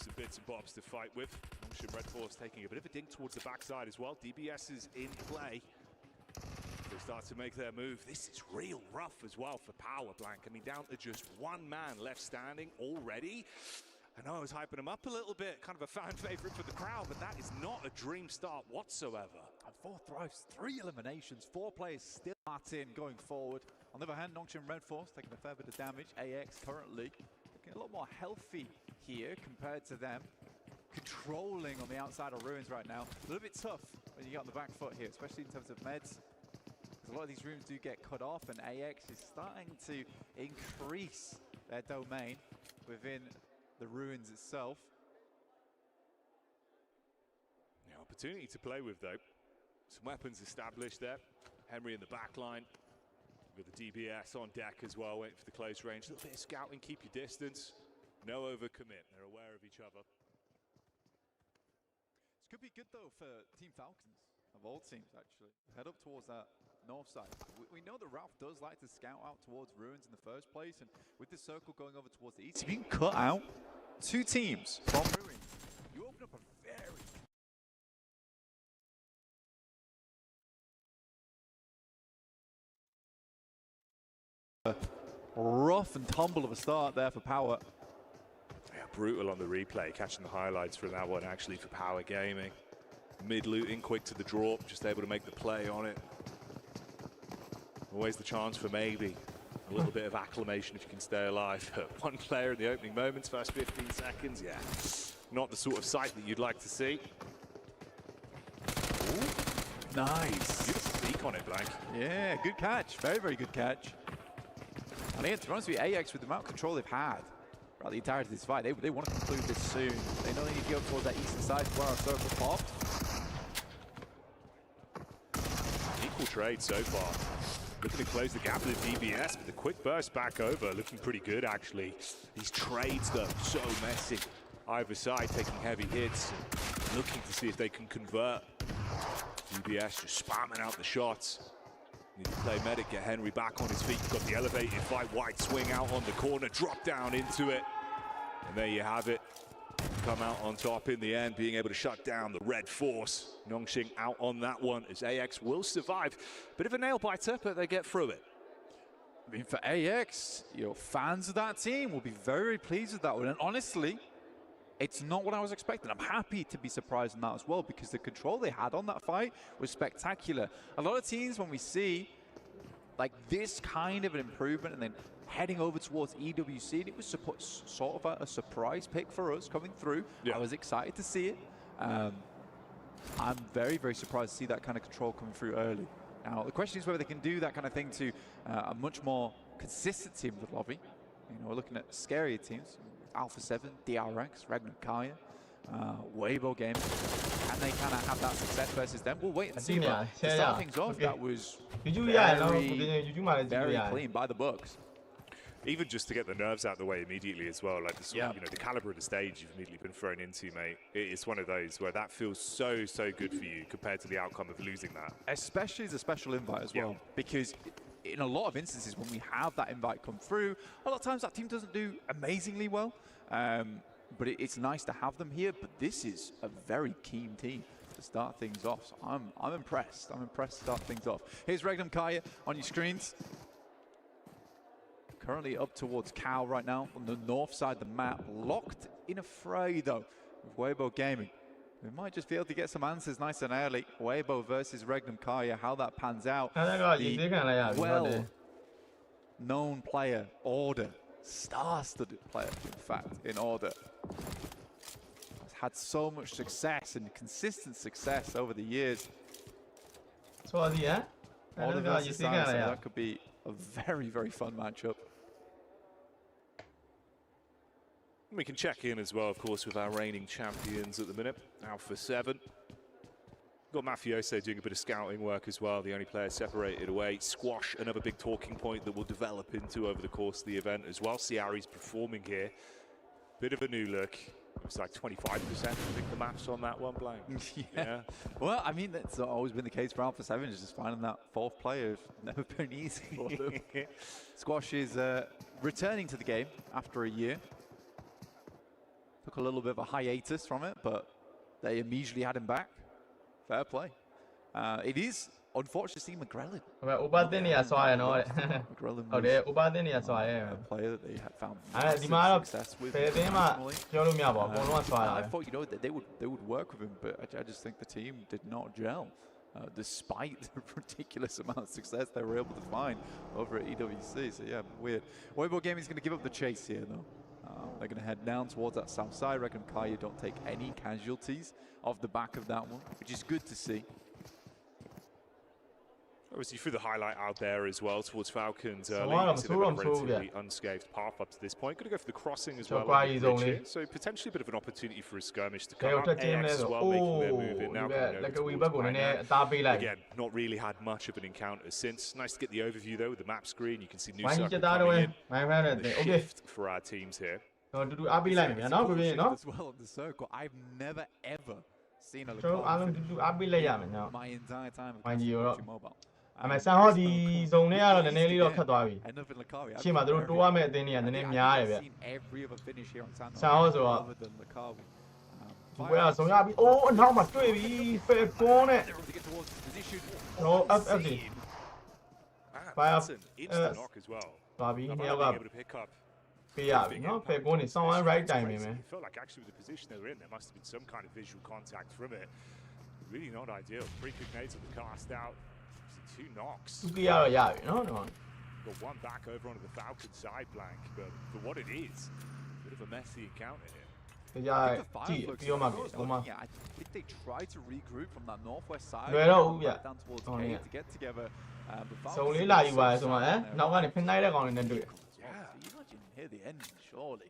some bits and bobs to fight with. Nongshim Red Force taking a bit of a dink towards the backside as well. DBS is in play. They start to make their move. This is real rough as well for Power, Blank. I mean, down to just one man left standing already. I know I was hyping him up a little bit, kind of a fan favorite for the crowd, but that is not a dream start whatsoever. And 4 thrives, 3 eliminations, 4 players still Martin going forward. On the other hand, Nongshim Red Force taking a fair bit of damage. AX currently looking a lot more healthy here compared to them. Controlling on the outside of Ruins right now. A little bit tough when you get on the back foot here, especially in terms of meds. Because a lot of these rooms do get cut off, and AX is starting to increase their domain within the Ruins itself. Yeah, opportunity to play with though. Some weapons established there. Henry in the back line. With the DBS on deck as well, waiting for the close range. A little bit of scouting, keep your distance. No overcommit, they're aware of each other. This could be good though for Team Falcons, of all teams actually. Head up towards that north side. We know that Ralph does like to scout out towards Ruins in the first place, and with the circle going over towards the east, if you can cut out 2 teams from Ruins, you open up a very rough and tumble of a start there for Power. Yeah, brutal on the replay, catching the highlights from that one actually for Power Gaming. Mid-looting, quick to the drop, just able to make the play on it. Always the chance for maybe a little bit of acclamation if you can stay alive. But 1 player in the opening moments, first 15 seconds, yeah. Not the sort of sight that you'd like to see. Ooh, nice. Beautiful peek on it, Blank. Yeah, good catch. Very, very good catch. And again, to be honest with you, AX, with the amount of control they've had throughout the entirety of this fight, they want to conclude this soon. They know they need to go towards that eastern side where our circle popped. Equal trade so far. Looking to close the gap with the DBS, but the quick burst back over, looking pretty good actually. These trades though, so messy. Either side taking heavy hits, and looking to see if they can convert. DBS just spamming out the shots. Need to play medic, get Henry back on his feet. Got the elevated fight, wide swing out on the corner, drop down into it. And there you have it. Come out on top in the end, being able to shut down the Red Force. Nongshim out on that one as AX will survive. Bit of a nail biter, but they get through it. I mean, for AX, fans of that team will be very, very pleased with that one. And honestly, it's not what I was expecting. I'm happy to be surprised in that as well, because the control they had on that fight was spectacular. A lot of teams, when we see like this kind of an improvement and then heading over towards EWC, and it was sort of a surprise pick for us coming through. Yeah. I was excited to see it. I'm very, very surprised to see that kind of control coming through early. Now, the question is whether they can do that kind of thing to a much more consistent team with Lovie. We're looking at scarier teams. Alpha 7, DRX, Ragnar Kaya, Weibo Gaming. Can they kind of have that success versus them? We'll wait and see. But to start things off, that was very clean by the books. Even just to get the nerves out of the way immediately as well, like the caliber of the stage you've immediately been thrown into, mate. It's one of those where that feels so good for you compared to the outcome of losing that. Especially as a special invite as well, because in a lot of instances when we have that invite come through, a lot of times that team doesn't do amazingly well, but it's nice to have them here. But this is a very keen team to start things off, so I'm impressed. I'm impressed to start things off. Here's Regnum Kaya on your screens. Currently up towards Cal right now on the north side of the map, locked in a fray though with Weibo Gaming. We might just be able to get some answers nice and early. Weibo versus Regnum Kaya, how that pans out. The well-known player, Order, star-studded player, in fact, in Order. Has had so much success and consistent success over the years. Order versus Science, so that could be a very, very fun matchup. We can check in as well, of course, with our reigning champions at the minute, Alpha 7. Got Mafioso doing a bit of scouting work as well, the only player separated away. Squash, another big talking point that will develop into over the course of the event as well. Ciari's performing here. Bit of a new look. It's like 25%, I think the maths on that one, Blank. Yeah. Well, I mean, that's always been the case for Alpha 7, is just finding that 4th player. It's never been easy for them. Squash is returning to the game after a year. Took took a little bit of a hiatus from it, but they immediately had him back. Fair play. It is unfortunate to see McGrellan. ဥပသိနေရဆွာရနော်တဲ့ McGrellan ဟုတ်တယ်ဥပသိနေရဆွာရဲ a player that they had found ဒီမှာတော့ success with ဖယ်သင်းမှာ personally. ပြောလို့မရပါဘူးအကုန်လုံးကဆွာတာ I thought, you know, that they would work with him, but I just think the team did not gel, despite the ridiculous amount of success they were able to find over at EWC. So yeah, weird. Weibo Gaming is going to give up the chase here, though. They're going to head down towards that south side. I reckon Kaya don't take any casualties off the back of that one, which is good to see. Obviously, threw the highlight out there as well towards Falcons. So Relatively unscathed path up to this point. Going to go for the crossing as well. So potentially a bit of an opportunity for a skirmish to come out. AX as well making their move in now. Again, not really had much of an encounter since. Nice to get the overview though with the map screen. You can see new circle coming in. The shift for our teams here. တူတူအားပေးလိုက်မယ်နော်ကိုပြင်းနော် As well on the circle, I've never ever seen a ကျွန်တော်အားလုံးတူတူအားပေးလိုက်ရမယ်နော် my entire time of Mind you, PUBG Mobile. အမေဆန်ဟောဒီဇုံလေးကတော့နည်းနည်းလေးတော့ခတ်သွားပြီ End up in Lakawi. ရှေ့မှာတို့တိုးရမယ့်အသင်းတွေကနည်းနည်းများတယ်ဗျ I've seen every other finish here on Sandhorn Sao rồi ạ? other than Lakawi. ဒီပွဲကဇုံရပြီအိုးအနောက်မှာတွေ့ပြီဖယ်ကွန်းနဲ့ They're able to get towards the position. No, FFD. Fire. That's an instant knock as well. သွားပြီ Not နှစ် only ယောက်က being able to pick up ပေးရပြီနော်ဖယ်ကွန်းနေဆောင်းဝမ်း right time ပဲမယ် It felt like actually with the position they were in, there must have been some kind of visual contact from it. Really not ideal. 3 quick nades of the cast out. 2 knocks. သူပြရတော့ရပြီနော်ဒီမှာ Got one back over onto the Falcon side blank, but for what it is, a bit of a messy encounter here. တရားကြည့်ပြီးတော့မှပြီဟိုမှာ I think they tried to regroup from that northwest side. လွယ်တော့ဦးဗျ down towards Oh, A yeah. to get together. But ဇုံလေးလာယူပါဆိုမှနောက်ကနေဖိနှိုက်တဲ့ကောင်တွေနဲ့တွေ့ Yeah, you imagine here the end, surely.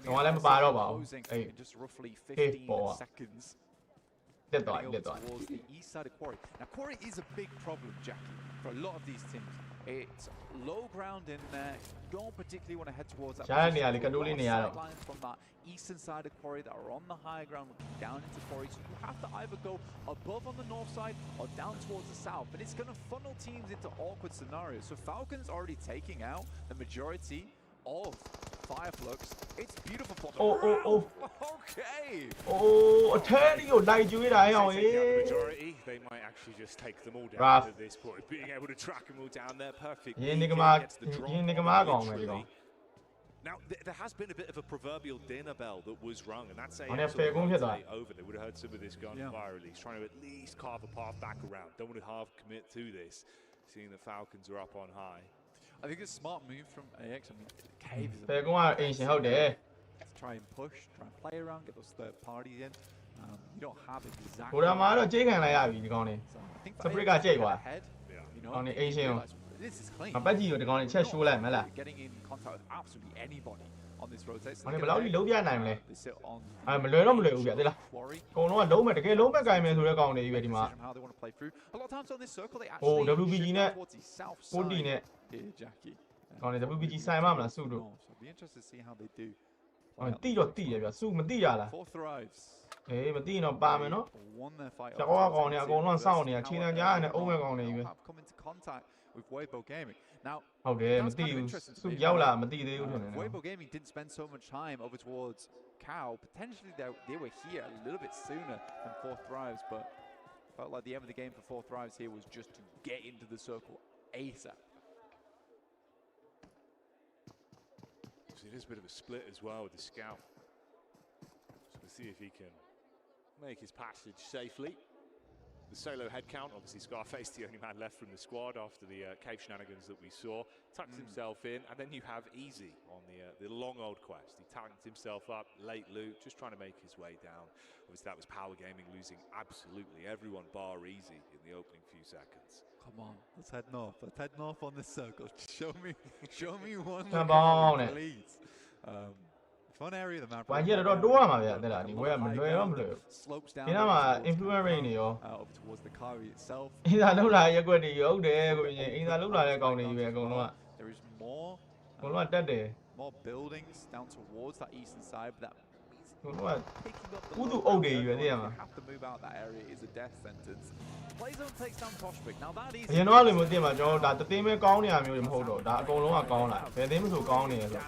Don't let me buy it up, Closing hey. in just roughly Hey, 15 boy. seconds. တက်သွား Heading တက် over သွား towards the east side of Quarry. Now, Quarry is a big problem, Jackie, for a lot of these teams. It's low ground in there. You don't particularly want to head towards that. ရှားတဲ့နေရာလေးက position. တိုးလေးနေရတော့ Sidelines from that eastern side of Quarry that are on the high ground looking down into Quarry. So you have to either go above on the north side or down towards the south. But it's going to funnel teams into awkward scenarios. So Falcons already taking out the majority of Fireflux. It's beautiful for them. Oh. Okay. အိုးအထဲကြီးကိုလိုက်ကျွေးတာအောင် They ရေ take out the majority, they might actually just take them all down Rough. at this point. Being able to track them all down there, perfect. Yin He Nigma- gets the drop Yin on Nigma it, gone, literally. maybe. Now, there has been a bit of a proverbial dinner bell that was rung, and that's On est AX fait on combien, the toi? way over. They would have heard some of this gunfire release, trying to at least carve a path back around. Don't want to half commit to this, seeing the Falcons are up on high. I think it's a smart move from AX. I mean, Cave is ဖယ်ကွန်းကအင်ရှင်ဟုတ်တယ် to try and push, try and play around, get those third parties in. You don't have exactly. ကိုရာမှာတော့ကြေးခံလိုက်ရပြီဒီကောင်လေး So I think Sprig AXကကြိတ် get သွား ahead, Yeah. you know, On the they Asian. realise, this is clean. မပတ်ကြည့်ရဒီကောင်လေးချက်ရှိုးလိုက်မလား Getting in contact with absolutely anybody on this rotation. ဟောနေဘယ်လောက်ကြီးလုံးပြနိုင်မလဲ They sit on အဲမလွယ်တော့မလွယ်ဘူးဗျသိလား Quarry. အကုန်လုံးကလုံးမဲ့တကယ်လုံးမဲ့ကင်မယ်ဆိုတဲ့ကောင်တွေကြီးပဲဒီမှာ Decision how they want to play through. A lot of times on this circle, they Oh, actually WBG shift net, towards the south 40 side နဲ့ here, Jackie. ကောင်လေး WPG ဆိုင်မမလားစုတို့ No, so I'll be interested to see how they do. ဟောတိတော့တိရဗျစုမတိရလား Four thrives. အေးမတိရင်တော့ပါမယ်နော် Won their fight. ကြောက်ကောင်တွေအကုန်လုံးစောင့်နေတာခြေတန်းကြားရနေအုံးမဲ့ကောင်တွေကြီးပဲ Have come into contact with Weibo Gaming. Now, ဟုတ်တယ်မတိဘူးစုရောက်လာမတိသေးဘူးထင်တယ်နော် Weibo Gaming didn't spend so much time over towards Cow. Potentially, they were here a little bit sooner than Four Thrives, but felt like the end of the game for Four Thrives here was just to get into the circle ASAP. So it is a bit of a split as well with the scout. So we'll see if he can make his passage safely. The solo head count, obviously Scarface the only man left from the squad after the cave shenanigans that we saw. Tucked himself in, and then you have Easy on the long old quest. He tanked himself up, late loot, just trying to make his way down. Obviously that was Power Gaming losing absolutely everyone bar Easy in the opening few seconds. Come on, let's head north. Let's head north on this circle. Show me one Come more on, card, please. Fun area of the map. ဝိုင်းရက်တော့တိုးရမှာဗျတဲ့လားဒီဝဲကမလွယ်တော့မလွယ်ဘူး Slopes down. ဒီနားမှာ influence rate တွေရော over towards the Kari itself. အင်းသာလောက်လာရက်ွက်တွေရောဟုတ်တယ်ကိုကြီးအင်းသာလောက်လာတဲ့ကောင်တွေကြီးပဲအကုန်လုံးက There is more အကုန်လုံးကတက်တယ် more buildings down towards that eastern side, but that means အကုန်လုံးက picking up the ဥတု low အုပ် ground တွေကြီးပဲ there, သိရ if မှာ you have to move out that area is a death sentence. Playzone takes down Toshvik. Now that is အရင်တော့လိုမျိုးသိမှာကျွန်တော်တို့ဒါတသိမ်းပဲကောင်းနေရမျိုးတွေမဟုတ်တော့ဒါအကုန်လုံးကကောင်းလာဘယ်သိမ်းမဆိုကောင်းနေရဆို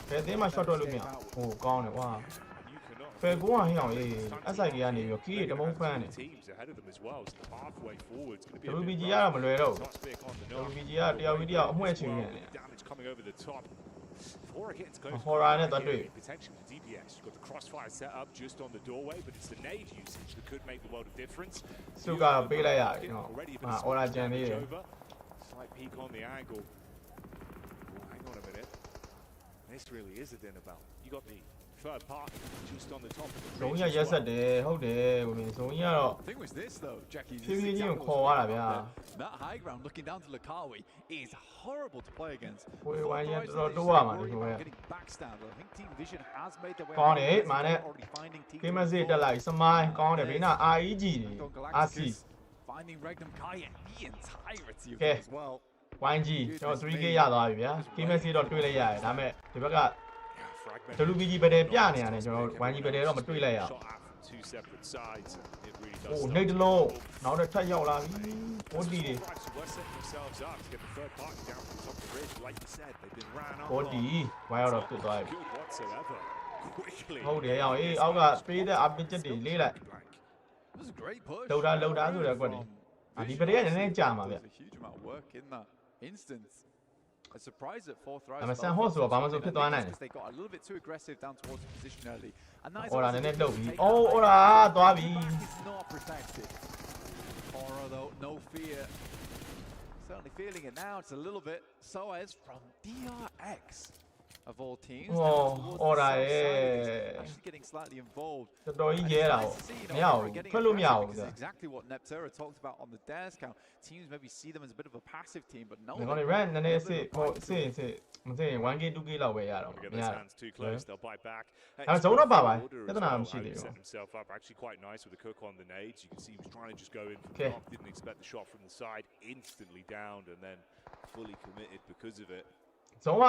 ဘယ်သိမ်းမှ shot တော့လို့မရဟိုကောင်းတယ်ကွာ And you can ဖယ်ကွန်းကဟင်းအောင်ရေး SIK ကနေပြီးကီးတမုံဖမ်းနေ teams ahead of them as well. So the pathway forward is going to be a WBG bit ကတော့မလွယ်တော့ Top Spick on the ဘူး nose. WBG ကတယောက်ပြီးတယောက်အမွှဲ့ချင်နေတယ် Damage coming over the top. Before it gets close, Horror နဲ့သွားတွေ့ potentially the DPS. You've got the crossfire set up just on the doorway, but it's the nade usage that could make the world of difference. စုကတော့ပေးလိုက်ရတယ်နော် Already a bit ဟာ of အော်ရာ smoke ဂျန်လေး damage တယ် over. Slight peek on the angle. Oh, hang on a minute. This really is a dinner bell. You got the third party just on the top of the ဇုံ bridge ကြီး as ရက်ဆက် well. တယ်ဟုတ်တယ်ဝင်ဇုံကြီးကတော့ The thing was this though, Jackie. Phim this Yi Jin exampleခေါ် was ရတာ right ဗျာ out there. That high ground looking down to Lukawi is horrible to play against. ဝေးဝိုင်းရ Authorized တော် that တော် they တိုးရ should မှာ worry ဒီလို about ပဲ getting backstabbed. I think Team Vision has made their way ကောင်း out တယ် of မာ this. နဲ့ Already finding teams ကိမစစ်တက်လိုက်စမိုင်းကောင်းတယ်ဘေးနာ REG တွေ RC finding Regnum Kai and the entirety of Okay. it as well. YG ကျွန်တော် 3K ရသွားပြီဗျာကိမစစ်တော့တွေးလိုက်ရတယ်ဒါပေမဲ့ဒီဘက်က Fragmented. WBG ပဲတယ်ပြနေရတယ်ကျွန်တော် YG ပဲတယ်တော့မတွေးလိုက်ရဘူး Shot at from two separate sides. It really does โอ้ start နေတ to လုံး unfold. နောက်တော့ထပ်ရောက်လာပြီဘောဒီတွေ Stripes were setting themselves up to get the third party down to the top of the ridge. Like you said, they've been ran on. ဘောဒီဝိုင်းတော့ပြတ်သွားပြီ Good whatsoever. Quickly. ဟုတ်တယ်အောင်အေးအောက်က space တဲ့အပစ်ချက်တွေလေးလိုက် It was a great push. လှုပ်တာဆိုတဲ့ကွက်တွေအာဒီပရေကနည်းနည်းကြာမှာဗျ There's a huge amount of work in that instance. A surprise at fourth rise. ဒါပေမဲ့ဆန်ဟော့ဆိုတာဘာမှမဆိုဖြစ်သွားနိုင်တယ် They got a little bit too aggressive down towards the position early. And that is အော်ဒါနည်းန obviously ည်းလှုပ်ပြီ taken အော် out. အော်ဒါသွားပြီ The back is not protected. Aura though, no fear. Certainly feeling it now. It's a little bit. Soaz from DRX of all teams. Oh, down towards the Aura, south side, yeah. actually getting slightly involved. တော်တော်ကြီး And ရဲ it's တာ nice ပေါ့ to see, you မ know, ရ Aura ဘူး getting ထွက်လို့မရ aggressive ဘူး because ဗျ it's exactly what Neptera talked about on the dares count. Teams maybe see them as a bit of a passive team, but no. ဒီကောင်တွေ run နည်းနည်းစစ်ဟိုစစ်ရင်စစ်မစစ်ရင် 1K 2K လောက်ပဲရတော့ Get မရ those ဘူး hands too close, they'll bite back. Ah, zone up, bye-bye. Order as Get the well, arm how sheet he there. set himself up. Actually quite nice with the cook on the nades. You can see he was trying to just go in from Okay. the top, didn't expect the shot from the side, instantly downed and then fully committed because of it. ဇုံက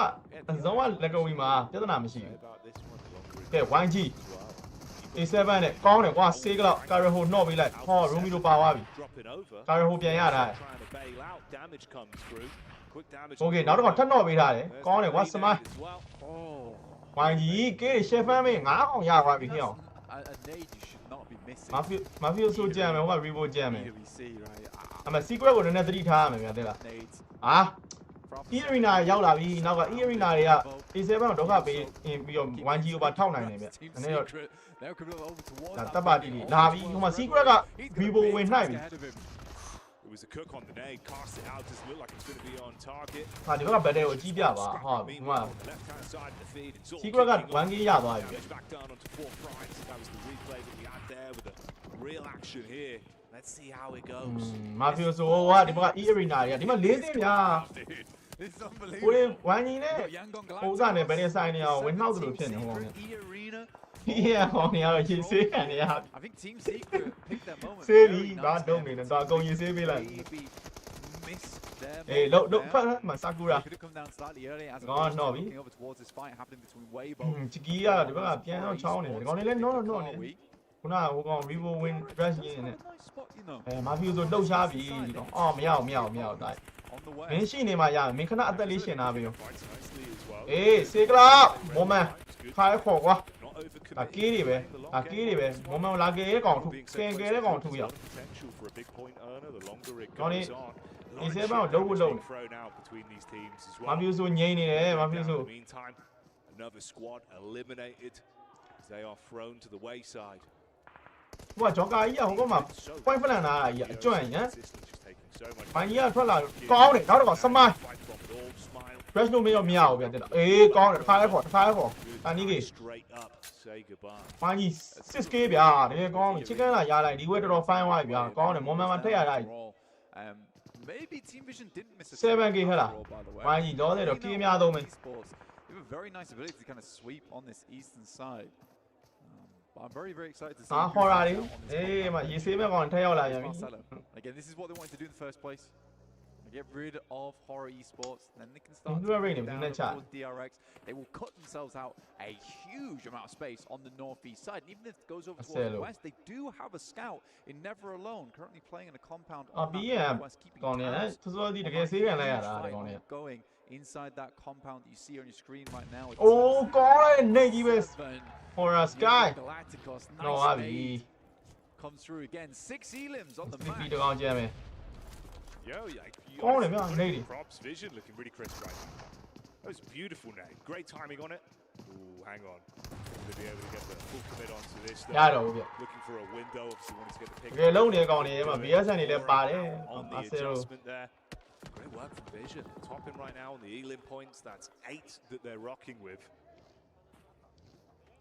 ဇုံကလက်ကဝီမှာပြဿနာမရှိဘူး About this one, the longer it ကဲ YG goes as well. A7 နဲ့ကောင်းတယ်ကွာဆေးကလောက်ကာရဟိုနှော့ပေးလိုက်ဟောရူမီလိုပါသွားပြီ Dropping over. ကာရဟိုပြန်ရတာ Trying to bail out. Damage comes through. Quick damage. โอเคနောက်တော့ထပ်နှော့ပေးထားတယ် There's ကောင်းတယ်ကွာ the စမိုင်း grenade as well. Oh. YG ကေရှယ်ဖန်မင်း9အောင်ရသွားပြီခေအောင် A nade you should not be missing. မာဖီယိုဆိုကြံမယ်ဟိုကရီဘိုကြံမယ် BWC, right? အမ secret ကိုနည်းနည်းသတိထားရမယ်ဗျာတဲ့လား Nades. ဟာ E arena ရောက်လာပြီနောက်က E arena တွေက A7 ကိုဒုက္ခပေးပြီးတော့ 1G ကိုပါထောက်နိုင်တယ်ဗျ Team နည်းနည်းတော့ Secret. Now coming over towards Da that tappa back di end. lì. La vi, Oh, ma Secretက he's got a Vivo big win taskနိုင်ပြီ ahead of him. It was a cook on the nade. Cast it out. Doesn't look like it's going to be on target. ဟာဒီဘက်ကဘက်တဲကိုအကြီးပြပါဟာဒီမှာ Left hand side of the feed. It's all Secret က kicking off. 1K ရသွားပြီ Damage back down onto 4 primes. That was the replay that we had there with a real action here. Let's see how it goes. မာဖီယိုဆိုဟိုကဒီဘက်က E arena တွေကဒီမှာ၄သိန်းဗျာ Dude, it's ကိုလေး unbelievable. 1G နဲ့ Got Yangon ပုံစံနဲ့ဘယ်နဲ့ဆိုင်နေအောင်ဝင်နှောက်သလိုဖြစ်နေဟိုကောင် Secret, E Arena. ဒီရဟောင်းနေရတော့ရေဆေးခံနေရ I think Team Secret picked their moment. ဆေး very ပြီးဘာ nicely တုံးနေလဲတော့အကုန်ရေဆေးပေးလိုက် Maybe missed their အေးလို့ moment ဖတ် there. မှာဆာကူရာ Could have come down slightly early as Gone, opposed to Nobby. looking over towards this fight happening between Weibo ချီကီကဒီဘက်ကပြန်တော့ချောင်းနေတယ်ဒီကောင်လေးလည်းနှောတော့နှောနေခုနကဟိုကောင် Vivo win rush ရင်းနေ Nice spot, you know, အဲမာဖီယိုဆိုလှုပ်ရှားပြီဒီကောင်အော်မရအောင်တိုင်း on the way. မင်းရှိနေမှရမင်းခဏအသက်လေးရှင်သားပြီ Fights nicely as well. အေးစေကလာမော်မန် Good. ခါရခေါ်ကွာ Not ဒါ overcommitting. ကီးတွေပဲဒါကီးတွေပဲမော်မန်လာကေးကောင်ထုကင်ကဲတဲ့ကောင်ထုရ Potential for a big point earner the longer it Johnny, goes on. A lot he's of about shit double damage load. being thrown out between these teams as မာ well. ဖီယိုဆိုငိမ့်နေတယ်မာဖီယို In ဆို the meantime, another squad eliminated as they are thrown to the wayside. ဟိုကဂျော်ကာကြီးကဟိုကောင်မှာ point ဖလန်နာကြီးအကျွမ်းရန် မိုင်းကြီးကထွက်လာကောင်းတယ်နောက်တော့စမိုင်း fresh လို့မရမရဘူးဗျတဲ့လားအေးကောင်းတယ်တစ်ခါလဲခေါ်တာနီးကြီး Straight up, say goodbye. မိုင်းကြီး 6K ဗျာတကယ်ကောင်းပြီ chicken လာရလိုက်ဒီဝဲတော်တော် fine သွားပြီဗျာကောင်းတယ်မော်မန်မှာထည့်ရလိုက် Um, maybe Team Vision didn't miss a 7K ဟဲ့လား overall, by the way. မိုင်းကြီးတော့တယ်တော့ကီးအများဆုံးပဲ Esports, you have a very nice ability to kind of sweep on this eastern side. But I'm very, very excited to see ဟာ who ဟော်ရာ comes တွေ out on this အေး comeback. မရေဆေးမဲ့ကောင်ထည့်ရောက်လာပြန်ပြီ Marcelo. Again, this is what they wanted to do in the first place. get rid of Horror Esports, then they can start Influence to rate move him, down didn't chat. towards DRX. They will cut themselves out a huge amount of space on the northeast side. And even if it goes over towards the Marcelo. west, they do have a scout in Never Alone, currently playing in a compound အော် on ပြီး that ရင် northwest, keeping ကောင်းနေတယ် tabs စောစောဒီတကယ် on ဆေး that ကန်လိုက်ရ huge တာဒီ fight ကောင်လေး going inside that compound that you see on your screen right now. It's အိုးကောင်းလိုက်နေကြီးပဲ 7. Horror Sky Galacticos, တော့ပါ nice ပြီ fade. Comes through again. 6 elims on the ပြီး match. တကောင်ကျမ်းမယ် Yo, like, you Go on, honestly yeah, put it in lady. props vision looking really crisp right now. That was a beautiful nade. Great timing on it. Ooh, hang on. To be able to get the full commit onto this. ရတော့ဘူးဗျ Looking for a window. Obviously wanted to get the pick. တကယ်လုံးနေတဲ့ကောင်တွေမှာ BSN တွေလည်းပါတယ် On the အာဆယ်လို adjustment there. Great work from Vision. Topping right now on the elim points. That's 8 that they're rocking with.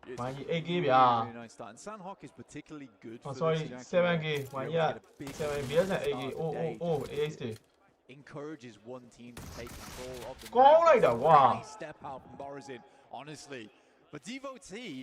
It's ဝိုင်းကြီး 8K really, ဗျာ really nice start. And Sandhawk is particularly good Oh for sorry this, Jackie, 7K where ဝိုင်း you're ကြီး able to get a big 7 BSN 8K start အိုး of the အိုး day. အိုး AH တွေ Encourages one team to take control of the ကောင်း match. လိုက်တာ It's a ကွာ nice step out from Borizin, honestly. But Devotee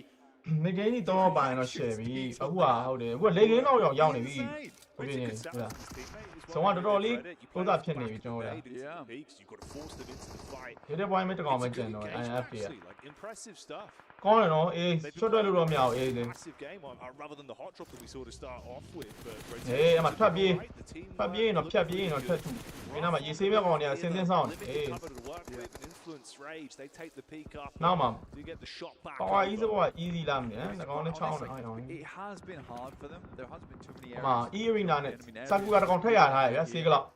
မဂိမ်းကြီးတော့ပိုင်တော့ရှယ်ပြီအခုကဟုတ်တယ်အခုကလေကင်းတော့ရောက်နေပြီ insane. ဟုတ်ပြီ It's a နေ good start ဟုတ်လား from his teammate as well. ဆုံးကတော်တော်လေး Credit, you ကို play သာ off ဖြစ်နေ back ပြီ of ကျွန်တော် the တို့ fade into the Yeah. peaks. You've got to force them into the fight. ဒီတဲ့ point မဲ့တကောင်ပဲ It's a ကျန် good တော့ engagement, INFP က actually, like impressive stuff. ကောင်းတယ်နော်အေး They've ချွတ်တွက်လို့တော့မရဘူးအေး playing လေ a massive game rather than the hot drop that we saw to start off with. But Hey, I'm a rotations trap are B. alright. The team, ဖတ်ပြေးရင်တော့ဖြတ်ပြေးရင်တော့ထွက်သူမင်းနာမှာရေဆေးဘက်ကောင်တွေကစင်းစင်းဆောင်နေ limited အေး cover to work with and influence Rage. They take the peak up. နောက်မှာ Do get the shot back. ပါဝါ over. ကြီးစဘောက easy လာမလဲတကောင်နဲ့ချောင်းနေအဲ့ကောင် It has been hard for them. There hasn't been too many ဟိုမှာ areas. E arena နဲ့ enemy areas. စာကူကတကောင်ထက်ရထားရဗျာဆေးကလောက်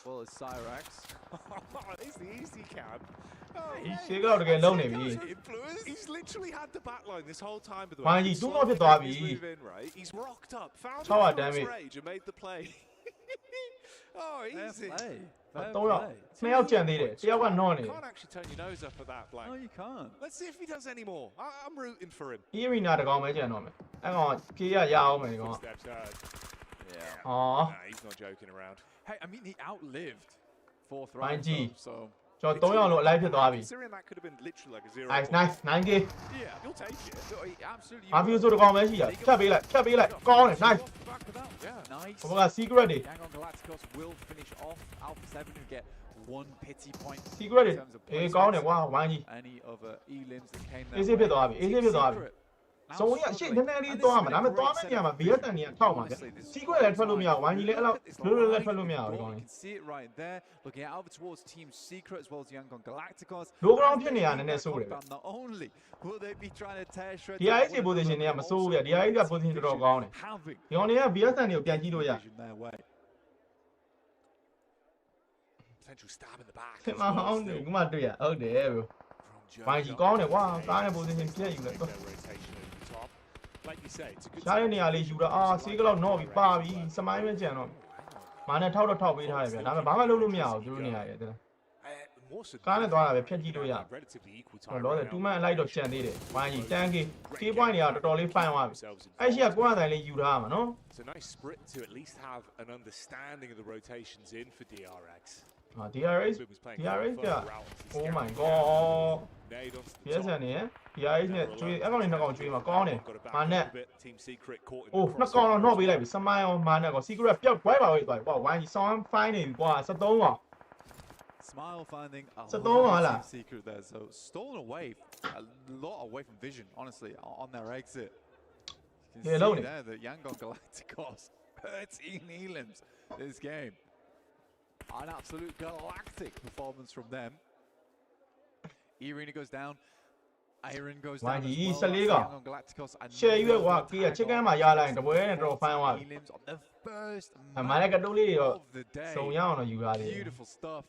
Well, it's Cyrax. It's the easy cab. Oh, ဆေးကလောက်တကယ်လုံးနေပြီ Influence. He's literally had the back line this whole time. By the way, Why, he He's do slowly not hit the made his RB. move in, right? He's rocked up, found How the are damage? Rage and made the play. Oh, Fair easy. play. Fair 3ယောက် play. 2ယောက်ကြံသေးတယ်တယောက်ကနော့နေ Can't actually turn your nose up at that No, blank. you can't. Let's see if he does any more. I'm rooting for him. E arena တကောင်ပဲကြံတော့မယ်အဲ့ကောင်ပြေးရရအောင်မယ်ဒီကောင် Footsteps heard. Yeah. ဟော Nah, he's not joking around. Hey, I mean, he outlived 4th Fine round. G. though, So, ကျွန်တော်3ယောက်လို့အလိုက်ဖြစ်သွားပြီ Considering that could have been literally like a 0. nice nice 9K Yeah, you'll take it. no, he absolutely. ဘာဖြစ်ဆိုတကောင်ပဲရှိရဖြတ်ပေးလိုက်ဖြတ်ပေးလိုက်ကောင်းတယ် nice Off the back of that. Yeah. Nice. ဟိုက secret တွေ Yangon Galacticos will finish off Alpha 7 who get 1 pity point. secret တွေ in terms of အေး placements. ကောင်းတယ်ကွာဝိုင်းကြီး Any other elims that came Easy their ဖြစ် way. သွားပြီ easy ဖြစ်သွားပြီ Secret. Now ဆုံးရရှေ့နည်းနည်းလေးသွားမှာဒါပေမဲ့သွားမယ့်နေရာမှာဘေးတန်နေရာထောက်မှာဗျ secret လည်းထွက်လို့မရဘူးဝိုင်းကြီးလည်းအဲ့လောက်လွယ်လွယ်လည်းထွက်လို့မရဘူးဒီကောင် You လေး can see it right there. Looking out over towards Team Secret as well as Yangon Galacticos. low ground ဖြစ်နေတာနည်းနည်းဆိုးတယ်ဗျ Not only will they be trying to tear shreds. DIS ရဲ့ position တွေကမဆိုးဘူးဗျ DIS က position တော်တော်ကောင်းတယ် Having ဒီကောင်တွေက BSN တွေကိုပြန်ကြည့်လို့ရ vision their way. Potential stab in the back. ထင်မှာအောင်တယ်ဒီမှာတွေ့ရဟုတ်တယ်ဗျ ဝိုင်းကြီးကောင်းတယ်ကွာကားနဲ့ position ပြည့်ယူလိုက်တော့ rotation over the top. Like you say, it's a good ရှားတဲ့နေရာလေးယူတာအာဆေးကလောက်တော့ပြီးပါပြီစမိုင်းပဲကြံတော့မာနဲ့ထောက်တော့ထောက်ပေးထားတယ်ဗျဒါပေမဲ့ဘာမှလုပ်လို့မရဘူးသူတို့နေရာရဲ့တဲ့ more so ကားနဲ့သွားတာပဲဖြတ်ကြည့်လို့ရ relatively equal တော့ time. လောတယ် right 2 now. man အလိုက်တော့ကျန်သေးတယ်ဝိုင်းကြီး 10K K point တွေကတော်တော်လေးဖိုင်သွားပြီ Themselves in အဲ့ရှိက front. ကိုယ်အတိုင်းလေးယူထားမှာနော် It's a nice sprint to at least have an understanding of the rotations in for DRX. ဟာ DRX Bib was playing DRX further က out onto the Oh my scout. god Nade onto the PSN top. နေ DRX နဲ့ကျွေးအဲ့ကောင်လေးနှစ်ကောင်ကျွေးမှာကောင်းတယ် Got a back မာနဲ့ a bit. Team Secret caught in အိုး the နှစ်ကောင်တော့ crossover. နှော့ပေးလိုက်ပြီစမိုင်းအောင်မာနဲ့ကော secret ပျောက်ခွဲပါဝေးသွားပြီကွာဝိုင်းကြီး sound fine နေပြီကွာ73ကောင် Smile finding a So lot don't of wala. Team Secret there. So stolen away, a lot away from vision, honestly, on their exit. You can Yeah, see lonely. there that Yangon Galacticos 13 elims this game. An absolute galactic performance from them. Irina goes down. Iron goes down. Why, as he's well. a That's leader. Yangon Galacticos. share ရွက်ကွာ Another ကြီးက tag chicken on မှာရလိုက်ရင်တပွဲနဲ့တော့ဖိုင်းသွားပြီ elims on the first အမှန်လည်းကတုံးလေးတွေတော့ of the day. စုံရအောင်တော့ယူရတယ် Beautiful stuff.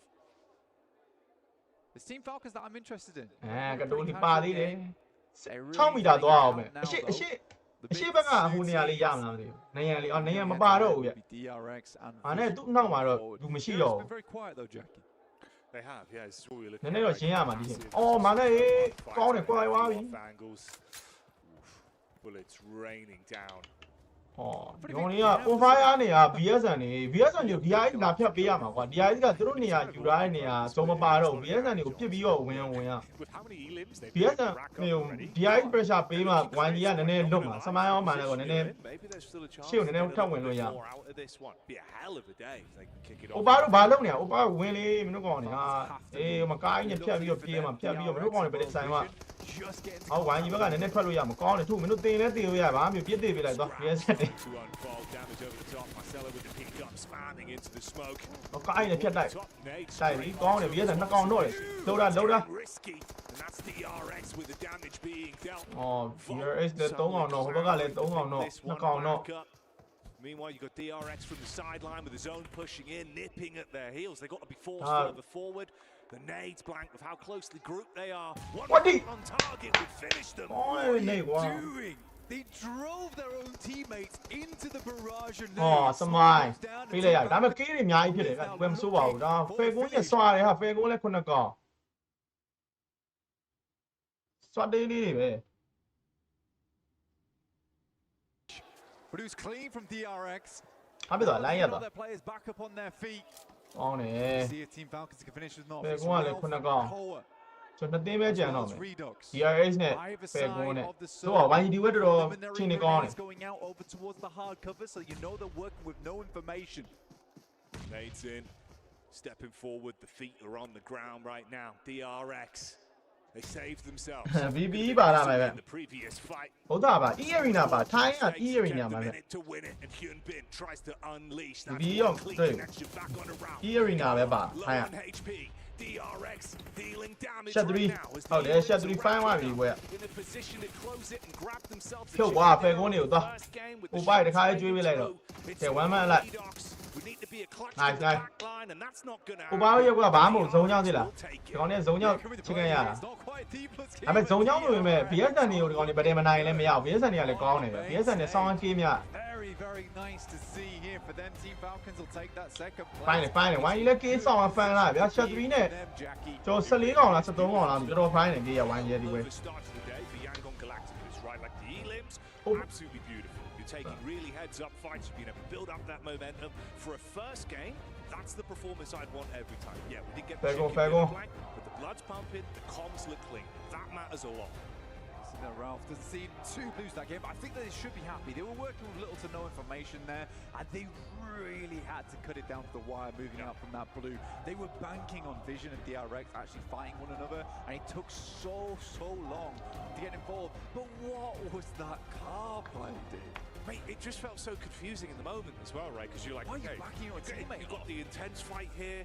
It's Team Falcons that I'm interested in. အဲကတုံးလေးပါသေးတယ် They really 6မီတာ take it သွားအောင် out မယ် now, အရှိ though. အရှိ The အရှိ big ဘက်ကဟိုနေရာလေးရမလားမသိဘူးနေရာလေးအော်နေရာမ suited ပါတော့ဘူးဗျ would be DRX and အာနဲ့ Vision သူ့နောက်မှာတော့ forward. လူမရှိ Euro's တော့ been very quiet though, Jackie. They have, yeah. It's all you're န looking ည်းနည်းတော့ at. ရှင်းရမှာဒီ Massive အော်မာနဲ့ကောင်းတယ်ကွာ fight, ရွာပြီ off angles. Oof. Bullets raining down. ဟောဒီကောင်လေးက on fire နေက VSN နေ VSN ကို DRX လာဖြတ်ပေးရမှာကွာ DRX ကသူတို့နေရာယူထားတဲ့နေရာစုံမပါတော့ VSN တွေကိုပြစ်ပြီးတော့ဝင်ရ VSN မျိုး DRX pressure ပေးမှ 1G ကနည်းနည်းလွတ်မှာစမိုင်းအောင်မှလည်းကောနည်းနည်းရှေ့ကိုနည်းနည်းထပ်ဝင်လို့ရအိုပါတို့ဘာလုပ်နေရအိုပါဝင်လေမင်းတို့ကောင်နေဟာအေးမကိုင်းနဲ့ဖြတ်ပြီးတော့ပြေးမှာဖြတ်ပြီးတော့မင်းတို့ကောင်တွေပဲဆိုင်မှာအော် 1G ဘက်ကနည်းနည်းထွက်လို့ရမှာကောင်းတယ်သူမင်းတို့တင်လဲတင်လို့ရပါမျိုးပြစ်သေးပေးလိုက်တော့ VSN တွေ我盖呢，偏带，带你讲的别人那讲多嘞，走啦走啦。哦 ，DRX 的东岸喏，我不讲嘞东岸喏，那讲喏。Meanwhile, you've got DRX from the sideline with his own pushing in, nipping at their heels. They've got to be forced further forward. The nades blank with how closely grouped they are. One on target would finish them. What are they doing? They drove their own teammates into the barrage of nades. 哦，什么？飞了呀！咱们给你များကြီးဖြစ်တယ်ကဘယ်မစိုးပါဘူးဒါဖေကုန်းရစွာတယ်ဟာဖေကုန်းလည်းခုနကောင်စွာတေးလေးတွေပဲ But it was clean from DRX. ဟာပြတော့လိုင်းရတော့ Their players back up on their feet. ကောင်းတယ် See a team Falcons can finish with not. ဖေကုန်းကလည်းခုနကောင်ကျွန်တော်တင်းပဲကြံတော့မယ် DRX နဲ့ဖေကုန်းနဲ့သူက YD ဝက်တော်ချင်းနေကောင်းတယ် going out over towards the hard cover so you know they're working with no information. Nades in, stepping forward. The feet are on the ground right now. DRX, they saved themselves. VB ပါလာမယ်ပဲ The previous fight. ဟုတ်တာပါ E arena ပါထိုင်းက E arena မှာပဲ To win it, and Hyunbin tries to unleash that VB ရော complete တွေ့ connection back on around. E arena ပဲပါ Low ထိုင်းက on HP. DRX dealing damage Shut right three. now. as Oh, the there's shut Eagles three. are Fine one, back we were. in a position to close it and grab themselves a ဖြုတ် chip. သွားဖေကုန်းတွေကိုတော့ First game with ဟို the ပိုက်တစ်ခါ shots ကျွေးပေးလိုက်တော့ It's ကဲ1 man လိုက် Redox. We need to be a clutch Nice, to the nice. back line, and that's not gonna ဟိုပါရောက်ကဘာမှမဇုံကြောင်းသေးလား We'll take ဒီ it. ကောင်နဲ့ဇုံကြောင်းချင်းခဲ့ရတာ It's not quite deep. Let's keep ဒါပေမဲ့ it. ဇုံကြောင်းဆိုပေမဲ့ BSN တွေကိုဒီကောင်တွေဗတယ်မနိုင်လည်းမရဘူး BSN တွေကလည်းကောင်းတယ်ပဲ BSN နဲ့ဆောင်းကေးမြ Very, very nice to see here for them. Team Falcons will take that second place. ဖိုင်းတယ်ဖိုင်းတယ် YD လည်းကေးဆောင်းဖန်လာဗျာ shut 3နဲ့ Them, Jackie. ကျွန်တော်14ကောင်လား13ကောင်လားတော်တော်ဖိုင်းတယ်ကေးရ YD ရဲ့ဒီဝဲ The start of the day for Yangon Galacticus, right? Like the elims, Oh. absolutely beautiful. You're taking really heads-up fights. You've been able to build up that momentum for a first game. That's the performance I'd want every time. Yeah, we did get the Fair go, chicken fair dinner go. blank, but the blood's pumping, the comms look clean. That matters a lot. So now Ralph doesn't seem to lose that game, but I think that they should be happy. They were working with little to no information there, and they really had to cut it down to the wire moving out from that blue. They were banking on Vision and DRX actually fighting one another, and it took so long to get involved. But what was that car play, dude? Mate, it just felt so confusing in the moment as well, right? Because you're like, Why are you okay, backing your teammate you've got the intense fight here.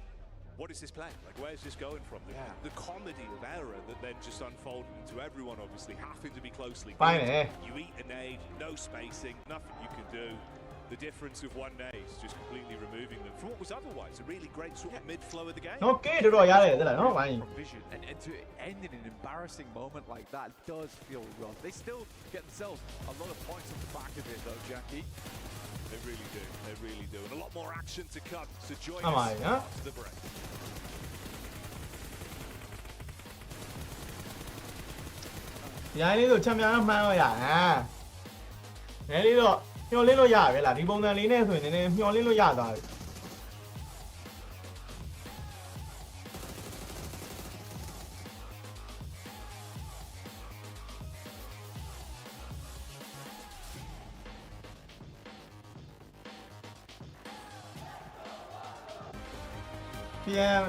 What is this playing? Like, where's this going from? The comedy of error that then just unfolded into everyone, obviously, having to be closely. ဖိုင်းတယ် You eat a nade, no spacing, nothing you can do. The difference of one nade is just completely removing them from what was otherwise a really great sort of mid-flow of the game. နော်ကေးတော်တော်ရတယ်တဲ့လားနော် YD From Vision, and to end in an embarrassing moment like that does feel rough. They still get themselves a lot of points on the back of it, though, Jackie. They really do. They really do. And a lot more action to come. So join Am us I, huh? after the break. ဒီတိုင်းလေးဆိုချမ်းပြန်မှန်းတော့ရတယ်နည်းလေးတော့မျောလင်းလို့ရပဲလားဒီပုံစံလေးနဲ့ဆိုရင်နည်းနည်းမျောလင်းလို့ရသွားပြီပြန်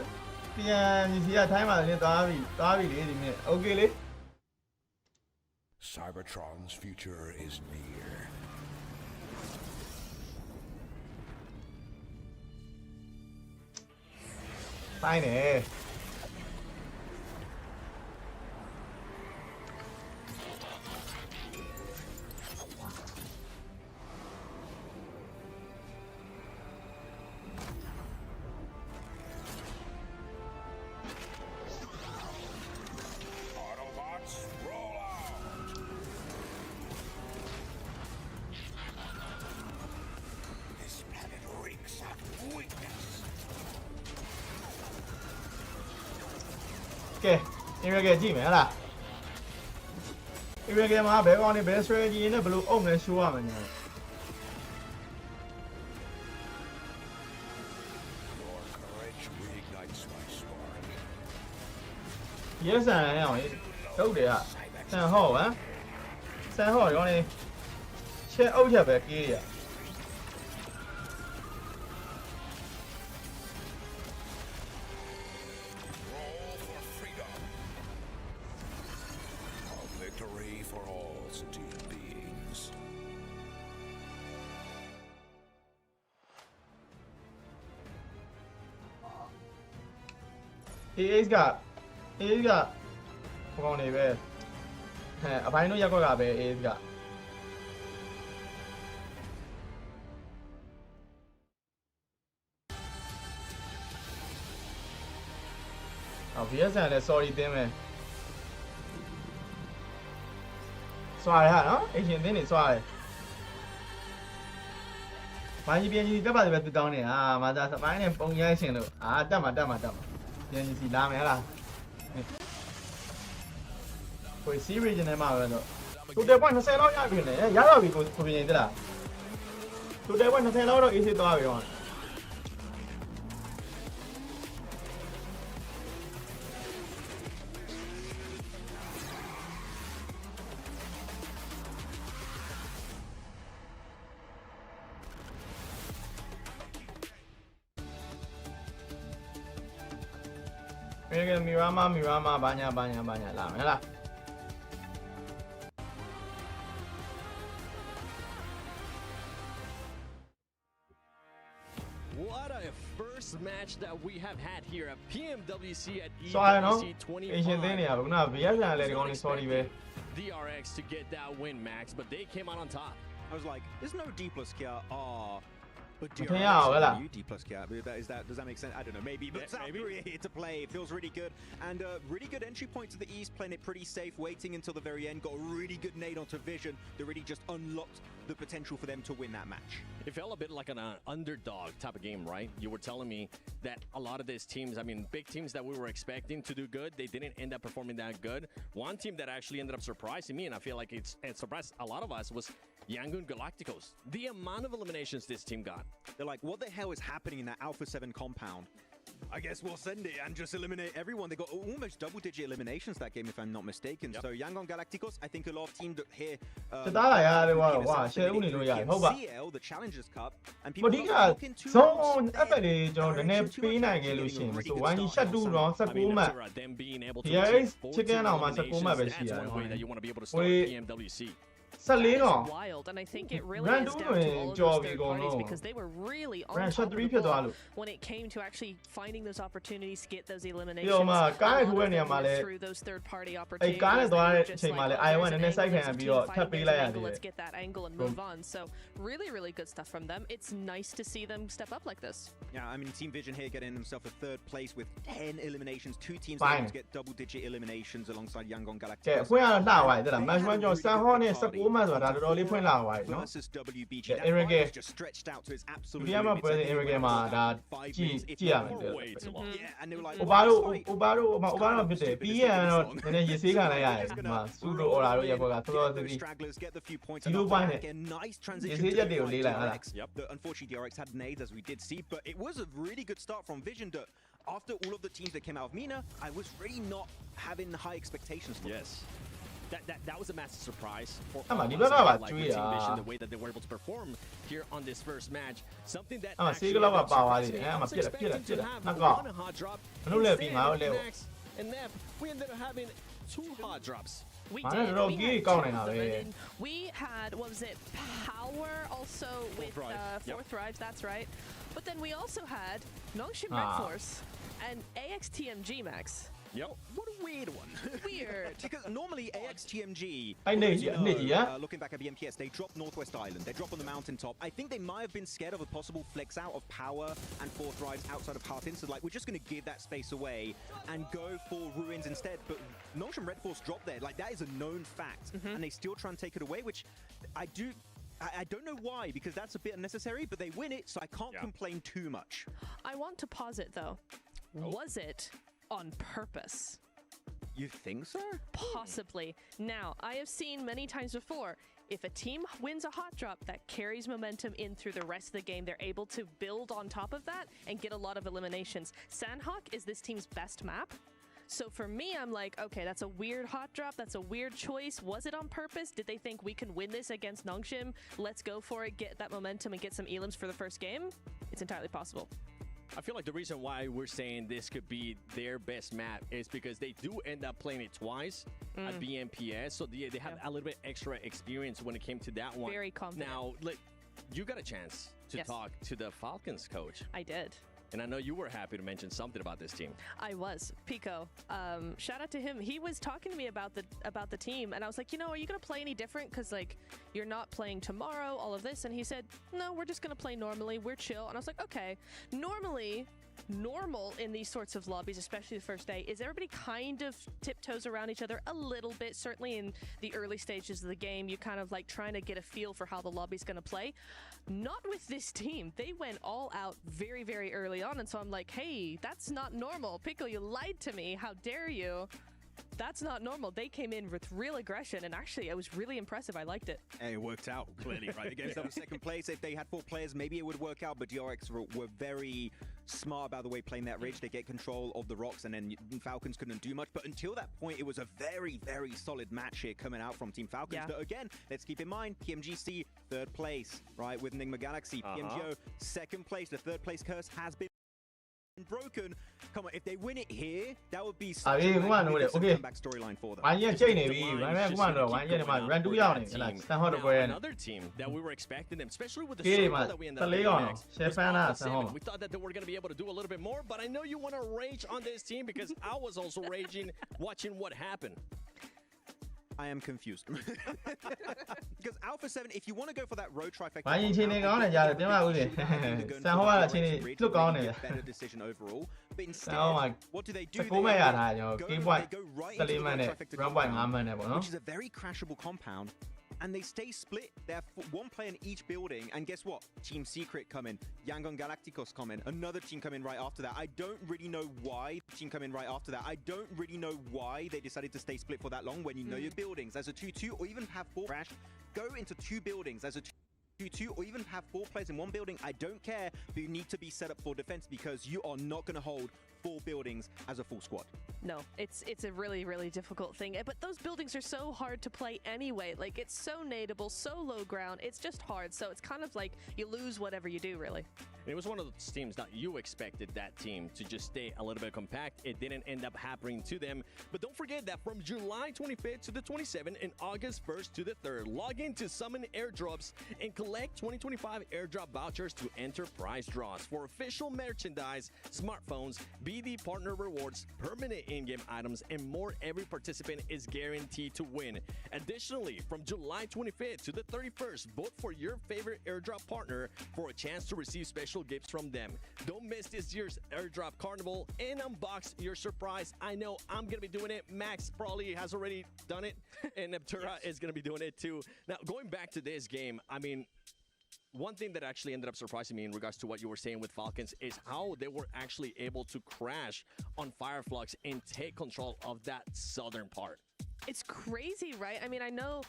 ဒီစီကထိုင်းမှာလည်းသွားပြီလေဒီနေ့โอเคလေ Cybertron's future is near. တိုင်းတယ် Autobots, roll out! This planet reeks of weakness. ကဲ area ကကြည့်မယ်ဟလား area ကမှာဘယ်ကောင်နေဘယ် strategy နဲ့ဘယ်လိုအုပ်မလဲ show ရမယ်ညာ ရဲဆန်ရအောင်တုတ်တယ်ကဆန်ဟော့ဟမ်ဆန်ဟော့ရောနေချက်အုပ်ချက်ပဲကေးရ All for freedom. A victory for all sentient beings. AX က AX ကဟိုကောင်နေပဲအပိုင်းတို့ရက်ကွက်ကပဲ AX ကအော် VSN လည်း sorry တင်းမယ်စွာရဟာနော်အရှင်တင်းနေစွာတယ်ဘာကြီးပြန်ကြီးတက်ပါတယ်ပဲတူတောင်းနေမာသာစပိုင်းနဲ့ပုံရိုင်းရှင်လို့တက်မှာပြန်ကြီးစီလာမယ်ဟလားကိုစီရီဂျန်ထဲမှာပဲတော့တိုတယ်ပွိုင်း20လောက်ရပြီလေရတော့ပြီကိုပြင်ရင်တက်လားတိုတယ်ပွိုင်း20လောက်တော့ AC သွားပြီဟောမီရာမာဘာညာလာမယ်လား What a first match that we have had here at PMWC at စွာရနော် EWC အရှင်တင်းနေရခုန VSN လည်းဒီကောင်လေး sorry ပဲ DRX to get that win, Max, but they came out on top. I was like, there's no D plus Kia. But Okay, DRX yeah, is well, you D plus Kia. Does that make sense? I don't know. Maybe. But Yeah, South maybe. Korea here to play. It feels really good. And really good entry point to the East, playing it pretty safe, waiting until the very end. Got a really good nade onto Vision that really just unlocked the potential for them to win that match. It felt a bit like an underdog type of game, right? You were telling me that a lot of these teams, I mean, big teams that we were expecting to do good, they didn't end up performing that good. One team that actually ended up surprising me, and I feel like it surprised a lot of us, was Yangon Galacticos. The amount of eliminations this team got. They're like, what the hell is happening in that Alpha 7 compound? I guess we'll send it and just eliminate everyone. They got almost double-digit eliminations that game, if I'm not mistaken. Yep. So Yangon Galacticos, I think a lot of teams that here. တသားလာရတယ်ကွာကွာ share ဦးနေလို့ရတယ်ဟုတ်ပါ CL, the Challengers Cup, and မ people ဒီက not looking too ဇုံ much အပ်တယ်ကျွန်တော်နည်းနည်းပေးနိုင်ခဲ့လို့ရှိရင်ဆိုဝိုင်းကြီးရှက်တူတော့ I mean, 19မှတ် them being able to Yeah, achieve it's 14 chicken out, man. eliminations, Sakuma be that's siya, one no? way that you want to be able to start Wait. PMWC. 14တော့ wild, and I think it really Brand is down to all of job those third you gonna parties know. because they were really on Brand top shot of the 3ဖြစ်သွား ball လို့ when it came to actually finding those opportunities to get those ပြီး eliminations. တော့မှ A ကား lot နဲ့ of ထိုးတဲ့နေရာ them မှာ were လည်း through those third party အဲ့ opportunities. ကားနဲ့သွား They တဲ့ were အ just ချိန်မှာ like, လည်း oh, I1 there's နည်းနည်း an စိုက်ခံ angle, ပြီး there's တော့ a ထပ် team ပေး fighting, လိုက်ရ there's an သေးတယ် angle, let's get that angle and move on. So really, really good stuff from them. It's nice to see them step up like this. Yeah, I mean, Team Vision here getting themselves a third place with 10 eliminations. Two teams Fine. able to get double-digit eliminations alongside Yangon ကဲ Galacticos. အဖွင့်ရတော့လှသွားတယ်တဲ့လား match 1ကျော် San Hon နဲ့19မှတ်ဆိုတာဒါတော်တော်လေးဖွင့်လာသွားပြီနော် versus WBG. Yeah, That Eric fight was Gay. just stretched out to its absolute ဒီကမှာ limits. ပွဲ I စဉ် think Eric it မှာ went ဒါ 5 ကြည့် minutes, if ကြည့်ရ not မယ် more. တဲ့ Way too long. Yeah, and they were like, ။ "Well, Obaro this fight Obaro is ဖြစ်တယ် stupid, ပြီးရ it's တော့ long." နည်းနည်းရေဆေးခံလိုက်ရတယ် It's ဒီ gonna မှာစူဒို roll အော်လာတို့ in, ရက်ကွက်က get တော်တော် those သေးသေး stragglers, get the few points, Zero and point back, it. a nice Yes, transition he to just the did fight lead like DRX. that. Yep. Unfortunately, DRX had nades, as we did see, but it was a really good start from Vision. That after all of the teams that came out of MENA, I was really not having high expectations for them. Yes. That was a massive surprise for Ah, ma, all di of ba us, ba I ba feel like, with chui Team Vision, ah. the way that they were able to perform here on this first match. Something that Ah, ma, actually Sigla ended up ba ba surprising wali. me. Ah, I ma, was pila, expecting pila. to have Nako. one hot drop. Ano le, Instead, pinga, ole. Max and Nev, we ended up having 2 hot drops. We Man, did. they're all We gear had going two now, of them, yeah. and we had, what was it, Power also with Drive. Yep. Fourth Drive, that's right. But then we also had Nongshim Ah. Red Force and AXTMG Max. Yo. What a weird one. Weird. Because normally AXTMG, I for know, those who yeah, Nicky, yeah? looking back at BMPS, they drop Northwest Island. They drop on the mountaintop. I think they might have been scared of a possible flex out of Power and Fourth Drives outside of Heartin. So like, we're just going to give that space away and go for Ruins instead. But Nongshim Red Force dropped there. Like, that is a known fact. And they still try and take it away, which I don't know why, because that's a bit unnecessary, but they win it, so I can't Yeah. complain too much. I want to pause it though. Was it on purpose? You think so? Possibly. Now, I have seen many times before, if a team wins a hot drop, that carries momentum in through the rest of the game. They're able to build on top of that and get a lot of eliminations. Sandhawk is this team's best map. So for me, I'm like, okay, that's a weird hot drop. That's a weird choice. Was it on purpose? Did they think we can win this against Nongshim? Let's go for it, get that momentum, and get some elims for the first game. It's entirely possible. I feel like the reason why we're saying this could be their best map is because they do end up playing it twice at BMPS, so they have a little bit extra experience when it came to that one. Very confident. Now, you got a chance to talk to the Falcons coach. I did. And I know you were happy to mention something about this team. I was. Pico. Shout out to him. He was talking to me about the team, and I was like, you know, are you going to play any different? Because, like, you're not playing tomorrow, all of this. And he said, no, we're just going to play normally. We're chill. And I was like, okay. Normally, normal in these sorts of lobbies, especially the first day, is everybody kind of tiptoes around each other a little bit. Certainly in the early stages of the game, you kind of like trying to get a feel for how the lobby's going to play. Not with this team. They went all out very, very early on, and so I'm like, hey, that's not normal. Pico, you lied to me. How dare you? That's not normal. They came in with real aggression, and actually, it was really impressive. I liked it. And it worked out, clearly, right? They gave themselves second place. If they had 4 players, maybe it would work out, but DRX were very smart about the way playing that Ridge. They get control of the rocks, and then Falcons couldn't do much. But until that point, it was a very, very solid match here coming out from Team Falcons. Yeah. But again, let's keep in mind, PMGC, 3rd place, right, with Enigma Galaxy. PMGO, 2nd place. The 3rd place curse has been broken. Come on, if they win it here, that would be such a magnificent comeback storyline for them. ဝိုင်းရက်ချိန်နေပြီ။ဘာမှခုမှတော့ဝိုင်းရက်နေမှာ run 2ရောက်နေဟဲ့လား။စံဟော့တပွဲနဲ့ Another team that we were expecting them, especially with the Kiri circle ma, that we ended up tali in on, next. share It's fan all ah, the san same. home. We thought that they were going to be able to do a little bit more, but I know you want to rage on this team because I was also raging watching what happened. I am confused. Because Alpha 7, if you want to go for that road trifecta, ဝိုင်းရင်ချိန်နေကောင်းတယ်ကြားတယ်တင်ပါဦးလေ။စံဟော့ကအချိန်နေလွတ်ကောင်းနေတယ် better decision overall. But instead, Oh my. what do they do? 19မဲ့ရထားကျွန်တော် game point They go right into 14 မှတ် the နဲ့ trifecta run point 5 compound, မှတ်နဲ့ပေါ့နော် which is a very crashable compound. And they stay split. They have 1 player in each building. And guess what? Team Secret come in. Yangon Galacticos come in. Another team come in right after that. I don't really know why. Team come in right after that. I don't really know why they decided to stay split for that long when you know your buildings. As a 2-2 or even have 4 crash, go into 2 buildings as a 2-2 or even have 4 players in 1 building. I don't care, but you need to be set up for defense because you are not going to hold 4 buildings as a full squad. No, it's a really, really difficult thing. But those buildings are so hard to play anyway. Like, it's so nadeable, so low ground. It's just hard. So it's kind of like you lose whatever you do, really. It was one of those teams that you expected that team to just stay a little bit compact. It didn't end up happening to them. But don't forget that from July 25th to the 27th and August 1st to the 3rd, log into Summon Airdrops and collect 2025 airdrop vouchers to enter prize draws for official merchandise, smartphones, BD partner rewards, permanent in-game items, and more. Every participant is guaranteed to win. Additionally, from July 25th to the 31st, vote for your favorite airdrop partner for a chance to receive special gifts from them. Don't miss this year's airdrop carnival and unbox your surprise. I know I'm going to be doing it. Max probably has already done it, and Neptura is going to be doing it too. Now, going back to this game, I mean, one thing that actually ended up surprising me in regards to what you were saying with Falcons is how they were actually able to crash on Fireflux and take control of that southern part. It's crazy, right? I mean, I know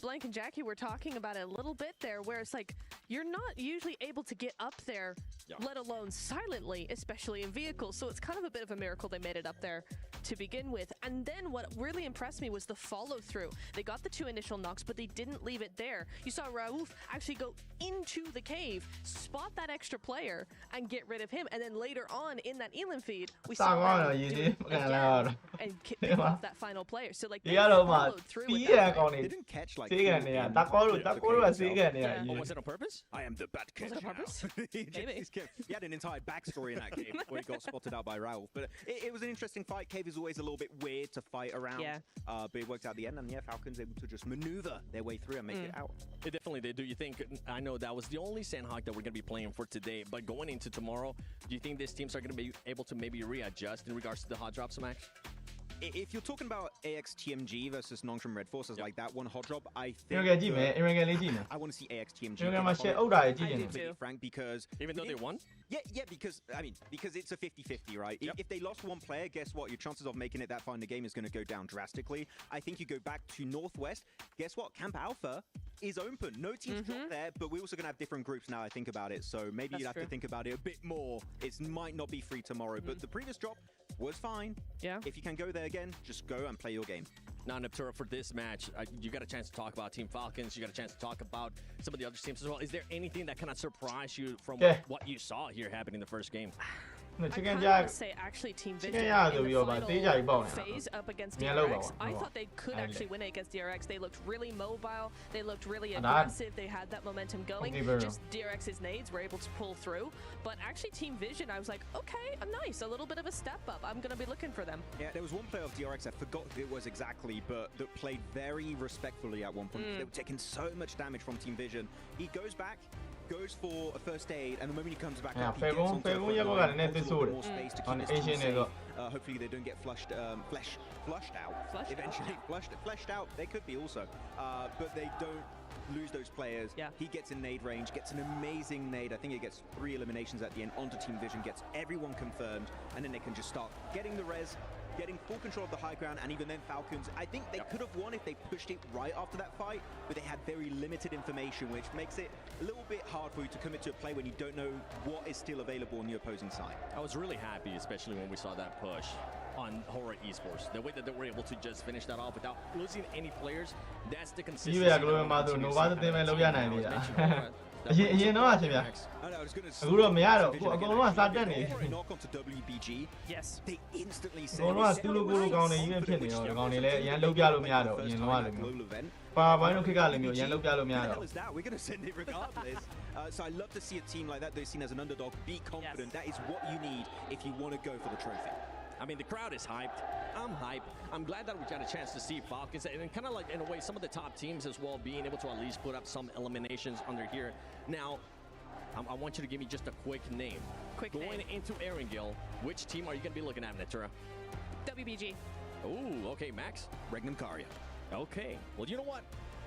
Blank and Jackie were talking about it a little bit there, where it's like you're not usually able to get up there, let alone silently, especially in vehicles. So it's kind of a bit of a miracle they made it up there to begin with. And then what really impressed me was the follow-through. They got the 2 initial knocks, but they didn't leave it there. You saw Raouf actually go into the cave, spot that extra player, and get rid of him. And then later on in that Elim feed, we saw Raouf do it again and pick off that final player. So like, ဒီကတော့မှ followed through ပြီး with ရ that ကောင်းနေ They didn't catch like စေးကန်နေရတကောလို့ကစေးကန်နေရ Oh, was it on purpose? I am the bad kid. Was it on purpose? Maybe. He had an entire backstory in that game where he got spotted out by Raoul. But it was an interesting fight. Cave is always a little bit weird to fight around. Yeah. But it worked out at the end. And yeah, Falcons able to just maneuver their way through and make it out. They definitely did. Do you think, I know that was the only Sandhawk that we're going to be playing for today, but going into tomorrow, do you think these teams are going to be able to maybe readjust in regards to the hot drops, Max? If you're talking about AX TMG versus Nongshim Red Forces, like that one hot drop, I ကျွန် think တော်ကြည့်မယ် Iran လေးကြည့်နေ I want to see AX TMG. ကျွန်တော်မှာ share အုပ်တာကြီးကြည့် I နေ do too. Frank, because Even though they won? Yeah, because because it's a 50-50, right? Yep. If they lost 1 player, guess what? Your chances of making it that far in the game is going to go down drastically. I think you go back to Northwest. Guess what? Camp Alpha is open. No teams dropped there, but we're also going to have different groups now. I think about it, so maybe That's you'd have to true. think about it a bit more. It might not be free tomorrow, but the previous drop, was fine. Yeah. If you can go there again, just go and play your game. Now, Neptura, for this match, you got a chance to talk about Team Falcons. You got a chance to talk about some of the other teams as well. Is there anything that kind of surprised you from what you saw here happen in the first game? I chicken kind jack of say actually Team chicken Vision jack in to the be over. They jack final ball. phase up against Mia low DRX. ball. I Low thought they could ball. actually win it against DRX. They looked really mobile. They looked really And that- aggressive. They had that momentum going. Okay, very Just DRX's nades were able to pull through. But actually Team Vision, I was like, okay, nice. A little bit of a step up. I'm going to be looking for them. Yeah, there was one player of DRX, I forgot who it was exactly, but that played very respectfully at one point. They were taking so much damage from Team Vision. He goes back, goes for a first aid, and the moment he comes back up, he gets onto the front yeah, line, yeah, holds a little bit more yeah. space to On keep his team Asian safe. as Hopefully they don't get flushed out. Flushed Eventually, out? fleshed out. They could be also, but they don't lose those players. Yeah. He gets in nade range, gets an amazing nade. I think he gets 3 eliminations at the end onto Team Vision, gets everyone confirmed, and then they can just start getting the res, getting full control of the high ground, and even then Falcons, I think they could have won if they pushed it right after that fight, but they had very limited information, which makes it a little bit hard for you to commit to a play when you don't know what is still available on the opposing side. I was really happy, especially when we saw that push on Horror Esports. The way that they were able to just finish that off without losing any players, that's the consistency.ကြီးပဲ global မှာဆို Nova သင်းပဲလုပ်ရနိုင်သေးတာ အရင်တော့အချင်းဗျာ အခုတော့မရတော့အခုအကုန်လုံးကစာတက်နေ knock onto WBG. Yes. They instantly အကုန်လုံးကသူ့လိုကိုယ်လိုကောင်းနေကြီးပဲဖြစ်နေတော့ဒီကောင်တွေလည်းအရင်လုပ်ပြလို့မရတော့အရင်တော့လည်းမျိုး ပါဝိုင်းတို့ခေတ်ကလည်းမျိုးအရင်လုပ်ပြလို့မရ What the တော့ hell is that? We're going to send it regardless. So I love to see a team like that. They're seen as an underdog. Be confident. That is what you need if you want to go for the trophy. I mean, the crowd is hyped. I'm hyped. I'm glad that we got a chance to see Falcons and kind of like, in a way, some of the top teams as well being able to at least put up some eliminations under here. Now, I want you to give me just a quick name. Going into Erangel, which team are you going to be looking at, Natura? WBG. Ooh, okay, Max. Regnum Karya. Okay. Well, you know what?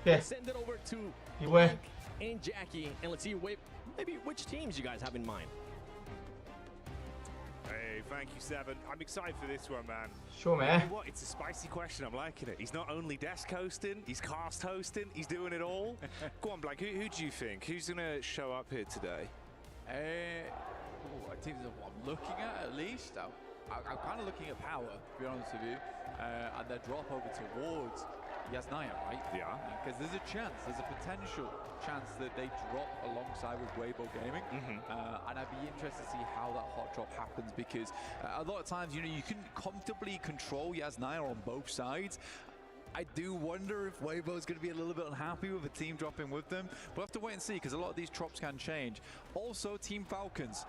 Yeah. Let's send it over to You win. Mike and Jackie, and let's see maybe which teams you guys have in mind. Hey, thank you, Seven. I'm excited for this one, man. Sure You man know what? It's a spicy question. I'm liking it. He's not only desk hosting, he's cast hosting, he's doing it all. Go on, Blank. Who do you think? Who's going to show up here today? I think that's what I'm looking at least. I'm kind of looking at Power, to be honest with you, and their drop over towards Yasnaya, right? Yeah. Because there's a potential chance that they drop alongside with Weibo Gaming, and I'd be interested to see how that hot drop happens, because a lot of times, you can comfortably control Yasnaya on both sides. I do wonder if Weibo is going to be a little bit unhappy with a team dropping with them. We'll have to wait and see, because a lot of these drops can change. Also, Team Falcons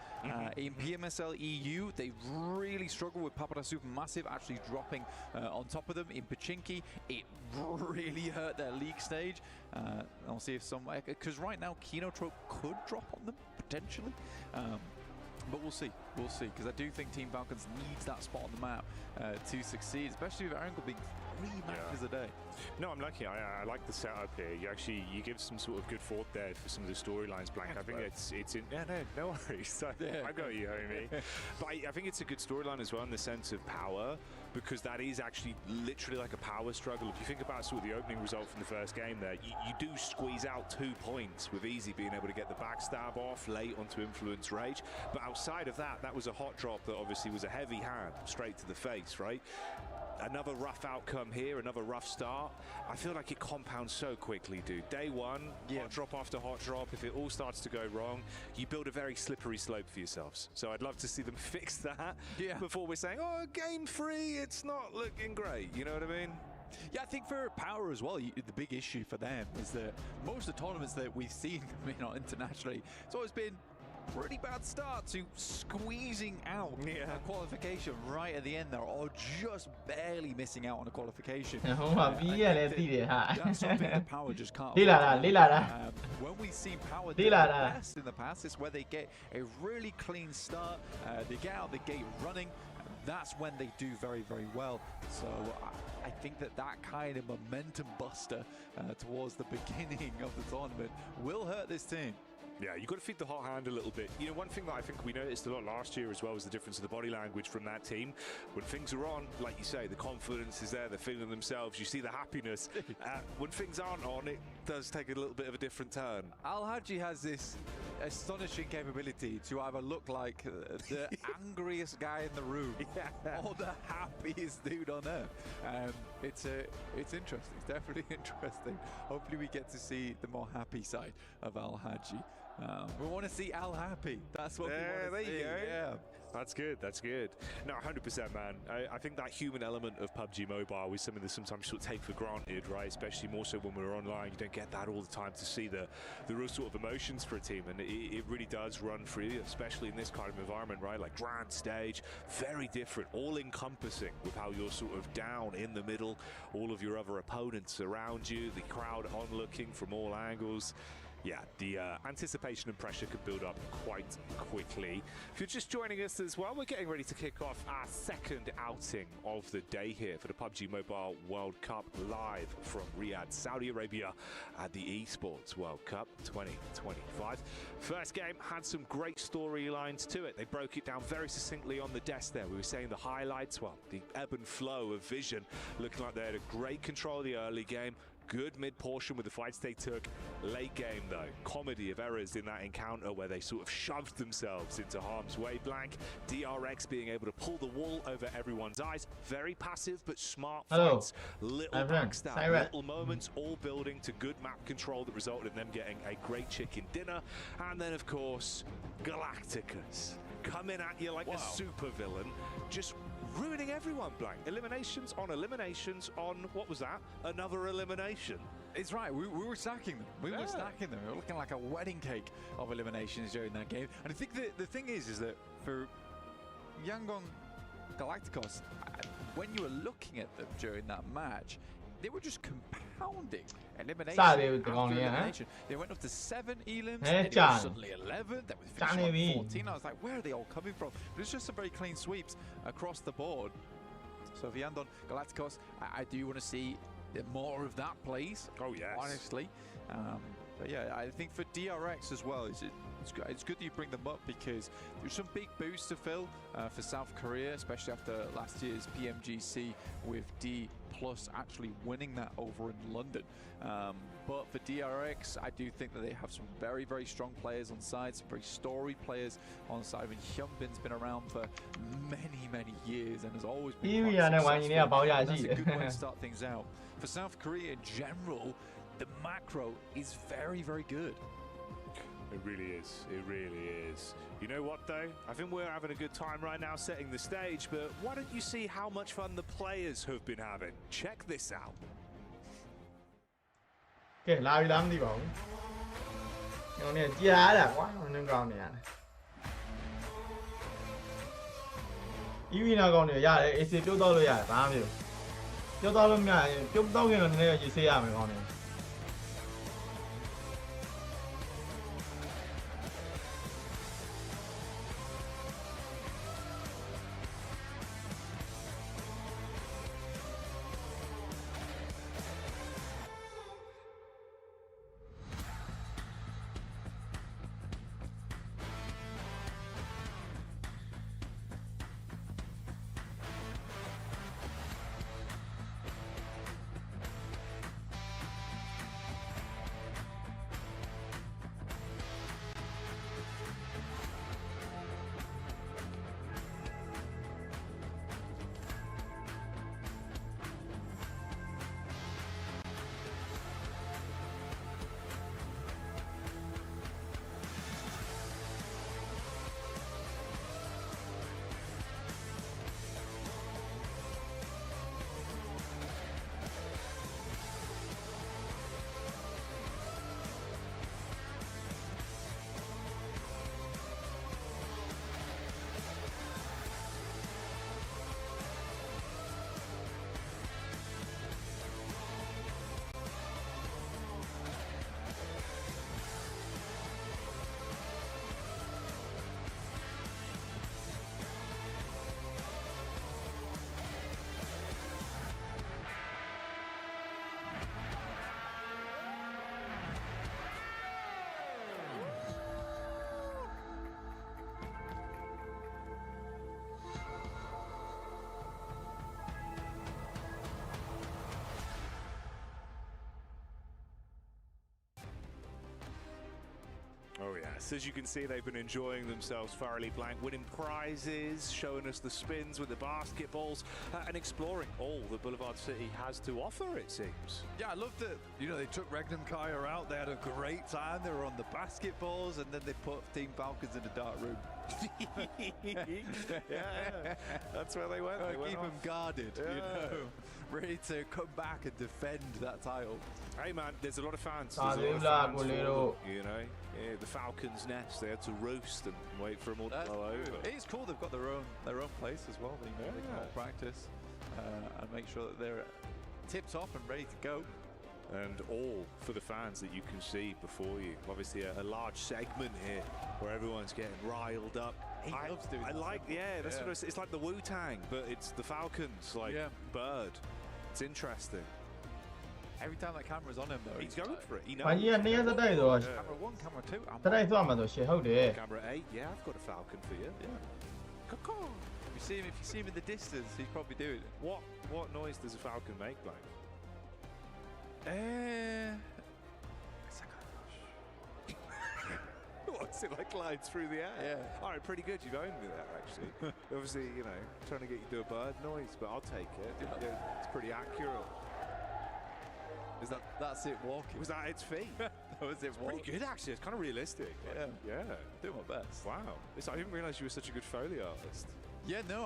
in PMSL EU, they really struggle with Papada Supermassive actually dropping on top of them. In Pachinki, it really hurt their league stage. I'll see if because right now Kinotrope could drop on them potentially. But we'll see, because I do think Team Falcons needs that spot on the map to succeed, especially with Erangel being 3 matches a day. No, I'm lucky. I like the setup here. You give some sort of good thought there for some of the storylines, Blank. I think it's in. No worries. I got you, homie. But I think it's a good storyline as well in the sense of power, because that is actually literally like a power struggle. If you think about sort of the opening result from the first game there, you do squeeze out 2 points with Easy being able to get the backstab off late onto Influence Rage. But outside of that was a hot drop that obviously was a heavy hand straight to the face, right? Another rough outcome here, another rough start. I feel like it compounds so quickly, dude. Day one, hot drop after hot drop. If it all starts to go wrong, you build a very slippery slope for yourselves. So I'd love to see them fix that before we're saying, oh, game 3, it's not looking great. You know what I mean? Yeah, I think for Power as well, the big issue for them is that most of the tournaments that we've seen, internationally, it's always been pretty bad start to squeezing out a qualification right at the end there, or just barely missing out on a qualification. ဟိုမှာပြီးရလဲသိတယ်ဟာ That's something that Power just can't. လေးလာတာ When we've seen Power do They like the that. best in the past, it's where they get a really clean start, they get out the gate running. That's when they do very, very well. So I think that kind of momentum buster towards the beginning of the tournament will hurt this team. Yeah, you've got to feed the hot hand a little bit. You know, one thing that I think we noticed a lot last year as well was the difference of the body language from that team. When things are on, like you say, the confidence is there, they're feeling themselves, you see the happiness. When things aren't on, it does take a little bit of a different turn. Al Haji has this astonishing capability to either look like the angriest guy in the room or the happiest dude on earth. It's interesting. It's definitely interesting. Hopefully we get to see the more happy side of Al Haji. We want to see Al happy. That's what we want to see. There you go. Yeah. That's good. That's good. No, 100%, man. I think that human element of PUBG Mobile is something that sometimes sort of take for granted, right? Especially more so when we're online. You don't get that all the time to see the real sort of emotions for a team, and it really does run free, especially in this kind of environment, right? Like grand stage, very different, all-encompassing with how you're sort of down in the middle, all of your other opponents around you, the crowd onlooking from all angles. Yeah, the anticipation and pressure could build up quite quickly. If you're just joining us as well, we're getting ready to kick off our second outing of the day here for the PUBG Mobile World Cup live from Riyadh, Saudi Arabia at the Esports World Cup 2025. First game had some great storylines to it. They broke it down very succinctly on the desk there. We were saying the highlights, well, the ebb and flow of Vision, looking like they had a great control of the early game. Good mid-portion with the fights they took. Late game, though, comedy of errors in that encounter where they sort of shoved themselves into harm's way. Blank, DRX being able to pull the wool over everyone's eyes. Very passive, but smart fights. Little backstab, little moments, all building to good map control that resulted in them getting a great chicken dinner. And then, of course, Galacticus coming at you like a super villain, just ruining everyone, Blank. Eliminations on, what was that? Another elimination. It's right, we were stacking them. We were stacking them. We were looking like a wedding cake of eliminations during that game. And I think the thing is that for Yangon Galacticos, when you were looking at them during that match, they were just compounding elimination after elimination. They went up to 7 elims, then it was suddenly 11, then we finished on 14. I was like, where are they all coming from? But it's just some very clean sweeps across the board. So for Yangon Galacticos, I do want to see more of that, please. Oh, yes. Honestly. But yeah, I think for DRX as well, it's good that you bring them up because there's some big boosts to fill for South Korea, especially after last year's PMGC with D+ actually winning that over in London. But for DRX, I do think that they have some very, very strong players on side, some very storied players on side. I mean, Hyunbin's been around for many, many years and has always been quite successful. That's a good way to start things out. For South Korea in general, the macro is very, very good. It really is. It really is. You know what, though? I think we're having a good time right now setting the stage, but why don't you see how much fun the players have been having? Check this out. Okay, လာပြီလားမသိပါဘူး။ကျွန်တော်เนี่ยကြားတာကွာ။နင်းကောင်းနေရတယ်။ EV နာကောင်းနေရတယ် AC ပြုတ်တော့လို့ရတယ်ဘာမှမဖြစ်ဘူး။ပြုတ်တော့လို့မရရင်ပြုတ်တော့ခင်တော့နည်းနည်းရေးဆေးရမယ်ကောင်းနေ။ Oh yes, as you can see, they've been enjoying themselves thoroughly. Blank winning prizes, showing us the spins with the basketballs, and exploring all that Boulevard City has to offer, it seems. Yeah, I love that, you know, they took Regnum Kaya out, they had a great time, they were on the basketballs, and then they put Team Falcons in a dark room. Yeah, that's where they went. They went Keep off. them guarded, you know, ready to come back and defend that title. Hey man, there's a lot of fans. Ah, There's a lot of Lula, fans for Bolero. them, you know, yeah, the Falcons' nest. They had to roost and wait for them all to That's blow over. It's cool. They've got their own place as well. They can Yeah. all practice and make sure that they're tip top and ready to go. And all for the fans that you can see before you. Obviously, a large segment here where everyone's getting riled up. He loves doing I that like, stuff. yeah, that's Yeah. what it's like the Wu-Tang, but it's the Falcons, like Yeah. Bird. It's interesting. Every time that camera's on him, though, He's going for it. He knows. ဘာကြီးက2ရက်သက်တိုက်ဆိုတော့ Camera 1, camera 2. I'm သက်တိုက်သွားမှာဆိုရှယ်ဟုတ်တယ် Camera 8, yeah, I've got a Falcon for you. Yeah. Caw-caw. If you see him in the distance, he's probably doing it. What noise does a Falcon make, Blank? It's like What's it like glide through the air? Yeah. All right, pretty good. You've owned me there, actually. Obviously, you know, trying to get you to do a bird noise, but I'll take it. Yeah, it's pretty accurate. Is that's it walking? Was that its feet? That was it Pretty walking? good, actually. It's kind of realistic. Like, yeah. Doing my best. Wow. I didn't realize you were such a good Foley artist. Yeah, no,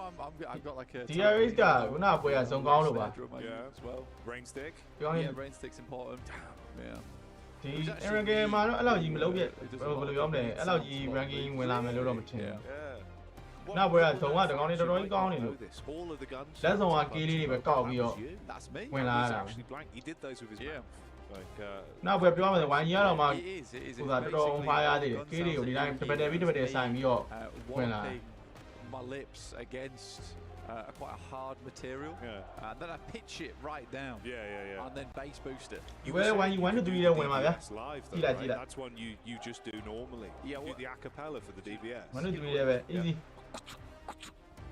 I've got like a. DRH ကခုနပွဲကစုံကောင်းလို့ပါ Yeah. As well. Rain stick. ပြောင်းရင် Yeah, rain stick's important. Yeah. ဒီ ranking မှာတော့အဲ့လောက်ကြီးမလုပ်ပြဘယ်လိုပြောမလဲအဲ့လောက်ကြီး ranking ဝင်လာမယ်လို့တော့မထင်ဘူး Yeah. နောက်ပွဲကဇုံကတကောင်လေးတော်တော်ကြီးကောင်းနေလို့ All of the guns. လက်ဆောင်ကကေးလေးတွေပဲကောက်ပြီးတော့ That's me. ဝင်လာရတာ Actually, Blank. He did those with his Yeah. mouth. Like, နောက်ပွဲပြောရမယ်ဆိုဝိုင်းကြီးကတော့မှ It is. It is. ဟိုသာတော်တော် fire သေးတယ်ကေးတွေကိုဒီတိုင်းတပက်တယ်ပြီးတပက်တယ်ဆိုင်ပြီးတော့ ဝင်လာ Warping my lips against quite a hard material. Yeah. And then I pitch it right down. yeah. And then bass boost it. You were when you went to do it when I DBS live, though, Gila, right? gila. That's one you just do normally. Yeah, You do what- the acapella for the DBS. မနက်တူလေးပဲ easy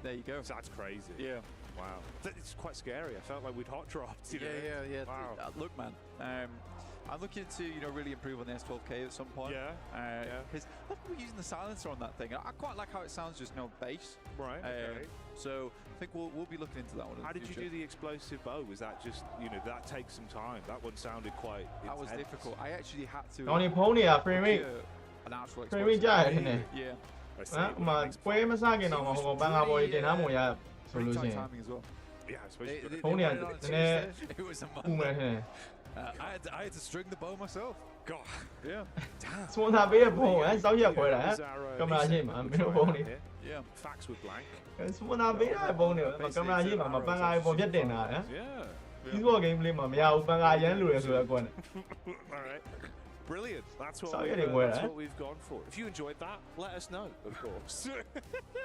There you go. So that's crazy. Yeah. Wow. It's quite scary. I felt like we'd hot dropped. You know? Yeah. Wow. Look, man. I'm looking to really improve on the S12K at some point. Yeah, yeah. Because we're using the silencer on that thing. I quite like how it sounds just no bass. Right. Okay. So I think we'll be looking into that one. In How the did you future. do the explosive bow? Was that just, you know, that takes some time? That one sounded quite That was intense. difficult. I actually had to. ကောင်းနေဖုန်းနေတာ frame rate procure an actual frame rate explosive. ကြာရတယ်နဲ့ Yeah. I see. ဟမ်မှာပွဲမစခင်တော့ဟိုကောင်ဘန်ကာဘော်ကြီးတင်ထားမှရဆိုလို့ Pretty ရှိရ tight င် timing as well. Yeah, I suppose you They could Phone put yeah, it on a and then- Tuesday. It was a ပူမယ် Monday. ထင်တယ် I had to string the bow myself. God. Yeah. စပွန်ဆာပေးတဲ့ဖုန်းဟမ်စောက်ရက်ခွဲတာဟမ် Bizarro, ကင်မရာရှေ့မှာမင်းတို့ဖုန်းနေ Yeah. Facts with Blank. စပွန်ဆာပေးတဲ့ဖုန်းနေကင်မရာရှေ့မှာမပန်ကာပေါ်ပြတ်တင်တာဟမ် Yeah. ဒီဘော game လေးမှာမရဘူးပန်ကာရမ်းလိုရဆိုတော့ကွာ All right. Brilliant. That's what, So we've, getting where, that's eh? what we've gone for. If you enjoyed that, let us know, of course.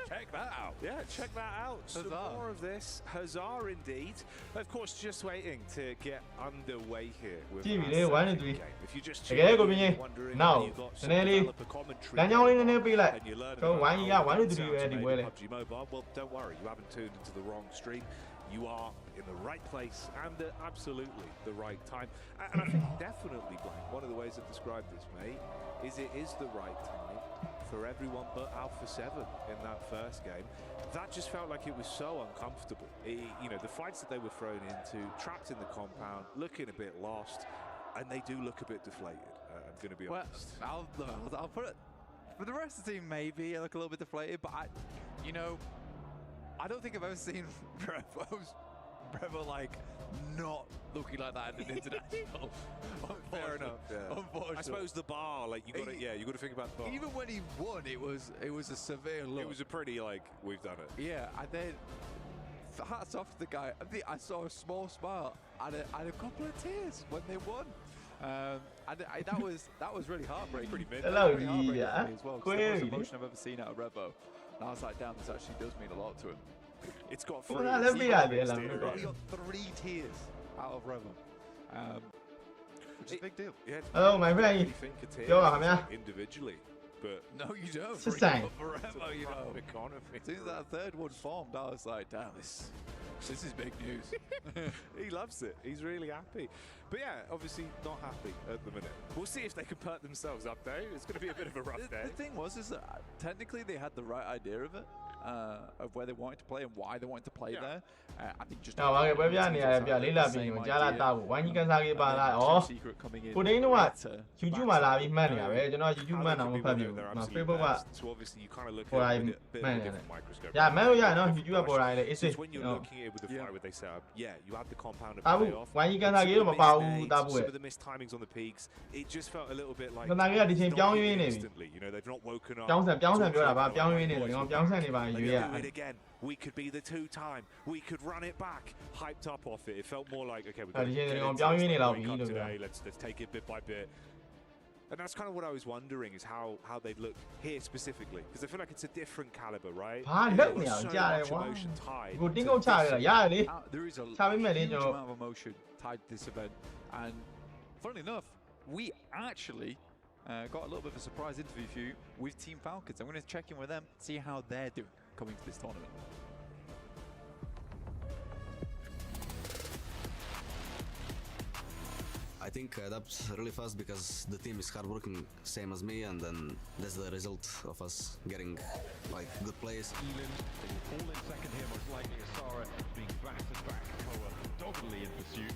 Check that out. Yeah, check that out. Some Huzzah. more of this. Huzzah indeed. Of course, just waiting to get underway here with TV, our eh? 1 and second 3. game. If you just Okay, tuned in, go Binye. you're wondering Now, how you got some Danelli, developer commentary လမ်းကြောင်းလေးနည်းနည်းပေးလိုက် and you're learning So, about one you how got, one it to do sounds already, made well. in PUBG Mobile. Well, don't worry, you haven't tuned into the wrong stream. You are in the right place and at absolutely the right time. And I think definitely, Blank, one of the ways I've described this, mate, is it is the right time for everyone but Alpha 7 in that first game. That just felt like it was so uncomfortable. You know, the fights that they were thrown into, trapped in the compound, looking a bit lost, and they do look a bit deflated, I'm going to be Well, honest. I'll put it. For the rest of the team, maybe I look a little bit deflated, but I don't think I've ever seen Brevo like not looking like that in an international. Fair enough. Yeah. Unfortunately. I suppose the bar, like you got to, you got to think about the bar. Even when he won, it was a severe look. It was a pretty like we've done it. Yeah, and then hats off to the guy. I saw a small smile and a couple of tears when they won. That was really heartbreaking. Pretty mid. Hello, Really heartbreaking yeah. for me as well, 'cause the most Clearly. emotion I've ever seen out of Revo. And I was like, damn, this actually does mean a lot to him. It's got Well, three. now, let me It's have it, got let me exterior. have He got 3 tears out of Revo, which is a big deal. Yeah, it's Hello, my friend. You think a tear Yo, is I'm here. individually, but No, you don't. It's the Bring same. it up forever, you know. economy. As soon as that third one formed, I was like, damn, this is big news. He loves it. He's really happy. But yeah, obviously not happy at the minute. We'll see if they can perk themselves up though. It's going to be a bit of a rough day. The thing was, is that technically they had the right idea of it, of where they wanted to play and why they wanted to play there. I think just ဟောဘာကပွဲပြနေရတယ်ပြလေးလာပြီးရင်ကြားလာတာဘူးဝိုင်းကြီးကန်စားကြီးပါလာဩကိုတိန်တို့က YouTube မှာလာပြီးမှတ်နေတာပဲကျွန်တော် YouTube မှတ်တော့မဖတ်ပြဘူး။ Facebook က So obviously you kind of look ပေါ်လာ at ပြီး it with a bit မှ of တ် a နေတယ် different microscope. ။ညာမှတ်လို့ရနော် YouTube ကပေါ်လာရင်လည်း So easy when you're looking at it with the fire with they set up, yeah, you have the compound of တာဘူး payoff. ဝိုင်းကြီးကန်စားကြီးတော့မပါဘူးတာဘူးရဲ့ Some of the missed timings on the peaks, it just felt a little bit like ကန်စားကြီးကဒီချိန်ပြောင်းရင်းနေပြီ instantly, you know, they've not woken up. ပြောင်းဆန်ပြောတာပါပြောင်းရင်းနေတယ်ဒီကောင်ပြောင်းဆန်နေပါ Like, ရွေးရ they'll do it again. We could be the two-time. We could run it back. Hyped up off it. It felt more like, okay, we've got to Did get you into know, this, Pyongyang let's wake là up bị today. được Let's take it bit by bit. And that's kind of what I was wondering is how they'd look here specifically. Because I feel like it's a different caliber, right? ဘာလုပ်နေအောင်ကြားတယ်ကွာ emotion tied ကို to တင်းကုတ်ချရတာရတယ်လေ There is a Sabi mo, huge Lino. amount of emotion tied to this event, and funnily enough, we actually got a little bit of a surprise interview for you with Team Falcons. I'm going to check in with them, see how they're doing coming to this tournament. I think I adapt really fast because the team is hardworking, same as me, and then that's the result of us getting like good plays. All in second here, most likely Asara being battered back. Koa doggedly in pursuit.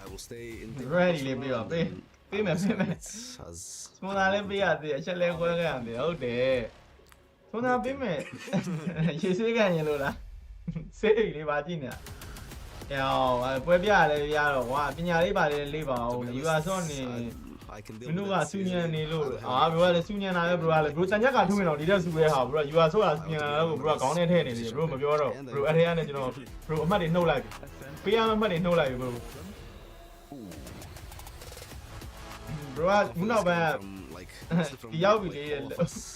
I will stay in team. Ready, as Libby, well, and Libby. then Be me, I will be me. celebrate as စမလာလည်းပေးရတယ်အချက်လဲခွဲခဲ့ရတယ်ဟုတ်တယ်သွန်းသားပေးမယ်ရေဆေးကန်ရင်လို့လားဆေးလေးပါကြည့်နေတာပွဲပြလည်းရတော့ကွာပညာလေးပါလေးပါအောင်ယူအစောနေ I can မ deal င်းတို့ with က that စူညံ situation. နေလို့ Other အာ hand, ဘယ်ကလဲစူညံတာပဲဘယ်ကလဲဘယ်တန်ချက်ကထုံးနေတော့ဒီတက်စူပဲဟာဘယ်ယူအစောကစူညံတာကိုဘယ်ခေါင်းထဲထည့်နေတယ်ဘယ်မပြောတော့ဘယ်အဲ့ထဲကနေကျွန်တော်ဘယ်အမှတ်တွေနှုတ်လိုက်ပေးရမယ့်အမှတ်တွေနှုတ်လိုက်ဘယ်ဘယ်ကခုနောက်ပိုင်း from like ဒီရောက်ပြီလေ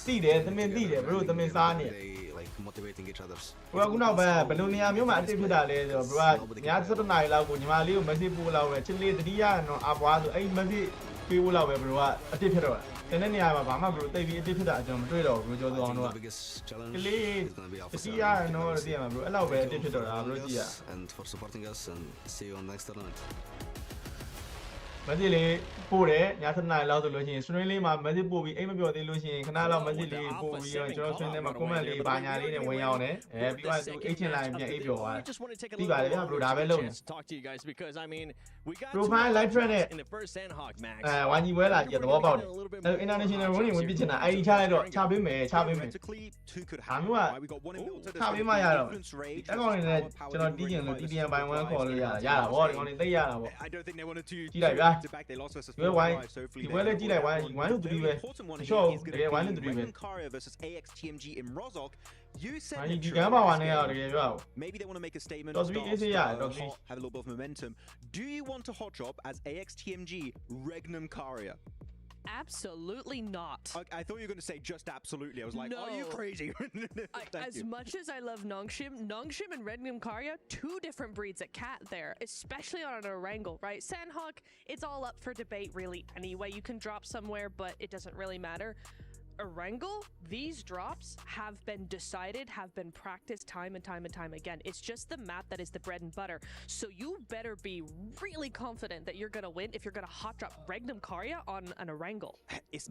တိတယ်သမင်တိတယ်ဘယ်လိုသမင်စားနေ they like motivating each other. ဘယ်ခုနောက်ပိုင်းဘယ်လိုနေရာမျိုးမှာအစ်စ်ဖြစ်တာလဲဆိုတော့ဘယ်ကည7နာရီလောက်ကိုညီမလေးကို message ပို့လောက်ပဲချစ်လေးတတိယတော့အပွားဆိုအဲ့ message ပေးဖို့လောက်ပဲဘယ်ကအစ်စ်ဖြစ်တော့တယ်တဲ့နေရာမှာဘာမှဘယ်တိတ်ပြီးအစ်စ်ဖြစ်တာအကြောင်းမတွေ့တော့ဘူးကြော I သူအောင် think တော့ the biggest challenge ကလေး is gonna be တ Alpha တိယ Seven. တော့တတိယမှာဘယ်အဲ့လောက်ပဲအစ်စ်ဖြစ်တော့တာဘယ်လိုကြည့်ရ and for supporting us, and see you on next tournament. message လေးပို့တယ်ည7နာရီလောက်ဆိုလို့ရှိရင် stream လေးမှာ message ပို့ပြီးအိမ်မပြောသေးလို့ရှိရင်ခဏလောက် message လေးပို့ပြီးတော့ကျွန်တော် stream ထဲမှာ comment လေးဘာညာလေးနဲ့ဝင်ရောက်တယ်ပြီးတော့သူအိတ်ချင်လိုက်ပြန်အိတ်ပြောသွားတယ် Just want to take a ပြီး little ပါလေ bit ဗျာ longer bro ဒါပဲ to လုပ် get a နေ chance to talk to you guys because I mean we got Profile live trend in the first Sandhawk Max. ဝိုင်းကြီးပွဲလာကြည့်သဘောပေါက်တယ် international running ဝင်ပြချင်တာ ID ချလိုက်တော့ချပေးမယ်ချပေးမယ် Theoretically, two could ဒါ happen. မျိုးက Right? We got one in Milton, ချပေးမှရတော့ဒီအကောင့်နဲ့ကျွန်တော်တီးကျင်လို့ TTN ပိုင်းဝန်းခေါ်လို့ရတာဗောဒီကောင်တွေသိရတာဗော I don't think they wanted to ကြည့်လိုက်ဗျာ to back. They lost versus ဒီဝိုင်း so hopefully ဒီပွဲလေးကြည့်လိုက်ဝိုင်း1 to 3ပဲ important one ရှော့ here is တကယ် going 1 to to be 3ပဲ Regan Karia versus AXTMG in Rozhok. You said ဝိုင်း it, ဒီက Drew. မ်းပါဝါနဲ့တော့တကယ်ပြော Maybe they want to make a statement. Does we start easy, off, yeah, does we- hot, have a little bit of momentum. Do you want to hot drop as AXTMG Regnum Karia? Absolutely not. I thought you were going to say just absolutely. I was like, are you No. crazy? Thank As you. much as I love Nongshim and Regnum Karya, two different breeds at cat there, especially on an Erangel, right? Sandhawk, it's all up for debate really anyway. You can drop somewhere, but it doesn't really matter. Erangel, these drops have been decided, have been practiced time and time again. It's just the map that is the bread and butter. So you better be really confident that you're going to win if you're going to hot drop Regnum Karya on an Erangel.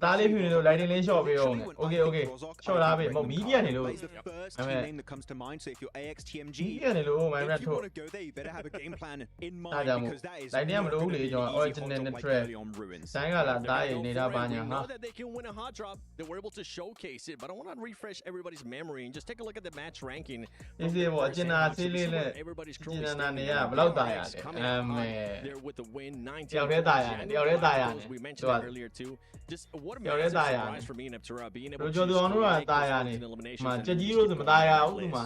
ဒါလေးဖြူနေလို့ lighting လေး short ပေးအောင် okay okay short လာပြီမဟုတ် media နေလို့ It's the first I team mean- name that comes to mind. So if you're AXTMG, media နေလို့ my if friend you ထုတ် want to go there, you better have a game plan in ဒါ mind ကြောင့်မို့ because that is lighting ကမ not လို့ gonna လေ be ကျွန်တော် easy hot original dropနဲ့ like trap early on Ruins. ဆိုင်ကလာတားရင်နေတာပါညာ You ဟာ know that they can win a hot drop. They were able to showcase it, but I want to refresh everybody's memory and just take a look at the match ranking. ဒီစီဘောအကျဉ်းသားဆေးလေးနဲ့ Everybody's ကျဉ်းသားနေရဘယ်လောက်တာရတယ် မဲ there with the win 19. တယောက်တည်းတာရတယ်တယောက်တည်းတာရတယ် We mentioned သူက that earlier too. Just what a တယောက်တည်း massive တာရတယ် surprise for me and Aptura being ဘ able ယ် to ကျော်သူအောင်တို့က make တာ those ရ wins နေ and eliminations မှာ and ကြက်ကြီး then လို့ဆိုမတာရ just ဘူးသူမှာ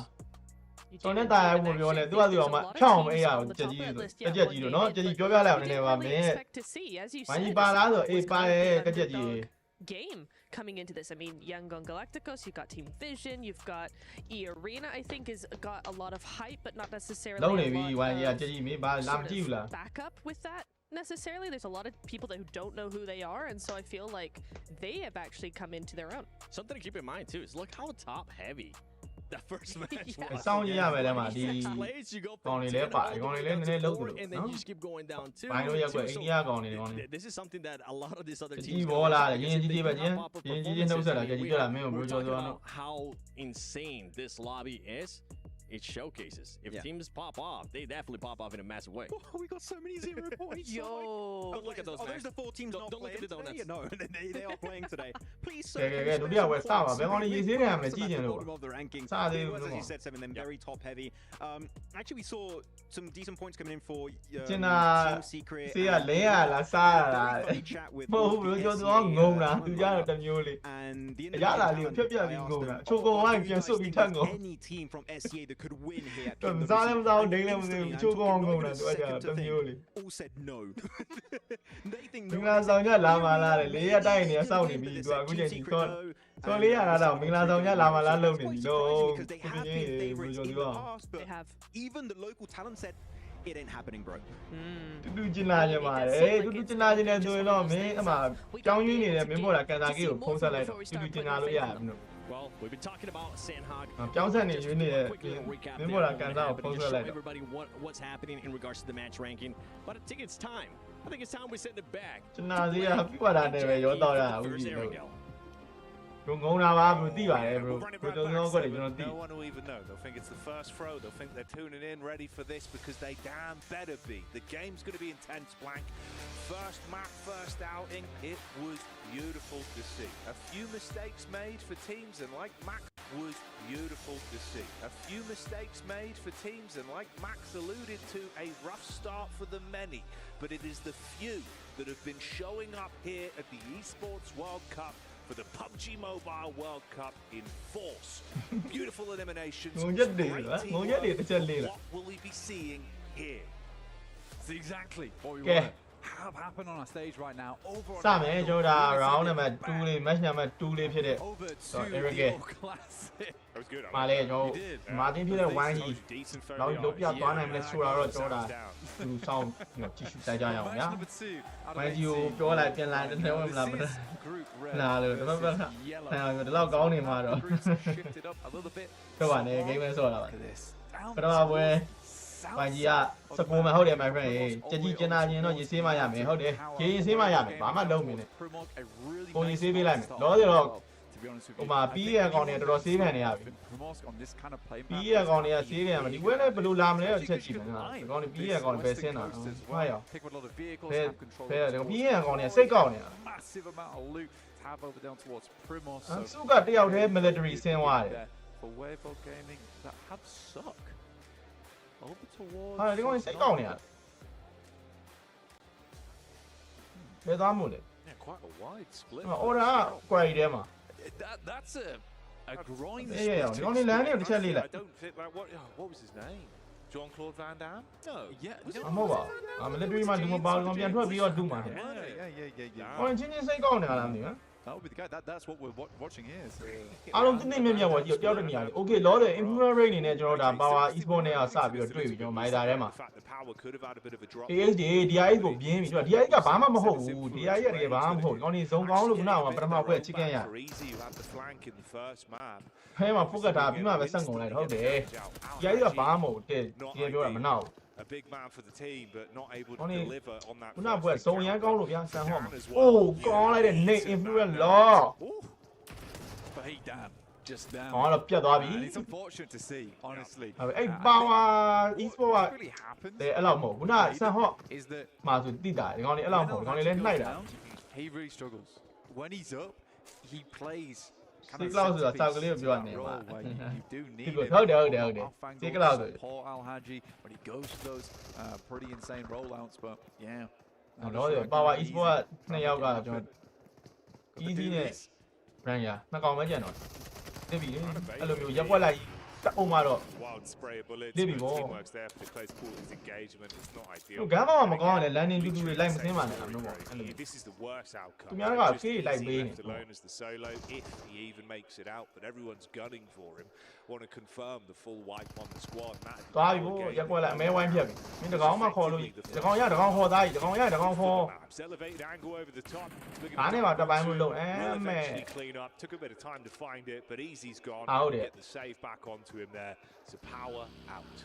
You ကျွန် did တော်နဲ့တာရ win, ဖို့ပြောလဲ actually. သူကသူ There's အောင်မ a lot of ဖြောင်းမ teams အေးရ on ဘူး the ကြက် top ကြီး of that လို့ list ကြ yet က် one ကြီးလို့ day, နော် but ကြက်ကြီး you ပြောပြလိုက်အောင်နည်းနည်း didn't ပါမ really င်း expect to see, as you ဝိုင်း said, ကြီး it ပါ was လားဆို was အေး kind ပါ of ရဲ့ an ကြက်ကြီး underdog game coming into this. I mean, Yangon Galacticos, you've got Team Vision, you've got E Arena, I think, has got a lot of hype, but not necessarily လုံးနေ a ပြီ lot ဝိုင်းကြီးက of ကြက်ကြီးမင်းဘာလာမ sort ကြည့်ဘူးလား of backup with that. necessarily. There's a lot of people who don't know who they are, and so I feel like they have actually come into their own. Something to keep in mind too is look how top heavy that first match Yeah. was. စောင်းကြည့်ရမယ်တဲ့မှာဒီ Six plays, you go ကောင်း from လေးလဲ 10 ပါတယ် all ကောင်း the လေး way လဲ down နည်းနည်း to လုံး 4, တယ် and then နော် you just keep going down two. ဘိုင်းတို့ရက်ကွယ် two. အိန္ဒိယကောင်းလေးတွေကောင်းလေး This is something that a lot of these other ကြ teams ည့် go ဘောလား through ရင်း because ကြီး if ကြီးပဲ they ချင်း cannot pop up ရင်းကြီးချင်းနှုတ်ဆက်လာကြည့်ကြည့်လာမင်းကိုဘယ်လို we're ပြော talking သွား about တော့ how insane this lobby is. It showcases. If Yeah. teams pop off, they definitely pop off in a massive way. We got so many 0 points. Yo. Don't look at those. Are those the 4 teams not Don't look playing at the today? donuts. No, they are playing today. Please, ကဲကဲကဲဒုတိယဝယ်စပါဘယ်ကောင်းလေးရေးသေးတယ်မယ်ကြည့်ကြလို့ bottom of the rankings. Sa They they was, as know. you said, Seven, them very top heavy. Actually, we saw some decent points coming in for ကျင်နာ Team Secret. စေးက and လဲရလားစားရလား very funny chat with မဟုတ်ဘူးဘယ်လိုပြောသူကငုံတာသူကြတော့တစ်မျိုးလေး and the ရလာလေးကိုဖြတ်ပြပြီးငုံတာချိုကိုဝိုင်းပြန်ဆုတ်ပြီးထပ်ငုံ any team from SCA that could win here. မစားလည်းမစားဘူးဒိန်းလည်းမသိဘူးချိုကိုအောင်ငုံတာသူကကြတော့တစ်မျိုးလေး All said no. They think မင်္ဂလာဆောင်ကြလာမလားလေလေးရတိုက်နေစောင့်နေပြီသူကအခုချိန်ကြီးတော့စောလေးရတာတော့မင်္ဂလာဆောင်ကြလာမလားလုံနေပြီတော့ because they have been favorites in the past, but They have. even the local talent said it ain't happening, bro. တူတူကျင်လာကြပါလေတူတူကျင်လာခြင်းနဲ့ဆိုရင်တော့မင်းအမှကြောင်းရင်းနေတဲ့မင်းပေါ်လာကန်တာကြီးကိုဖုံးဆက်လိုက်တော့တူတူကျင်လာလို့ရမှာလို့ Well, we've been talking about Sandhog. ပြောင်းဆက်နေရင်းနေတဲ့ Quick little recap မင်း there, ပေါ်လာကန်တာကို but ဖုံး just ဆက် show လိုက်တော့ everybody what's happening in regards to the match ranking. But I think it's time. I think it's time we send it back. ကျင်လာစီကပြတ်တာနဲ့ပဲရောတော့ရအောင် First ပြီ there we လို့ go. ဘုံငုံတာပါဘယ်သိပါလဲဘယ်ဘယ်တော့တော့ကိုကျွန်တော်သိ No one will even know. They'll think it's the first throw. They'll think they're tuning in, ready for this because they damn better be. The game's going to be intense, Blank. First map, first outing. It was beautiful to see. A few mistakes made for teams, and like Max was beautiful to see. A few mistakes made for teams, and like Max alluded to, a rough start for the many. But it is the few that have been showing up here at the Esports World Cup for the PUBG Mobile World Cup in force. Beautiful eliminations. Ngôn nhất đi Great rồi, ngôn nhất đi tới chân đi rồi. What will we be seeing here? It's exactly what we Okay. want to have happen on our stage right now. Over on စမယ်ကျွန်တော်ဒါ round number 2လေး match number 2လေးဖြစ်တဲ့ over to So, Eric the Gay. All Classic. That was good. မာလေးကျွန်တော်မာတင်ဖြစ်တဲ့ဝိုင်းကြီး Decent နောက် very လုတ်ပြ honest. သွားနိုင်မလဲဆိုတာတော့ကျွန်တော်ဒါ Sounds down. သူဆောင်ကြည့်ရှုတိုက်ကြရအောင် Match ဗျာ number 2 out of ဝိုင်းကြီးကိုပြောလိုက်ပြန်လာတယ်ဝင်မလားမ This is Group Red လားလို့တော့ပြောတာ versus Yellow. ဒီလောက်ကောင်းနေမှာတော့ Groups have shifted up a little bit. တော့ပါနေ game ပဲဆော့တာပါ Look at this. ပထမပွဲဝိုင်းကြီးက19မှဟုတ်တယ် my friend ကြည်ကြည်ကျင်နာခြင်းတော့ရေဆေးမှရမယ်ဟုတ်တယ်ရေဆေးမှရမယ်ဘာမှလုပ်မနေနဲ့ ကိုကြီးဆေးပေးလိုက်မယ်လောတယ်တော့ဟိုမှာပြီးရကောင်တွေတော်တော်ဆေးခံနေရပြီပြီးရကောင်တွေကဆေးခံရမှာဒီပွဲလည်းဘယ်လိုလာမလဲတော့ချက်ကြည့်မယ်ဒီကောင်တွေပြီးရကောင်တွေပဲဆင်းတာဟုတ်ရောဘယ်ပြီးရကောင်တွေစိတ်ကောက်နေတာ Massive amount of loot to have over down towards Primos. စုကတယောက်တည်း military ဆင်းသွားတယ် For Waveball Gaming that have suck. Over towards ဟာဒီကောင်တွေစိတ်ကောက်နေတာဘယ်သွားမို့လဲ Yeah, quite a wide split. အော်ဒါက query ထဲမှာ That's a groin. အေးရောဒီကောင်တွေလမ်းတွေတစ်ချက်လေးလိုက် I don't think like what was his name? Jean-Claude Van Damme? No. Yeah. မဟုတ်ပါဘူး military မှာလူမပါဘူးကောင်ပြန်ထွက်ပြီးတော့ဒုမှာတယ် Yeah. ဟောချင်းချင်းစိတ်ကောက်နေတာလားမသိဘူး That would be the guy. That's what we're watching here. အားလုံးတင်းတင်းမြတ်မြတ်ပေါ့ကြည့်ပြောတဲ့နေရာလေး Okay လောတယ် influence rate အနေနဲ့ကျွန်တော်ဒါ power e-sport နဲ့စပြီးတော့တွေ့ပြီကျွန်တော် Maida ထဲမှာ The fact that power could have had a bit of a drop. ASD DIS ကိုပြင်းပြီကျွန်တော် DIS ကဘာမှမဟုတ်ဘူး DIS ကတကယ်ဘာမှမဟုတ်ဘူးကောင်းနေဇုံကောင်းလို့ခုနကပထမပွဲ chicken ရ Easy, you had the flank in the first map. ဖဲမှာ focus ထားပြီးမှပဲဆက်ကုန်လိုက်ဟုတ်တယ် DIS ကဘာမှမဟုတ်တဲ့ဒီပြောတာမနောက် A big man for the team, but not able to Only- deliver on that. ခုနကပွဲဇုံရမ်းကောင်းလို့ဗျာဆန်ဟော့မှာအိုးကောင်းလိုက်တဲ့ Nick influence လော But he damn just down. ကောင်းတော့ပြတ်သွားပြီ And it's unfortunate to see, honestly. အဲ့ power e-sport က What really happens အဲ့လောက်မဟုတ်ခုနဆန်ဟော့ is that မှာဆိုတိတာဒီကောင်လေးအဲ့လောက်မဟုတ်ဒီကောင်လေးလည်းနှိုက်တာ he really struggles. When he's up, he plays. kind Stick of cloud ဆိုတာ centerpiece စောက်ကလေးကိုပြောရနေ role မှာ where you do need Stick cloud him. ဟုတ်တယ်ဟုတ်တယ် Off-angle Stick cloud ဆို support Al-Haji when he goes for those pretty insane rollouts, but yeah. တော့ power e-sport ကနှစ်ယောက်ကကျွန်တော် easy နဲ့ brand ရနှစ်ကောင်ပဲကျန်တော့တက်ပြီလေအဲ့လိုမျိုးရက်ွက်လိုက် တက်အောင်မှာတော့ Wild spray of bullets. Maybe but more. Teamwork's there for the close quarters engagement. It's not ideal. ဂမ်းဘောင်မကောင်းတယ်လန်နင်းတူတူတွေလိုက်မသိမ်းပါနဲ့အဲ့လိုပေါ့အဲ့လို This is the worst outcome. သူများကဖေးလိုက်ပေးနေ Left alone as the solo, if he even makes it out, but everyone's gunning for him. Want to confirm the full wipe on the squad. Matt, သွားပြီဗောရက်ကွက်လိုက်အမဲဝိုင်းဖြတ်ပြီမင်းတကောင်မှခေါ်လို့တကောင်ရတကောင်ခေါ်သားကြီးတကောင်ရတကောင်ခေါ် elevated angle over the top. ဒါနဲ့ပါတက်ပိုင်းမလို့အဲ Will မဲ eventually clean up. Took a bit of time to find it, but Easy's gone. Out it. Get the save back onto him there. So power out.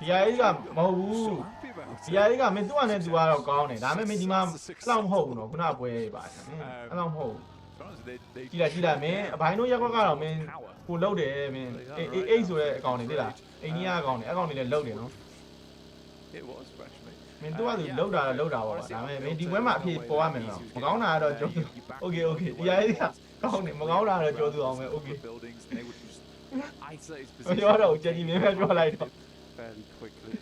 ဒီအကြီးကမဟုတ်ဘူး happy about ဒီအကြီးကမင်းသူ့အနေနဲ့သူကတော့ကောင်းတယ်ဒါပေမဲ့မင်းဒီမှာအဲ့လောက်မဟုတ်ဘူးနော်ခုနပွဲပါအဲ့လောက်မဟုတ် they ကြည့်လိုက်မင်းအပိုင်းတို့ရက်ကွက်ကတော့မင်းကိုလုတ်တယ်မင်းအိတ်ဆိုတဲ့အကောင်တွေသိလားအိန္ဒိယအကောင်တွေအကောင်တွေလည်းလုတ်တယ်နော် it was especially မင်းသူကသူလုတ်တာတော့လုတ်တာပါဒါပေမဲ့မင်းဒီပွဲမှာအဖြစ်ပေါ်ရမယ်နော်မကောင်းတာကတော့ကျော်သူโอเคဒီအကြီးကကောင်းတယ်မကောင်းတာတော့ကျော်သူအောင်မယ်โอเค buildings they would just isolate his မပြောတော့ကြည်ကြီးမင်းပဲပြောလိုက်တော့ fairly quickly.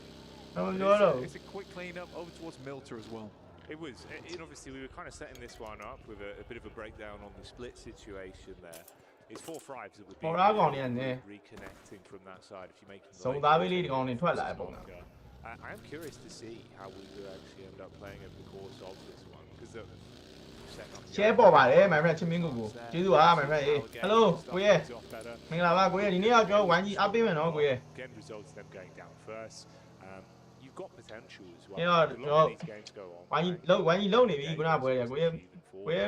မပြောတော့ It's a quick clean up over towards Milter as well. It was. Obviously, we were kind of setting this one up with a bit of a breakdown on the split situation there. It's 4-5s that would be reconnecting from that side if you make them. စုံသားပေးလေးဒီကောင်တွေထွက်လာတဲ့ပုံစံ I am curious to see how we could actually end up playing over the course of this one because the share ပေါ်ပါတယ် my friend ချင်းမင်းကိုကျေးဇူးပါ my friend hello ကိုရဲမင်္ဂလာပါကိုရဲဒီနေ့ကကျွန်တော်ဝိုင်းကြီးအပေးမယ်နော်ကိုရဲ again results them going down first. You've got potential as well. အဲ့တော့ကျွန်တော်ဝိုင်းကြီးလုံနေပြီခုနပွဲတယ်ကိုရဲ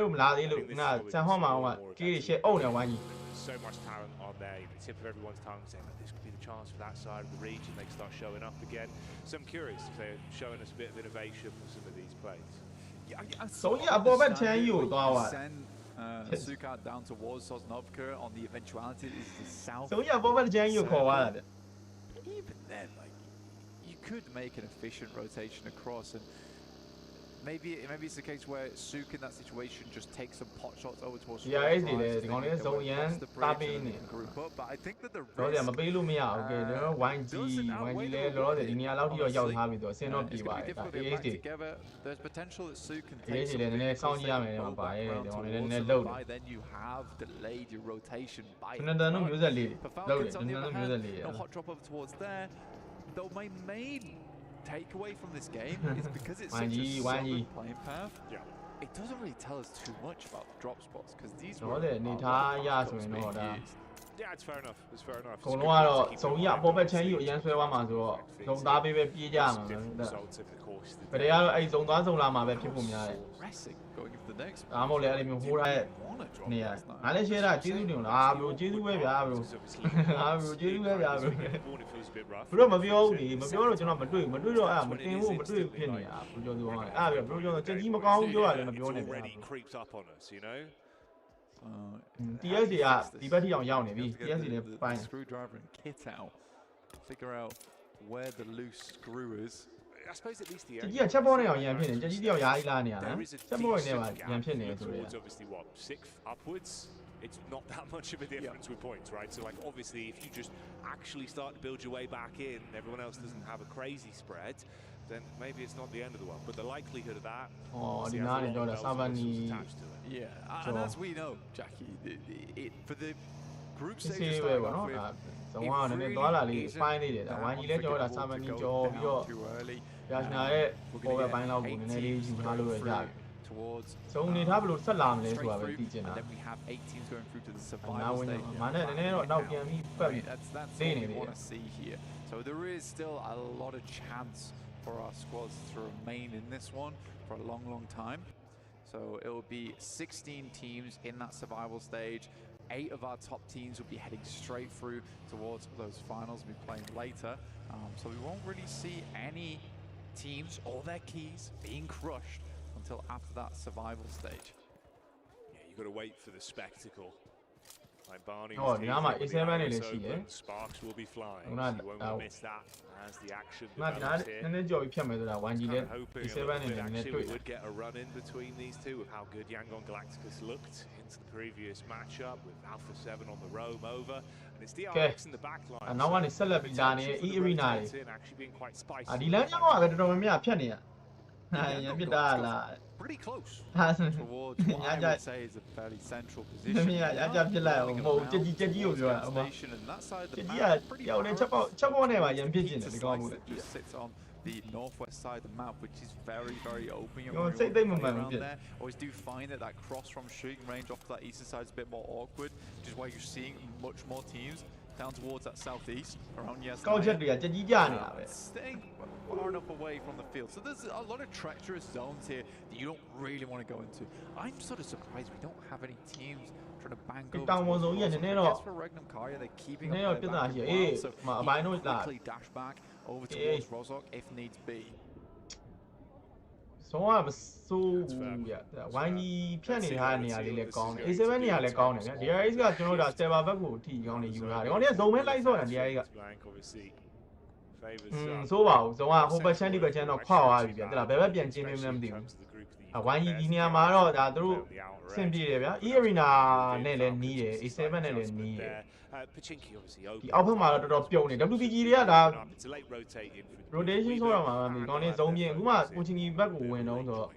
တို့မလာသေးလို့ခုနဆန်ဟော့မှာဟိုကကြီးတွေ share အုပ်နေဝိုင်းကြီး So much talent on there, the tip of everyone's tongue saying that this could be the chance for that side of the region. They start showing up again. So I'm curious if they're showing us a bit of innovation for some of these plays. So yeah, above that 10 you go send Sukat down towards Sosnovka on the eventuality is the south. So yeah, above that 10 you call that. Even then, like you could make an efficient rotation across, and maybe it's the case where Suk in that situation just takes some pot shots over towards. Yeah, it's the going to zone yan tapping group up, but I think that the risk. Yeah, မပေးလို့မရဘူး okay နော် 1G လဲလောတယ်ဒီနေရာလောက်ထိတော့ရောက်ထားပြီဆိုတော့အဆင်တော့ပြေပါတယ်ဒါ AH တွေ there's potential that Suk can take. AH တွေလည်းနည်းနည်းစောင့်ကြည့်ရမယ်ဒီမှာပါတယ်ဒီကောင်လည်းနည်းနည်းလှုပ်တယ် then you have delayed your rotation by နည်းနည်းတော့မျိုးဆက်လေးလှုပ်တယ်နည်းနည်းမျိုးဆက်လေး no hot drop over towards there though my main takeaway from this game is because it's such a solid playing path. It doesn't really tell us too much about the drop spots because these wereနေထားရဆိုရင်တော့ဒါ Yeah, it's fair enough. It's fair enough. အကုန်လုံးကတော့စုံကြီးအပေါ်ဘက်ချမ်းကြီးကိုအရင်ဆွဲသွားမှာဆိုတော့လုံသားပေးပဲပြေးကြမှာပဲဘယ်တွေကတော့အဲ့စုံသွားစုံလာမှာပဲဖြစ်ဖို့များတယ် going for the next ဒါမှမဟုတ်လေအဲ့ဒီမျိုးဟိုးထားရဲ့နေရာငါလည်း share တာကျေးဇူးတင်လားဘရိုကျေးဇူးပဲဗျာဘရိုဟာဘရိုကျေးဇူးပဲဗျာဘရိုဘရိုမပြောဘူးဒီမပြောတော့ကျွန်တော်မတွေ့တော့အဲ့မတင်ဖို့မတွေ့ဖြစ်နေတာဘရိုပြောသူဟောအဲ့ဘရိုပြောတော့ချက်ကြီးမကောင်းဘူးပြောရတယ်မပြောနဲ့ဗျာ TS တွေကဒီဘက်ထိအောင်ရောက်နေပြီ TS တွေလည်းပိုင်း screwdriver and kit out figure out where the loose screw is I suppose at least the ကြီးကချက်ပေါ်နေအောင်ရန်ဖြစ်နေချက်ကြီးတယောက်ရားကြီးလာနေရတာချက်ပေါ်နေမှာရန်ဖြစ်နေဆိုတော့ obviously what 6th upwards it's not that much of a difference with points right so like obviously if you just actually start to build your way back in everyone else doesn't have a crazy spread then maybe it's not the end of the world but the likelihood of thatဒီနားနေတော့Savani yeah and as we know Jackie for the group stage ပဲပေါ့နော်ဒါဇုံကနည်းနည်းသွားလာလေးပိုင်းနေတယ်ဒါဝိုင်းကြီးလဲကြောတာ Savani ကြောပြီးတော့ရာရှနာရဲ့ပေါ်ပဲပိုင်းလောက်ကိုနည်းနည်းလေးယူထားလို့ရကြပြီဇုံနေထားဘယ်လိုဆက်လာမလဲဆိုတာပဲသိချင်တာ then we have 8 teams going through to the survival stage မနဲ့နည်းနည်းတော့နောက်ပြန်ပြီးပတ်ပြီး that's what we want to see here so there is still a lot of chance for our squads to remain in this one for a long time so it will be 16 teams in that survival stage 8 of our top teams will be heading straight through towards those finals we'll be playing later so we won't really see any teams or their keys being crushed until after that survival stage. Yeah, you've got to wait for the spectacle. Like Barney Sparks will be flying. So you won't miss that as the action develops here. And then Joey Piamet that one you get. We would get a run in between these two of how good Yangon Galacticus looked into the previous matchup with Alpha 7 on the roam over. And it's DRX in the back line. And no one is celebrating down here. Arena actually being quite spicy. pretty close ဟာ towards what I ညာ would say is a fairly central မ position. င်းရကြဖြစ်လိုက်အောင်မဟုတ်ကြက်ကြီးကိုပြောတာဟုတ်ပါ Station and that side of ကြ the က် map ကြီးက pretty တယောက်နဲ့ barren. ချက်ပေါက်နဲ့ပါရန်ဖြစ်ကျင်တယ် It's ဒီ a ကောင်က slice that just sits on the northwest side of the map, which is very, very open. You Yo, don't say really they want to play moment, around yeah. there. Always do find that cross from shooting range off to that eastern side is a bit more awkward, which is why you're seeing much more teams down towards that southeast around ကောက်ချက် Yasnaya. တွေကကြက်ကြီးကြနေတာပဲ Staying far enough away from the field. So there's a lot of treacherous zones here that you don't really want to go into. I'm sort of surprised we don't have any teams trying to bang over Down one towards zone, yeah, Rozhok. I nene guess no- for Regnum Karya, they're keeping nene up no their piedra back as here. well, Eh, so ma he abay no can la. quickly dash back over Eh. towards Rozhok if needs be. ဆုံးကမစိုးဘူးရဝိုင်းကြီးဖြတ်နေထားတဲ့နေရာလေးလည်းကောင်းတယ် A7 နေရာလည်းကောင်းတယ်ဗျ DRX ကကျွန်တော်တို့ဒါ server ဘက်ကိုထိကောင်းနေယူထားတယ်ကောင်းတယ်ဇုံမဲလိုက်ဆော့တယ် DRX ကဆိုးပါဘူးဇုံကဟိုဘက်ချမ်းဒီဘက်ချမ်းတော့ခွာသွားပြီဗျတဲ့လားဘယ်ဘက်ပြန်ကျင်းနေမလဲမသိဘူးဝိုင်းကြီးဒီနေရာမှာတော့ဒါသူတို့ဆင်ပြေတယ်ဗျ E Arena နဲ့လည်းနီးတယ် A7 နဲ့လည်းနီးတယ်ဒီအောက်ဘက်မှာတော့တော်တော်ပြုံးနေ WPG တွေကဒါ rotation ဆိုတော့မှမသိကောင်းနေဇုံပြင်အခုမှကိုချင်းကြီးဘက်ကိုဝင်တော့ဆိုတော့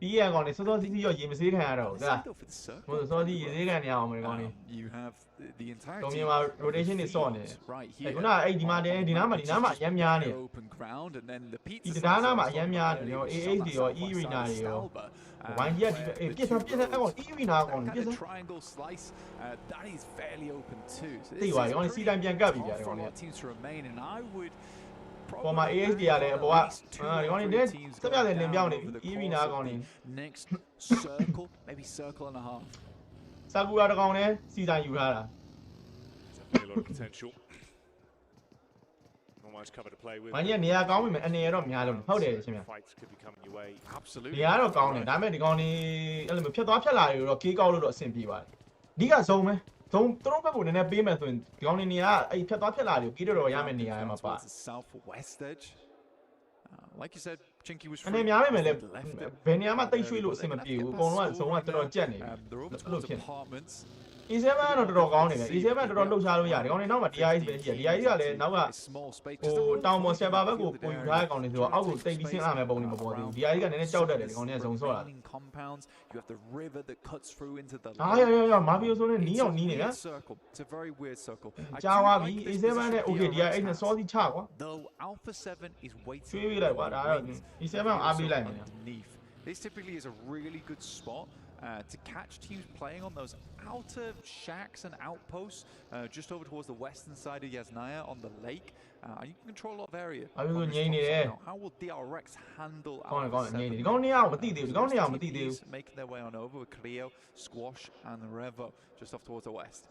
ပြီးရကောင်းနေစောစောစီးစီးရောရေမဆေးခံရတော့ဘူးဒါ Send off for the circle. ဟိုစောစီးရေဆေးခံနေအောင်မယ်ကောင်းနေ You have the entire ဇုံ team ပြင်မှာ rotation တွေစော့နေ right အဲ here. ခုနအဲ့ဒီမှာဒီနားမှာအရင်များနေ Open ground and then the ဒီ pizza တကားနားမှာအရင်များနေရော AH တွေရော E Arena တွေရောဝိုင်းကြီးကဒီပြစ်ပြစ်အဲ့ကောင် E Arena ကောင်ပြစ်စ triangle slice that is fairly open too. So သိပါရောစီတိုင်းပြန်ကပ်ပြီဗျာဒီ for ကောင် a လေး lot of teams to remain and I would ပေါ်မှာ AH တွေကလည်းအပေါ်ကဒီကောင်လေးတက်ပြတယ်လင်ပြောင်းနေပြီ E Arena ကောင်လေး next circle maybe circle and a half. ဆာကူရာတကောင်လေးစီတိုင်းယူထားတာ Definitely a lot of potential. Not much cover to play with. ဝိုင်းကြီးကနေရာကောင်းပြီမယ်အနေရတော့များလို့ဟုတ်တယ်ရှင်ဗျ Fights could be coming your way. နေ Absolutely. ရာတော့ကောင်းတယ်ဒါပေမဲ့ဒီကောင်လေးအဲ့လိုမျိုးဖြတ်သွားဖြတ်လာတွေတော့ကေးကောက်လို့တော့အဆင်ပြေပါတယ်အဓိကဇုံပဲဇုံသူတို့ဘက်ကိုနည်းနည်းပေးမယ်ဆိုရင်ဒီကောင်လေးနေရာအဲ့ဖြတ်သွားဖြတ်လာတွေကိုကေးတော့ရမယ်နေရာထဲမှာပါ Towards the southwest edge. Like you said, Chinky was အနေ free များပေမဲ့ to လည်း the left there. ဘယ်နေရာမှာတိတ်ရွှေ့လို့အဆင်မပြေဘူးအကုန်လုံးကဇုံကတော်တော်ကြက်နေပြီ They're over အဲ့လို towards ဖြစ်နေ apartments. E7 ကတော့တော်တော်ကောင်းနေတယ် E7 တော်တော်လှုပ်ရှားလို့ရတယ်ဒီကောင်လေးနောက်မှာ DRX ပဲရှိတယ် DRX ကလည်းနောက်က Small space. ဟိုတောင်ပေါ် server ဘက်ကိုပုံယူထားတဲ့ကောင်လေးဆိုတော့အောက်ကိုတိတ်ပြီးဆင်းလာမယ်ပုံနေမပေါ်သေးဘူး DRX ကနည်းနည်းကြောက်တတ်တယ်ဒီကောင်လေးကဇုံဆော့တာ Compounds. You have the river that cuts through into the အာရမာဖီယိုဆိုနဲ့နီးအောင်နီးနေဗျာ circle. It's a very weird circle. I ကြာ do သွားပြီ like this A7 နဲ့ position okay DRX DRX နဲ့ has, စောစီချကွာ Though Alpha 7 is waiting. ရွှေ့ပြီးလိုက်ကွာဒါတော့ E7 ကိုအားပေးလိုက်မယ် Underneath. This typically is a really good spot to catch teams playing on those outer shacks and outposts just over towards the western side of Yasnaya on the lake. You can control a lot of area. I will from this need top it, side. eh? Now, how will DRX handle ကောင်းတယ်ကောင်းတယ် Alpha ငြိမ့် 7? နေဒီကောင်နေအောင်မသိသေးဘူးဒီကောင်နေအောင်မသိသေးဘူး Making their way on over with Cleo, Squash, and Revo just off towards the west.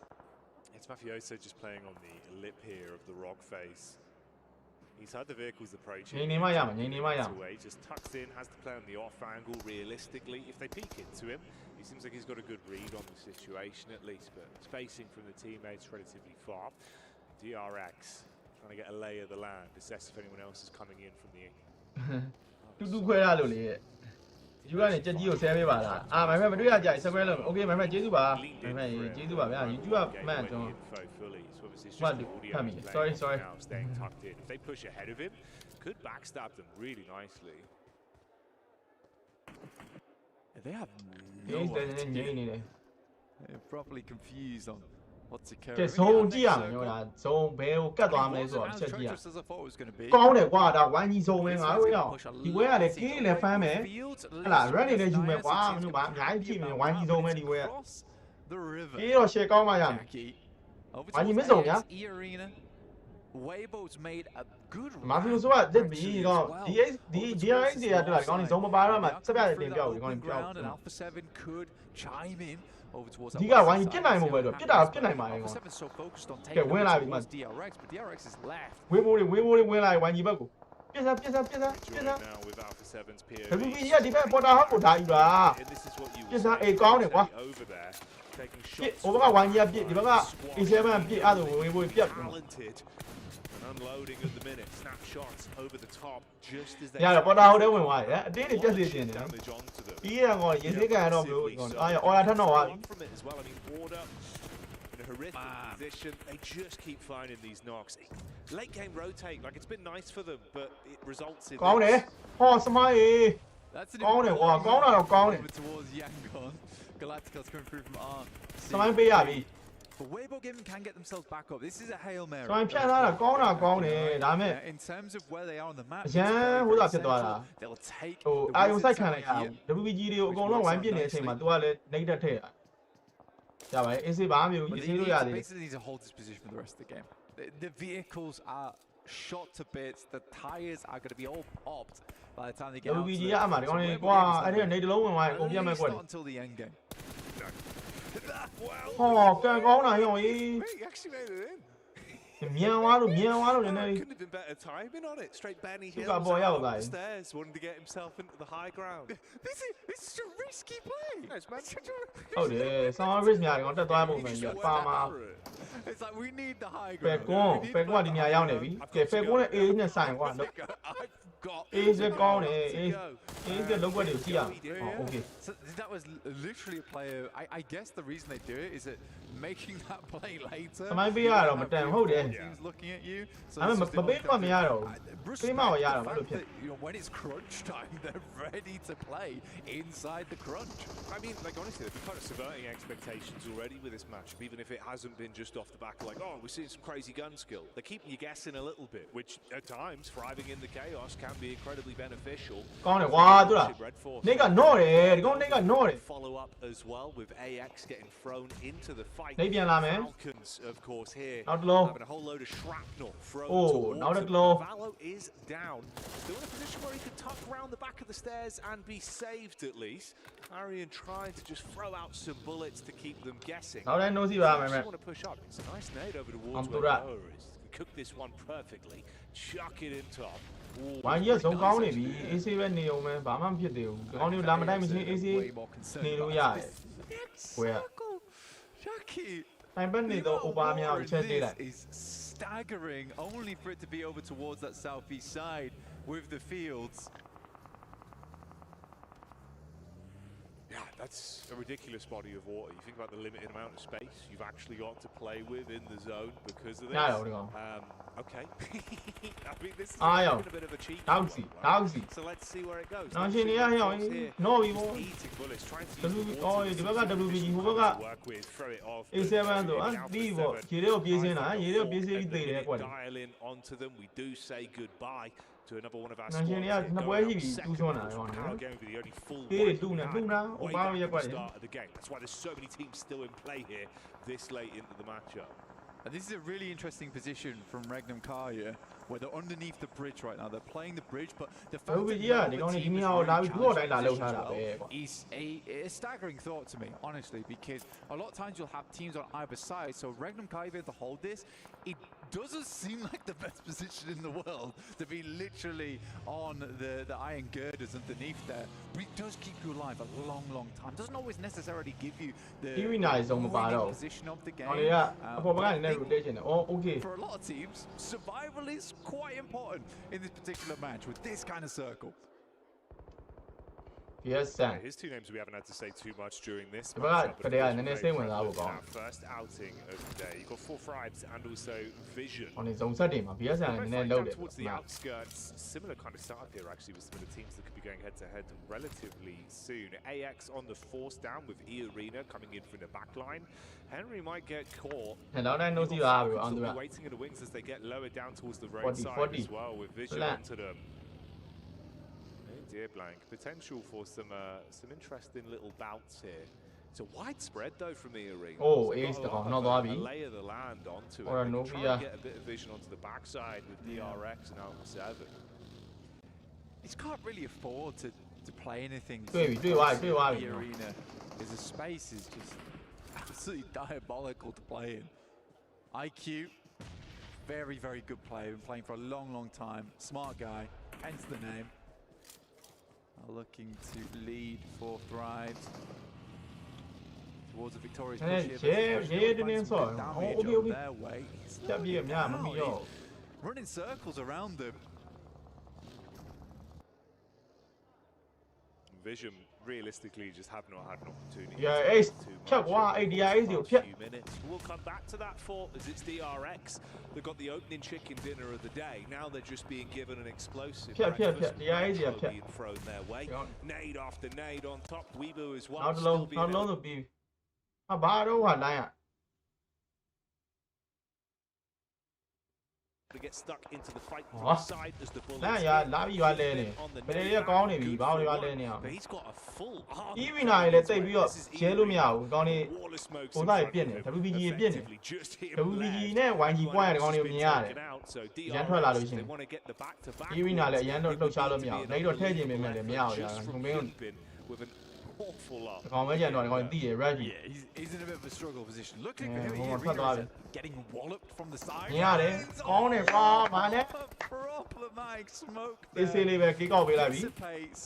It's Mafioso just playing on the lip here of the rock face. He's had the vehicles approaching. ငြိမ့်နေမှရမယ်ငြိမ့်နေမှရမယ် Away, just tucks in, has to play on the off angle realistically. If they peek into him, he seems like he's got a good read on the situation at least, but spacing from the teammates relatively far. DRX trying to get a lay of the land, assess if anyone else is coming in from the တူတူခွဲရလို့လေယူကနေကြက်ကြီးကိုဆဲပေးပါလားအာမိုင်ဖက်မတွေ့ရကြဆက်ခွဲလို့โอเคမိုင်ဖက်ကျေးဇူးပါမိုင်ဖက်ကျေးဇူးပါဗျာ YouTube ကမှန်ကျွန်တော် info fully. So obviously it's What just do- the audio tell me. playing Sorry, on sorry. now, staying tucked in. If they push ahead of him, could backstab them really nicely. They have ဒီ no စတဲ့ငြိမ့်နေတယ် They're properly confused on what's occurring. ကဲဇုံကြည့်ရမယ်ကျွန်တော်ဒါဇုံဘယ်ကိုကတ်သွားမလဲဆိုတော့တစ်ချက်ကြည့်ရ As I thought it was going to be. ကောင်းတယ်ကွာဒါဝိုင်းကြီးဇုံပဲငါတို့ရအောင်ဒီဝဲကလည်းကင်းလည်းဖမ်းမယ်ဟလာ run နေလည်းယူမယ်ကွာမင်းတို့ကအများကြီးဖြစ်နေဝိုင်းကြီးဇုံပဲဒီဝဲက The river. အေးတော့ share ကောင်းမှရမယ် Jackie. Over Why you towards miss on, yeah? E Arena. Weibo's made a good မာဖီယိုဆိုကတက်ပြီးဒီကောင် DX ဒီ DRX တွေကတွေ့တာဒီကောင်လေးဇုံမပါတော့မှစက်ပြတဲ့တင်ပြောက်ဒီကောင်လေးပြောက် and Alpha 7 could chime in over towards ဒီကဝိုင်းကြီးပြစ်နိုင်မှုပဲတော့ပြစ်တာပြစ်နိုင်ပါလေကောင် Alpha 7 so focused on ကဲ taking ဝင်လာပြီ over မှ towards DRX, but DRX is left. ဝေးမိုးလေးဝင်လာဝိုင်းကြီးဘက်ကိုပြစ်စားပြစ်စားပြစ်စားပြစ်စား Now with Alpha 7's POV. WPG ကဒီဘက်ပေါ်တာဟောက်ကိုထားယူတာ And this is what you Just would not say, a corner, what? over there, taking ပြစ် shots ဟိုဘက်ကဝိုင်းကြီးကပြစ်ဒီဘက်က A7 ကပြစ်အဲ့ဒါဝေးပြတ် talented and unloading at the minute. Snapshots over the top just as they ရတယ်ပေါ်တာဟိုထဲဝင်သွားတယ်အတင်းတွေပြတ်စေချင်တယ် damage onto them. ပြီးရကောင်ရေစေးကန်တော့မလို့အာအော်ရထက်တော့သွားပြီ One from it as well. I mean, Order in a horrific position. They just keep finding these knocks. Late game rotate, like it's been nice for them, but it results in ကောင်းတယ် this. ဟောစမိုင်း That's an ကောင်းတယ်ကွာကောင်းတာတော့ကောင်းတယ် over towards Yangon. Galacticos coming through from R. စမိုင်းပေးရပြီ But Weibo Gaming can get themselves back up. This is a Hail Mary. စမိုင်းဖြတ်ထားတာကောင်းတာကောင်းတယ်ဒါပေမဲ့ In terms of where they are on the map, အရန်ဟိုသာဖြစ်သွားတာ they'll take ဟို the အာယုံ Wizards စိုက်ခံ right လိုက်ရ here. WBG တွေကိုအကုန်လုံးဝိုင်းပြစ်နေတဲ့အချိန်မှာ तू ကလည်းနှိမ့်တက်ထည့်ရပါတယ်အေးစေးပါမျိုး But ကြီး they စေးလို့ရသေးတယ် basically need to hold this position for the rest of the game. The vehicles are shot to bits. The tires are going to be all popped by the time they get out. WBG to ရအမှာဒီကောင်လေးကွာအဲ့ဒီကနေတလုံးဝင်သွားရင်အကုန်ပြတ်မဲ့ကွက် Not until the end game. ဟောကန်ကောင်းတာရောကြီး He actually made it in. မြန်သွားလို့နည်းနည်း Couldn't have been better timing on it. Straight Benny Look Hill at boy out up there. the stairs, wanting to get himself into the high ground. This is such a risky play. No, it's meant to. ဟုတ်တယ်ဆောင်းရစ်များကောင်တက်သွားပုံမှန်ကြီးပါမှာ It's like we need the high ဖယ် ground. ကွန်းဖယ်ကွန်းကဒီနေရာရောက်နေပြီကဲဖယ်ကွန်းနဲ့အေးနဲ့ဆိုင်ကွာ I've got အေးစကောင်းတယ်အေးကလောက်ွက်တွေကိုကြည့်ရအောင်โอเค So that was literally a player. I guess the reason they do it is that making that play later. သမိုင်းပေးရတော့မတန်ဟုတ်တယ် Teams looking at you. So ဒါပေမဲ့မပေးမှမရတော့ဘူး ပေးမှရတော့ဘာလို့ဖြစ် You know, when it's crunch time, they're ready to play inside the crunch. I mean, like honestly, they've been kind of subverting expectations already with this matchup, even if it hasn't been just off the back like, oh, we're seeing some crazy gun skill. They're keeping you guessing a little bit, which at times, thriving in the chaos, can be incredibly beneficial. ကောင်းတယ်ကွာသူလား Red Force နေကနော့တယ်ဒီကောင်နေကနော့တယ် follow up as well with AX getting thrown into the fight. နေပြန်လာမယ် Falcons, of course, here နောက်တစ်လုံး having a whole load of shrapnel thrown Oh, towards now him. that low. Valo is down. Still in a position where he could tuck around the back of the stairs and be saved at least. Arian trying to just throw out some bullets to keep them guessing. နောက်တိုင်းနှိုးစီပါမယ် Just want to push up. It's a nice nade over towards I'm where to that. Noah is. Cook this one perfectly. Chuck it in top. Ooh, ဝိုင်းကြီးကဇုံကောင်းနေပြီအေးစေးပဲနေအောင်ပဲဘာမှမဖြစ်သေးဘူးဒီကောင်လေးလာမတိုင်းမချင်းအေးစေး Way more concerned နေလို့ about ရတယ် this. Where? Circle. Jackie. တိုင်ပတ်နေတော့အိုပါများကိုချက်သေးလိုက် This is staggering, only for it to be over towards that southeast side with the fields. Yeah, that's a ridiculous body of water. You think about the limited amount of space you've actually got to play with in the zone because of this. Yeah, what do you want? Okay. I mean, this is Ah, even yeah. a bit of a cheeky တောက် one. စီတောက်စီ So let's see where it goes. နောက် Let's ရှင် see နေရ what ဟောင်း goes here. နော်ပြီဗော Eating bullets, trying to W- use the oh, waterဒီဘက်က WBG ဟိုဘက်က to work with, throw it off. A7 ဆိုအာဒီဗောရေတွေကိုပြေးစင်းတာရေတွေကိုပြေးစင်းပြီးသေးတယ်ကွက် Dial in onto them. We do say goodbye to another one of our နောက်ရှင် squads တွေက here နှစ် going ပွဲ out ရှိပြီတူး second ဆွမ်းတာ for ဟောင်း Power နော် Game with the only full Hey, wipe do we now, had do now. way Power back at Game. the start of the game. That's why there's so many teams still in play here this late into the matchup. And this is a really interesting position from Regnum Karya, where they're underneath the bridge right now. They're playing the bridge, but the fact WBG thatကဒီ no ကောင် other လေးဒီ team နေ has ရာကို really လာပြီးဒုတော့တိုင်းလာ challenged လောက်ထားတာ this ပဲ position ကွာ is a staggering thought to me, honestly, because a lot of times you'll have teams on either side. So Regnum Karya to hold this, it doesn't seem like the best position in the world to be literally on the iron girders underneath there. But it does keep you alive a long, long time. Doesn't always necessarily give you the TV night zone မပါတော့ winning position of the ကောင် game. လေးကအပေါ်ဘက်ကနေလည်း rotation တယ်အော် okay For a lot of teams, survival is quite important in this particular match with this kind of circle. yes Yeah, Sam his two names we haven't had to say too much during this But I- matchup, but of they are- course, and then we're they say very when I proud will of go. our first outing of the day. You've got 4 Fribes and also Vision. ဟောင်းနေဇုံဆက်တွေမှာ BS က Both လည်းနည်းနည်း fighting လောက် down တယ် towards the outskirts. Similar kind of setup here actually with some of the teams that could be going head to head relatively soon. AX on the force down with E Arena coming in from the back line. Henry might get caught. နောက်တိုင်းနှိုးစီပါပြီအောင်သူက Still be waiting in the wings as they get lower down towards the 40, roadside 40. as well with Vision Flat. onto them. Oh dear blank. Potential for some interesting little bouts here. It's a wide spread though from the arena. Oh, So they've ace got the a lot ball, not of, Bobby. lay of the land onto it. Or a They can try Novia. and get a bit of vision onto the backside with DRX and Alpha 7. It can't really afford to play anything. တွေ့ပြီတွေ့သွားပြီတွေ့သွားပြီ The arena is the space is just absolutely diabolical to play in. IQ, very, very good player, been playing for a long, long time. Smart guy, hence the name. Looking to lead for Thrives towards a victorious Hey, push here. but yeah, Thrives yeah, still didn't find some saw good him. damage Oh, okay, on okay. their way. It's ဖြတ်ပြီးရမြမမီရော running circles around them. Vision realistically just have not had an opportunity. Yeah, ace ဖြတ်ကွာအဲ့ဒီ ace ကိုဖြတ် Few minutes. We'll come back to that for as it's DRX. They've got the opening chicken dinner of the day. Now they're just being given an explosive breakfast. DRX ကဖြတ် being thrown their way. Nade after nade on top. Weebu as well. နောက်တစ်လုံး still being နောက်လုံးဆိုပြီးဟာဘာတော့ဟာလိုင်းอ่ะ to get stuck into the fight from Oh. the side as the bullets လမ်းရလာပြီးရွာလဲနေဘယ်လိုလဲကောင်းနေပြီဘာလို့ရွာလဲနေအောင် But he's got a full arm. အီဗီနာလည်းတိတ်ပြီးတော့ရဲလို့မရဘူးကောင်းနေ Wall of smokes ပုံ in သား front ပြစ် of နေ him. WBG ပြစ်နေ Effectively just hit him WBG left. နဲ့ YG ပွိုင်းရတဲ့ကောင်းနေ Everyone မြင် else ရ has တယ် been taken out. So ရန်ထွက်လာလို့ DRX, ရှိရင် they want to get the back-to-back အီဗီနာလည်းအရန်တော့ wins. လှုပ်ရှားလို့မရဘူး To be နိုင် able တော့ to ထဲချင် lead ပေမဲ့ the လည်းမရ line ဘူး just ကွာ from မင်းတို့ Kingpin with an awful lot. ဒီကောင်ပဲကြံတော့ဒီကောင်သိရ Reggie Yeah, he's in a bit of a struggle position. Looking Yeah, for him hold on, here, cut that. getting walloped from the side. မြင်ရတယ်ကောင်းတယ်ကွာဘာလဲ Problematic smoke အေးဆေးလေးပဲကိကောက်ပေးလိုက်ပြီ dissipates,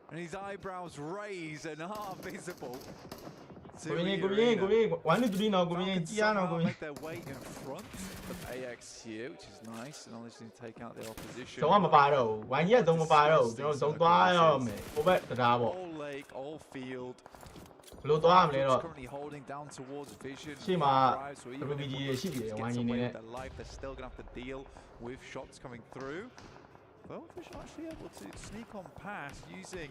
and his eyebrows raise and are visible. ကိုပြင်းကိုပြင်းကိုပြင်း1 2 3နော်ကိုပြင်းကြည်ရနော်ကိုပြင်း make their way in front of AX here, which is nice, and obviously take out the opposition. ဇုံကမပါတော့ဘူး1ကြီးကဇုံမပါတော့ဘူးကျွန်တော်ဇုံသွားရတော့မယ်ဟိုဘက်တရားပေါ့ All lake, all field. ဘယ်လိုသွားရမလဲတော့ Currently holding down towards Vision. ရှေ့မှာ Drive, so even WBG if ရရှိတယ် gets 1ကြီးနေ away နဲ့ with their life, they're still going to have to deal with shots coming through. Well, Vision actually able to sneak on past using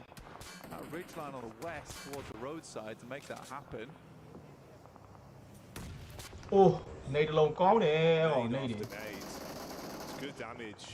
that ridge line on the west towards the roadside to make that happen. အိုးနေတလုံးကောင်းတယ်ဟော Nade နေတယ် after nade. It's good damage.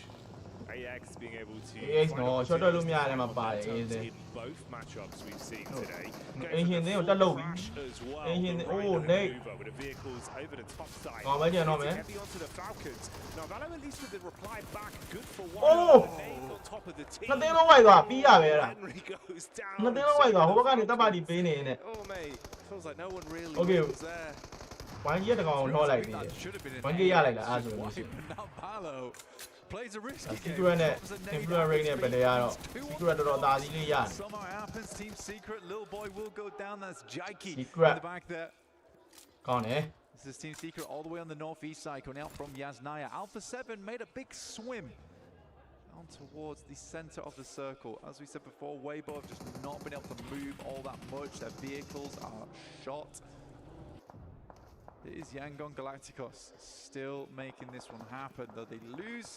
AX being able to AX find နော် short တက်လို့မရတယ်မှာပါတယ် momentum AX in both matchups we've seen today. အင်ရှင်တွေကိုတက်လို့ပြီ Crash as well. အင်ရှင် The အိုး right နေ maneuver with the vehicles over the top side. ကောင်းပဲကြံတော့မယ် Heavy onto the Falcons. Now Valo at least with the reply back, good for one. Oh! The nade on top of the team. နှစ်သိန်းလုံးဝိုက်သွားပြီးရပဲအဲ့ဒါ Henry goes down. နှစ်သိန်းလုံးဝိုက်သွားဟိုဘက်ကနေတပ်ပါတီပေးနေနေ Oh mate, feels like no one really Okay. was there. 1ကြီးကတကောင်လှောလိုက်သေးတယ် That should have been an 1ကြီးရလိုက်တာအဲ့ဆိုလို့ရှိရင် Now Valo plays a risky game. Secret နဲ့ drops a nade Influence out Ring နဲ့ of ပလေကတော့ Two on Secret တော်တော်အသာစီးလေးရတယ် Somehow it happens. Team Secret, little boy will go down. That's Jaiki Secret. in the back there. ကောင်းတယ် This is Team Secret all the way on the northeast side, coming out from Yasnaya. Alpha 7 made a big swim down towards the center of the circle. As we said before, Weibo have just not been able to move all that much. Their vehicles are shot. It is Yangon Galacticos still making this one happen, though they lose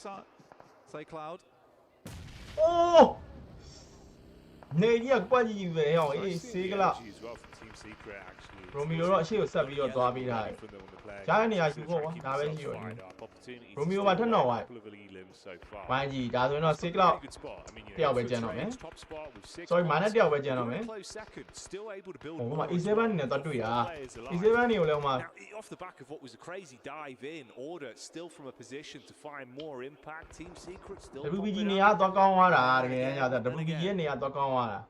Say Cloud. အိုးနေကြီးကကွက်ကြီးပဲဟောအေး Nice ဆေး seeing က the လာ energy as well from Team Secret actually. ရိုမီယိုတော့အရှိကိုဆက်ပြီးတော့သွားပေးထားတယ် From them on the play. ကြားရနေရရှိဖို့ကွာဒါပဲရှိတော့ Wide up opportunity to ရိုမီယိုကထက်တော့ဝိုက် couple of elims so far. 1ကြီးဒါဆိုရင်တော့ဆေးကလောက် Pretty good spot. I mean, you တယောက်ပဲ know, ကျန်တော့မယ် Trades, top spot with six sorry မာနဲ့ points. တယောက်ပဲကျန်တော့မယ် Very close second, still able to build ဟို more မှာ as E7 well. နဲ့တော့တွေ့တာ Four players alive. E7 တွေကိုလည်းဟိုမှာ Now, off the back of what was a crazy dive in, Order still from a position to find more impact. Team Secret still WBG popping နေ up. ရာသွားကောင်းသွားတာတကယ်တမ်းကျတော့ WBG ရဲ့နေရာသွားကောင်းသွားတာ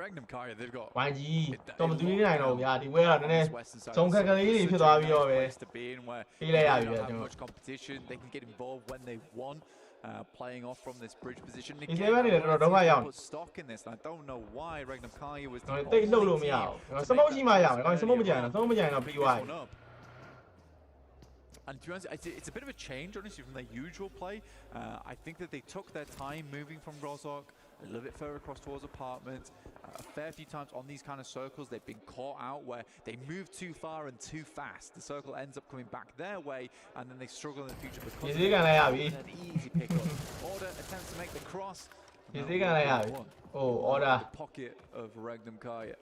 Regnum Kaya, they've got 1ကြီးတော့မတူနေနိုင်တော့ဘူးဗျာဒီပွဲကတော့နည်းနည်း ဇုံခက်ကလေးတွေဖြစ်သွားပြီးတော့ပဲ ပေးလိုက်ရပြီဗျာကျွန်တော် much competition. They can get involved when they want. Playing off from this bridge position. E7 တွေလည်းတော်တော်ဒုက္ခရောက်နေ Put stock in this. I don't know why Regnum Kaya was တော့တိတ်လှုပ်လို့မရဘူးစမုတ်ရှိမှရမယ်ကောင်းစမုတ်မကြံတော့စမုတ်မကြံတော့ပြီးသွားပြီ And to be honest, it's a bit of a change, honestly, from their usual play. I think that they took their time moving from Rozhok a little bit further across towards apartments. A fair few times on these kind of circles, they've been caught out where they move too far and too fast. The circle ends up coming back their way, and then they struggle in the future because ဒီစည်းကန်လိုက်ရပြီ an easy pickup. Order attempts to make the cross. ဒီစည်းကန်လိုက်ရပြီဟို order The pocket of Regnum Kaya.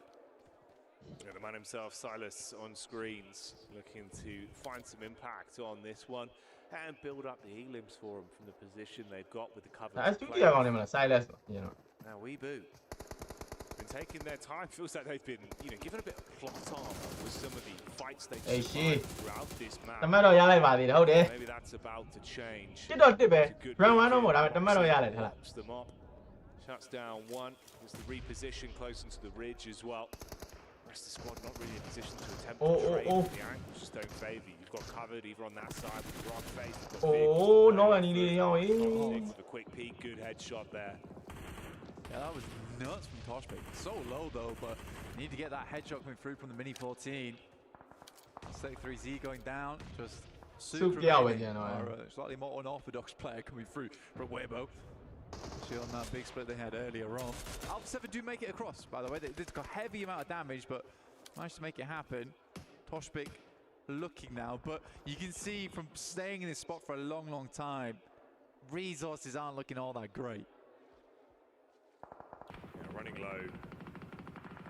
Yeah, the man himself, Silas, on screens, looking to find some impact on this one and build up the elims for him from the position they've got with the cover. အဲစတူဒီယိုကောင်းနေမလား silence ညနော် Now Weebu been taking their time. Feels like they've been, given a bit of plot armor with some of the fights they've Hey, survived shit. throughout this တ map. မတ်တော့ရလိုက်ပါသေးတယ်ဟုတ်တယ် Maybe that's about to change. တစ်တော့တစ်ပဲ It's a good round 1 weekend. တော့မဟုတ်ဒါပေမဲ့တမတ်တော့ရလိုက်ထလား Pops them up. Shuts down one. There's the reposition close into the ridge as well. Rest of the squad not really in a position to attempt Oh, to trade. oh. The angles just don't favour you. You've got covered either on that side with the rock face. You've got အို vehicles းတော့အနီးလေးရောက်ရေး with a quick peek. Good headshot there. Yeah, that was nuts from Toshbek. So low though, but need to get that headshot coming through from the Mini 14. Stake 3Z going down. Just Soup yeah, remaining. yeah, no, Our, slightly more unorthodox player coming through from Weibo. especially on that big split they had earlier on. Alpha 7 do make it across, by the way. They got a heavy amount of damage, but managed to make it happen. Toshbik looking now, but you can see from staying in this spot for a long, long time, resources aren't looking all that great. Yeah, running low.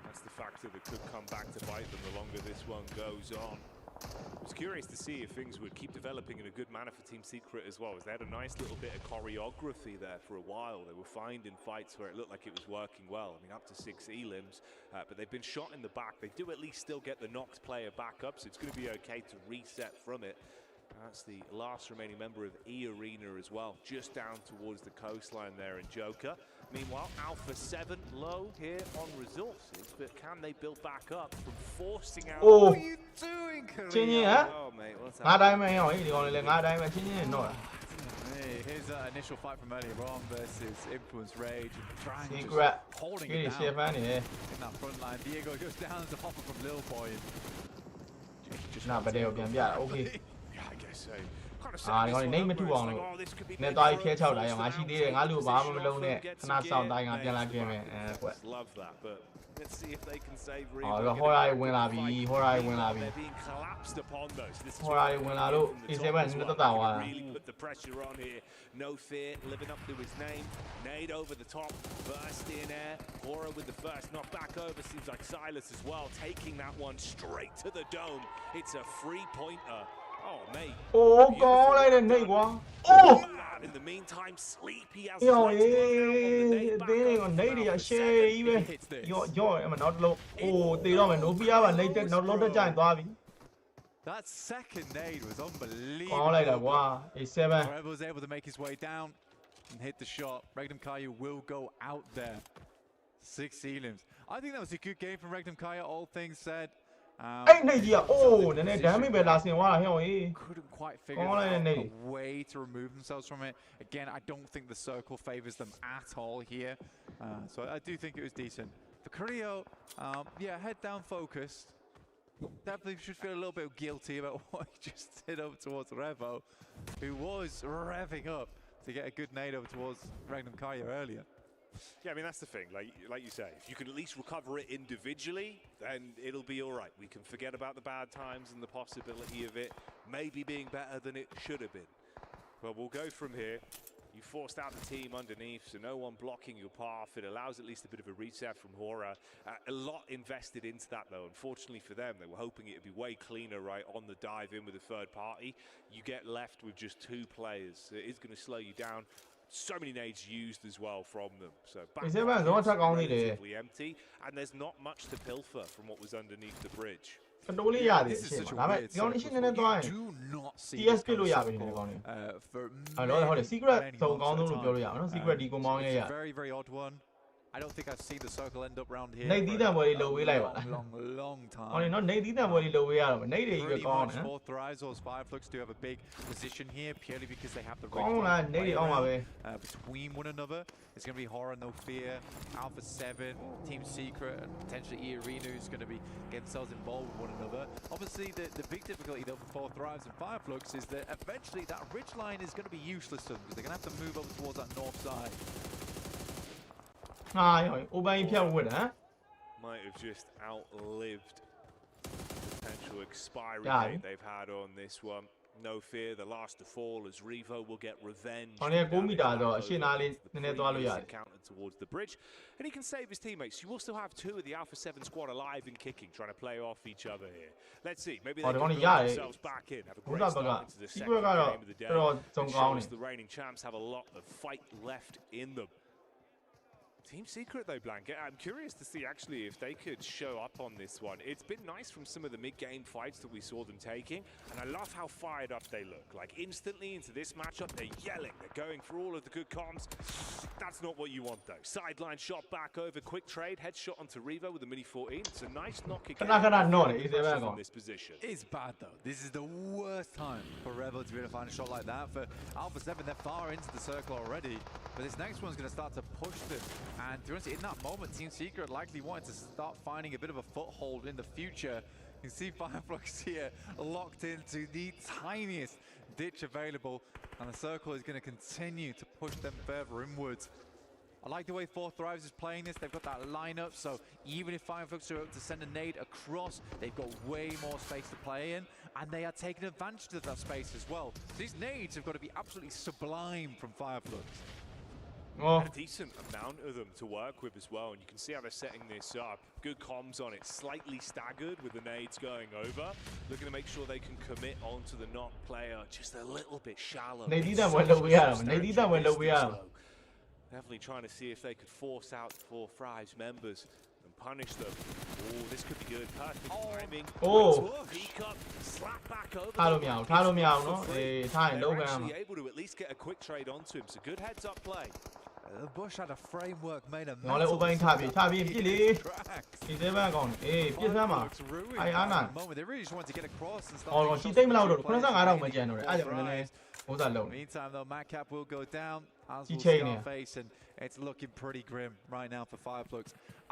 That's the factor that could come back to bite them the longer this one goes on. I was curious to see if things would keep developing in a good manner for Team Secret as well, as they had a nice little bit of choreography there for a while. They were finding fights where it looked like it was working well. I mean, up to 6 elims, but they've been shot in the back. They do at least still get the knocked player back up, so it's going to be okay to reset from it. That's the last remaining member of E-Arena as well, just down towards the coastline there in Joker. Meanwhile, Alpha 7 low here on resources, but can they build back up from forcing out... Oh. What are you doing, Korea? ချင်းချင်းဟမ် Oh, mate, what's ငါ happening? တိုင်းပဲရောဟေးဒီကောင်လေးလည်းငါတိုင်းပဲချင်းချင်းတော့ Hey, here's that initial fight from earlier on versus Influence Rage. And Drang just Secret holding ကြီး it တွေရှေ့ down ဖန်းနေတယ် in that front line. Diego goes down to Hopper from Lil Boy. And just နာဗဒဲကိုပြန်ပြတာ okay Yeah, I guess so. Kind of အာဒီကောင်လေးနေမထူအောင်လို့ oh, this could be နဲ့သွားပြီးဖျဲချောက်လိုက်ရောငါရှိသေးတယ်ငါလူဘာမှမလုပ်နဲ့ခဏစောင့်တိုင်းငါပြန်လာပြင်မယ်အဲကွက် Love that, but let's see if they can save ဟောတော့ဟောရာကြီးဝင်လာပြီဟောရာကြီးဝင်လာပြီ They're being collapsed upon though. So this is ဟောရာကြီးဝင်လာလို့ A7 နည်းနည်းတက်တာသွားတာ really put the pressure on here. No fear, living up to his name. Nade over the top, burst in air. Hora with the first knock back over. Seems like Silas as well, taking that one straight to the dome. It's a free pointer. Oh, mate. အိုးကောင်းလိုက်တဲ့နေကွာအိုး In the meantime, Sleepy has ယော lights အေး going အသေးလေးကနေတွေကရှယ်ကြီးပဲယောအမနောက်တစ်လုံးအိုးတေတော့မယ်နိုပီယာပါနေတဲ့နောက်လုံးတက်ကြရင်သွားပြီ that second nade was ကောင်းလိုက် unbelievable. တာကွာ A7 Forever was able to make his way down and hit the shot. Regnum Kaya will go out there. 6 elims. I think that was a good game from Regnum Kaya, all things said. အဲ့နေကြီးကအိုးနည်းနည်းဒမ်းမိပဲလာဆင်သွားတာဟဲ့ဟေး Couldn't quite figure All I out need. a way to remove themselves from it. Again, I don't think the circle favors them at all here. So I do think it was decent. For Carrillo, yeah, head down focused. Definitely should feel a little bit guilty about what he just did over towards Revo, who was revving up to get a good nade over towards Regnum Kaya earlier. Yeah, I mean, that's the thing. Like you say, if you can at least recover it individually, then it'll be all right. We can forget about the bad times and the possibility of it maybe being better than it should have been. But we'll go from here. You forced out the team underneath, so no one blocking your path. It allows at least a bit of a reset from Hora. A lot invested into that, though. Unfortunately for them, they were hoping it would be way cleaner, right, on the dive in with a third party. You get left with just 2 players. It is going to slow you down. So many nades used as well from them. So back A7 လုံးဝချက်ကောင်းသေးတယ် relatively empty, and there's not much to pilfer from what was underneath the bridge. ကတိုးလေးရသေးတယ် This is ရှေ့ such a မှာဒါပေမဲ့ weird ဒီကောင်လေးရှေ့ circle. နည်းနည်းသွားရင် You do not see TS this ပြစ် kind လို့ of ရပြီဒီ circle, ကောင်လေး for အဲ့တော့ဟုတ်တယ် secret many စုံ months ကောင်း at ဆုံး a လို့ time. ပြောလို့ရအောင်နော် secret ဒီကိုမောင်းရ It's ရ a very, very odd one. I don't think I've seen the circle end up round here. နေသီးတံပွဲလေးလှုပ်ဝေးလိုက်ပါလား long ဟော time. နေနော်နေသီးတံပွဲလေးလှုပ်ဝေးရတော့မယ်နေတွေကြီးပဲ Pretty ကောင်း much တယ် for Thrives or Fireflux do have a big position here purely because they have the ကောင်းလားနေတွေအောင်ပါပဲ between one another. It's going to be Horror, No Fear, Alpha 7, Team Secret, and potentially E-Arena who's going to be getting themselves involved with one another. Obviously, the big difficulty though for Thrives and Fireflux is that eventually that ridge line is going to be useless to them because they're going to have to move over towards that north side. ဟာရောအိုပန်ကြီးဖြတ်ဝတ်ဟမ် Might have just outlived the potential expiry Yeah. date they've had on this one. No fear, the last to fall as Revo will get revenge. ဟောနေ9မီတာဆိုတော့အရှင်းနားလေးနည်းနည်းသွားလို့ရတယ် Encounter towards the bridge, and he can save his teammates. You will still have 2 of the Alpha 7 squad alive and kicking, trying to play off each other here. Let's see, maybe they Oh, they're can gonna build yeah, themselves back in. Have a Who's great that start bugger? into the Secret second got game of the day. they're all and some shows gone. the reigning champs have a lot of fight left in them. Team Secret though, Blanket, I'm curious to see actually if they could show up on this one. It's been nice from some of the mid-game fights that we saw them taking, and I love how fired up they look. Like instantly into this matchup, they're yelling, they're going for all of the good comms. That's not what you want though. Sideline shot back over, quick trade, headshot onto Revo with a mini 14. It's a nice knock again. ခဏခဏနော်နေ A7 Pressure ကော from this position. It's bad though. This is the worst time for Revo to be able to find a shot like that. For Alpha 7, they're far into the circle already, but this next one's going to start to push them. And to be honest, in that moment, Team Secret likely wanted to start finding a bit of a foothold in the future. You can see Fireflux here locked into the tiniest ditch available, and the circle is going to continue to push them further inwards. I like the way Four Thrives is playing this. They've got that lineup, so even if Fireflux are able to send a nade across, they've got way more space to play in, and they are taking advantage of that space as well. So these nades have got to be absolutely sublime from Fireflux. Oh, A decent amount of them to work with as well, and you can see how they're setting this up. Good comms on it, slightly staggered with the nades going over, looking to make sure they can commit onto the knock player just a little bit shallow. Definitely trying to see if they could force out Four Thrives members and punish them. Oh, this could be good. Perfect timing. Oh. Peacock, slap back over. ထားလို့မရအောင်ထားလို့မရအောင်နော်အေးထားရင် They're လုံးခံရမှာ actually able to at least get a quick trade onto him, so good heads up play. The Bush had a framework made a ငေါ်လေး open ထားပြီးပြစ်လေ tracks. ဒီ7ကောင်းအေးပြစ်စမ်းပါ Looks ruined အိုင်အားနာ at the moment. They really just want to get across and start ဟော making ရှီ shots သိမ့်မလောက်တော့ from 85တောင် the မကျန်တော့တယ်အဲ့ဒါကြောင့်နည်းနည်းဥစားလုံးနေ Meantime, though, Madcap will go down, as He will chained it. Scarface, and it's looking pretty grim right now for Fireflux.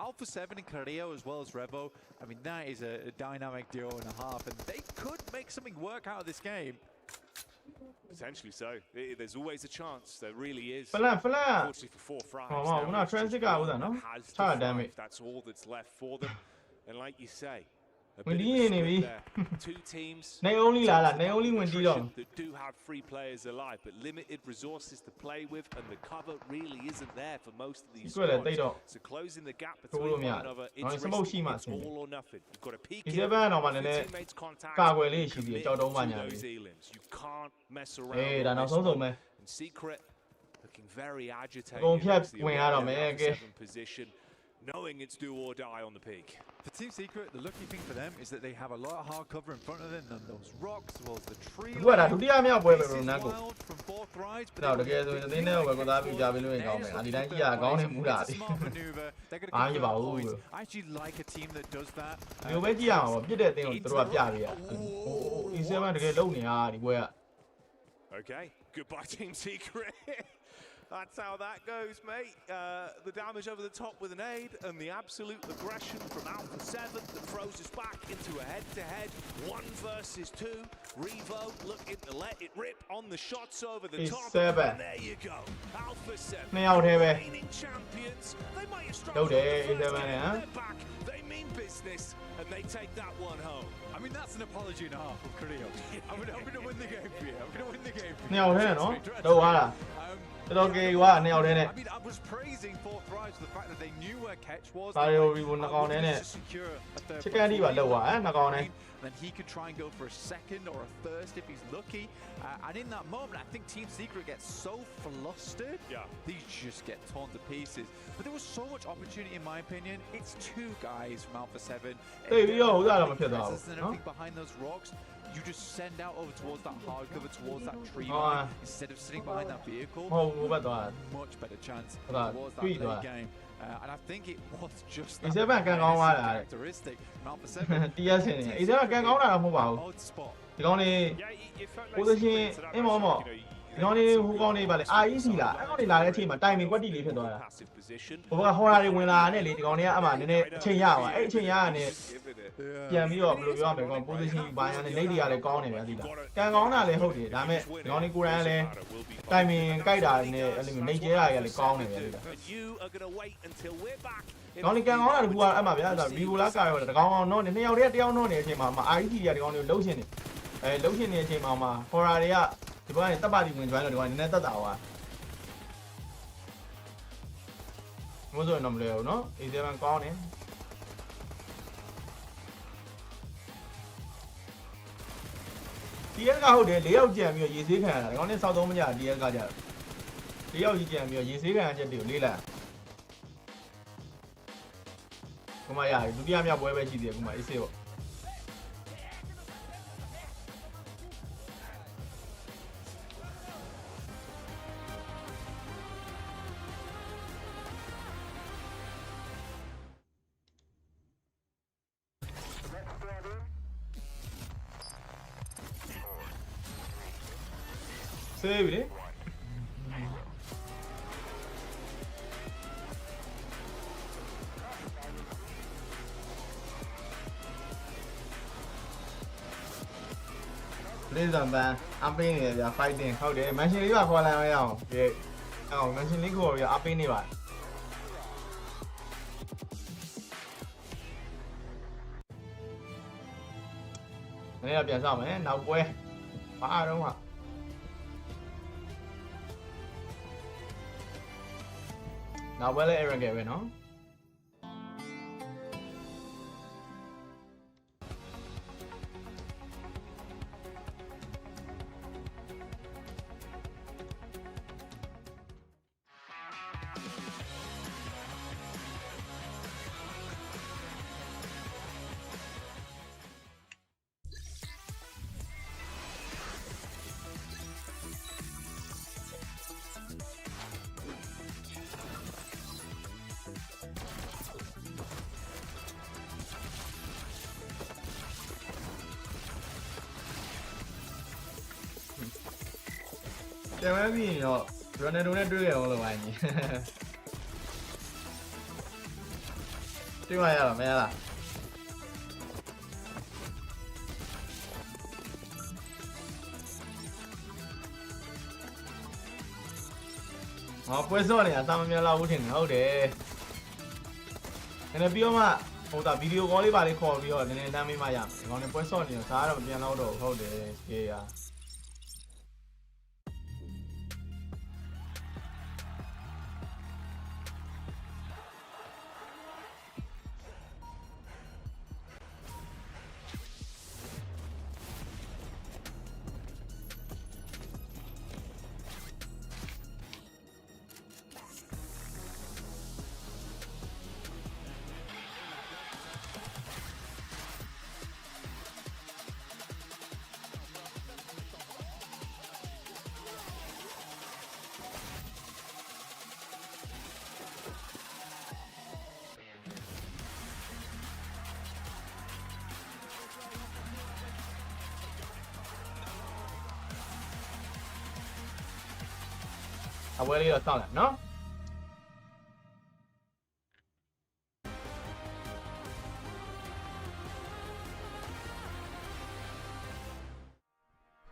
Alpha 7 and Carrillo, as well as Revo, I mean, that is a dynamic duo and a half, and they could make something work out of this game. Potentially so. There's always a chance. There really is. ဖလန် Unfortunately for Four Thrives, ဟောခုန now it's transit just ကဥစားနော် has to ချတာ damage thrive. That's all that's left for them. And like you say, a When bit of you a in it, split there. Two teams. နေ only လာလာ Teams နေ only ဝင်တီးတော့ that do have free players alive, but limited resources to play with, and the cover really isn't there for most of these ဒီကွက်လည်းတိတ် squads. တော့ So closing the gap တိုး between လို့မရ one another, ဘူး it's စမုတ် risky. ရှိမှ It's ဆင်းတယ် all or nothing. You've got to peek ဒီ in. 7တော့မှနည်းန Your ည်း teammates contact, ကာကွယ်လေးရှိသေးတယ် commit ကြောက်တုံးမှ to ညာ those လေး elims. You can't mess around အေးဒါ on နောက် this ဆုံးဆုံး one. ပဲ And Secret looking very agitated. အကုန်ဖြတ် against the ဝင်ရတော့မယ် Alpha ကဲ 7 position, knowing it's do or die on the peak. For Team Secret, the lucky thing for them is that they have a lot of hard cover in front of them, and those rocks, as well as the tree သူကဒါဒုတိယမြောက်ပွဲပဲ This ဘ is ယ်လိုနာကို wild from Four Thrives, but တော့တကယ်ဆိုရင်အသင်းထဲကိုပဲကိုသားပြကြပေးလို့ရင်ကောင်းမယ်။ဒီတိုင်းကြည့်ရကောင်းနေမှုလား It's a smart maneuver. They're going to အားရ convert ပါဘူး points. I actually like a team that does that. ဒီလိုပဲကြည့်ရမှာပေါ့ပြစ်တဲ့အသင်းကိုသူတို့ကပြပေးရ။ဟို E7 တကယ်လုံနေတာဒီပွဲက Okay, goodbye Team Secret. That's how that goes, mate. The damage over the top with an aid and the absolute aggression from Alpha 7 that throws us back into a head-to-head 1 versus 2. Revo looking to let it rip on the shots over the top. E7 And there you go. Alpha 7. နှစ်ယောက်တည်းပဲ Reigning champions. They might have လုပ် struggled တယ် in the E7 first နဲ့ game, ဟမ် but they're back. They mean business and they take that one home. I mean, that's an apology and a half from Carrillo. I'm going to win the game for you. I'm going to win the game for you. နှစ်ယောက်တည်းနဲ့နော်တော့သွားတာ Um, တော်တော်ကေကွာနှစ်ယောက်တည်းနဲ့ I mean, I was praising Four Thrives for the fact that they knew where Ketch was. ဒါရိုရီကိုနှကောင် I ထဲ wanted နဲ့ to secure a third ချစ်ကန်ဒီပါလောက်သွားဟမ်နှကောင်ထဲ Then he could try and go for a second or a first if he's lucky. And in that moment, I think Team Secret gets so flustered. Yeah. These just get torn to pieces. But there was so much opportunity, in my opinion. It's two guys from Alpha 7. Hey, yo, that don't fit that, Presence and huh? everything behind those rocks. You just send out over towards that hard cover, towards that tree Oh, line, instead of sitting behind that vehicle. မဟုတ်ဘူးဘက်သွား Much better chance Right, towards that tweet late that. game. And I think it was just Is that that back and on why that? characteristic from Alpha 7. တရားစင်နေအေးစကကန်ကောင်းတာတော့မဟုတ်ပါဘူး Odd spot. ဒီကောင်လေး Yeah, you felt like Position, Secret to that aim on restaurant, more. you know, ဒီကောင်လေးဟိုကောင်လေးပါလေ REC လားအဲ့ကောင်လေးလာတဲ့အချိန်မှာတိုင်မင်ကွက်တီလေးဖြစ်သွားတာ passive position. ဟိုဘက်ကဟော်ရာတွေဝင်လာတဲ့လေဒီကောင်လေးကအမှနည်းနည်းအချိန်ရပါအဲ့အချိန်ရရနဲ့ ပြန်ပြီးတော့ဘယ်လိုပြောရမလဲကောင် position ဘာညာနဲ့ late တွေကလည်းကောင်းနေပဲသိလားကန်ကောင်းတာလည်းဟုတ်တယ်ဒါပေမဲ့ဒီကောင်လေးကိုယ်တိုင်လည်းတိုင်မင်ကြိုက်တာနဲ့အဲ့လိုမျိုးနေကျဲတာတွေကလည်းကောင်းနေပဲသိလား And you are going to wait until we're back. ကောင်လေးကန်ကောင်းတာတခုကအဲ့မှာဗျာဒါရီဂိုလာကာရောတကောင်အောင်တော့နှစ်ယောက်တည်းတယောက်တော့နေတဲ့အချိန်မှာ REC ကဒီကောင်လေးလှုပ်ရှင်နေလှုပ်ရှင်နေတဲ့အချိန်မှာဟော်ရာတွေကဒီဘက်ကနေတပ်ပါတီဝင်ကျွမ်းတော့ဒီကောင်နည်းနည်းတက်တာဟွာမဆိုရင်တော့မလဲဘူးနော် A7 ကောင်းတယ်DS ကဟုတ်တယ်၄ယောက်ကြံပြီးရေဆေးခံရတာဒီကောင်နဲ့စောက်သုံးမကြ DS ကကြတယ်၄ယောက်ကြီးကြံပြီးရေဆေးခံရချက်တွေကိုလေးလာခုမှရတယ်ဒုတိယမြောက်ပွဲပဲရှိသေးတယ်ခုမှအေးဆေးပေါ့ဆေးပြီလေ လေးစံပန်းအပေးနေတယ်ဗျာ fighting ဟုတ်တယ် mention လေးပါခေါ်လာရအောင်ဒီအောင် mention လေးခေါ်ပြီးအပေးနေပါ နည်းနည်းပြန်ဆောင်မယ်နောက်ပွဲဘာတော့မှနောက်ပွဲလဲ Aaron ကပဲနော်ပြန်မဲပြီးရင်တော့ Ronaldo နဲ့တွေ့ရအောင်လို့ပါညီတွေ့မရတော့မရလားပွဲစော့နေအသာမများလောက်ဘူးထင်တယ်ဟုတ်တယ်နည်းနည်းပြီးတော့မှဟိုဒါဗီဒီယိုကောလေးပါလေးခေါ်ပြီးတော့နည်းနည်းတမ်းမေးမှရမယ်ဒီကောင်နဲ့ပွဲစော့နေတော့စားတော့မပြန်တော့တော့ဟုတ်တယ်ကြေးရအဝဲလေးတော့စောင့်လိုက်နော်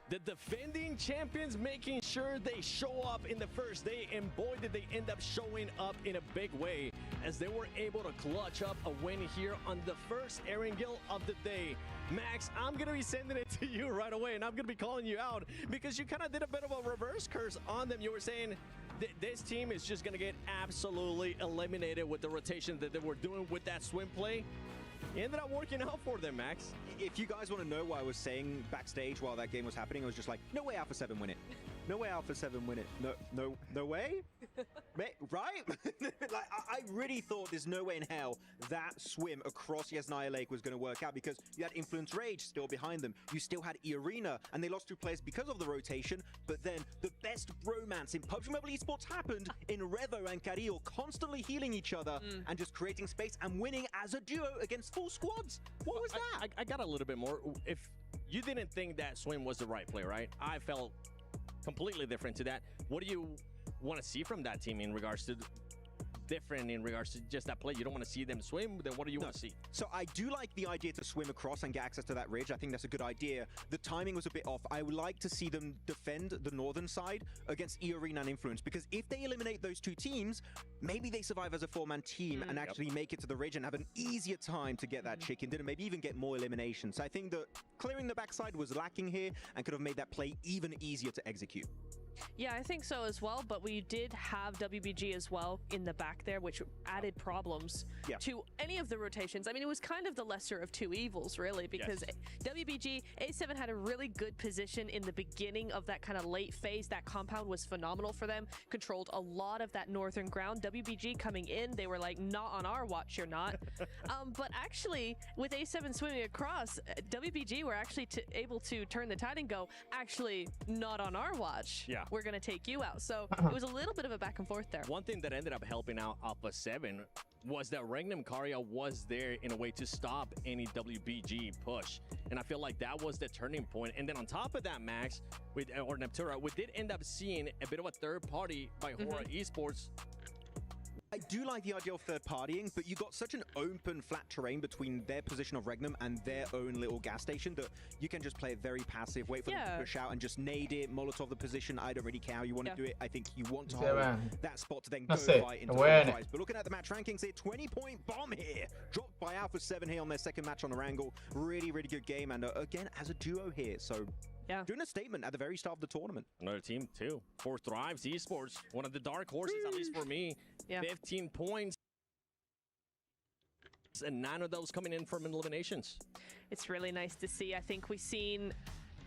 The defending champions making sure they show up in the first day, and boy did they end up showing up in a big way as they were able to clutch up a win here on the first Erangel of the day. Max, I'm going to be sending it to you right away, and I'm going to be calling you out because you kind of did a bit of a reverse curse on them. You were saying this team is just going to get absolutely eliminated with the rotation that they were doing with that swim play. It ended up working out for them, Max. If you guys want to know what I was saying backstage while that game was happening, I was just like, no way Alpha 7 win it. No way Alpha 7 win it. No way? Right? Like, I really thought there's no way in hell that swim across Yasnaya Lake was going to work out because you had Influence Rage still behind them. You still had Irina, and they lost 2 players because of the rotation. But then the best romance in PUBG Mobile Esports happened in Revo and Carrillo constantly healing each other and just creating space and winning as a duo against full squads. What was that? I got a little bit more. If you didn't think that swim was the right play, right? I felt completely different to that. What do you want to see from that team in regards to different in regards to just that play? You don't want to see them swim, then what do you want to see? So I do like the idea to swim across and get access to that ridge. I think that's a good idea. The timing was a bit off. I would like to see them defend the northern side against E-Arena and Influence, because if they eliminate those 2 teams, maybe they survive as a 4-man team and actually make it to the ridge and have an easier time to get that chicken dinner, maybe even get more eliminations. So I think that clearing the backside was lacking here and could have made that play even easier to execute. Yeah, I think so as well, but we did have WBG as well in the back there, which added problems to any of the rotations. I mean, it was kind of the lesser of 2 evils, really, because WBG, A7 had a really good position in the beginning of that kind of late phase. That compound was phenomenal for them, controlled a lot of that northern ground. WBG coming in, they were like, not on our watch, you're not. But actually, with A7 swimming across, WBG were actually able to turn the tide and go, actually, not on our watch. Yeah. We're going to take you out. So it was a little bit of a back and forth there. One thing that ended up helping out Alpha 7 was that Regnum Karya was there in a way to stop any WBG push. And I feel like that was the turning point. And then on top of that, Max, or Neptura, we did end up seeing a bit of a third party by Hora Esports. I do like the idea of third partying, but you got such an open, flat terrain between their position of Regnum and their own little gas station that you can just play it very passive, wait for them to push out and just nade it, Molotov the position. I don't really care how you want to do it. I think you want to hold that spot to then go fight into the fights. But looking at the match rankings here, 20-point bomb here, dropped by Alpha 7 here on their second match on the Wrangle. Really, really good game, and again, as a duo here, so doing a statement at the very start of the tournament. Another team, too. 4 Thrives Esports, one of the dark horses, at least for me. 15 points. And 9 of those coming in from eliminations. It's really nice to see. I think we've seen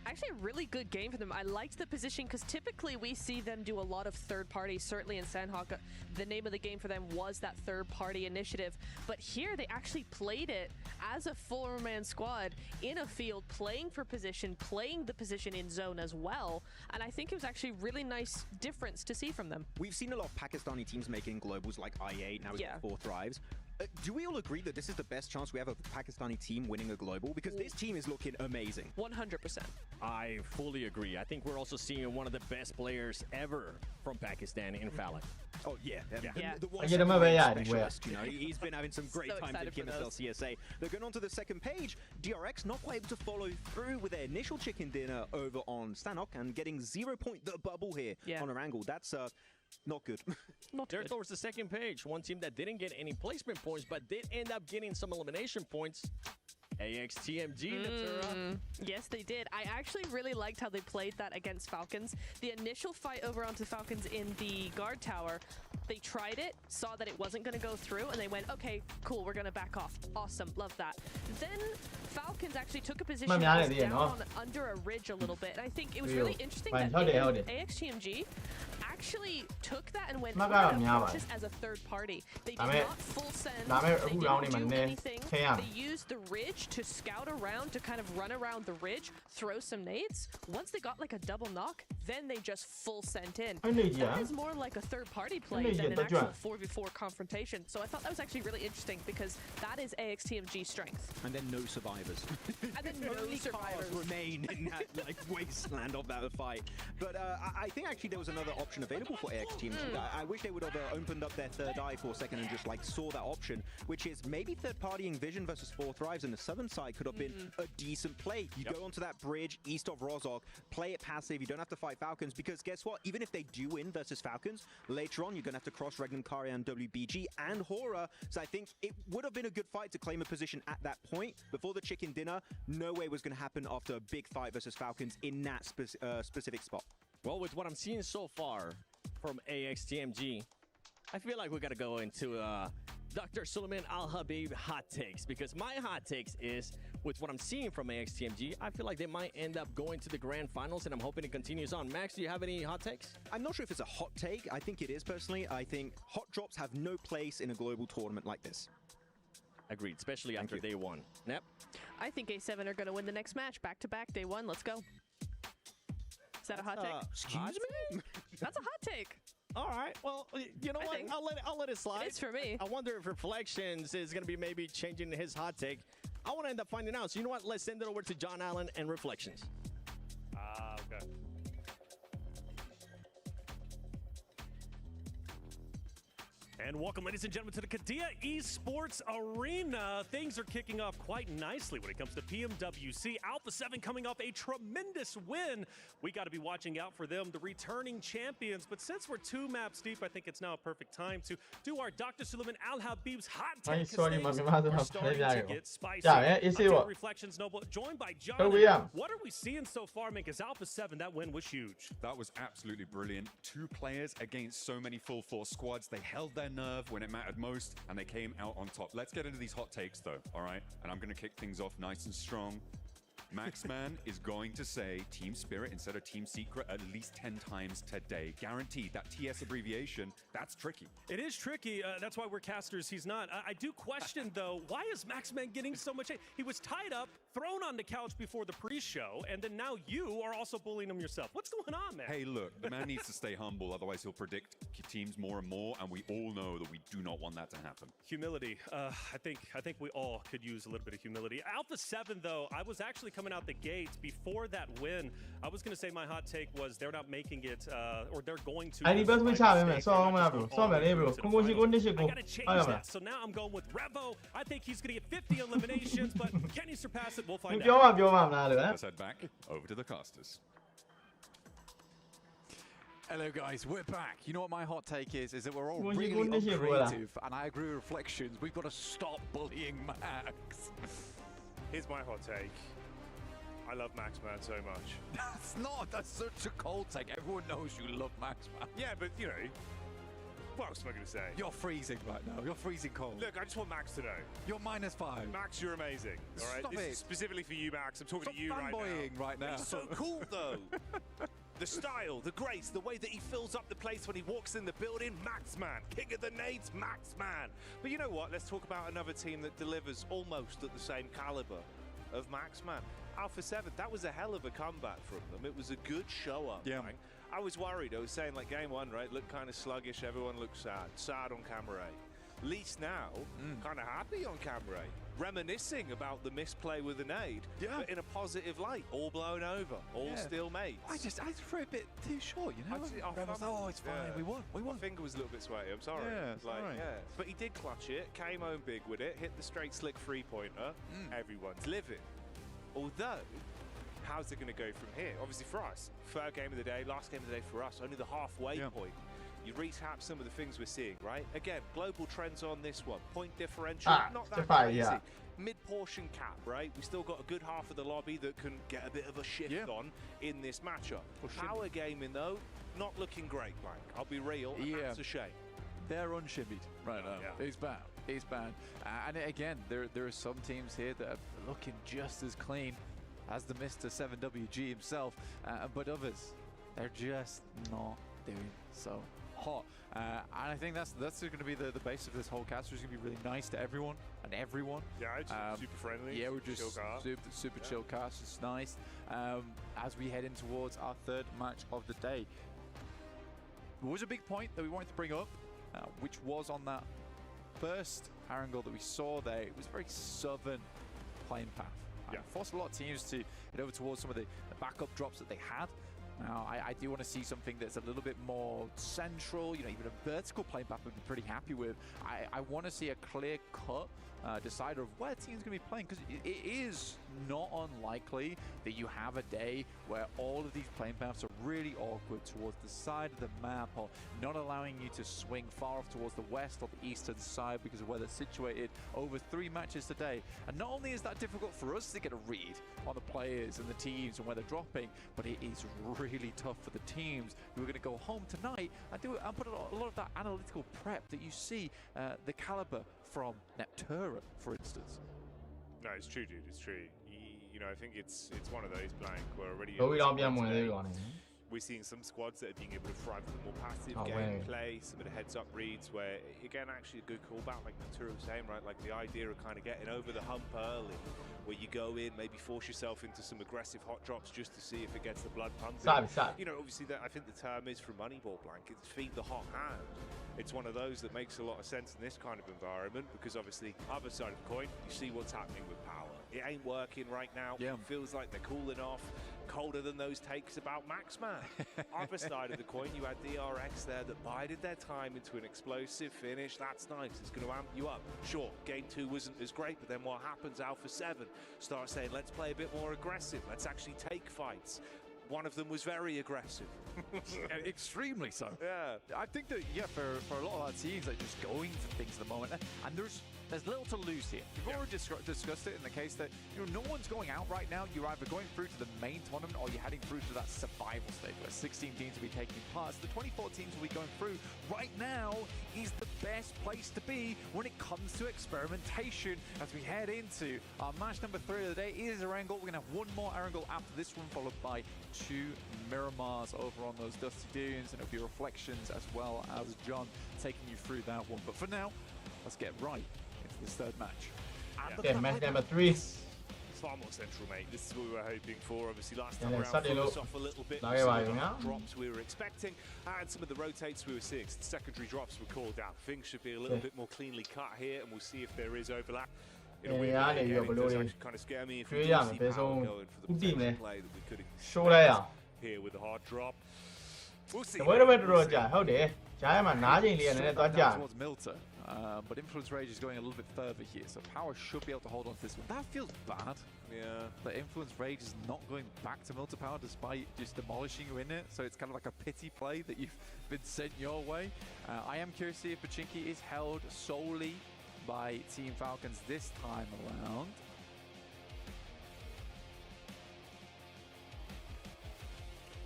actually a really good game for them. I liked the position because typically we see them do a lot of third party. Certainly in Sandhawk, the name of the game for them was that third party initiative. But here they actually played it as a 4-man squad in a field, playing for position, playing the position in zone as well. And I think it was actually really nice difference to see from them. We've seen a lot of Pakistani teams making globals like IA, now we've got 4 Thrives. Do we all agree that this is the best chance we have of a Pakistani team winning a global? Because this team is looking amazing. 100%. I fully agree. I think we're also seeing one of the best players ever from Pakistan in Falak. Oh, yeah. The specialist, you know, he's been having some great times in KMSL CSA. They're going on to the second page. DRX not quite able to follow through with their initial chicken dinner over on Stanok and getting 0 point the bubble here on a Wrangle. That's not good. There towards the second page, one team that didn't get any placement points, but did end up getting some elimination points. AXTMG, Natura. Yes, they did. I actually really liked how they played that against Falcons. The initial fight over onto Falcons in the guard tower, they tried it, saw that it wasn't going to go through, and they went, okay, cool, we're going to back off. Awesome, love that. Then Falcons actually took a position that was down under a ridge a little bit, and I think it was really interesting that AXTMG actually took that and went just as a third party. They did not full send, they didn't do anything. They used the ridge to scout around, to kind of run around the ridge, throw some nades. Once they got like a double knock, then they just full sent in. That is more like a third party play than an actual 4v4 confrontation. So I thought that was actually really interesting because that is AXTMG's strength. And then no survivors. And then no survivors remain in that like wasteland of that fight. But I think actually there was another option available for AXTMG. I wish they would have opened up their third eye for a second and just like saw that option, which is maybe third partying Vision versus 4 Thrives, and the southern side could have been a decent play. You go onto that bridge east of Rozhok, play it passive, you don't have to fight Falcons, because guess what? Even if they do win versus Falcons, later on you're going to have to cross Regnum, Karyan, WBG, and Hora. So I think it would have been a good fight to claim a position at that point. Before the chicken dinner, no way was going to happen after a big fight versus Falcons in that specific spot. Well, with what I'm seeing so far from AXTMG, I feel like we got to go into Dr. Suleiman Al-Habib hot takes, because my hot takes is, with what I'm seeing from AXTMG, I feel like they might end up going to the grand finals, and I'm hoping it continues on. Max, do you have any hot takes? I'm not sure if it's a hot take. I think it is, personally. I think hot drops have no place in a global tournament like this. Agreed, especially after day one. Nep? I think A7 are going to win the next match, back-to-back, day one. Let's go. Is that a hot take? Excuse me? That's a hot take. All right. Well, you know what? I'll let it slide. It's for me. I wonder if Reflections is going to be maybe changing his hot take. I want to end up finding out. So you know what? Let's send it over to John Allen and Reflections. Okay. And welcome, ladies and gentlemen, to the Qiddiya Esports Arena. Things are kicking off quite nicely when it comes to PMWC. Alpha 7 coming off a tremendous win. We got to be watching out for them, the returning champions. But since we're 2 maps deep, I think it's now a perfect time to do our Dr. Suleiman Al-Habib's hot take. We're starting to get spicy. Reflections Noble, joined by John. What are we seeing so far, man? Because Alpha 7, that win was huge. That was absolutely brilliant. 2 players against so many full force squads. They held their nerve when it mattered most, and they came out on top. Let's get into these hot takes, though, all right? And I'm going to kick things off nice and strong. Maxman is going to say Team Spirit instead of Team Secret at least 10 times today. Guaranteed. That TS abbreviation, that's tricky. It is tricky. That's why we're casters. He's not. I do question, though, why is Maxman getting so much hate? He was tied up, thrown on the couch before the pre-show, and then now you are also bullying him yourself. What's going on, man? Hey, look, the man needs to stay humble, otherwise he'll predict teams more and more, and we all know that we do not want that to happen. Humility. I think we all could use a little bit of humility. Alpha 7, though, I was actually coming coming out the gates before that win. I was going to say my hot take was they're not making it, or they're going to. I need best we chat, man. So I'm gonna bro. So man, bro. Come on, go, I gotta change that. So now I'm going with Revo. I think he's gonna get 50 eliminations, but can he surpass it? We'll find out. Let's head back over to the casters. Hello guys, we're back. You know what my hot take is that we're all Go on, really go on, uncreative, and I agree with Reflections. We've got to stop bullying Max. Here's my hot take. I love Maxman so much. That's such a cold take. Everyone knows you love Maxman. Yeah, but you know, what else am I going to say? You're freezing right now. You're freezing cold. Look, I just want Max to know. You're -5. Max, you're amazing. All right, Stop this it. is specifically for you, Max. I'm talking Stop to you right now. fanboying right now. He's so cool, though. The style, the grace, the way that he fills up the place when he walks in the building, Maxman. King of the nades, Maxman. But you know what? Let's talk about another team that delivers almost at the same caliber of Maxman. Alpha 7, that was a hell of a comeback from them. It was a good show up. Yeah. Right? I was worried. I was saying, like, game one, right, looked kind of sluggish. Everyone looked sad. Sad on camera A. Least now, kind of happy on camera A. Reminiscing about the misplay with the nade, but in a positive light. All blown over, all still mates. I just threw a bit too short, you know? Oh, it's fine. We won. My finger was a little bit sweaty. I'm sorry. Yeah, it's alright. But he did clutch it. Came home big with it. Hit the straight slick 3-pointer. Everyone's living. Although, how's it going to go from here? Obviously for us, third game of the day, last game of the day for us, only the halfway point. You recap some of the things we're seeing, right? Again, global trends on this one. Point differential, not that crazy. Mid-portion cap, right? We still got a good half of the lobby that can get a bit of a shift on in this matchup. Power gaming, though, not looking great, Blank. I'll be real, and that's a shame. They're unshimmied right now. It's bad. It's bad. And again, there are some teams here that are looking just as clean as the Mr. 7WG himself, but others, they're just not doing so hot. And I think that's going to be the base of this whole cast. We're going to be really nice to everyone and everyone. Yeah, it's super friendly. Yeah, we're just super chill cast. It's nice. As we head in towards our third match of the day, there was a big point that we wanted to bring up, which was on that first angle that we saw there. It was a very southern playing path. Forced a lot of teams to head over towards some of the backup drops that they had. Now, I do want to see something that's a little bit more central, you know, even a vertical playing path would be pretty happy with. I want to see a clear-cut decider of where the team's going to be playing, because it is not unlikely that you have a day where all of these playing paths are really awkward towards the side of the map, or not allowing you to swing far off towards the west or the eastern side because of where they're situated over 3 matches today. And not only is that difficult for us to get a read on the players and the teams and where they're dropping, but it is really tough for the teams who are going to go home tonight and put a lot of that analytical prep that you see the caliber from Neptura, for instance. No, it's true, dude. It's true. You know, I think it's one of those, Blank, where already we're seeing some squads that are being able to thrive with a more passive gameplay, some of the heads-up reads where, again, actually a good callback, like Neptura was saying, right? Like the idea of kind of getting over the hump early, where you go in, maybe force yourself into some aggressive hot drops just to see if it gets the blood pumping. You know, obviously, I think the term is from Moneyball, Blank. It's feed the hot hand. It's one of those that makes a lot of sense in this kind of environment, because obviously, other side of the coin, you see what's happening with power. It ain't working right now. It feels like they're cooling off. Colder than those takes about Maxman. Other side of the coin, you had DRX there that bided their time into an explosive finish. That's nice. It's going to amp you up. Sure, game 2 wasn't as great, but then what happens? Alpha 7 starts saying, let's play a bit more aggressive. Let's actually take fights. One of them was very aggressive. Extremely so. Yeah. I think that, for a lot of our teams, they're just going for things at the moment. And there's little to lose here. We've already discussed it in the case that, you know, no one's going out right now. You're either going through to the main tournament or you're heading through to that survival stage where 16 teams will be taking part. So the 24 teams will be going through. Right now is the best place to be when it comes to experimentation as we head into our match number 3 of the day. It is Erangel. We're going to have one more Erangel after this one, followed by 2 Miramars over on those Dusty Dunes, and it'll be Reflections as well as John taking you through that one. But for now, let's get right into this third match. And match number 3. It's far more central, mate. This is what we were hoping for. Obviously, last time around, threw us off a little bit. Some of the drops we were expecting, and some of the rotates we were seeing. Secondary drops were called out. Things should be a little bit more cleanly cut here, and we'll see if there is overlap. In a weird way, again, it does actually kind of scare me if we do see Power going for the potential play that we could show လိုက်ရအောင် here with the hard drop. We'll see. တပွဲတစ်ပွဲတော်တော်ကြာဟုတ်တယ်ဂျားရမှာနားချိန်လေးကနည်းနည်းသွားကြာ towards Milter. But Influence Rage is going a little bit further here, so Power should be able to hold on to this one. That feels bad. Yeah. The Influence Rage is not going back to Milter Power despite just demolishing you in it, so it's kind of like a pity play that you've been sent your way. I am curious to see if Pachinki is held solely by Team Falcons this time around.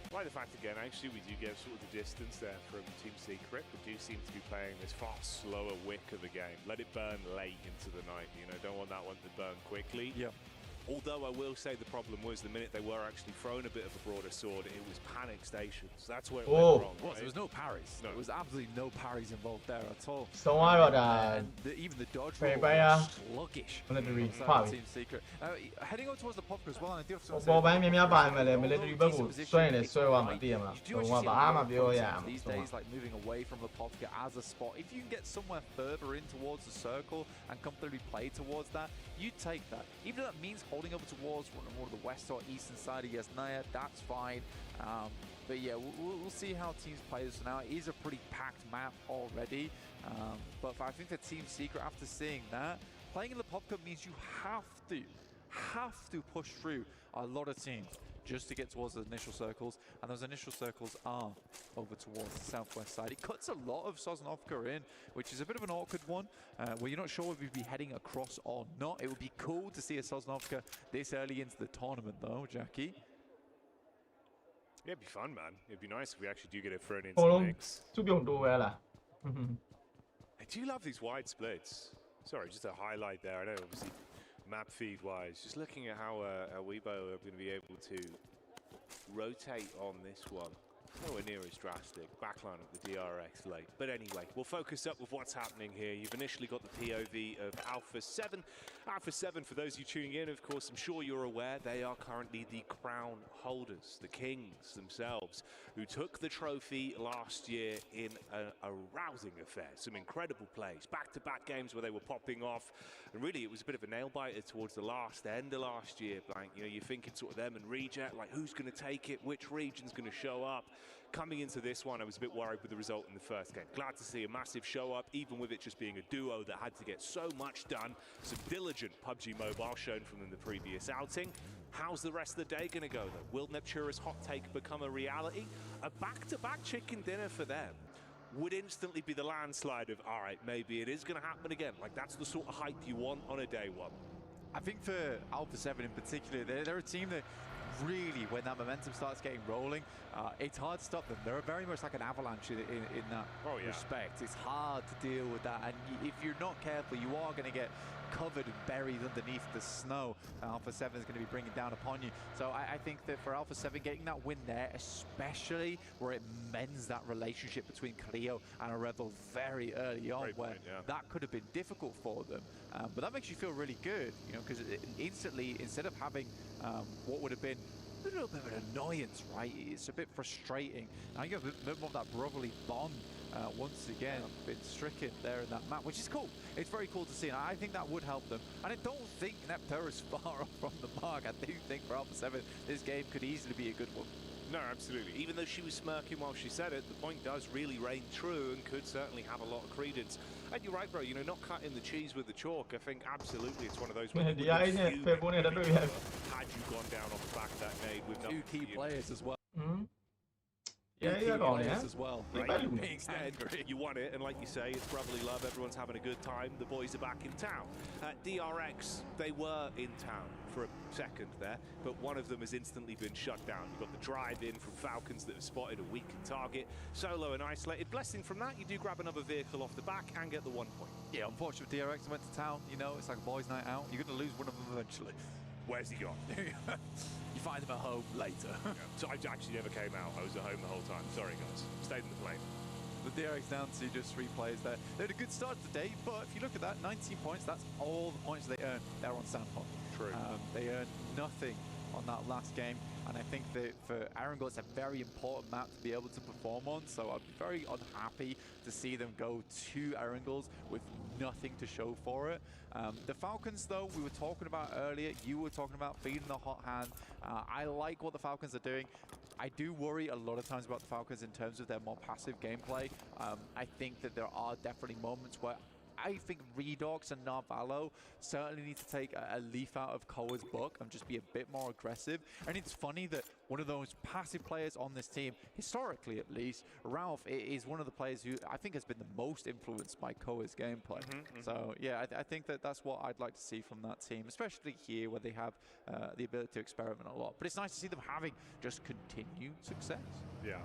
I like the fact again, actually, we do get sort of the distance there from Team Secret, but do seem to be playing this far slower wick of a game. Let it burn late into the night, you know, don't want that one to burn quickly. Yeah. Although I will say the problem was the minute they were actually thrown a bit of a broader sword, it was panic stations. That's where it went wrong. Well, there was no parries. No. There was absolutely no parries involved there at all. ဆုံးသွားတော့ဒါ Even the dodge Fair roll player. was sluggish. Military from power. Team Secret. Heading over towards the Popka as well, and I do have to ပေါ်ပိုင်းများများပါမယ်လေ military ဘက်ကိုဆွဲရင်လည်းဆွဲသွားမှာသိရမှာ You do ဟို actually က see ဘာ a မှ lot of ပြောရအောင် concepts these days, like moving away from the Popka as a spot. If you can get somewhere further in towards the circle and comfortably play towards that, you take that. Even if that means holding over towards one of the west or eastern side of Yasnaya, that's fine. But yeah, we'll see how teams play this now. It is a pretty packed map already. But I think that Team Secret, after seeing that, playing in the Pop Cup means you have to push through a lot of teams just to get towards the initial circles, and those initial circles are over towards the southwest side. It cuts a lot of Sosnovka in, which is a bit of an awkward one, where you're not sure if you'd be heading across or not. It would be cool to see a Sosnovka this early into the tournament, though, Jackie. Yeah, it'd be fun, man. It'd be nice if we actually do get it thrown into အကုန် the လုံး mix. သူ့ပြုံတိုးပဲလား I do love these wide splits. Sorry, just a highlight there. I know, obviously, map feed wise, just looking at how Weibo are going to be able to rotate on this one. Nowhere near as drastic. Backline of the DRX late. But anyway, we'll focus up with what's happening here. You've initially got the POV of Alpha 7. Alpha 7, for those of you tuning in, of course, I'm sure you're aware, they are currently the crown holders, the kings themselves, who took the trophy last year in a rousing affair. Some incredible plays. Back-to-back games where they were popping off. And really, it was a bit of a nail-biter towards the end of last year. Like, you know, you're thinking sort of them and Reject, like, who's going to take it? Which region's going to show up? Coming into this one, I was a bit worried with the result in the first game. Glad to see a massive show up, even with it just being a duo that had to get so much done. Some diligent PUBG Mobile shown from them in the previous outing. How's the rest of the day going to go, though? Will Neptura's hot take become a reality? A back-to-back chicken dinner for them would instantly be the landslide of, all right, maybe it is going to happen again. Like, that's the sort of hype you want on a day one. I think for Alpha 7 in particular, they're a team that really, when that momentum starts getting rolling, it's hard to stop them. They're very much like an avalanche in that respect. It's hard to deal with that, and if you're not careful, you are going to get covered and buried underneath the snow. Alpha 7 is going to be bringing down upon you. So I think that for Alpha 7 getting that win there, especially where it mends that relationship between Cleo and a Rebel very early on, where that could have been difficult for them. But that makes you feel really good, you know, because instantly, instead of having what would have been a little bit of an annoyance, right? It's a bit frustrating. Now you have a bit more of that brotherly bond once again been stricken there in that map, which is cool. It's very cool to see, and I think that would help them. And I don't think Neptura is far off from the mark. I do think for Alpha 7, this game could easily be a good one. No, absolutely. Even though she was smirking while she said it, the point does really reign true and could certainly have a lot of credence. And you're right, bro, you know, not cutting the cheese with the chalk. I think absolutely it's one of those where you would have had you gone down off the back of that nade with two key players as well. Yeah, as well. Right? Instead, you won it, and like you say, it's brotherly love. Everyone's having a good time. The boys are back in town. DRX, they were in town for a second there, but one of them has instantly been shut down. You've got the drive in from Falcons that have spotted a weakened target. Solo and isolated. Blessing from that, you do grab another vehicle off the back and get the 1 point. Yeah, unfortunately, DRX went to town. You know, it's like a boys' night out. You're going to lose one of them eventually. Where's he gone? You find him at home later. So I actually never came out. I was at home the whole time. Sorry, guys. Stayed in the plane. The DRX down to just 3 players there. They had a good start to the day, but if you look at that, 19 points, that's all the points they earned there on Sandpot. True. They earned nothing on that last game, and I think that for Erangel it's a very important map to be able to perform on, so I'd be very unhappy to see them go to Erangels with nothing to show for it. The Falcons, though, we were talking about earlier, you were talking about feeding the hot hand. I like what the Falcons are doing. I do worry a lot of times about the Falcons in terms of their more passive gameplay. I think that there are definitely moments where I think Redox and Narvalo certainly need to take a leaf out of Koa's book and just be a bit more aggressive. And it's funny that one of those passive players on this team, historically at least, Ralph is one of the players who I think has been the most influenced by Koa's gameplay. So yeah, I think that that's what I'd like to see from that team, especially here where they have the ability to experiment a lot. But it's nice to see them having just continued success. Yeah.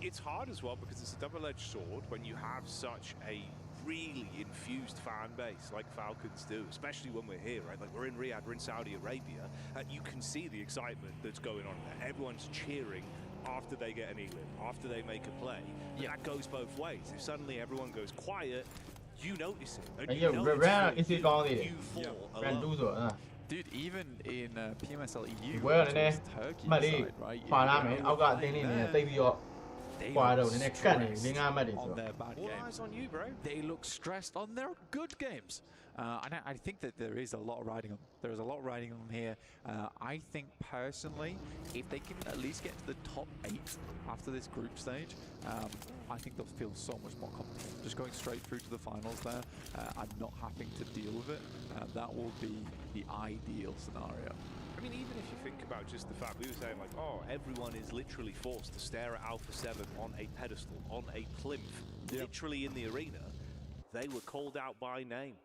It's hard as well because it's a double-edged sword when you have such a really infused fan base like Falcons do, especially when we're here, right? Like we're in Riyadh, we're in Saudi Arabia, you can see the excitement that's going on there. Everyone's cheering after they get an elim, after they make a play. And that goes both ways. If suddenly everyone goes quiet, you notice it. And you know Dude, even in PMSL EU, Turkey side, right? They look stressed on their bad games. All eyes on you, bro. They look stressed on their good games. And I think that there is a lot riding on them. There is a lot riding on them here. I think personally, if they can at least get to the top 8 after this group stage, I think they'll feel so much more comfortable. Just going straight through to the finals there and not having to deal with it, that will be the ideal scenario. I mean, even if you think about just the fact, we were saying like, oh, everyone is literally forced to stare at Alpha 7 on a pedestal, on a plinth, literally in the arena. They were called out by name.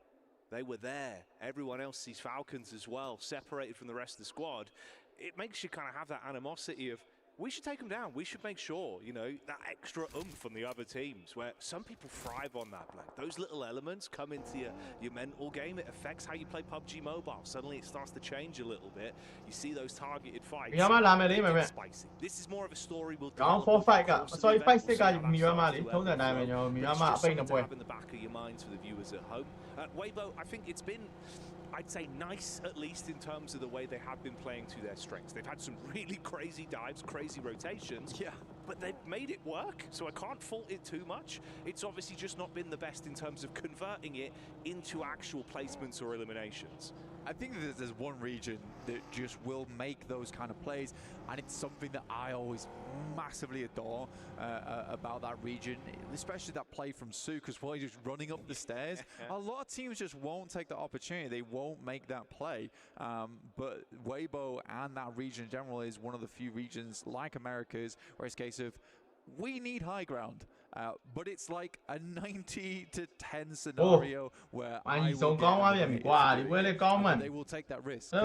They were there. Everyone else sees Falcons as well, separated from the rest of the squad. It makes you kind of have that animosity of, we should take them down. We should make sure, you know, that extra oomph on the other teams where some people thrive on that. Like those little elements come into your mental game. It affects how you play PUBG Mobile. Suddenly it starts to change a little bit. You see those targeted fights. It's spicy. This is more of a story we'll develop. Fight in the back of your minds for the viewers at home. Weibo, I think it's been, I'd say, nice, at least in terms of the way they have been playing to their strengths. They've had some really crazy dives, crazy rotations, but they've made it work, so I can't fault it too much. It's obviously just not been the best in terms of converting it into actual placements or eliminations. I think that there's one region that just will make those kind of plays, and it's something that I always massively adore about that region, especially that play from Sook as well, just running up the stairs. A lot of teams just won't take the opportunity. They won't make that play. But Weibo and that region in general is one of the few regions like Americas where it's a case of, we need high ground. But it's like a 90-10 scenario where they will take that risk. They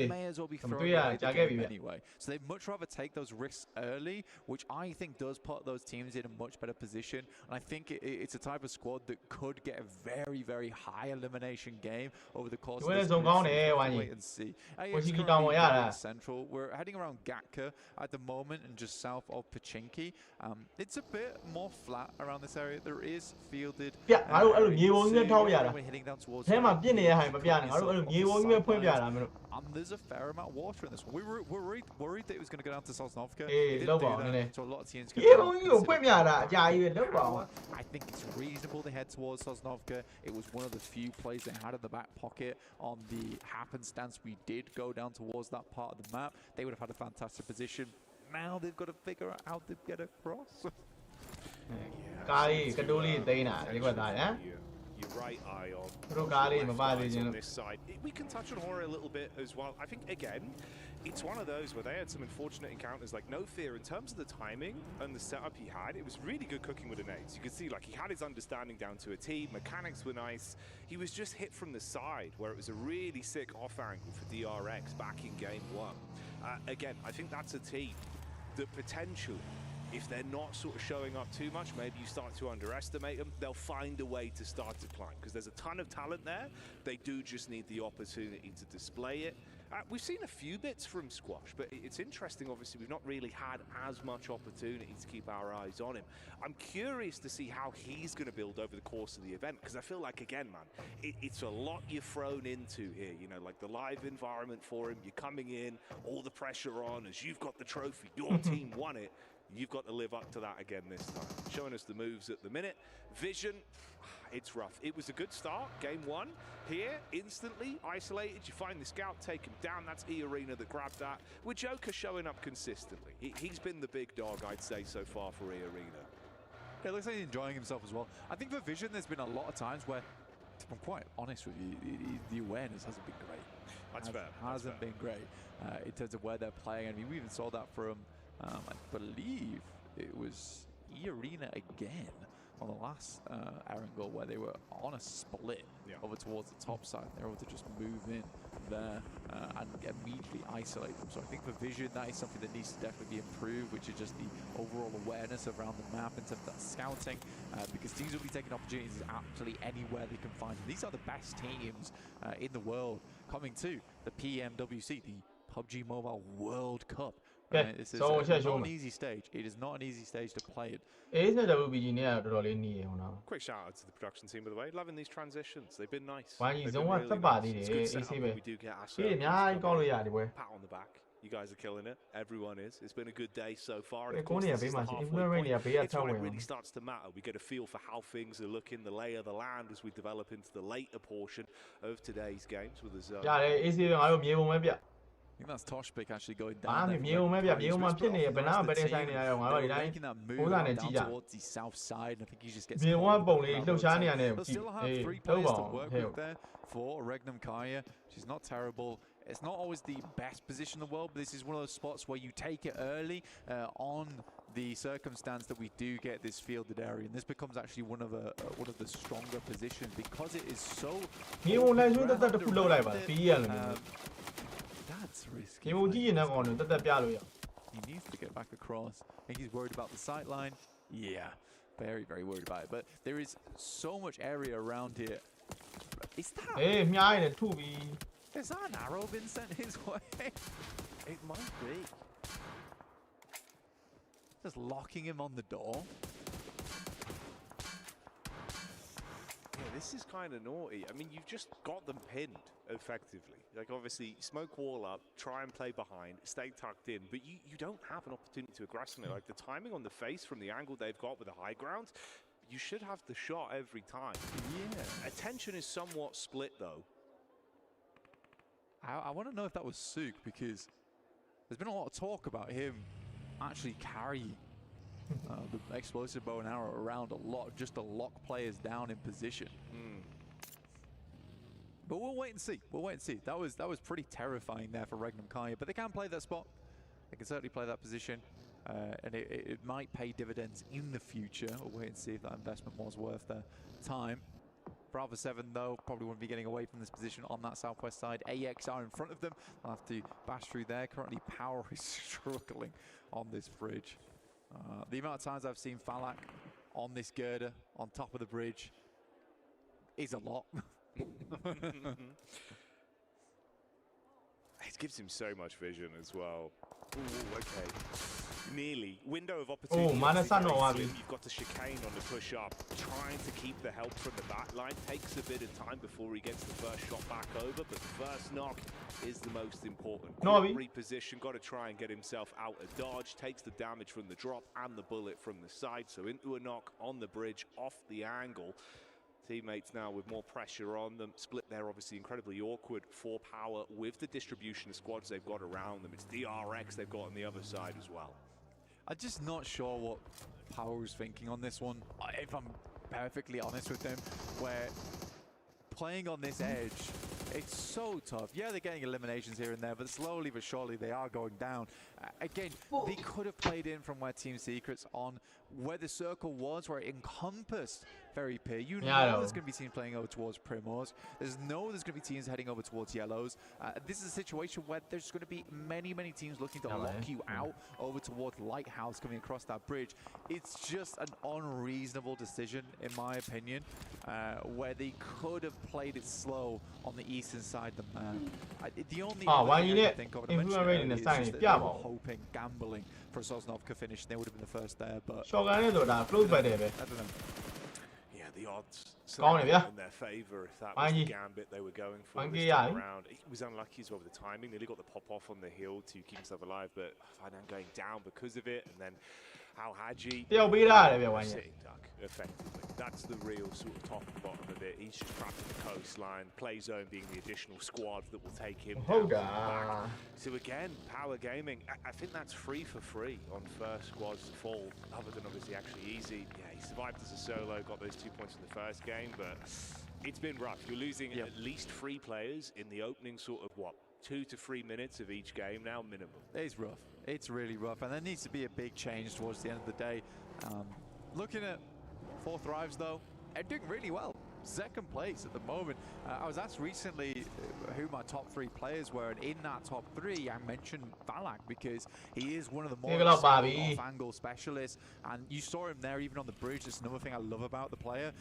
may as well be throwing away the game anyway. So they'd much rather take those risks early, which I think does put those teams in a much better position. And I think it's a type of squad that could get a very, very high elimination game over the course of this wait and see. Central. We're heading around Gatka at the moment and just south of Pachinki. It's a bit more flat around this area. There is fielded. We're heading down towards. And there's a fair amount of water in this one. We were worried that it was going to go down to Sosnovka. It didn't do that, so a lot of teams. I think it's reasonable they head towards Sosnovka. It was one of the few plays they had in the back pocket on the happenstance we did go down towards that part of the map. They would have had a fantastic position. Now they've got to figure out how to get across. You're right, Ion. On this side. We can touch on Horror a little bit as well. I think, again, it's one of those where they had some unfortunate encounters, like No Fear. In terms of the timing and the setup he had, it was really good cooking with the nades. You could see, like, he had his understanding down to a T. Mechanics were nice. He was just hit from the side, where it was a really sick off angle for DRX back in game 1. Again, I think that's a team that potentially, if they're not sort of showing up too much, maybe you start to underestimate them, they'll find a way to start to climb, because there's a ton of talent there. They do just need the opportunity to display it. We've seen a few bits from Squash, but it's interesting, obviously, we've not really had as much opportunity to keep our eyes on him. I'm curious to see how he's going to build over the course of the event, because I feel like, again, man, it's a lot you're thrown into here, you know, like the live environment for him, you're coming in, all the pressure on, as you've got the trophy, your team won it, you've got to live up to that again this time. Showing us the moves at the minute. Vision, it's rough. It was a good start, game one. Here, instantly isolated, you find the scout, take him down. That's E-Arena that grabbed that. With Joker showing up consistently. He's been the big dog, I'd say, so far for E-Arena. Yeah, it looks like he's enjoying himself as well. I think for Vision, there's been a lot of times where, if I'm quite honest with you, the awareness hasn't been great. That's fair. Hasn't been great in terms of where they're playing. I mean, we even saw that from, I believe it was E-Arena again on the last Erangel, where they were on a split over towards the top side. They were able to just move in there and immediately isolate them. So I think for Vision, that is something that needs to definitely be improved, which is just the overall awareness around the map in terms of that scouting, because teams will be taking opportunities absolutely anywhere they can find them. These are the best teams in the world coming to the PMWC, the PUBG Mobile World Cup. Right? This is not an easy stage. It is not an easy stage to play it. Quick shout out to the production team, by the way. Loving these transitions. They've been nice. They've been really nice. It's good setup when we do get ourselves. Pat on the back. You guys are killing it. Everyone is. It's been a good day so far. And of course, this is the halfway point. It's when it really starts to matter. We get a feel for how things are looking, the lay of the land as we develop into the later portion of today's games with the zone. I think that's Toshbik actually going down. Making that move down towards the south side. I think he just gets They'll still have 3 players to work with there for Regnum Kaya. She's not terrible. It's not always the best position in the world, but this is one of those spots where you take it early on the circumstance that we do get this fielded area, and this becomes actually one of the stronger positions because it is so. That's risky. He needs to get back across. I think he's worried about the sight line. Yeah, very, very worried about it. But there is so much area around here. Is that? Is that an arrow been sent his way? It might be. Just locking him on the door. Yeah, this is kind of naughty. I mean, you've just got them pinned, effectively. Like, obviously, smoke wall up, try and play behind, stay tucked in, but you don't have an opportunity to aggressively. Like, the timing on the face from the angle they've got with the high ground, you should have the shot every time. Yeah. Attention is somewhat split, though. I want to know if that was Sook, because there's been a lot of talk about him actually carrying the explosive bow and arrow around a lot, just to lock players down in position. But we'll wait and see. We'll wait and see. That was pretty terrifying there for Regnum Kaya, but they can play that spot. They can certainly play that position, and it might pay dividends in the future. We'll wait and see if that investment was worth their time. For Alpha 7, though, probably wouldn't be getting away from this position on that southwest side. AX are in front of them. They'll have to bash through there. Currently, Power is struggling on this bridge. The amount of times I've seen Falak on this girder, on top of the bridge, is a lot. It gives him so much vision as well. Ooh, okay. Nearly. Window of opportunity. You've got the chicane on the push up. Trying to keep the help from the back line. Takes a bit of time before he gets the first shot back over, but the first knock is the most important. Reposition. Got to try and get himself out of dodge. Takes the damage from the drop and the bullet from the side. So into a knock on the bridge, off the angle. Teammates now with more pressure on them. Split there, obviously incredibly awkward for Power with the distribution of squads they've got around them. It's DRX they've got on the other side as well. I'm just not sure what Power was thinking on this one, if I'm perfectly honest with them, where playing on this edge, it's so tough. Yeah, they're getting eliminations here and there, but slowly but surely they are going down. Again, they could have played in from where Team Secrets on where the circle was, where it encompassed very pure. You Yeah, know there's going to be teams playing over towards Primos. There's going to be teams heading over towards Yellows. This is a situation where there's going to be many teams looking to lock you out over towards Lighthouse coming across that bridge. It's just an unreasonable decision, in my opinion, where they could have played it slow on the eastern side of the map. The only why thing you I did? can think of, If we were reading the is sign, just that yeah, they were well. hoping, gambling for a Sosnovka finish. They would have been the first there, but short gun နဲ့ဆိုတာ close back တယ်ပဲ I don't know. Yeah, the oddsကောင်းတယ်ဗျာ in their favour if that ဝို was င်း the ကြီး gambit they were going for ဝိုင်း this ကြီးရ time ပြီ around. He was unlucky as well with the timing. Nearly got the pop off on the hill to keep himself alive, but Fainan going down because of it, and then Al Haji တယောက်ပေးထားရတယ်ဗျဝိုင်းကြီး sitting duck effectively. That's the real sort of top and bottom of it. He's just trapped in the coastline. Play zone being the additional squad that will take him down. ဟုတ်တာ So again, Power Gaming, I think that's free for free on first squads to fall, other than obviously actually easy. Yeah, he survived as a solo, got those 2 points in the first game, but it's been rough. You're losing at least 3 players in the opening sort of, 2 to 3 minutes of each game now, minimum. It's rough. It's really rough, and there needs to be a big change towards the end of the day. Looking at 4 Thrives, though, they're doing really well. Second place at the moment. I was asked recently who my top 3 players were, and in that top 3, I mentioned Valak because he is one of the more off-angle specialists, and you saw him there even on the bridge. That's another thing I love about the player,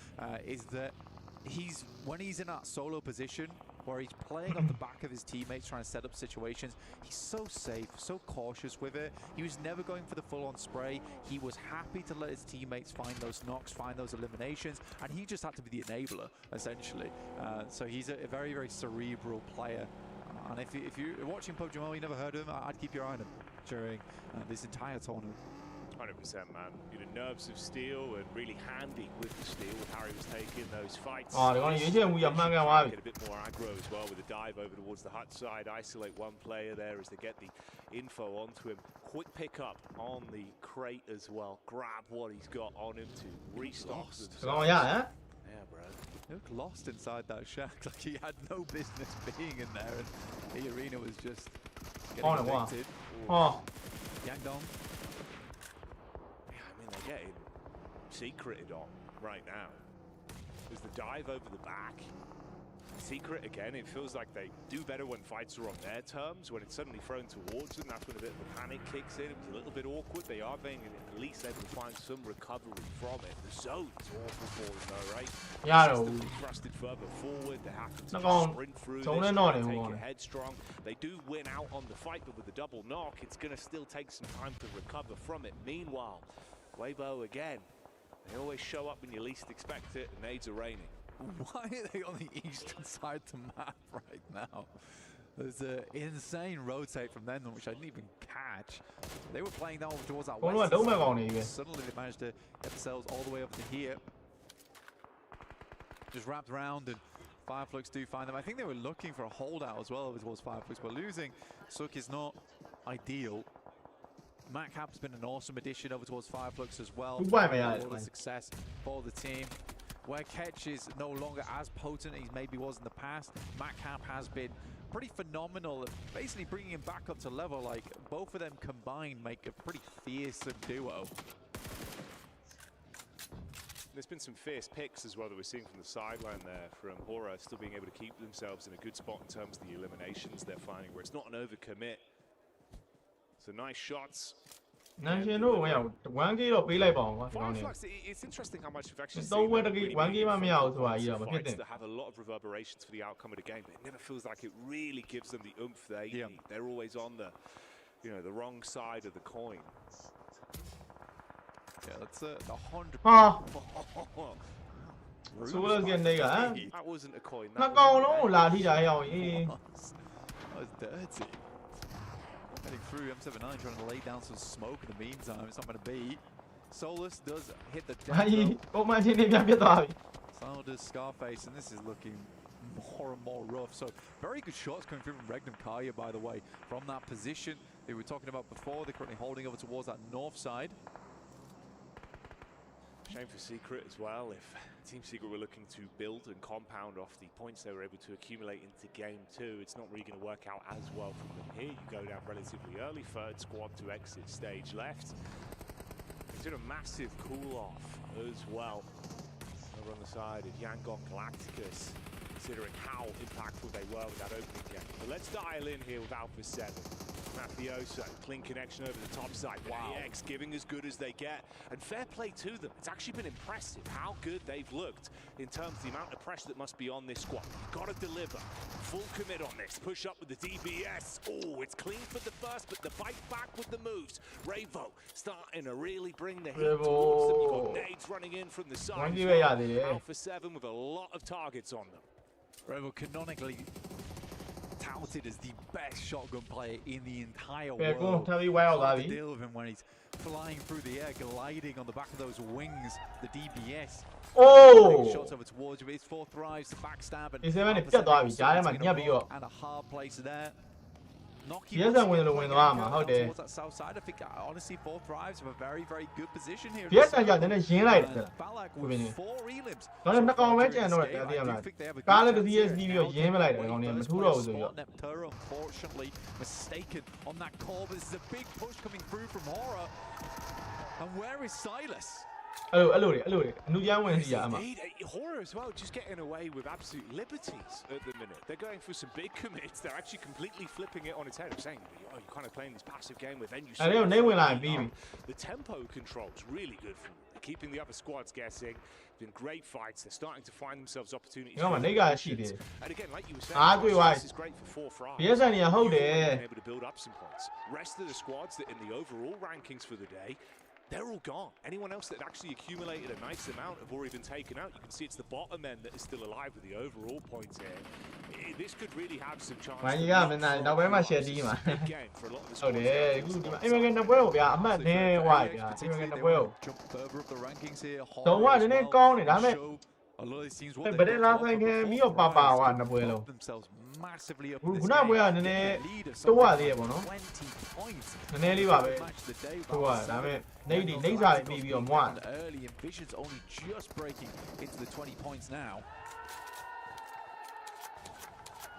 is that when he's in that solo position, where he's playing off the back of his teammates, trying to set up situations, he's so safe, so cautious with it. He was never going for the full-on spray. He was happy to let his teammates find those knocks, find those eliminations, and he just had to be the enabler, essentially. So he's a very cerebral player. And if you're watching PUBG Mobile, you never heard of him, I'd keep your eye on him during this entire tournament. 100%, man. Nerves of steel and really handy with the steel with Harry was taking those fights. အော်ဒီကောင်ရွေးချက်မူရမှန်ကန်သွားပြီ Get a bit more aggro as well with the dive over towards the hut side. Isolate one player there as they get the info onto him. Quick pick up on the crate as well. Grab what he's got on him to restock. ဒီကောင်ရဟမ် Yeah, bro. He looked lost inside that shack, like he had no business being in there, and the arena was just getting evicted. Yangdong. Yeah, I mean, they're getting secreted on right now. There's the dive over the back. Secret again, it feels like they do better when fights are on their terms. When it's suddenly thrown towards them, that's when a bit of a panic kicks in. It was a little bit awkward. They are being at least able to find some recovery from it. The zone's awful for them though, right? Consistently thrusted further forward. They have to sprint through this, take it headstrong. They do win out on the fight, but with the double knock, it's going to still take some time to recover from it. Meanwhile, Weibo again. They always show up when you least expect it, and nades are raining. Why are they on the eastern side of the map right now? There's an insane rotate from them, which I didn't even catch. They were playing down towards that western side. Suddenly they managed to get themselves all the way up to here. Just wrapped around, and Fireflux do find them. I think they were looking for a holdout as well over towards Fireflux, but losing Suk is not ideal. Matt Cap's been an awesome addition over towards Fireflux as well. A lot of success for the team. Where Ketch is no longer as potent as he maybe was in the past, Matt Cap has been pretty phenomenal at basically bringing him back up to level. Like, both of them combined make a pretty fearsome duo. There's been some fierce picks as well that we're seeing from the sideline there from Hora, still being able to keep themselves in a good spot in terms of the eliminations they're finding, where it's not an overcommit. So nice shots. Nanjin တို့ဝင်အောင် 1k တော့ပေးလိုက်ပါအောင်ကွာဒီကောင်နေ Fireflux, it's interesting how much we've actually 3 seen ဝက် them really 1k မှမရဘူးဆိုတာကြီးတော့မဖြစ်သင့် that have a lot of reverberations for the outcome of the game, but it never feels like it really gives them the oomph they need. They're always on the, the wrong side of the coin. Yeah, that's a 100%. So let's get nigga, huh? That wasn't a coin. နှစ်ကောင်လုံးကိုလာထိတာဟဲ့အောင်အေး That was dirty. Heading through M79, trying to lay down some smoke in the meantime. It's not going to be. Solus does hit the death. ပုံမှန်ချင်းနေပြန်ပြတ်သွားပြီ So does Scarface, and this is looking more and more rough. So very good shots coming through from Regnum Kaya, by the way, from that position they were talking about before. They're currently holding over towards that north side. Shame for Secret as well. If Team Secret were looking to build and compound off the points they were able to accumulate into game 2, it's not really going to work out as well from them here. You go down relatively early, third squad to exit stage left. It's in a massive cool-off as well. over on the side of Yangon Galacticus, considering how impactful they were with that opening game. But let's dial in here with Alpha 7. Mafioso, clean connection over the top side. Wow. AX giving as good as they get. And fair play to them. It's actually been impressive how good they've looked in terms of the amount of pressure that must be on this squad. You've got to deliver. Full commit on this. Push up with the DBS. Oh, it's clean for the first, but the fight back with the moves. Ravo starting to really bring the heat towards them. You've got nades running in from the side. Alpha 7 with a lot of targets on them. Ravo canonically touted as the best shotgun player in the entire world. Hard to deal with him when he's flying through the air, gliding on the back of those wings, the DBS. Shots over towards you. It's 4 thrives, the backstab, and a hard place there. Yes, I'm winning towards that south side. I think honestly 4 thrives have a very, very good position here. Yes, I got the Jin like that. Balak with 4 elims. I don't know what I know. I think the DSD game like that. Nepturo, unfortunately, mistaken on that call. But this is a big push coming through from Horror. And where is Silas? Horror as well, just getting away with absolute liberties at the minute. They're going for some big commits. They're actually completely flipping it on its head. I'm saying, oh, you're kind of playing this passive game with then you see the tempo control's really good for them. They're keeping the other squads guessing. Been great fights. They're starting to find themselves opportunities. And again, like you were saying, this is great for 4 fries. Yes, I able to build up some points. Rest of the squads that in the overall rankings for the day, they're all gone. Anyone else that actually accumulated a nice amount have already been taken out. You can see it's the bottom end that is still alive with the overall points here. This could really have some chance. Big game for a lot of the squads. Jump further up the rankings here. A lot of these teams but then last time me or Papa won the Buelo. Themselves massively up in this game. So what are 20 points. Nearly the day. Maybe on one. Early and Vision's only just breaking into the 20 points now.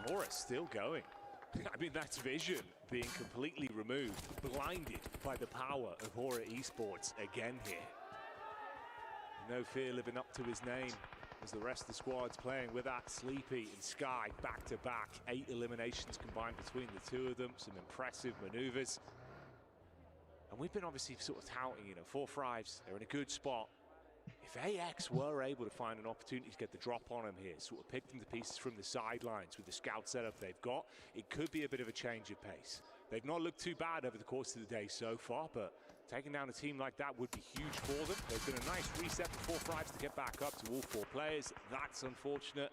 Morris still going. I mean, that's Vision being completely removed, blinded by the power of Horror Esports again here. No fear living up to his name as the rest of the squad's playing with that. Sleepy and Sky back to back. 8 eliminations combined between the 2 of them. Some impressive maneuvers. And we've been obviously sort of touting, 4 thrives. They're in a good spot. If AX were able to find an opportunity to get the drop on them here, sort of pick them to pieces from the sidelines with the scout setup they've got, it could be a bit of a change of pace. They've not looked too bad over the course of the day so far, but taking down a team like that would be huge for them. There's been a nice reset for 4 thrives to get back up to all 4 players. That's unfortunate.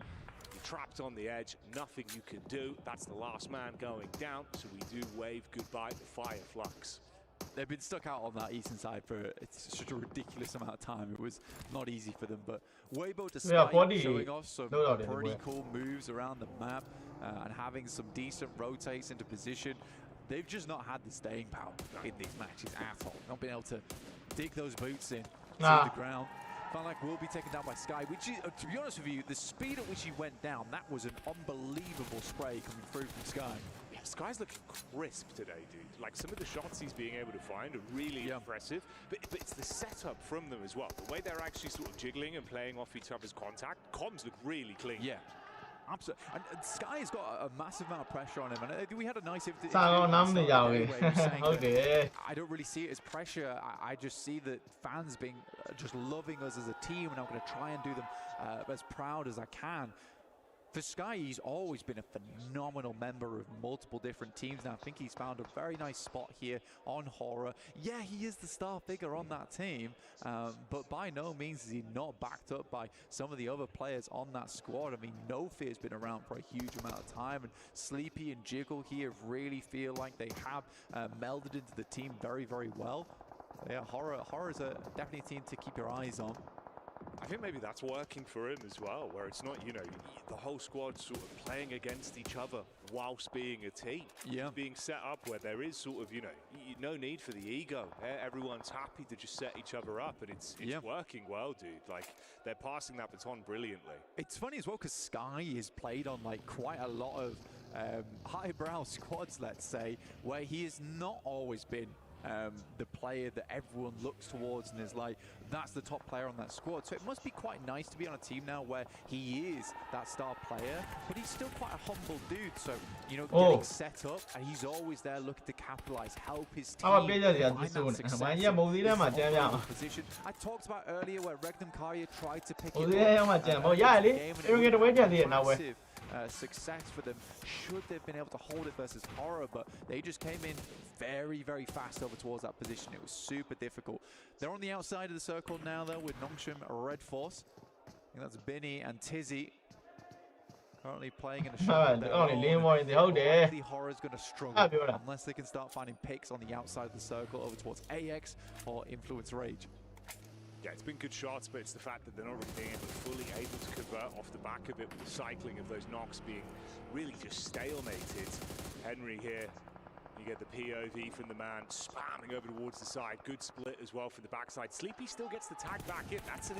You're trapped on the edge, nothing you can do. That's the last man going down, so we do wave goodbye to Fire Flux. They've been stuck out on that eastern side for such a ridiculous amount of time. It was not easy for them, but Weibo, despite showing off some pretty cool moves around the map and having some decent rotates into position, they've just not had the staying power in these matches at all. Not been able to dig those boots in to the ground. Felt like we'll be taken down by Sky, which is, to be honest with you, the speed at which he went down, that was an unbelievable spray coming through from Sky. Yeah, Sky's looking crisp today, dude. Like, some of the shots he's being able to find are really impressive, but it's the setup from them as well. The way they're actually sort of jiggling and playing off each other's contact, comms look really clean. Yeah. Absolutely. And Sky's got a massive amount of pressure on him. And we had a nice I don't really see it as pressure. I just see that fans being just loving us as a team, and I'm going to try and do them as proud as I can. For Sky, he's always been a phenomenal member of multiple different teams. Now, I think he's found a very nice spot here on Horror. Yeah, he is the star figure on that team, but by no means is he not backed up by some of the other players on that squad. I mean, No Fear's been around for a huge amount of time, and Sleepy and Jiggle here really feel like they have melded into the team very, very well. So yeah, Horror is definitely a team to keep your eyes on. I think maybe that's working for him as well, where it's not, the whole squad sort of playing against each other whilst being a team. Yeah. Being set up where there is sort of, no need for the ego. Everyone's happy to just set each other up, and it's working well, dude. Like, they're passing that baton brilliantly. It's funny as well, because Sky is played on, like, quite a lot of highbrow squads, let's say, where he has not always been the player that everyone looks towards and is like, that's the top player on that squad. So it must be quite nice to be on a team now where he is that star player, but he's still quite a humble dude. So, you know, getting set up, and he's always there looking to capitalize, help his team. Find that success in position. I talked about earlier where Regnum Karya tried to pick it up. Success for them should they've been able to hold it versus Horror, but they just came in very, very fast over towards that position. It was super difficult. They're on the outside of the circle now, though, with Nongshim, Red Force. I think that's Binny and Tizzy currently playing in a shot. Horror's going to struggle unless they can start finding picks on the outside of the circle over towards AX or Influence Rage. Yeah, it's been good shots, but it's the fact that they're not really being fully able to convert off the back of it, with the cycling of those knocks being really just stalemated. Henry here, you get the POV from the man, spamming over towards the side. Good split as well for the backside. Sleepy still gets the tag back in. That's an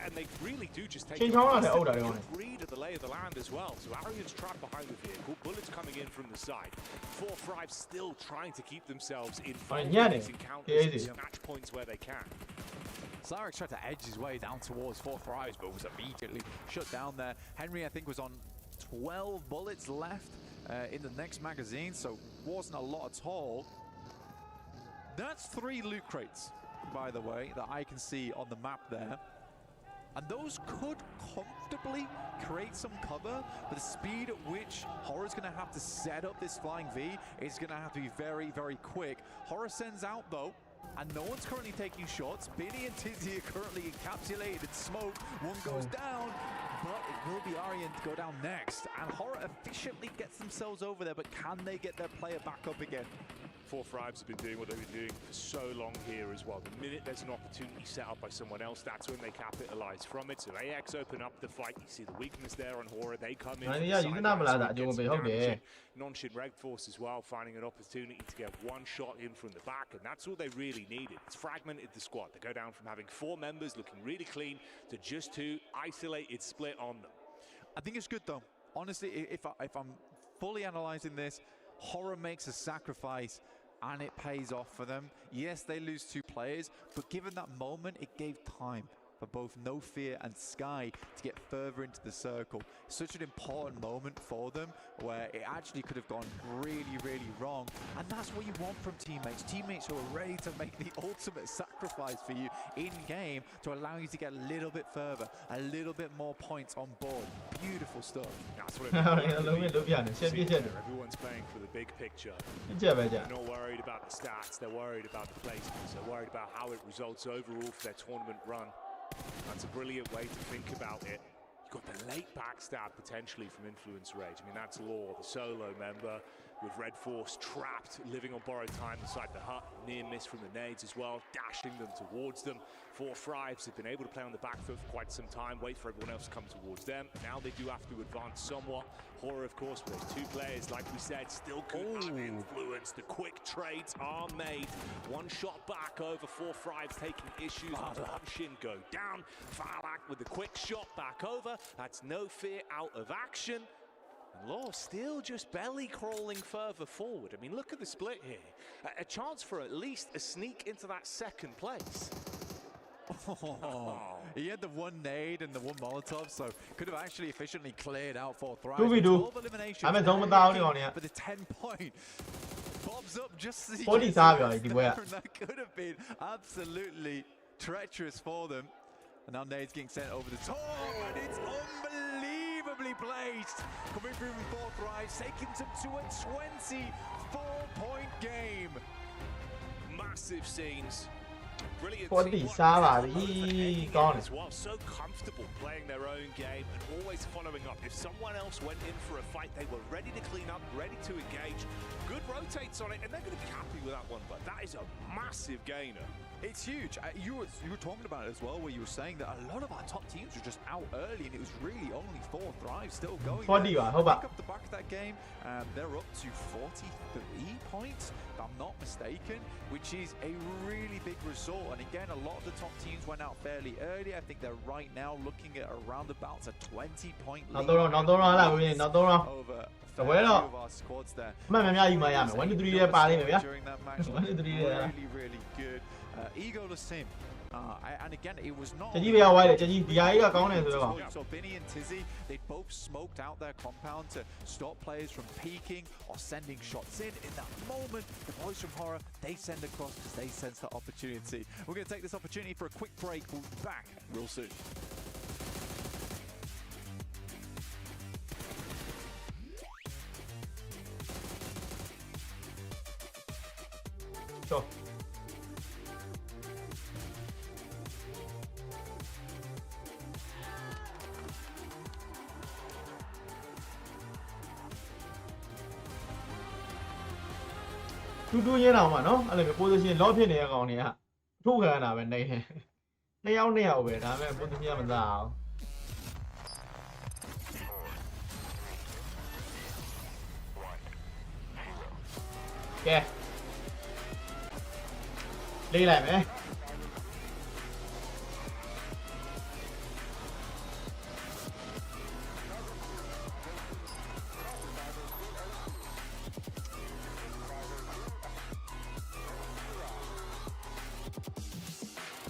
and they really do just take a good read of the lay of the land as well. So Arian's trapped behind the vehicle, bullets coming in from the side. 4-5 still trying to keep themselves in these encounters and match points where they can. Cyrex tried to edge his way down towards 4-5, but was immediately shut down there. Henry, I think, was on 12 bullets left in the next magazine, so wasn't a lot at all. That's 3 loot crates, by the way, that I can see on the map there. And those could comfortably create some cover, but the speed at which Horror's going to have to set up this Flying V is going to have to be very, very quick. Horror sends out, though, and no one's currently taking shots. Binny and Tizzy are currently encapsulated in smoke. One goes down, but it will be Arian to go down next. And Horror efficiently gets themselves over there, but can they get their player back up again? 4-5s have been doing what they've been doing for so long here as well. The minute there's an opportunity set up by someone else, that's when they capitalize from it. So AX open up the fight. You see the weakness there on Horror. They come in. Nongshim Red Force as well, finding an opportunity to get one shot in from the back, and that's all they really needed. It's fragmented the squad. They go down from having 4 members looking really clean to just 2 isolated split on them. I think it's good though. Honestly, if I'm fully analyzing this, Horror makes a sacrifice and it pays off for them. Yes, they lose 2 players, but given that moment, it gave time for both No Fear and Sky to get further into the circle. Such an important moment for them where it actually could have gone really, really wrong. And that's what you want from teammates. Teammates who are ready to make the ultimate sacrifice for you in-game to allow you to get a little bit further, a little bit more points on board. Beautiful stuff. That's what everyone's playing for the big picture. They're not worried about the stats, they're worried about the placements, they're worried about how it results overall for their tournament run. That's a brilliant way to think about it. You've got the late backstab potentially from Influence Rage. I mean, that's Law, the solo member with Red Force trapped, living on borrowed time inside the hut. Near miss from the nades as well, dashing them towards them. 4-5s have been able to play on the back foot for quite some time, wait for everyone else to come towards them. Now they do have to advance somewhat. Horror, of course, with those 2 players, like we said, still could influence. The quick trades are made. One shot back over 4-5s, taking issues. Nongshim go down. Falak with the quick shot back over. That's No Fear out of action. And Law still just belly crawling further forward. I mean, look at the split here. A chance for at least a sneak into that 2nd place. He had the 1 nade and the 1 Molotov, so could have actually efficiently cleared out 4-5. 12 eliminations. But the 10-point bobs up just as he gets that could have been absolutely treacherous for them. And now nade's getting sent over the top, and it's unbelievably placed. Coming through from 4-5, taking them to a 24-point game. Massive scenes. Brilliant as well, so comfortable playing their own game and always following up. If someone else went in for a fight, they were ready to clean up, ready to engage. Good rotates on it, and they're going to be happy with that one, but that is a massive gainer. It's huge. You were talking about it as well, where you were saying that a lot of our top teams were just out early, and it was really only 4-5 still going. Pick up the back of that game, they're up to 43 points, if I'm not mistaken, which is a really big result. And again, a lot of the top teams went out fairly early. I think they're right now looking at around about a 20-point lead over တပွဲတော့ of our squads there. အမှန်များကြီးမှရမယ်1 2 3ရဲ့ပါလိမ့်မယ်ဗျာ During that match, 1 2 3ရဲ့ really good. Egoless team. And again, it was not. တကြီးပဲဝိုင်းတယ်တကြီးဒီဟာကြီးကကောင်းတယ်ဆိုတော့ So Vinny and Tizzy, they both smoked out their compound to stop players from peeking or sending shots in. In that moment, the boys from Horror, they send across because they sense that opportunity. We're going to take this opportunity for a quick break. We'll be back real soon. Sure. Two ရင်းအောင်ပါနော်အဲ့လိုမျိုး position lock ဖြစ်နေတဲ့ကောင်တွေကထိုးခံရတာပဲနေတယ်နှစ်ယောက်ပဲဒါပေမဲ့ position မသားအောင်ကဲလေးလိုက်မယ်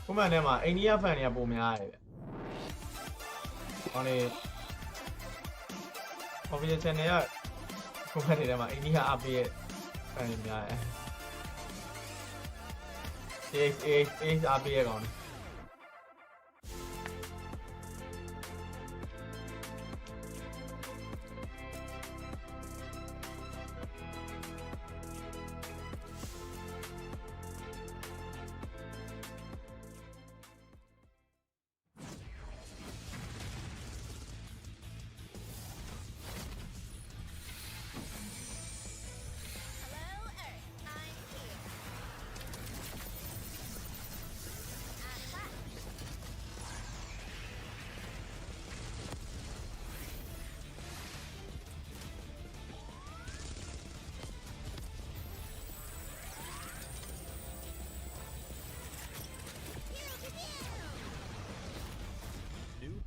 ခုမှထဲမှာအိန္ဒိယဖန်တွေကပုံများတယ်ဗျ။ဟောနေ official channel ကခုမှထဲမှာအိန္ဒိယအပေးရဲ့ဖန်တွေများတယ်။ AX အပေးရဲ့ကောင်။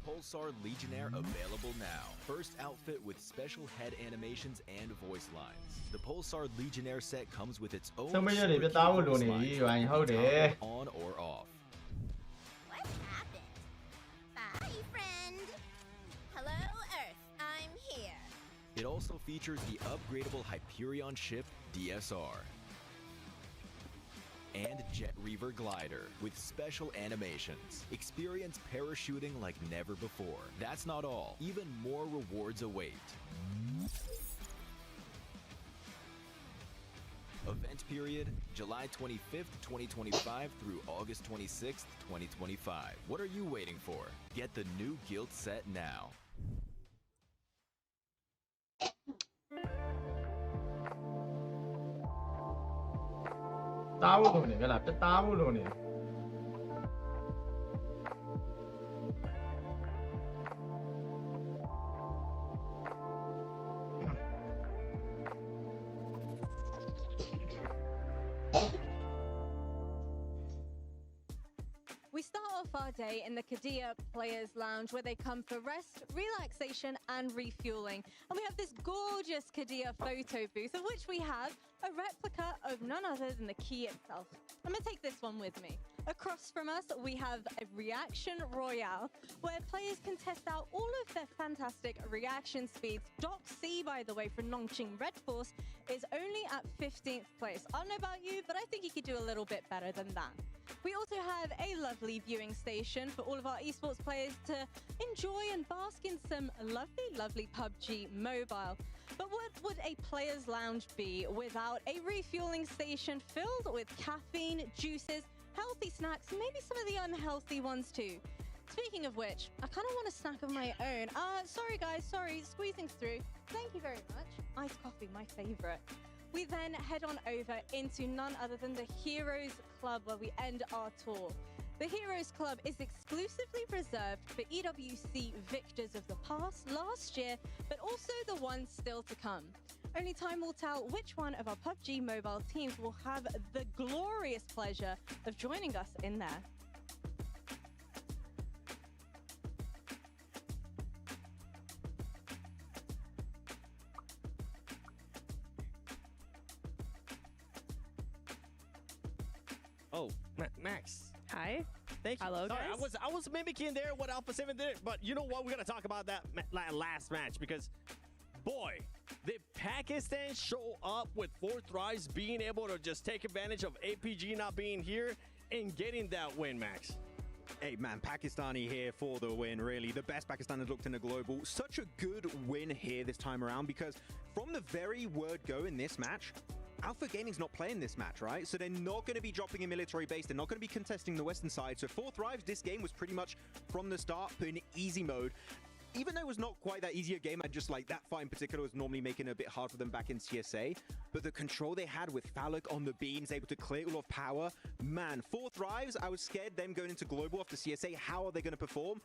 Pulsar Legionnaire available now. First outfit with special head animations and voice lines. The Pulsar Legionnaire set comes with its own Sao bây giờ để biết tao luôn này, rồi anh hâu để on or off. What happened? Bye, friend. Hello, Earth. I'm here. It also features the upgradable Hyperion ship DSR. And Jet Reaver glider with special animations. Experience parachuting like never before. That's not all. Even more rewards await. Event period, July 25th, 2025 through August 26th, 2025. What are you waiting for? Get the new Guild set now. Tao luôn này, là cái tao luôn này. We start off our day in the Kadia Players Lounge, where they come for rest, relaxation, and refueling. And we have this gorgeous Kadia photo booth, of which we have a replica of none other than the key itself. I'm gonna take this one with me. Across from us, we have a Reaction Royale, where players can test out all of their fantastic reaction speeds. Doc C, by the way, for Nongqing Red Force, is only at 15th place. I don't know about you, but I think he could do a little bit better than that. We also have a lovely viewing station for all of our esports players to enjoy and bask in some lovely, lovely PUBG Mobile. But what would a player's lounge be without a refueling station filled with caffeine, juices, healthy snacks, maybe some of the unhealthy ones too? Speaking of which, I kind of want a snack of my own. Sorry guys, sorry, squeezing through. Thank you very much. Iced coffee, my favorite. We then head on over into none other than the Heroes Club, where we end our tour. The Heroes Club is exclusively reserved for EWC victors of the past, last year, but also the ones still to come. Only time will tell which one of our PUBG Mobile teams will have the glorious pleasure of joining us in there. Oh, Max. Hi. Thank you. Hello, Sorry, guys. I was mimicking there what Alpha 7 did, but you know what? We're gonna talk about that last match because, boy, did Pakistan show up with 4 thrives, being able to just take advantage of APG not being here and getting that win, Max. Hey man, Pakistani here for the win, really. The best Pakistan has looked in a global. Such a good win here this time around because from the very word go in this match, Alpha Gaming's not playing this match, right? So they're not going to be dropping a military base. They're not going to be contesting the western side. So 4 thrives, this game was pretty much from the start put in easy mode. Even though it was not quite that easy a game, I just like that fight in particular was normally making it a bit hard for them back in CSA. But the control they had with Falak on the beams, able to clear all of power, man, 4 thrives, I was scared them going into global after CSA. How are they going to perform?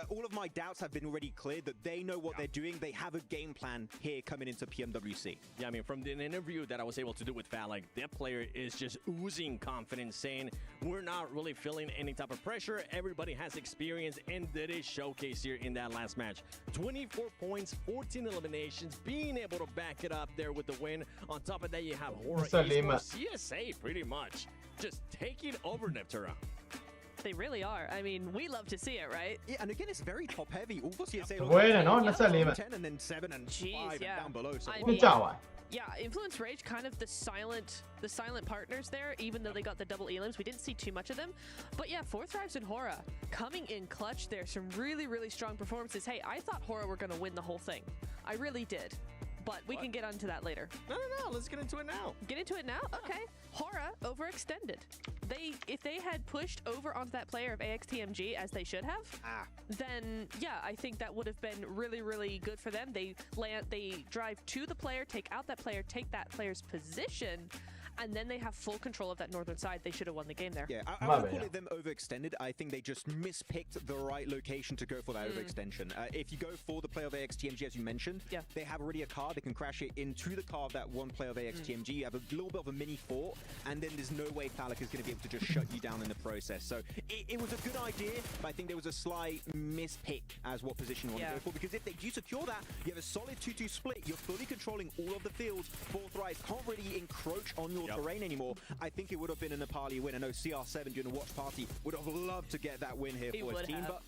All of my doubts have been already cleared that they know what they're doing. They have a game plan here coming into PMWC. Yeah, I mean, from the interview that I was able to do with Falak, that player is just oozing confidence, saying we're not really feeling any type of pressure. Everybody has experience, and that is showcased here in that last match. 24 points, 14 eliminations, being able to back it up there with the win. On top of that, you have Hora Esports, CSA pretty much just taking over Neptuna. They really are. I mean, we love to see it, right? Yeah, and again, it's very top heavy. All the CSA Bueno, no, no se anima. 10 and then 7 and 5 and down below. So I Good mean, job. yeah, Influence Rage, kind of the silent partners there, even though they got the double elims. We didn't see too much of them. But yeah, 4 thrives and Hora coming in clutch there. Some really, really strong performances. Hey, I thought Hora were going to win the whole thing. I really did. But we can get onto that later. No. Let's get into it now. Get into it now? Okay. Hora overextended. If they had pushed over onto that player of AXTMG as they should have, then yeah, I think that would have been really, really good for them. They drive to the player, take out that player, take that player's position, and then they have full control of that northern side. They should have won the game there. Yeah, I would call it them overextended. I think they just mispicked the right location to go for that overextension. If you go for the player of AXTMG, as you mentioned, they have already a car. They can crash it into the car of that one player of AXTMG. You have a little bit of a mini fort, and then there's no way Falak is going to be able to just shut you down in the process. So it was a good idea, but I think there was a slight mispick as what position you want to go for, because if they do secure that, you have a solid 2-2 split. You're fully controlling all of the fields. 4 thrives can't really encroach on your terrain anymore. I think it would have been a Nepali win. I know CR7 during the watch party would have loved to get that win here for his team, but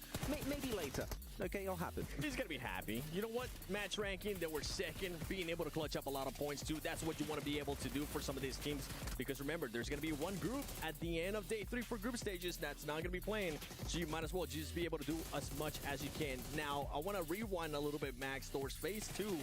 maybe later. Okay, it'll happen. He's gonna be happy. You know what? Match ranking, they were second, being able to clutch up a lot of points too. That's what you want to be able to do for some of these teams, because remember, there's gonna be one group at the end of day 3 for group stages that's not gonna be playing, so you might as well just be able to do as much as you can. Now, I want to rewind a little bit, Max, towards phase 2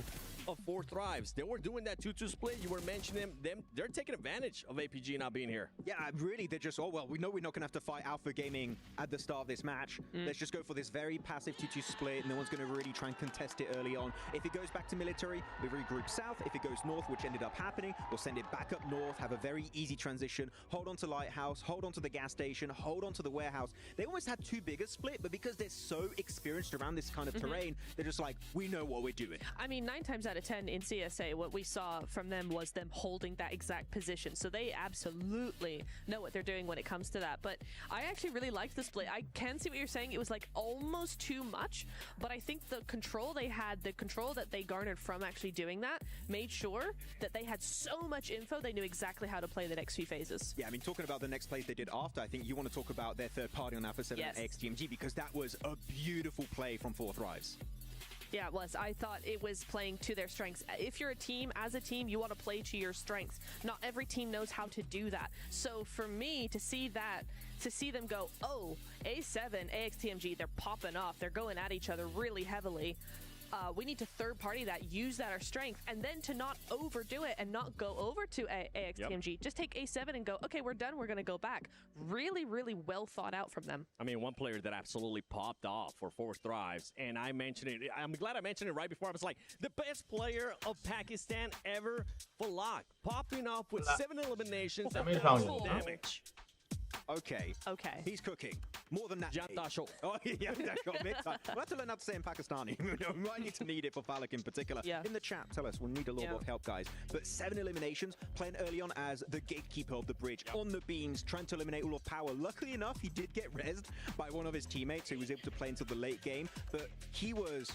of 4 thrives. They were doing that 2-2 split. You were mentioning them. They're taking advantage of APG not being here. Yeah, really, they're just, oh, well, we know we're not going to have to fight Alpha Gaming at the start of this match. Let's just go for this very passive 2-2 split. No one's going to really try and contest it early on. If it goes back to military, we regroup south. If it goes north, which ended up happening, we'll send it back up north, have a very easy transition, hold on to Lighthouse, hold on to the gas station, hold on to the warehouse. They almost had too big a split, but because they're so experienced around this kind of terrain, they're just like, we know what we're doing. I mean, 9 times out of 10 in CSA, what we saw from them was them holding that exact position. So they absolutely know what they're doing when it comes to that. But I actually really liked the split. I can see what you're saying. It was like almost too much, but I think the control they had, the control that they garnered from actually doing that, made sure that they had so much info, they knew exactly how to play the next few phases. Yeah, I mean, talking about the next plays they did after, I think you want to talk about their third party on Alpha 7 and XTMG, because that was a beautiful play from 4 thrives. Yeah, it was. I thought it was playing to their strengths. If you're a team, as a team, you want to play to your strengths. Not every team knows how to do that. So for me to see that, to see them go, oh, A7, AXTMG, they're popping off. They're going at each other really heavily. We need to third party that, use that our strength, and then to not overdo it and not go over to AXTMG. Just take A7 and go, okay, we're done, we're going to go back. Really, really well thought out from them. I mean, one player that absolutely popped off for 4 thrives, and I mentioned it, I'm glad I mentioned it right before. I was like, the best player of Pakistan ever, Falak, popping off with 7 eliminations and full damage. Okay. Okay. He's cooking. More than that. Jantasho. Oh, yeah, that got mixed up. We'll have to learn how to say in Pakistani. We might need to need it for Falak in particular. Yeah. In the chat, tell us. We'll need a little bit of help, guys. But 7 eliminations, playing early on as the gatekeeper of the bridge. On the beams, trying to eliminate all of Power. Luckily enough, he did get rezzed by one of his teammates who was able to play until the late game. But he was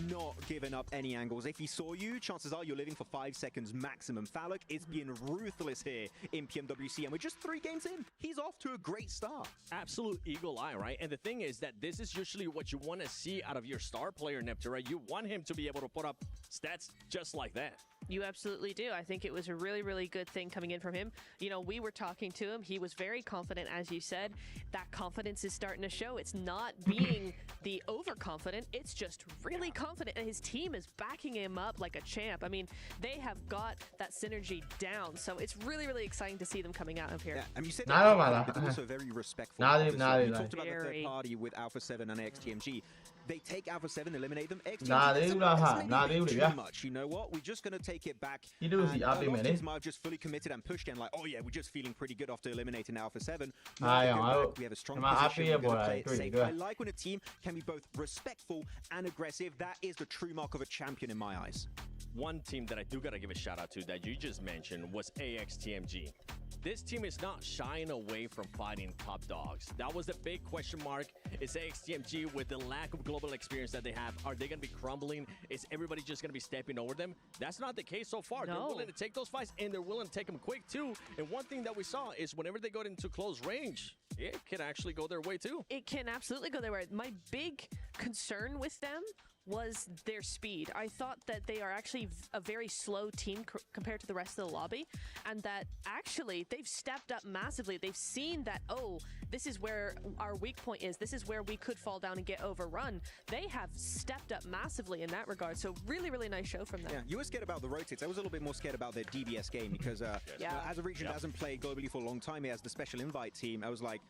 not giving up any angles. If he saw you, chances are you're living for 5 seconds maximum. Falak is being ruthless here in PMWC. And we're just 3 games in. He's off to a great start. Absolute eagle eye, right? And the thing is that this is usually what you want to see out of your star player, Neptune. You want him to be able to put up stats just like that. You absolutely do. I think it was a really, really good thing coming in from him. You know, we were talking to him. He was very confident, as you said. That confidence is starting to show. It's not being the overconfident. It's just really confident. And his team is backing him up like a champ. I mean, they have got that synergy down. So it's really, really exciting to see them coming out of here. Yeah, I mean, you said Nada that, mala. but also very respectful. Nada, Obviously, nada, you nada. talked about the third Very. party with Alpha 7 and XTMG. They take Alpha 7, eliminate them. XTMG, Nada, that's nada, maybe nada, a bit nada, too yeah. much. You know what? We're just going to take it back. He does And the a lot AP of man, teams eh? might have just fully committed and pushed in like, oh yeah, we're just feeling pretty good after eliminating Alpha 7. Ah, We yeah, go I- back, we have a strong my position. AP We're gonna boy, play it pretty safe. good. I like when a team can be both respectful and aggressive. That is the true mark of a champion in my eyes. One team that I do gotta give a shout out to that you just mentioned was AXTMG. This team is not shying away from fighting top dogs. That was the big question mark. Is AXTMG, with the lack of global experience that they have, are they gonna be crumbling? Is everybody just gonna be stepping over them? That's not the case so far. No. They're willing to take those fights, and they're willing to take them quick too. And one thing that we saw is whenever they got into close range, it can actually go their way too. It can absolutely go their way. My big concern with them was their speed. I thought that they are actually a very slow team compared to the rest of the lobby, and that actually they've stepped up massively. They've seen that, oh, this is where our weak point is. This is where we could fall down and get overrun. They have stepped up massively in that regard. So really, really nice show from them. Yeah, you were scared about the rotates. I was a little bit more scared about their DBS game because Yeah. as a region that hasn't played globally for a long time, he has the special invite team. I was like,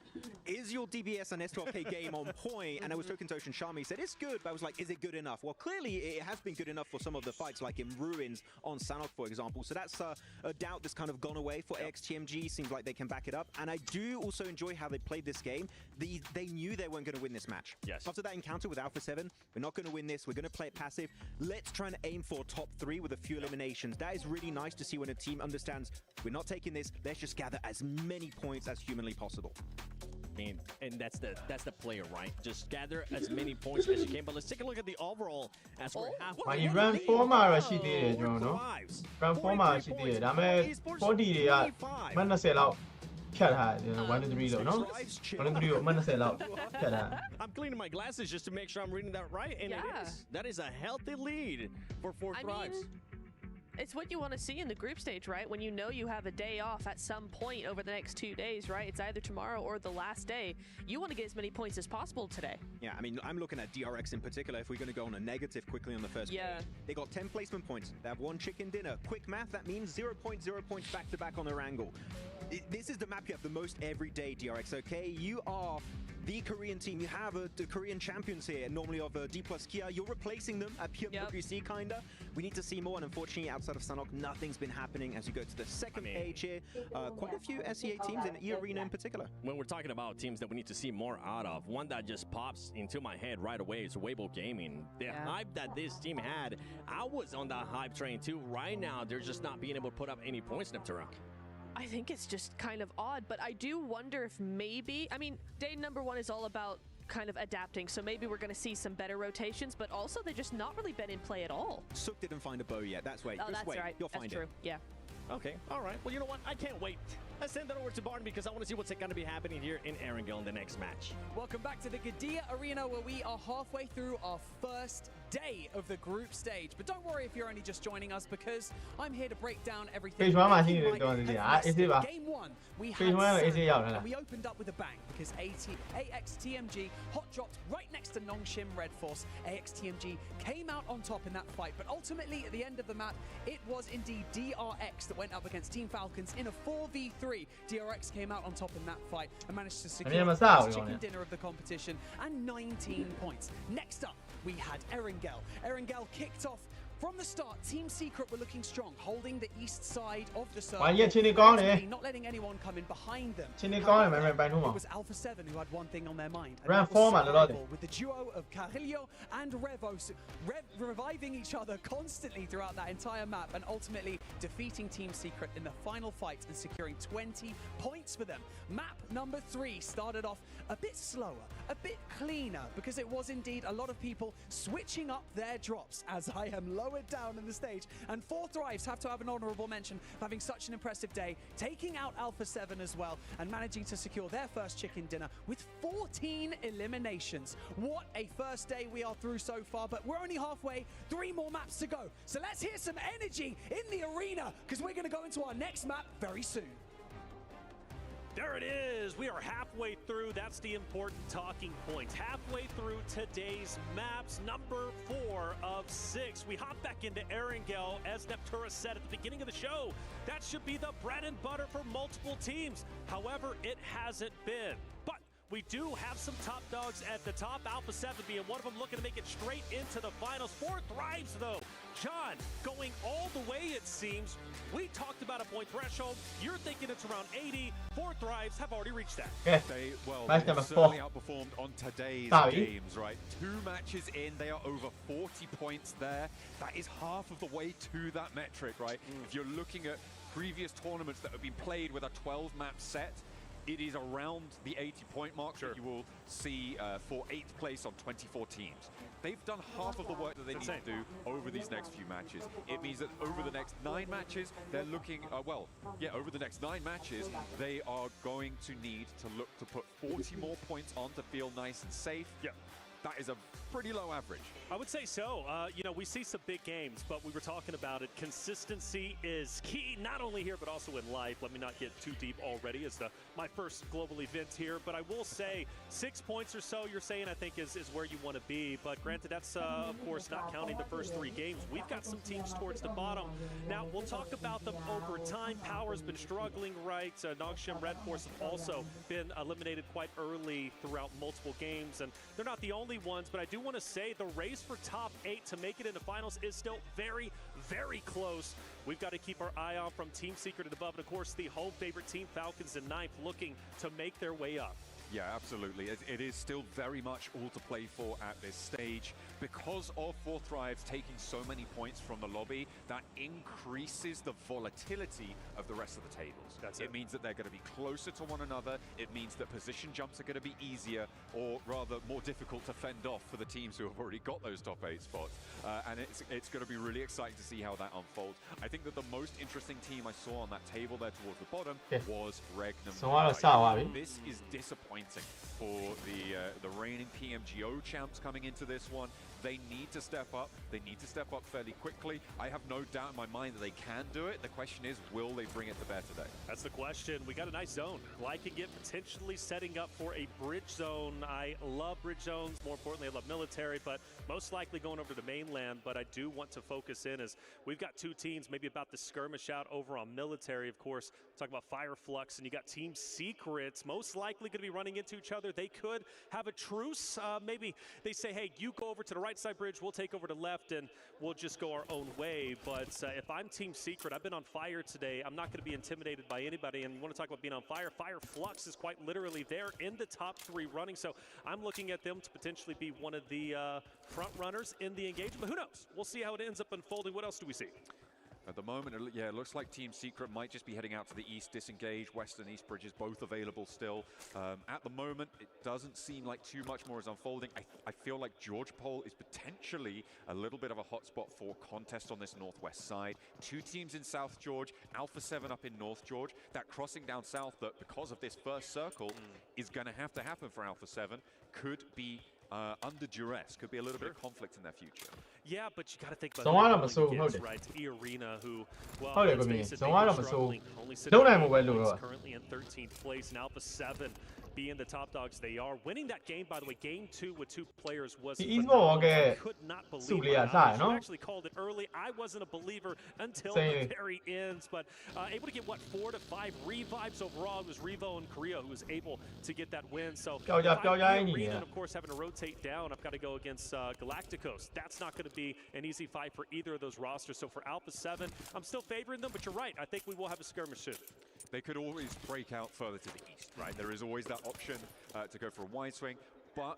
is your DBS and S12K game on point? And I was talking to Ocean Sharma. He said, it's good, but I was like, is it good enough? Well, clearly it has been good enough for some of the fights, like in Ruins on Sanhok, for example. So that's a doubt that's kind of gone away for XTMG. Seems like they can back it up. And I do also enjoy how they played this game. They knew they weren't going to win this match. Yes. After that encounter with Alpha 7, we're not going to win this. We're going to play it passive. Let's try and aim for top 3 with a few eliminations. That is really nice to see when a team understands we're not taking this. Let's just gather as many points as humanly possible. I mean, and that's the player, right? Just gather as many points as you can. But let's take a look at the overall as we're halfway. မာကြီး run 4မှာတော့ရှိသေးတယ်ကျွန်တော်နော် run 4မှာရှိသေးတယ်ဒါပေမဲ့40တွေကမတ်20လောက်ဖြတ်ထားတယ်1 to 3လို့နော်1 to 3ကိုမတ်20လောက်ဖြတ်ထား I'm cleaning my glasses just to make sure I'm reading that right, and Yeah. it is. That is a healthy lead for Four I Thrives. mean, it's what you want to see in the group stage, right? When you know you have a day off at some point over the next 2 days, right? It's either tomorrow or the last day. You want to get as many points as possible today. Yeah, I mean, I'm looking at DRX in particular. If we're going to go on a negative quickly on the first Yeah. page. They got 10 placement points. They have 1 chicken dinner. Quick math, that means 0.0 points back-to-back on their angle. This is the map you have the most every day, DRX, okay? You are the Korean team. You have the Korean champions here, normally of D plus Kia. You're replacing them at PMWC, kinda. We need to see more, and unfortunately, outside of Sanhok, nothing's been happening as you go to the second page here. Quite a few SEA teams in E-Arena in particular. When we're talking about teams that we need to see more out of, one that just pops into my head right away is Weibo Gaming. The hype that this team had, I was on that hype train too. Right now, they're just not being able to put up any points, Neptune. I think it's just kind of odd, but I do wonder if maybe, I mean, day number 1 is all about kind of adapting, so maybe we're going to see some better rotations, but also they've just not really been in play at all. Sook didn't find a bow yet. That's right. Oh, Just that's wait. right. You'll That's find true. it. Yeah. Okay, all right. Well, you know what? I can't wait. Let's send that over to Barton because I want to see what's going to be happening here in Erangel in the next match. Welcome back to the Qiddiya Arena, where we are halfway through our first day of the group stage. But don't worry if you're only just joining us, because I'm here to break down everything. Phase 1မှာရှိနေတယ်တော်တယ်အားအေးသေးပါ Game 1, we had Phase 1ကအေးသေးရောက်လာ and we opened up with a bang because AXTMG hot dropped right next to Nongshim Red Force. AXTMG came out on top in that fight, but ultimately at the end of the map, it was indeed DRX that went up against Team Falcons in a 4v3. DRX came out on top in that fight and managed to secure the first chicken dinner of the competition and 19 points. Next up, we had Erangel. Erangel kicked off From the start, Team Secret were looking strong, holding the east side of the circle, ဝိုင်းရက်ချင်းနေကောင်းတယ် ultimately not letting anyone come in behind them. ချင်းနေကောင်းတယ်မန်ပိုင်းထုံးမှာ It was Alpha 7 who had one thing on their mind. and Round that was 4 မှာလောလောဆယ် survival, with the duo of Carrillo and Revos reviving each other constantly throughout that entire map and ultimately defeating Team Secret in the final fight and securing 20 points for them. Map number 3 started off a bit slower, a bit cleaner, because it was indeed a lot of people switching up their drops as I am lowered down in the stage. And 4 Thrives have to have an honorable mention for having such an impressive day, taking out Alpha 7 as well and managing to secure their first chicken dinner with 14 eliminations. What a first day we are through so far, but we're only halfway, 3 more maps to go. So let's hear some energy in the arena, because we're going to go into our next map very soon. There it is. We are halfway through. That's the important talking point. Halfway through today's maps, number 4 of 6. We hop back into Erangel, as Neptura said at the beginning of the show. That should be the bread and butter for multiple teams. However, it hasn't been. But we do have some top dogs at the top. Alpha 7 being one of them, looking to make it straight into the finals. 4 Thrives, though. John, going all the way, it seems. We talked about a point threshold. You're thinking it's around 80. 4 Thrives have already reached that. Okay. They Match number certainly 4. outperformed on today's Sorry. games, right? 2 matches in, they are over 40 points there. That is half of the way to that metric, right? If you're looking at previous tournaments that have been played with a 12-map set, it is around the 80-point mark that you will see for 8th place on 24 teams. They've done half of the work that they need to do over these next few matches. It means that over the next 9 matches, they're looking, over the next 9 matches, they are going to need to look to put 40 more points on to feel nice and safe. Yeah. That is a pretty low average. I would say so. You know, we see some big games, but we were talking about it. Consistency is key, not only here, but also in life. Let me not get too deep already as my first global event here, but I will say 6 points or so you're saying, I think, is where you want to be. But granted, that's, of course, not counting the first 3 games. We've got some teams towards the bottom. Now, we'll talk about them over time. Power's been struggling, right? Nongshim Red Force have also been eliminated quite early throughout multiple games, and they're not the only ones, but I do want to say the race for top 8 to make it into finals is still very, very close. We've got to keep our eye on from Team Secret and above, and of course the home favorite team Falcons in 9th looking to make their way up. Yeah, absolutely. It is still very much all to play for at this stage. Because of 4 Thrives taking so many points from the lobby, that increases the volatility of the rest of the tables. It means that they're going to be closer to one another. It means that position jumps are going to be easier, or rather more difficult to fend off for the teams who have already got those top 8 spots. And it's going to be really exciting to see how that unfolds. I think that the most interesting team I saw on that table there towards the bottom was Regnum. This is disappointing for the reigning PMGO champs coming into this one. They need to step up. They need to step up fairly quickly. I have no doubt in my mind that they can do it. The question is, will they bring it to bear today? That's the question. We got a nice zone. Liking it, potentially setting up for a bridge zone. I love bridge zones. More importantly, I love military, but most likely going over to the mainland. But I do want to focus in as we've got 2 teams maybe about to skirmish out over on military, of course. Talk about Fireflux, and you got Team Secrets most likely going to be running into each other. They could have a truce. Maybe they say, hey, you go over to the right side bridge, we'll take over to left, and we'll just go our own way. But if I'm Team Secret, I've been on fire today. I'm not going to be intimidated by anybody. And you want to talk about being on fire? Fireflux is quite literally there in the top 3 running. So I'm looking at them to potentially be one of the front runners in the engagement. But who knows? We'll see how it ends up unfolding. What else do we see? At the moment, it looks like Team Secret might just be heading out to the east, disengage. West and east bridges both available still. At the moment, it doesn't seem like too much more is unfolding. I feel like George Pole is potentially a little bit of a hotspot for contest on this northwest side. 2 teams in South George, Alpha 7 up in North George. That crossing down south, that because of this first circle, is going to happen for Alpha 7, could be under duress, could be a little bit of conflict in their future. Yeah, but you got to think about right? E-Arena, who, well, let's face it, they've been struggling. Only sitting currently in 13th place, and Alpha 7 being the top dogs they are. Winning that game, by the way, game 2 with 2 players was He is phenomenal. more okay. I could not believe Sulia my eyes. side, You no? actually called it early. I wasn't a believer until Same. the very ends, but able to get, what, 4 to 5 revives overall. It was Revo and Korea who was able to get that win. So if I'm Arena, and of course, having to rotate down, I've got to go against Galacticos. That's not going to be an easy fight for either of those rosters. So for Alpha 7, I'm still favoring them, but you're right. I think we will have a skirmish soon. They could always break out further to the east, right? There is always that option to go for a wide swing, but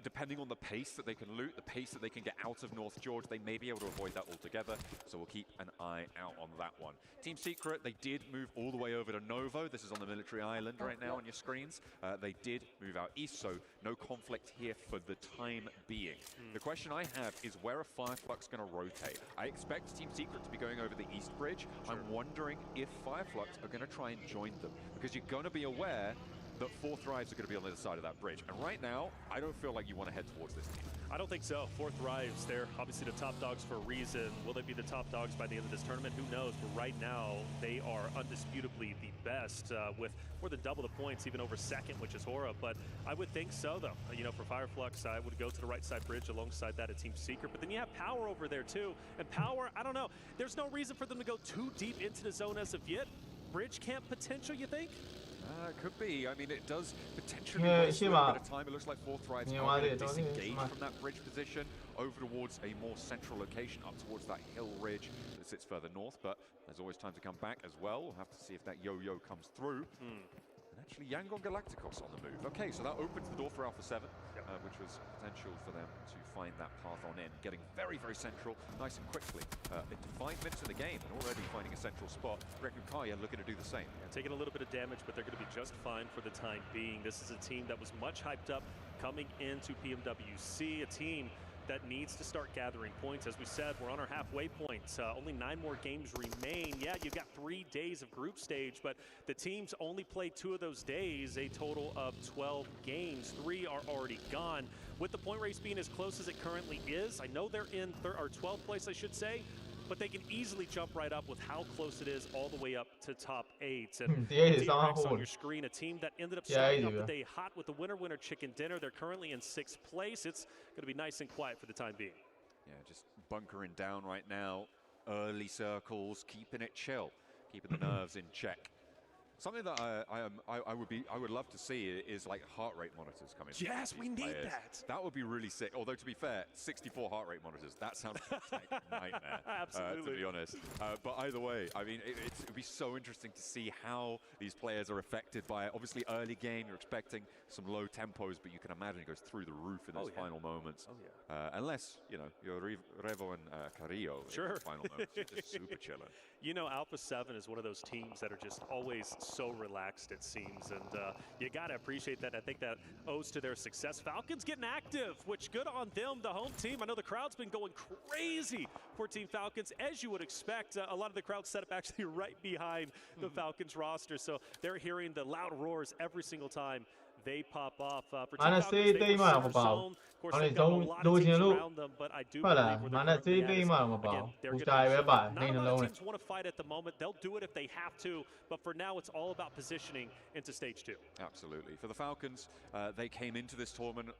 depending on the pace that they can loot, the pace that they can get out of North George, they may be able to avoid that altogether, so we'll keep an eye out on that one. Team Secret, they did move all the way over to Novo. This is on the military island right now on your screens. They did move out east, so no conflict here for the time being. The question I have is where are Fireflux going to rotate? I expect Team Secret to be going over the east bridge. I'm wondering if Fireflux are going to try and join them, because you're going to be aware that 4 Thrives are going to be on the other side of that bridge. And right now, I don't feel like you want to head towards this team. I don't think so. 4 Thrives, they're obviously the top dogs for a reason. Will they be the top dogs by the end of this tournament? Who knows? But right now, they are undisputably the best with more than double the points, even over second, which is Hora. But I would think so, though. You know, for Fireflux, I would go to the right side bridge alongside that at Team Secret. But then you have Power over there, too. And Power, I don't know. There's no reason for them to go too deep into the zone as of yet. Bridge camp potential, you think? It could be. I mean, it does potentially waste a little bit of time. It looks like 4 Thrives are going to disengage from that bridge position over towards a more central location, up towards that hill ridge that sits further north. But there's always time to come back as well. We'll have to see if that yo-yo comes through. And actually, Yangon Galacticos on the move. Okay, so that opens the door for Alpha 7, which was potential for them to find that path on in. Getting very, very central, nice and quickly. Into 5 minutes of the game and already finding a central spot. Rekukaya looking to do the same. Yeah, taking a little bit of damage, but they're going to be just fine for the time being. This is a team that was much hyped up coming into PMWC, a team that needs to start gathering points. As we said, we're on our halfway point. Only 9 more games remain. Yeah, you've got 3 days of group stage, but the teams only play 2 of those days, a total of 12 games. 3 are already gone. With the point race being as close as it currently is, I know they're in 12th place, I should say, but they can easily jump right up with how close it is all the way up to top 8. And TRX on your screen, a team that ended up starting up the day hot with the winner chicken dinner. They're currently in 6th place. It's going to be nice and quiet for the time being. Yeah, just bunkering down right now. Early circles, keeping it chill, keeping the nerves in check. Something that I would love to see is like heart rate monitors coming. Yes, we need that. That would be really sick. Although to be fair, 64 heart rate monitors, that sounds like a nightmare. Absolutely. To be honest. But either way, I mean, it'd be so interesting to see how these players are affected by it. Obviously, early game, you're expecting some low tempos, but you can imagine it goes through the roof in those final moments. Oh yeah. Unless you're Revo and Carrillo in the final moments, you're just super chilling. You know, Alpha 7 is one of those teams that are just always so relaxed, it seems, and you got to appreciate that. I think that owes to their success. Falcons getting active, which good on them, the home team. I know the crowd's been going crazy for Team Falcons, as you would expect. A lot of the crowd set up actually right behind the Falcons roster, so they're hearing the loud roars every single time they pop off. For Team Falcons, they were center zone. Of course, they've got a lot of teams around them, but I do believe where they're currently at is, again, they're going to be not a lot of teams want to fight at the moment. They'll do it if they have to, but for now, it's all about positioning into stage 2. Absolutely. For the Falcons, they came into this tournament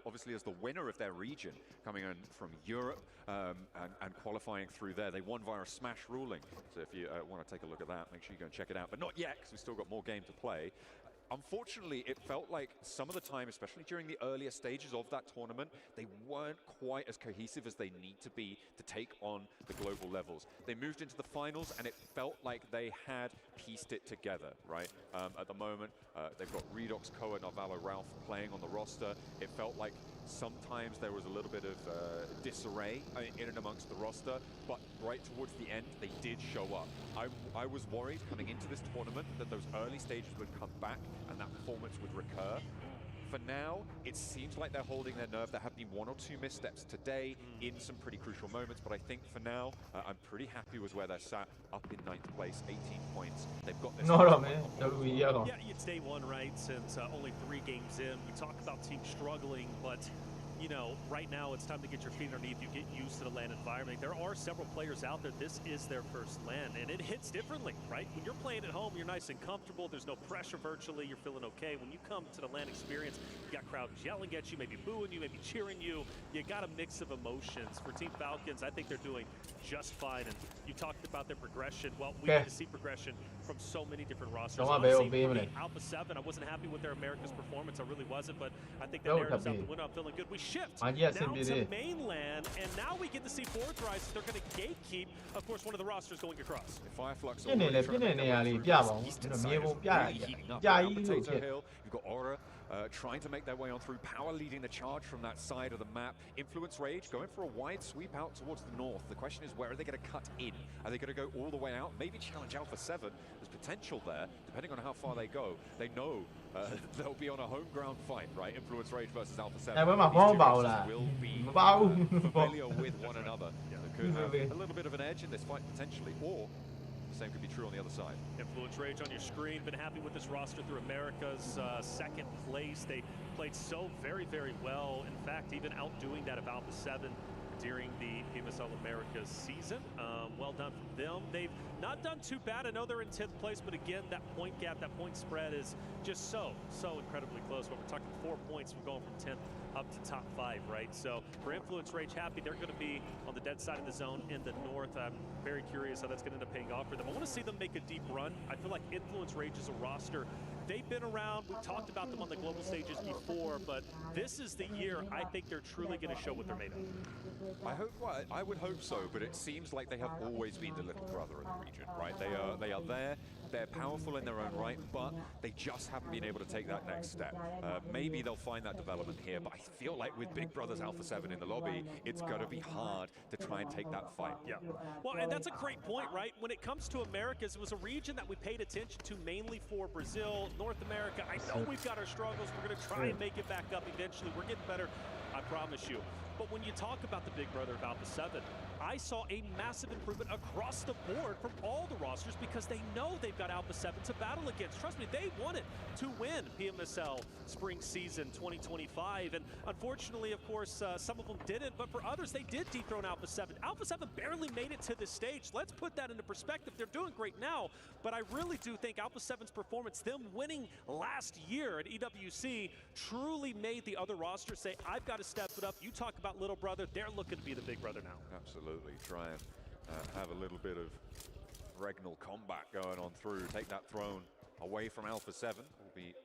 obviously as the winner of their region, coming in from Europe and qualifying through there. They won via a smash ruling. So if you want to take a look at that, make sure you go and check it out. But not yet, because we've still got more game to play. Unfortunately, it felt like some of the time, especially during the earlier stages of that tournament, they weren't quite as cohesive as they need to be to take on the global levels. They moved into the finals, and it felt like they had pieced it together, right? At the moment, they've got Redox, Koa, Narvalo, Ralph playing on the roster. It felt like sometimes there was a little bit of disarray in and amongst the roster, but right towards the end, they did show up. I was worried coming into this tournament that those early stages would come back and that performance would recur. For now, it seems like they're holding their nerve. There have been 1 or 2 missteps today in some pretty crucial moments, but I think for now, I'm pretty happy with where they're sat, up in 9th place, 18 points. They've got this. Yeah, it's day 1, right? Since only 3 games in. We talk about teams struggling, but you know, right now it's time to get your feet underneath you, get used to the LAN environment. There are several players out there, this is their first LAN, and it hits differently, right? When you're playing at home, you're nice and comfortable, there's no pressure virtually, you're feeling okay. When you come to the LAN experience, you got crowds yelling at you, maybe booing you, maybe cheering you. You got a mix of emotions. For Team Falcons, I think they're doing just fine, and you talked about their progression. Well, we need to see progression from so many different rosters. Honestly, for me, Alpha 7, I wasn't happy with their America's performance, I really wasn't, but I think the narrative's out the window. I'm feeling good. We shift now to mainland, and now we get to see Fourth Rise. They're going to gatekeep, of course, one of the rosters going across. Fireflux You've got Aura trying to make their way on through. Power leading the charge from that side of the map. Influence Rage going for a wide sweep out towards the north. The question is, where are they going to cut in? Are they going to go all the way out? Maybe challenge Alpha 7. There's potential there, depending on how far they go. They know they'll be on a home ground fight, right? Influence Rage versus Alpha 7. These two races will be familiar with one another. They could have a little bit of an edge in this fight, potentially, or the same could be true on the other side. Influence Rage on your screen. Been happy with this roster through America's second place. They played so very, very well. In fact, even outdoing that of Alpha 7 during the PMSL Americas season. Well done for them. They've not done too bad. I know they're in 10th place, but again, that point gap, that point spread is just so incredibly close. But we're talking 4 points from going from 10th up to top 5, right? So for Influence Rage, happy they're going to be on the dead side of the zone in the north. I'm very curious how that's going to end up paying off for them. I want to see them make a deep run. I feel like Influence Rage is a roster. They've been around. We've talked about them on the global stages before, but this is the year I think they're truly going to show what they're made of. I would hope so, but it seems like they have always been the little brother of the region, right? They are there. They're powerful in their own right, but they just haven't been able to take that next step. Maybe they'll find that development here, but I feel like with Big Brothers Alpha 7 in the lobby, it's going to be hard to try and take that fight. Yeah. Well, and that's a great point, right? When it comes to Americas, it was a region that we paid attention to mainly for Brazil, North America. I know we've got our struggles. We're going to try and make it back up eventually. We're getting better, I promise you. But when you talk about the big brother of Alpha 7, I saw a massive improvement across the board from all the rosters because they know they've got Alpha 7 to battle against. Trust me, they wanted to win PMSL Spring Season 2025. And unfortunately, of course, some of them didn't. But for others, they did dethrone Alpha 7. Alpha 7 barely made it to this stage. Let's put that into perspective. They're doing great now. But I really do think Alpha 7's performance, them winning last year at EWC, truly made the other rosters say, I've got to step it up. You talk about little brother, they're looking to be the big brother now. Absolutely. Try and have a little bit of regnal combat going on through. Take that throne away from Alpha 7. We'll be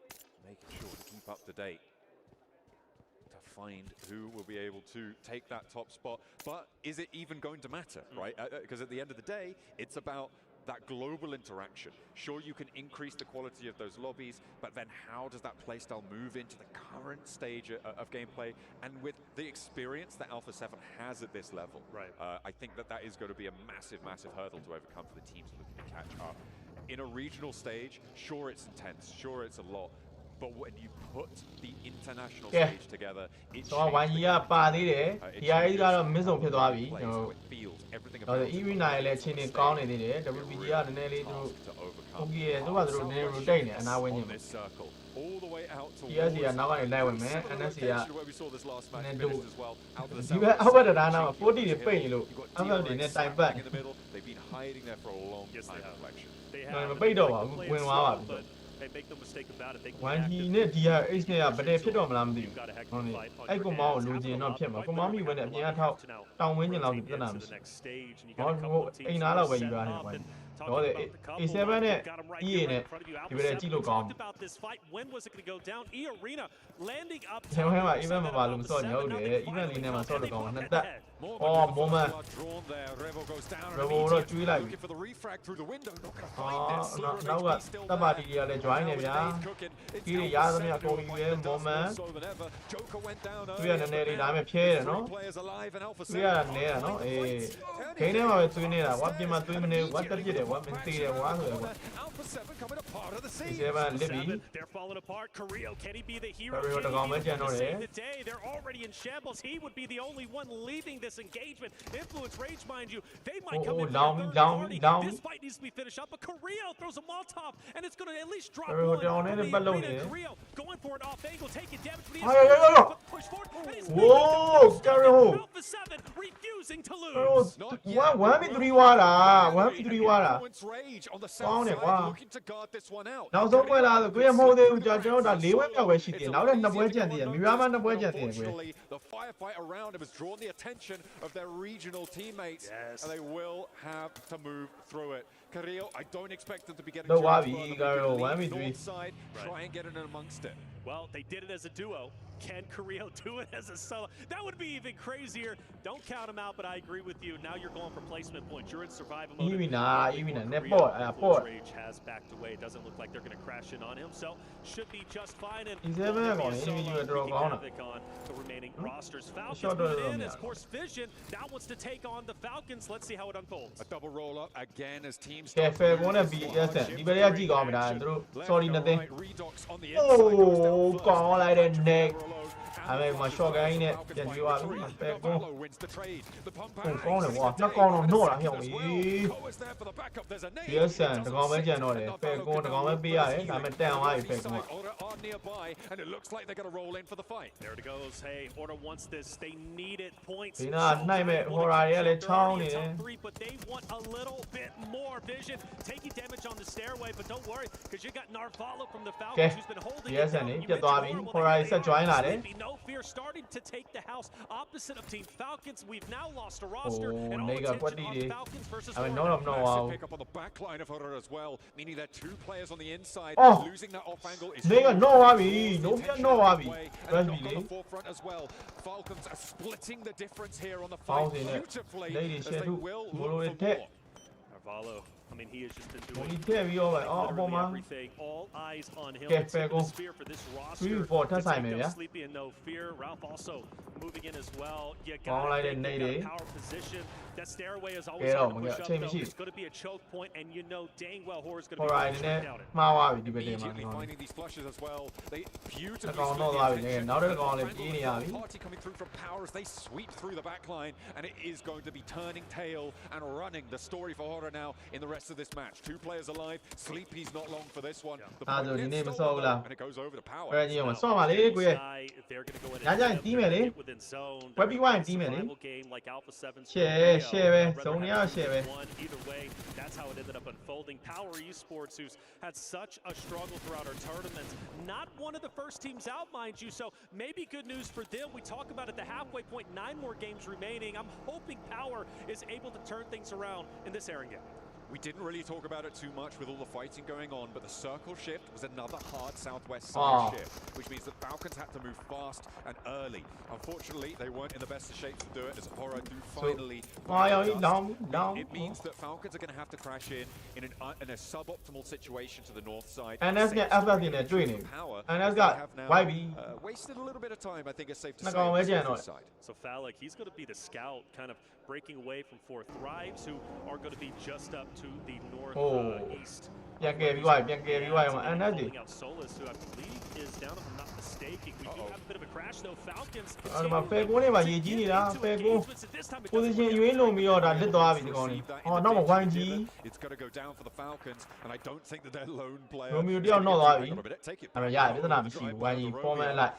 making sure to keep up to date to find who will be able to take that top spot. But is it even going to matter, right? Because at the end of the day, it's about that global interaction. Sure, you can increase the quality of those lobbies, but then how does that playstyle move into the current stage of gameplay? And with the experience that Alpha 7 has at this level, right? I think that is going to be a massive, massive hurdle to overcome for the teams looking to catch up. In a regional stage, sure, it's intense, sure, it's a lot, but when you put the international stage together, it changes the game. So it feels everything about it. On this circle, all the way out towards where we saw this last match finished as well. Out of the south, in the middle, they've been hiding there for a long time. They have. Hey, make no mistake about it. They can When he need the H near, but they fit on Lamdi. Only I go more losing not him. For mommy when it near out, down winning out the Nams. In other way, you got him. Is there any in it? You will see look on. About this fight, when was it going to go down? E Arena landing up. Even Malum saw no, even in never saw the gun. That oh, moment. Revo not too like. For the refrag through the window. Oh, now what? Somebody here, they join him, yeah. Here, yeah, me a going in, moment. We are a nearly I'm a pair, no? We are near, no? Eh, can you have to near? What did my twin what did you what been three and one? Alpha 7 coming apart of the scene. They're falling apart. Carrillo, can he be the hero? Save the day. They're already in shambles. He would be the only one leaving this engagement. Influence Rage, mind you, they might come in down. This fight needs to be finished up, but Carrillo throws a Molotov, and it's going to at least drop Carrillo one down from in the the balloon, arena. yeah. Carrillo going for it off angle, taking damage, but he Ay, push forward, and he's Whoa, Carrillo. Alpha 7 refusing to Carrillo, lose. 1v3 ွားတာ1v3 ွားတာကောင်းတယ်ကွာနောက်ဆုံးပွဲလားဆိုကိုရမဟုတ်သေးဘူးကျွန်တော်ဒါ၄ပွဲမြောက်ပဲရှိသေးတယ်နောက်လည်း2ပွဲကျန်သေးတယ်မိဘမှာ2ပွဲကျန်သေးတယ်ကွယ် The firefight around him has drawn the attention of their regional teammates, and they will have to move through it. Carrillo, I don't expect them to be getting No, too much Wabi, further, Carrillo, but the 1v3. north side, try and get in amongst it. Well, they did it as a duo. Can Carrillo do it as a solo? That would be even crazier. Don't count him out, but I agree with you. Now you're going for placement points. You're in survival mode. Even that Carrillo, port. Rage has backed away. It doesn't look like they're going to crash in on him, so should be just fine. And He's will never there be gonna a solo even draw wreaking on havoc on the remaining rosters. Falcons Sure moving doesn't in matter. as Course Vision now wants to take on the Falcons. Let's see how it unfolds. A double roll up again as teams ကဲ fair ကိုနဲ့ BS ဒီဘက်ကကြည့်ကောင်းမလားသူတို့ sorry nothing Redox on the oh ကောင်းလိုက်တဲ့ neck အဲ့မဲ့မှာ short guy နဲ့ပြန်ပြီးသွားပြီ fair ကိုကောင်းတယ်ကွာနှစ်ကောင်တော့နှော့တာဟျောင်းကြီး BS တကောင်ပဲကြံတော့တယ် fair ကိုတကောင်ပဲပေးရတယ်ဒါပေမဲ့တန်သွားပြီ fair ကို are nearby, and it looks like they're going to roll in for the fight. There it goes. Hey, Order wants this. They need it. Points. ဒီနာနှိုက်မဲ့ horror တွေကလည်းချောင်းနေတယ် But they want a little bit more. Vision taking damage on the stairway, but don't worry, because you got Narvalo from the ကဲ Falcons who's been holding BS နဲ့ပြတ်သွားပြီ horror ဆက် join လာတယ် No fear starting to take the house opposite of Team Falcons. We've now lost a roster and all နေကကွက် attention တီ on တွေ Falcons versus အဲ့မဲ့ Horror. နော်တော့မနော်ပါဘူး Pick up on the back line of Horror as well, meaning they're 2 players on the inside. Oh. Losing that off angle is နေကနှော့သွားပြီနှုတ်ပြနှော့သွားပြီ and press knock ပြီ on လေ the forefront as well. Falcons are splitting the difference here on the ပေါင်း fight စင်နဲ့ beautifully လက်တွေ as ရှယ် they ထု will ဘလို look တွေ for ထက် more. Narvalo, I mean, he has just been ဘို doing လီထည့်ပြီးတော့ပဲအော်အပေါ်မှာ everything. All eyes on him. ကဲ It's fair the ကို spear for this 3 roster. 4ထပ်ဆိုင်မယ်ဗျာ Sleepy and no fear. Ralph also moving in as well. You Ball got like that, a Nate. power position. That stairway is Get always on, hard to my push God. up, Change though. sheet. It's going to be a choke point, and you know dang well Horror's going to be horror able to နဲ့ shut down it. မှားသွားပြီဒီဘက်ထဲမှာ Immediately finding these flushes as well. They တ beautifully ကောင် split တော့ the သွားပြီ attention. နောက်တစ်ကောင်လည်းပြေးနေရပြီ Party coming through from power as they sweep through the back line, and it is going to be turning tail and running the story for Horror now in the rest of this match. 2 players alive. Sleepy's not long for this one. The အဲ့ point ဒါဒီ gets နေ့မ stolen စောဘူးလား though, and it goes over to power. အဲ့ဒီမှာစော့ပါလေကိုရဲ့ They're going to go in ညကြရင်တီးမယ်လေ within zone. ဝက်ပြီးဝိုင်းတီးမယ်လေ Survival game like Alpha 7's share share ပဲ I'd rather ဇုံနေရ have share ပဲ one. Either way, that's how it ended up unfolding. Power Esports, who's had such a struggle throughout our tournaments, not one of the first teams out, mind you. So maybe good news for them. We talk about at the halfway point, 9 more games remaining. I'm hoping Power is able to turn things around in this Aaron game. We didn't really talk about it too much with all the fighting going on, but the circle shift was another hard southwest side Oh. shift, which means that Falcons had to move fast and early. Unfortunately, they weren't in the best of shapes to do it as Horror do finally. Why are you find us. down? It means that Falcons are going to have to crash in a suboptimal situation to the north side. NS နဲ့ FF တွေနဲ့တွေ့နေပြီ Power, NS as က they have now, why ပြီ wasted a little bit of time, I think it's safe to နှစ် say. ကောင် on ပဲ the ကြံတော့ Sleepy side. So Falak, he's going to be the scout, kind of breaking away from 4 Thrives, who are going to be just up to the northeast. ပြန်ကယ်ပြီးသွားပြီပြန်ကယ်ပြီးသွားပြီမှာ NS တွေ Pulling out Solus, who I believe is down, if I'm not mistaken. We do have a bit of a crash, though. Falcons အဲ့ဒီမှာ fair ကိုနဲ့ပါရေကြီးနေတာ fair ကို position ရွေးလုံပြီးတော့ဒါလစ်သွားပြီဒီကောင်လေးဟောနောက်မှာ YG It's going to go down for the Falcons, and I don't think that their lone player. Romeo တယောက်နှော့သွားပြီ Take it အဲ့တော့ရတယ်ပြဿနာမရှိဘူး YG format လိုက်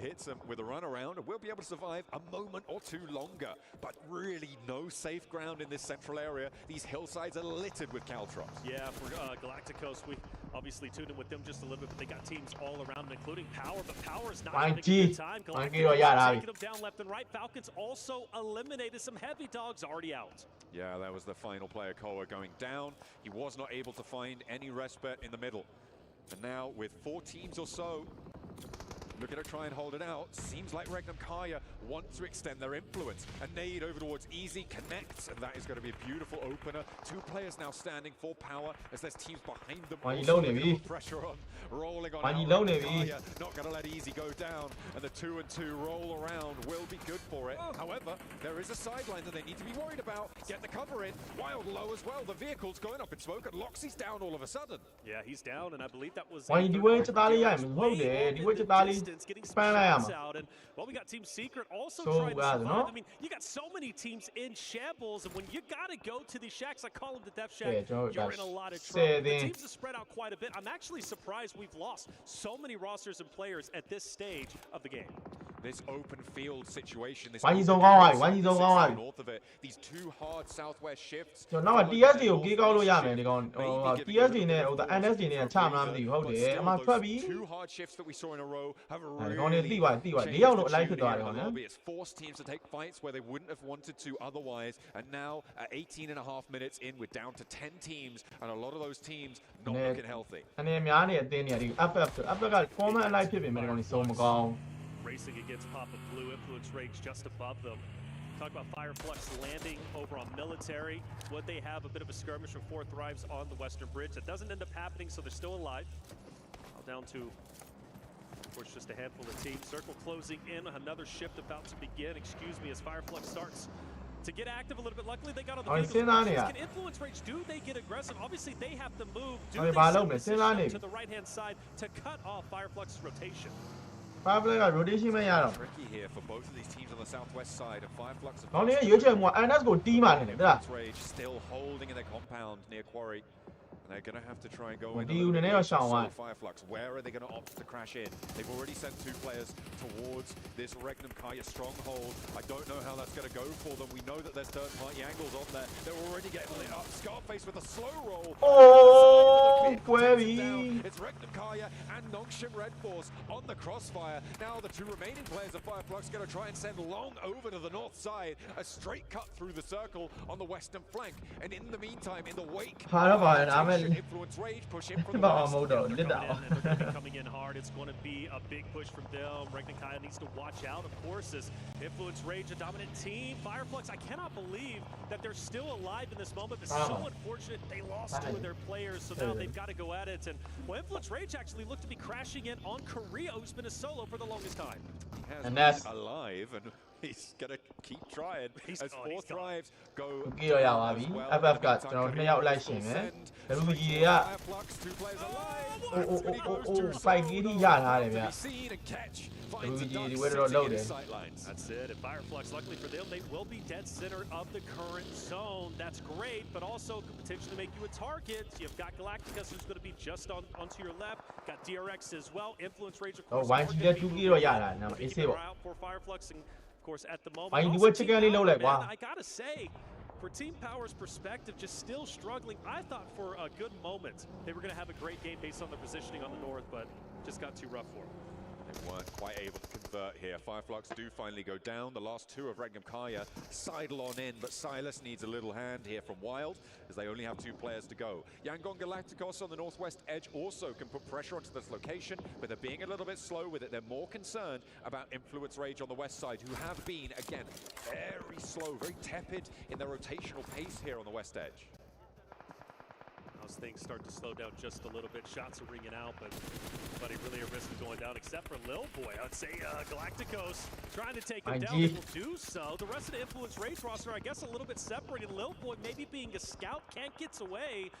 hits him with a run around, and we'll be able to survive a moment or two longer. But really, no safe ground in this central area. These hillsides are littered with Caltrops. Yeah, for Galacticos, we obviously tuned in with them just a little bit, but they got teams all around them, including Power. But Power is not having a good time. Galacticos taking them down left and right. Falcons also eliminated some heavy dogs already out. Yeah, that was the final player, Koa, going down. He was not able to find any respite in the middle. And now, with 4 teams or so, looking to try and hold it out, seems like Regnum Kaya want to extend their influence. A nade over towards Easy connects, and that is going to be a beautiful opener. 2 players now standing for Power as there's teams behind them. Why you Also lonely, putting V? pressure on, rolling on. Why you out. lonely, V? Kaya not going to let Easy go down, and the 2 and 2 roll around will be good for it. However, there is a sideline that they need to be worried about. Get the cover in. Wild low as well. The vehicle's going up in smoke, and Loxy's down all of a sudden. Yeah, he's down, and I believe that was. ဝိုင်းဒီဝဲချက်သားလေးရရင်မဟုတ်တယ်ဒီဝဲချက်သားလေး distance, getting some ပန်းလိုက်ရ shots မှာ out. And well, we got Team Secret also So trying to bad, survive. no? I mean, you got so many teams in shambles, and when you gotta go to these shacks, I call them the Death Shack, Yeah, Joe, you're in a that's lot of trouble. The sad, teams have spread out quite a bit. I'm actually surprised we've lost so many rosters and players at this stage of the game. This open field situation, this ဝိုင်းကြီး open ဆုံးကောင်းသွားပြီ field ဝိုင်းကြီးဆုံးကောင်းသွားပြီ north of it, these two hard southwest shifts. ကျွန်တော်နောက်က TSD ကိုကေးကောက်လို့ရမယ်ဒီကောင်ဟို TSD နဲ့ဟို NSD နဲ့ချမလားမသိဘူးဟုတ်တယ်အမှထွက်ပြီ Two hard shifts that we saw in a row have ဒီကောင်တွေ really သိသွားပြီ changed ၄ယောက်လို့ the အလိုက်ဖြစ် tuning သွားတယ် of ကောင် the နော် lobby. It's forced teams to take fights where they wouldn't have wanted to otherwise, and now at 18 and a half minutes in, we're down to 10 teams, and a lot of those teams not looking healthy. အနေများနေအတင်းနေဒီ FF ဆို FF က common အလိုက်ဖြစ်ပေမဲ့ဒီကောင်တွေစုံမကောင်း Racing against Papa Blue, Influence Rage just above them. Talk about Fireflux landing over on Military. Would they have a bit of a skirmish with 4 Thrives on the Western Bridge? That doesn't end up happening, so they're still alive. Now down to, of course, just a handful of teams. Circle closing in, another shift about to begin. Excuse me, as Fireflux starts to get active a little bit. Luckily, they got on the vehicles. Can Influence Rage, do they get aggressive? Obviously, they have to move. Do they send a to the right-hand side to cut off Fireflux's rotation? Fireflux က rotation မရတော့ Tricky here for both of these teams on the southwest side, and Fireflux have ကောင်တွေရွေးချယ်မှုက NS ကိုတီးမှနေတယ်တဲ့ Rage still holding in their compound near Quarry. And they're going to have to try and go in. Do you know Shawn? Fireflux, where are they going to opt to crash in? They've already sent 2 players towards this Regnum Kaya stronghold. I don't know how that's going to go for them. We know that there's third-party angles on there. They're already getting lit up. Scarface with a slow roll. Oh, Query! It's Regnum Kaya and Nongshim Red Force on the crossfire. Now the 2 remaining players of Fireflux going to try and send Long over to the north side. A straight cut through the circle on the western flank. And in the meantime, in the wake, Influence Rage push in from the west. Coming in hard, it's going to be a big push from them. Regnum Kaya needs to watch out, of course, as Influence Rage, a dominant team. Fireflux, I cannot believe that they're still alive in this moment, but so unfortunate they lost 2 of their players, so now they've got to go at it. And well, Influence Rage actually looked to be crashing in on Korea, who's been a solo for the longest time. He has been alive, and he's going to keep trying as 4 Thrives go ကြည့်ရရပါပြီ FF ကကျွန်တော်2ယောက်လိုက်ရှင်မယ်ဘယ်လိုကြီးတွေက fight ကြီးထိရထားတယ်ဗျ ဒီဝဲတော့လောက်တယ် That's it. And Fireflux, luckily for them, they will be dead center of the current zone. That's great, but also could potentially make you a target. You've got Galacticus, who's going to be just onto your left. Got DRX as well. Influence Rage, of course. ဝိုင်းကြီး2 ကြီးတော့ရတာနော်အေးစေးပေါ့ for Fireflux, and of course at the moment. ဝိုင်းဒီဝဲ chicken လေးလောက်လိုက်ကွာ I gotta say, for Team Power's perspective, just still struggling. I thought for a good moment they were going to have a great game based on the positioning on the north, but just got too rough for them. They weren't quite able to convert here. Fireflux do finally go down. The last 2 of Regnum Kaya sidle on in, but Silas needs a little hand here from Wild, as they only have 2 players to go. Yangon Galacticos on the northwest edge also can put pressure onto this location, but they're being a little bit slow with it. They're more concerned about Influence Rage on the west side, who have been, again, very slow, very tepid in their rotational pace here on the west edge. As things start to slow down just a little bit, shots are ringing out, but nobody really at risk of going down except for Lil Boy. I'd say Galacticos trying to take him down. They will do so. The rest of the Influence Rage roster, I guess, a little bit separated. Lil Boy maybe being a scout, can't get away.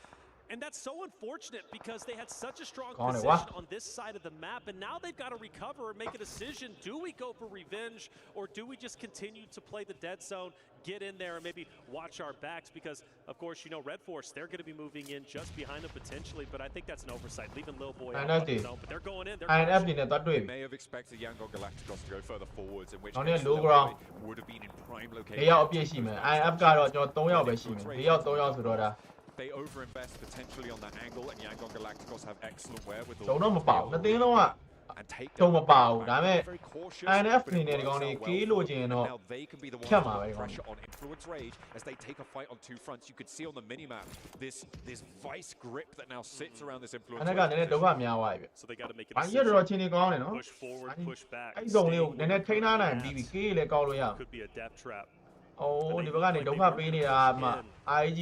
And that's so unfortunate because they had such a strong position on this side of the map, and now they've got to recover and make a decision. Do we go for revenge, or do we just continue to play the dead zone, get in there, and maybe watch our backs? Because, of course, you know, Red Force, they're going to be moving in just behind them potentially, but I think that's an oversight, leaving Lil Boy out on his own. But they're going in. They may have expected Yangon Galacticos to go further forwards, in which case Lil Boy would have been in prime location. 4ယောက်အပြည့်ရှိမယ် IF ကတော့ကျွန်တော်3ယောက်ပဲရှိမယ်4ယောက်3ယောက်ဆိုတော့ဒါ They overinvest potentially on that angle, and Yangon Galacticos have excellent wherewithal. တော့မပေါဘူးတစ်သိန်းလုံးကတုံမပါဘူးဒါပေမဲ့ INF အနေနဲ့ဒီကောင်တွေကေးလို့ချင်ရင်တော့ Now they can be the onesဖြတ် to မှာပဲ put ဒီကောင် pressure on Influence Rage as they take a fight on 2 fronts. You could see on the minimap this vice grip that now sits around this Influence အဲ့ဒါကနည်းနည်းဒုက္ခများသွားပြီဗျ So they got to make it. ဘာကြီးတော့ချင်းနေကောင်းတယ်နော် Push forward, push back. အဲ့ဇုံလေးကိုနည်းနည်းထိန်းထားနိုင်ပြီးကေးလည်းကောက်လို့ရအောင် Could be a death trap. အိုးဒီဘက်ကနေဒုက္ခပေးနေတာမှ IG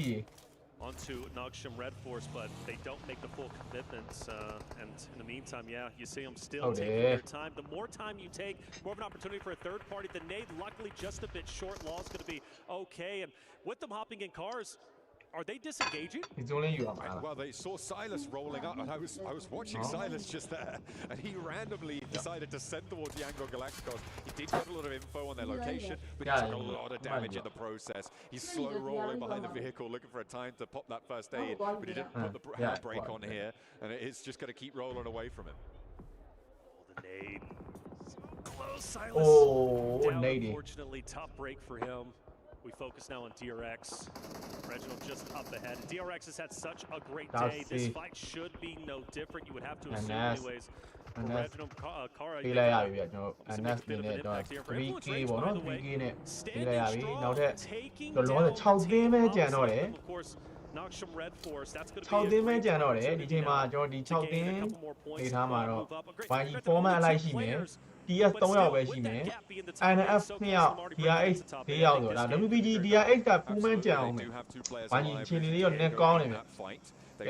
onto Nogshim Red Force, but they don't make the full commitments. And in the meantime, yeah, you see them still taking their time. The more time you take, more of an opportunity for a third party. The nade, luckily, just a bit short. Law's going to be okay. And with them hopping in cars, Are they disengaging? ဒီ zone လေးယူရမှာလား Well, they saw Silas rolling up, and I was watching Silas just there, and he randomly decided to send towards Yango Galacticos. He did get a lot of info on their location, but he took a lot of damage in the process. He's slow rolling behind the vehicle, looking for a time to pop that first aid, but he didn't put the handbrake on here, and it's just going to keep rolling away from him. The nade. Close. Silas down, nade. Unfortunately, tough break for him. We focus now on DRX. Reginald just up ahead. DRX has had such a great day. This fight should be no different. You would have to assume anyways. For Reginald, Kara, ပေးလိုက်ရပြီဗျကျွန်တော် NS နေနဲ့တော့ 3K ပေါ့နော် 3K နဲ့ပေးလိုက်ရပြီနောက်ထပ်လောလောဆယ်6သင်းပဲကျန်တော့တယ် Noxium Red Force, that's going to 6သင်းပဲကျန်တော့တယ်ဒီချိန်မှာကျွန်တော်ဒီ6သင်းနေထားမှာတော့ YG format အလိုက်ရှိမယ် TS 3ယောက်ပဲရှိမယ် INF 2ယောက် DRX 4ယောက်ဆိုတော့ WPG DRX ကဖူးမှန်းကြံအောင်မယ် YG အချိန်လေးရောနည်းကောင်းနေမယ်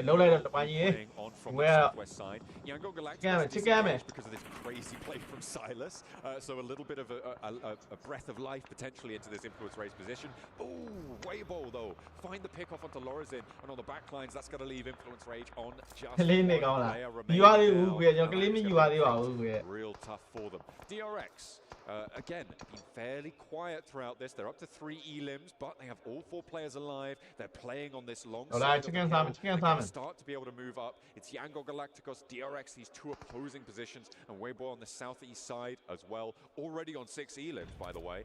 လုံးလိုက်တော့ YG ရေ Yango Galacticos because of this crazy play from Silas. So a little bit of a breath of life potentially into this influence race position. Oh, Weibo though. Find the pick off onto Lorazin, and on the back lines, that's going to leave influence rage on just one player remaining. Real tough for them. DRX. Again, been fairly quiet throughout this. They're up to 3 elims, but they have all 4 players alive. They're playing on this long side. They're going to start to be able to move up. It's Yango Galacticos, DRX, these 2 opposing positions, and Weibo on the southeast side as well. Already on 6 elims, by the way.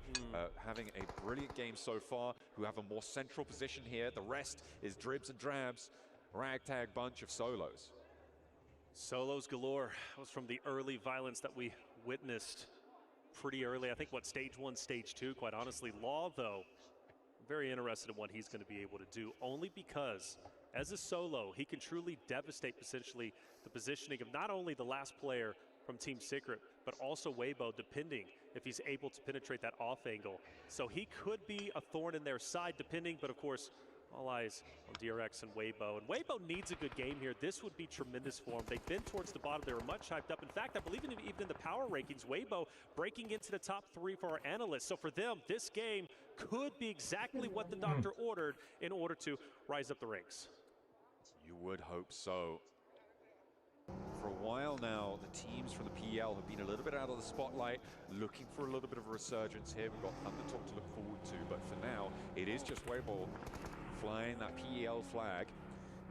Having a brilliant game so far, who have a more central position here. The rest is dribs and drabs. Ragtag bunch of solos. Solos galore. That was from the early violence that we witnessed pretty early. I think stage 1, stage 2, quite honestly. Law, though, very interested in what he's going to be able to do, only because as a solo, he can truly devastate potentially the positioning of not only the last player from Team Secret, but also Weibo, depending if he's able to penetrate that off angle. So he could be a thorn in their side, depending, but of course, all eyes on DRX and Weibo. And Weibo needs a good game here. This would be tremendous for him. They've been towards the bottom. They were much hyped up. In fact, I believe even in the power rankings, Weibo breaking into the top 3 for our analysts. So for them, this game could be exactly what the doctor ordered in order to rise up the ranks. You would hope so. For a while now, the teams from the PL have been a little bit out of the spotlight, looking for a little bit of a resurgence here. We've got Thundertalk to look forward to, but for now, it is just Weibo flying that PEL flag.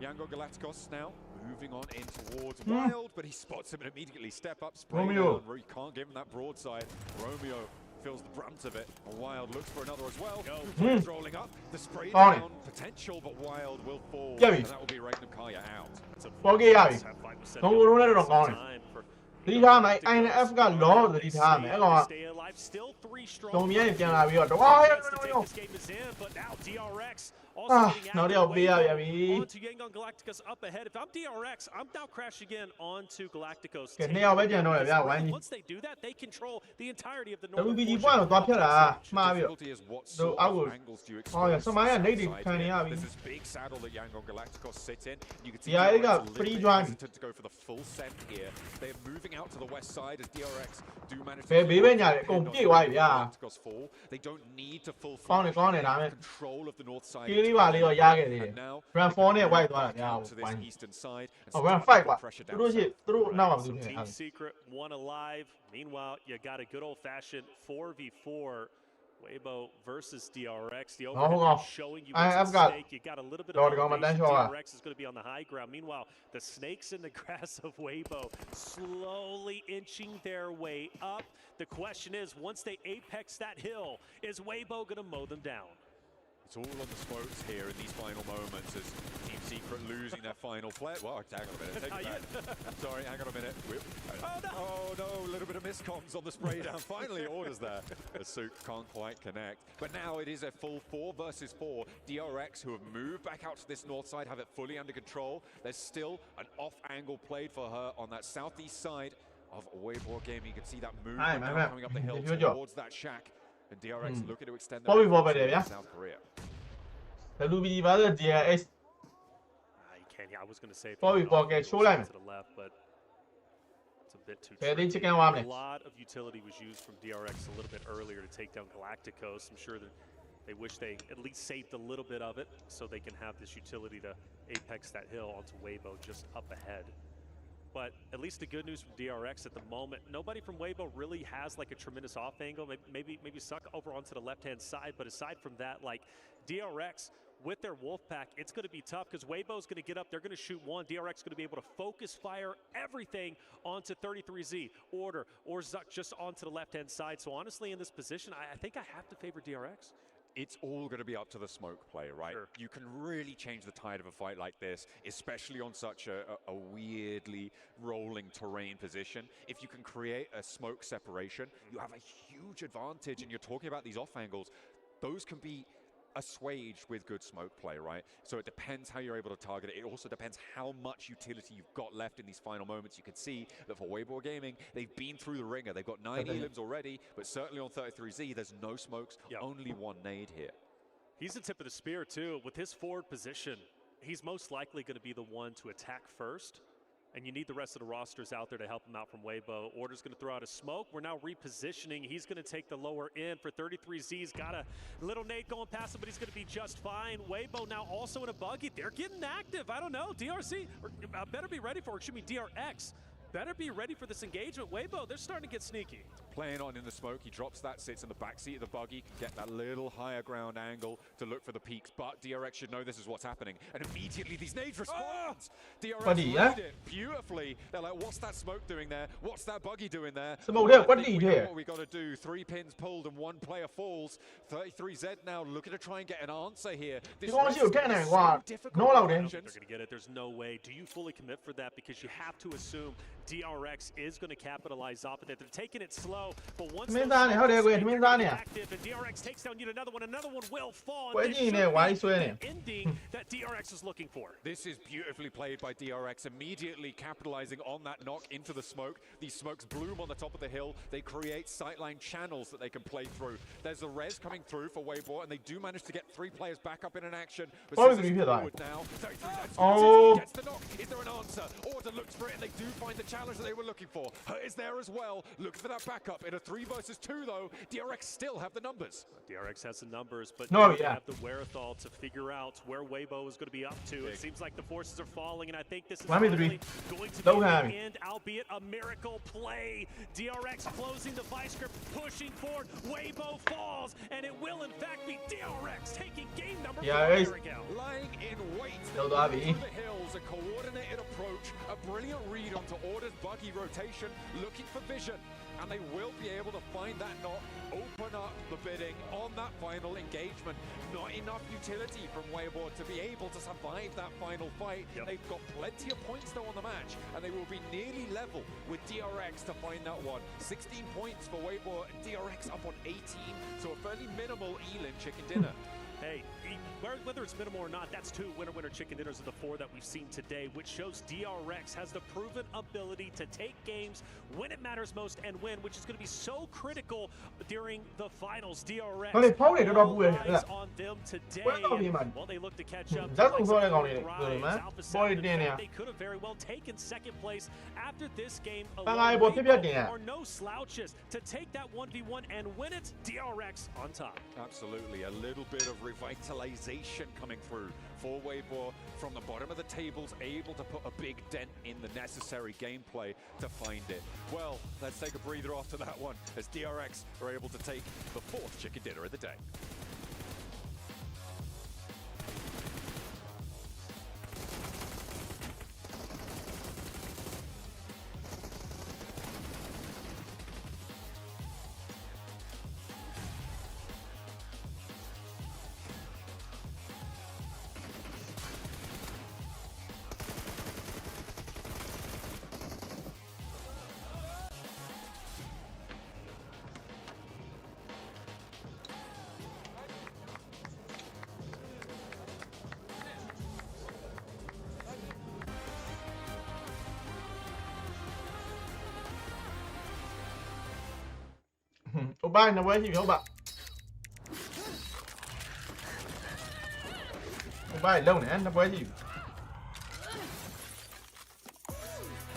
Yango Galacticos now moving on in towards Wild, but he spots him and immediately step up, spray down. You can't give him that broadside. Romeo feels the brunt of it. Wild looks for another as well. Players rolling up. The spray down potential, but Wild will fall. And that will be Regnum Kaya out. Three time INF က law သတိထားမယ်အဲ့ကောင်ကတုံမြဲပြန်လာပြီးတော့ နောက်တစ်ယောက်ပေးရပြန်ပြီ onto Yangon Galacticos up ahead. If I'm DRX, I'm now crashing in onto Galacticos. ကဲနှစ်ယောက်ပဲကျန်တော့တယ်ဗျာ Once they do that, they control the entirety of the north. WPG ပွိုင်းကိုသွားဖြတ်တာမှားပြီးတော့တို့အောက်ကိုဟောရစမိုင်းကနေတိခံနေရပြီ This is big saddle that Yangon Galacticos sit in. You can see free drive to go for the full send here. They're moving out to the west side as DRX do manage to ဘေးပဲညာတယ်အကုန်ပြည့်သွားပြီဗျာ They don't need to full ကောင်းတယ်ဒါမဲ့ control of the north side. ကီလေးပါလေးတော့ရခဲ့သေးတယ် Run 4နဲ့ white သွားတာဗျာ Run 5 ကွာသူတို့ရှိသူတို့နောက်မှာဘူးနေ Team Secret one alive. Meanwhile, you got a good old-fashioned 4v4. Weibo versus DRX. The overhead showing you what's at stake. You got a little bit of elevation. DRX is going to be on the high ground. Meanwhile, the snakes in the grass of Weibo slowly inching their way up. The question is, once they apex that hill, is Weibo going to mow them down? It's all on the spokes here in these final moments as Team Secret losing their final player. Well, hang on a minute. Take it back. Sorry, hang on a minute. Oh no, a little bit of miscomms on the spray down. Finally, orders there. The Souk can't quite connect. But now it is a full 4 versus 4. DRX, who have moved back out to this north side, have it fully under control. There's still an off angle played for her on that southeast side of Weibo game. You can see that move coming up the hill towards that shack. And DRX looking to extend their South Korea. WPG versus DRX. I was going to say to the left, but it's a bit too tricky. A lot of utility was used from DRX a little bit earlier to take down Galacticos. I'm sure that They wish they at least saved a little bit of it so they can have this utility to apex that hill onto Weibo just up ahead. But at least the good news from DRX at the moment, nobody from Weibo really has like a tremendous off angle. Maybe suck over onto the left-hand side. But aside from that, like DRX with their Wolfpack, it's going to be tough because Weibo's going to get up. They're going to shoot one. DRX is going to be able to focus fire everything onto 33Z, Order, or Zuck just onto the left-hand side. So honestly, in this position, I think I have to favor DRX. It's all going to be up to the smoke play, right? Sure. You can really change the tide of a fight like this, especially on such a weirdly rolling terrain position. If you can create a smoke separation, you have a huge advantage, and you're talking about these off angles. Those can be assuaged with good smoke play, right? So it depends how you're able to target it. It also depends how much utility you've got left in these final moments. You can see that for Weibo Gaming, they've been through the ringer. They've got 9 elims already, but certainly on 33Z, there's no smokes, only one nade here. He's the tip of the spear too. With his forward position, he's most likely going to be the one to attack first. And you need the rest of the rosters out there to help him out from Weibo. Order's going to throw out a smoke. We're now repositioning. He's going to take the lower end for 33Z's. Got a little nade going past him, but he's going to be just fine. Weibo now also in a buggy. They're getting active. I don't know. DRC better be ready for it. Excuse me, DRX better be ready for this engagement. Weibo, they're starting to get sneaky. Playing on in the smoke, he drops that, sits in the backseat of the buggy, can get that little higher ground angle to look for the peaks, but DRX should know this is what's happening, and immediately these nades respond! DRX read it beautifully. They're like, what's that smoke doing there? What's that buggy doing there? Smoke there, what we know what we got to do. 3 pins pulled and 1 player falls. 33Z now looking to try and get an answer here. This They're so going to get it. There's no way. Do you fully commit for that? Because you have to assume DRX is going to capitalize off of it. They're taking it slow, but once they're active and DRX takes down yet another one will fall. And this should be the ending that DRX is looking for. This is beautifully played by DRX, immediately capitalizing on that knock into the smoke. These smokes bloom on the top of the hill. They create sightline channels that they can play through. There's the res coming through for Weibo, and they do manage to get 3 players back up in an action. But Gets the knock. Is there an answer? Order looks for it, and they do find the challenge that they were looking for. Hurt is there as well. Looking for that backup. In a 3 versus 2, though, DRX still have the numbers. DRX has the numbers, but they have the wherewithal to figure out where Weibo is going to be up to. It seems like the forces are falling, and I think this is finally going to be the end, albeit a miracle play. DRX closing the vice grip, pushing forward. Weibo falls, and it will in fact be DRX taking game number 4. Lying in wait through the hills, a coordinated approach, a brilliant read onto Order's buggy rotation, looking for vision, and they will be able to find that knock, open up the bidding on that final engagement. Not enough utility from Weibo to be able to survive that final fight. They've got plenty of points though on the match, and they will be nearly level with DRX to find that one. 16 points for Weibo, and DRX up on 18, so a fairly minimal Elin chicken dinner. Hey, whether it's minimal or not, that's 2 winner-winner chicken dinners of the 4 that we've seen today, which shows DRX has the proven ability to take games when it matters most and win, which is going to be so critical during the finals. DRX all eyes on them today. While they look to catch up, they could have very well taken 2nd place after this game alone. Or no slouches to take that 1v1 and win it. DRX on top. Absolutely, a little bit of revitalization coming through for Weibo from the bottom of the tables, able to put a big dent in the necessary gameplay to find it. Well, let's take a breather after that one as DRX are able to take the 4th chicken dinner of the day. Ba nó với gì không bạn? Ba lâu nè, nó với gì?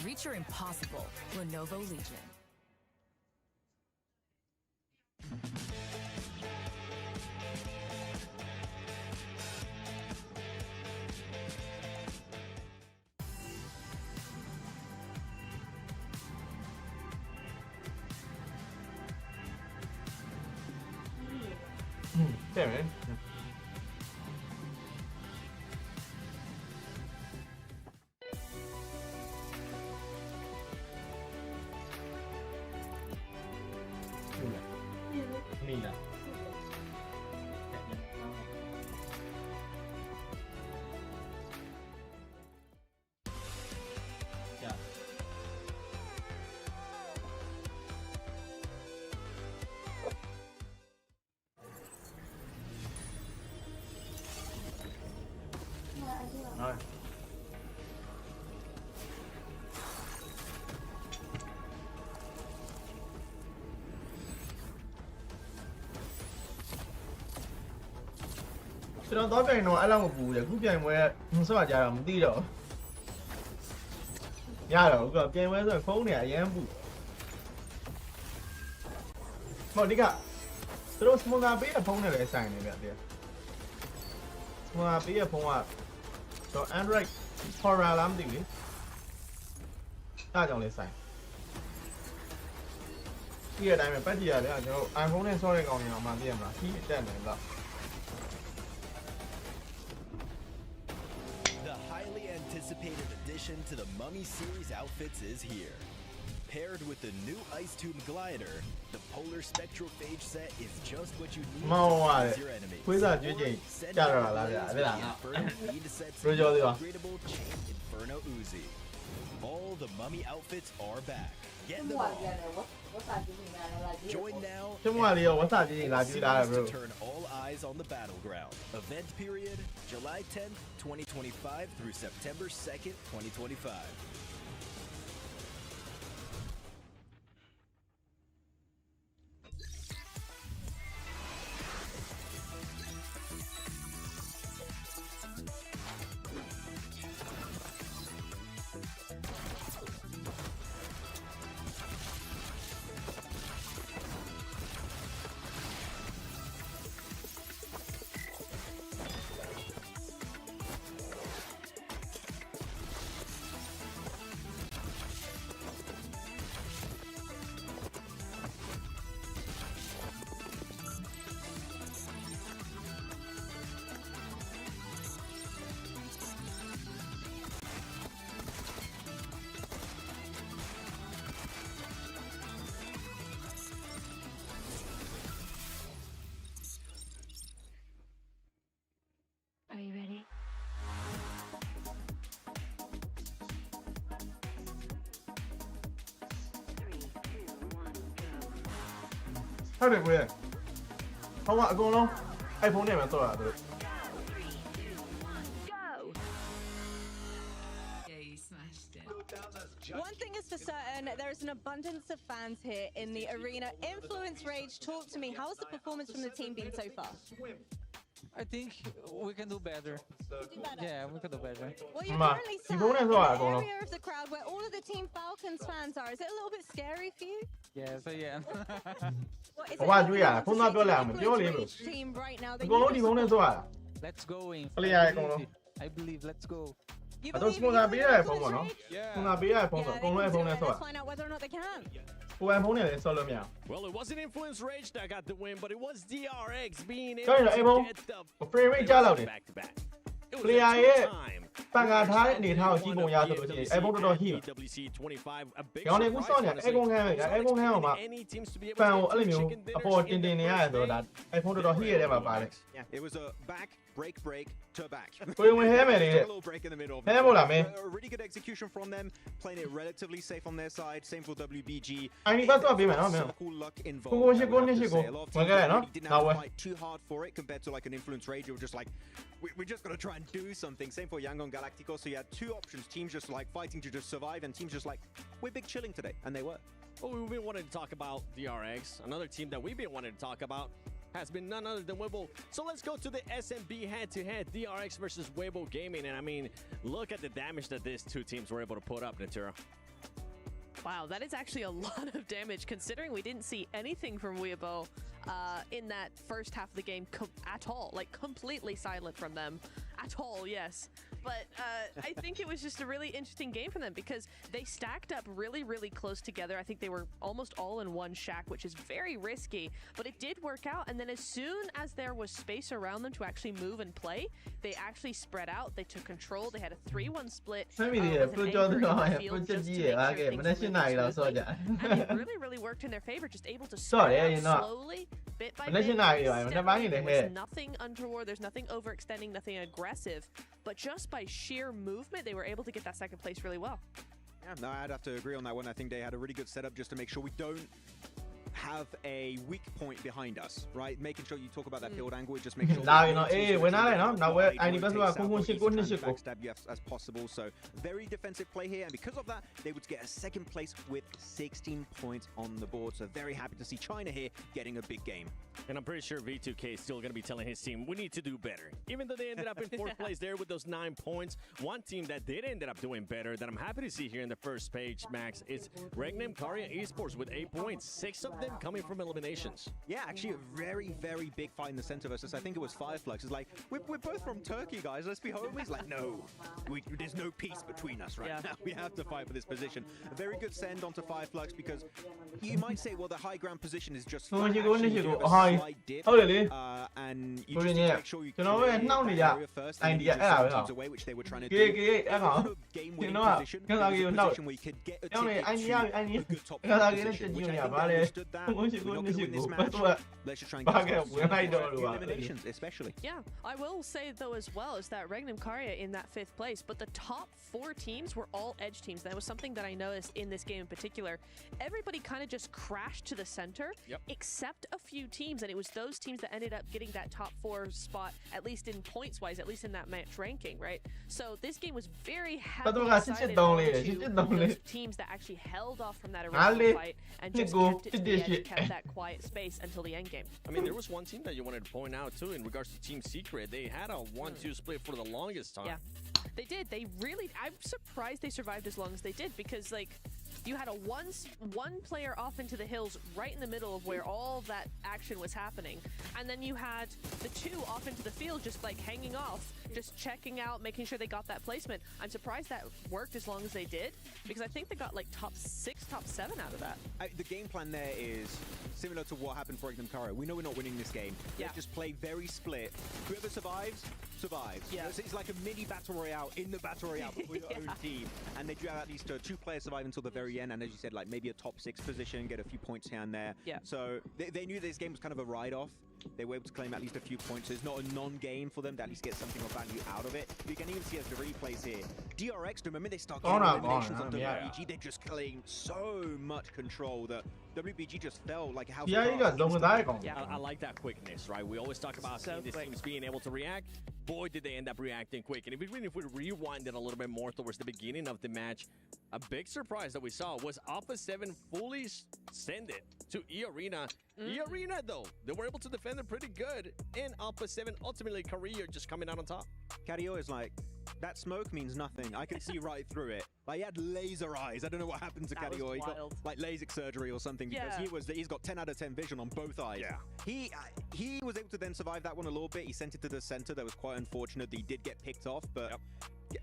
Reach your impossible, Lenovo Legion. တက်မယ်မိလား Rồi.ကျွန်တော်တော့ပြိုင်တော့အဲ့လောက်မပူတယ်ခုပြိုင်ပွဲဆော့ကြတော့မသိတော့ရတော့အခုပြိုင်ပွဲဆိုဖုန်းတွေအရင်ပူဟောဒီကသူတို့စမွန်သာပေးတဲ့ဖုန်းနဲ့လည်းဆိုင်နေဗျတဲ့စမွန်သာပေးတဲ့ဖုန်းကတော့ Android Horror လားမသိဘူးလေအားကြောင့်လေးဆိုင်ဒီအတိုင်းပဲပတ်ကြည့်ရတယ်ကျွန်တော် iPhone နဲ့ဆော့တဲ့ကောင်တွေအောင်မှသိရမလားကြီးတက်နေလား The highly anticipated addition to the Mummy series outfits is here. Paired with the new Ice Tube glider, the Polar Spectrophage set is just what you need to freeze your enemies. ခွေးစားကြွေးချိန်ကြတော့လားဗျာအဲ့ဒါလားဘယ်လိုပြောသေးပါ Upgradable Chain Inferno Uzi. All the Mummy outfits are back. Get them all. Join now. ကျွန်မလေးရောဝတ်စာကြွေးချိန်လာကြွေးလာတယ် bro. To turn all eyes on the battleground. Event period July 10th, 2025 through September 2nd, 2025. Are you ready? How did we? How much going on? iPhone နဲ့ပဲတော့ရတယ် One thing is for certain, there is an abundance of fans here in the arena. Influence Rage, talk to me. How has the performance from the team been so far? I think we can do better. Yeah, we can do better. Well, you're currently sat in the area of the crowd where all of the Team Falcons fans are. Is it a little bit scary for you? Yes, I am. What is it? Yeah, phone ပြောလိုက်အောင်ပြောလေးလို့ Team right now. ဒီကောင်ဒီဖုန်းနဲ့ဆော့ရတာ Let's go in. I believe. Let's go. အတော့စမွန်သာပေးရတဲ့ဖုန်းပေါ့နော်စမွန်သာပေးရတဲ့ဖုန်းဆိုအကုန်လုံးရဲ့ဖုန်းနဲ့ဆော့ Let's find out whether or not they can. ကိုယ်ပိုင်ဖုန်းနဲ့လည်းဆော့လို့မရ Well, it wasn't Influence Rage that got the win, but it was DRX being ဘူး able ကျောင်းရအဲ့ဖုန်း to get the frame rate ကြားလောက်တယ် back to back. player ရဲ့ပန်ကာထားတဲ့အနေထားကိုကြည့်ပုံရဆိုလို့ရှိရင်အဲ့ဖုန်းတော်တော်ဟိတယ် WC 25 a big ကျောင်းနေခုဆော့နေအဲ့ကုန်းခန်းပဲအဲ့ကုန်းခန်းမှာဖန်ကိုအဲ့လိုမျိုးအပေါ်တင်တင်နေရတယ်ဆိုတော့ဒါအဲ့ဖုန်းတော်တော်ဟိရတဲ့မှာပါတယ် Yeah, it was a back, break, to back. ကိုယ်ဝင်ဟဲမယ်လေ Took a little break in the middle. ဟဲမို့လားမင်း A really good execution from them, playing it relatively safe on their side. Same for WBG. အိုင်ဒီဘတ်ဆော့ပေးမယ်နော်မင်း Cool luck ကို involved. ကိုရှိကိုနေရှိကို A lot of ဝင် teams ကြရနော် really didn't နောက် have ဝဲ to fight too hard for it compared to like an Influence Rage. You were just like, we're just gonna try and do something. Same for Yangon Galacticos. So you had two options: teams just like fighting to just survive, and teams just like, we're big chilling today, and they were. Well, we've been wanting to talk about DRX. Another team that we've been wanting to talk about has been none other than Weibo. So let's go to the SMB head-to-head, DRX versus Weibo Gaming. And I mean, look at the damage that these two teams were able to put up, Natura. Wow, that is actually a lot of damage considering we didn't see anything from Weibo in that first half of the game at all. Like completely silent from them. at all, yes. But I think it was just a really interesting game for them because they stacked up really, really close together. I think they were almost all in one shack, which is very risky, but it did work out. And then as soon as there was space around them to actually move and play, they actually spread out. They took control. They had a 3-1 split. And it really, really worked in their favor, just able to spread out slowly, bit by bit. There was nothing untoward. There's nothing overextending, nothing aggressive. But just by sheer movement, they were able to get that second place really well. Yeah, no, I'd have to agree on that one. I think they had a really good setup just to make sure we don't have a weak point behind us, right? Making sure you talk about that field angle, just make sure backstab you as possible. So very defensive play here, and because of that, they would get a second place with 16 points on the board. So very happy to see China here getting a big game. And I'm pretty sure V2K is still going to be telling his team, we need to do better. Even though they ended up in 4th place there with those 9 points, one team that did end up doing better that I'm happy to see here in the first page, Max, is Regnum Karya Esports with 8 points, 6 of them coming from eliminations. Yeah, actually a very, very big fight in the center versus, I think it was Fireflux. It's like, we're both from Turkey, guys. Let's be homies. Like, no, there's no peace between us right now. We have to fight for this position. A very good send onto Fireflux because you might say, well, the high ground position is just fine. Actually, you do have a slight dip, and you just need to make sure you clear the area first and you just send teams away, which they were trying to do. Game-winning position, a position where you could get a ticket to a good top position, which I think they understood that. We're not going to win this match. Let's just try and get eliminations, especially. Yeah, I will say though as well is that Regnum Karya in that 5th place, but the top 4 teams were all edge teams. That was something that I noticed in this game in particular. Everybody kind of just crashed to the center, except a few teams, and it was those teams that ended up getting that top 4 spot, at least in points wise, at least in that match ranking, right? So this game was very heavily decided on those teams that actually held off from that original fight and just kept it to the edge, kept that quiet space until the end game. I mean, there was one team that you wanted to point out too in regards to Team Secret. They had a 1-2 split for the longest time. Yeah, they did. They really, I'm surprised they survived as long as they did because, like, you had a one player off into the hills right in the middle of where all that action was happening. And then you had the 2 off into the field just like hanging off, just checking out, making sure they got that placement. I'm surprised that worked as long as they did because I think they got like top 6, top 7 out of that. The game plan there is similar to what happened for Regnum Karya. We know we're not winning this game. Let's just play very split. Whoever survives, survives. Yeah. It's like a mini battle royale in the battle royale for your own team. And they do have at least 2 players survive until the very end, and as you said, like maybe a top 6 position, get a few points here and there. Yeah. So they knew this game was kind of a ride-off. They were able to claim at least a few points, so it's not a non-game for them to at least get something of value out of it. You can even see as the replays here. DRX, remember they start getting eliminations on WBG, they just claimed so much control that WBG just felt like how I like that quickness, right? We always talk about seeing these teams being able to react. Boy, did they end up reacting quick. And if we rewind it a little bit more towards the beginning of the match, a big surprise that we saw was Alpha 7 fully send it to E-Arena. E-Arena, though, they were able to defend it pretty good. And Alpha 7, ultimately, Korea just coming out on top. Kario is like, that smoke means nothing. I can see right through it. Like, he had laser eyes. I don't know what happened to Kario. He got like LASIK surgery or something because he's got 10 out of 10 vision on both eyes. Yeah. He was able to then survive that one a little bit. He sent it to the center. That was quite unfortunate. He did get picked off, but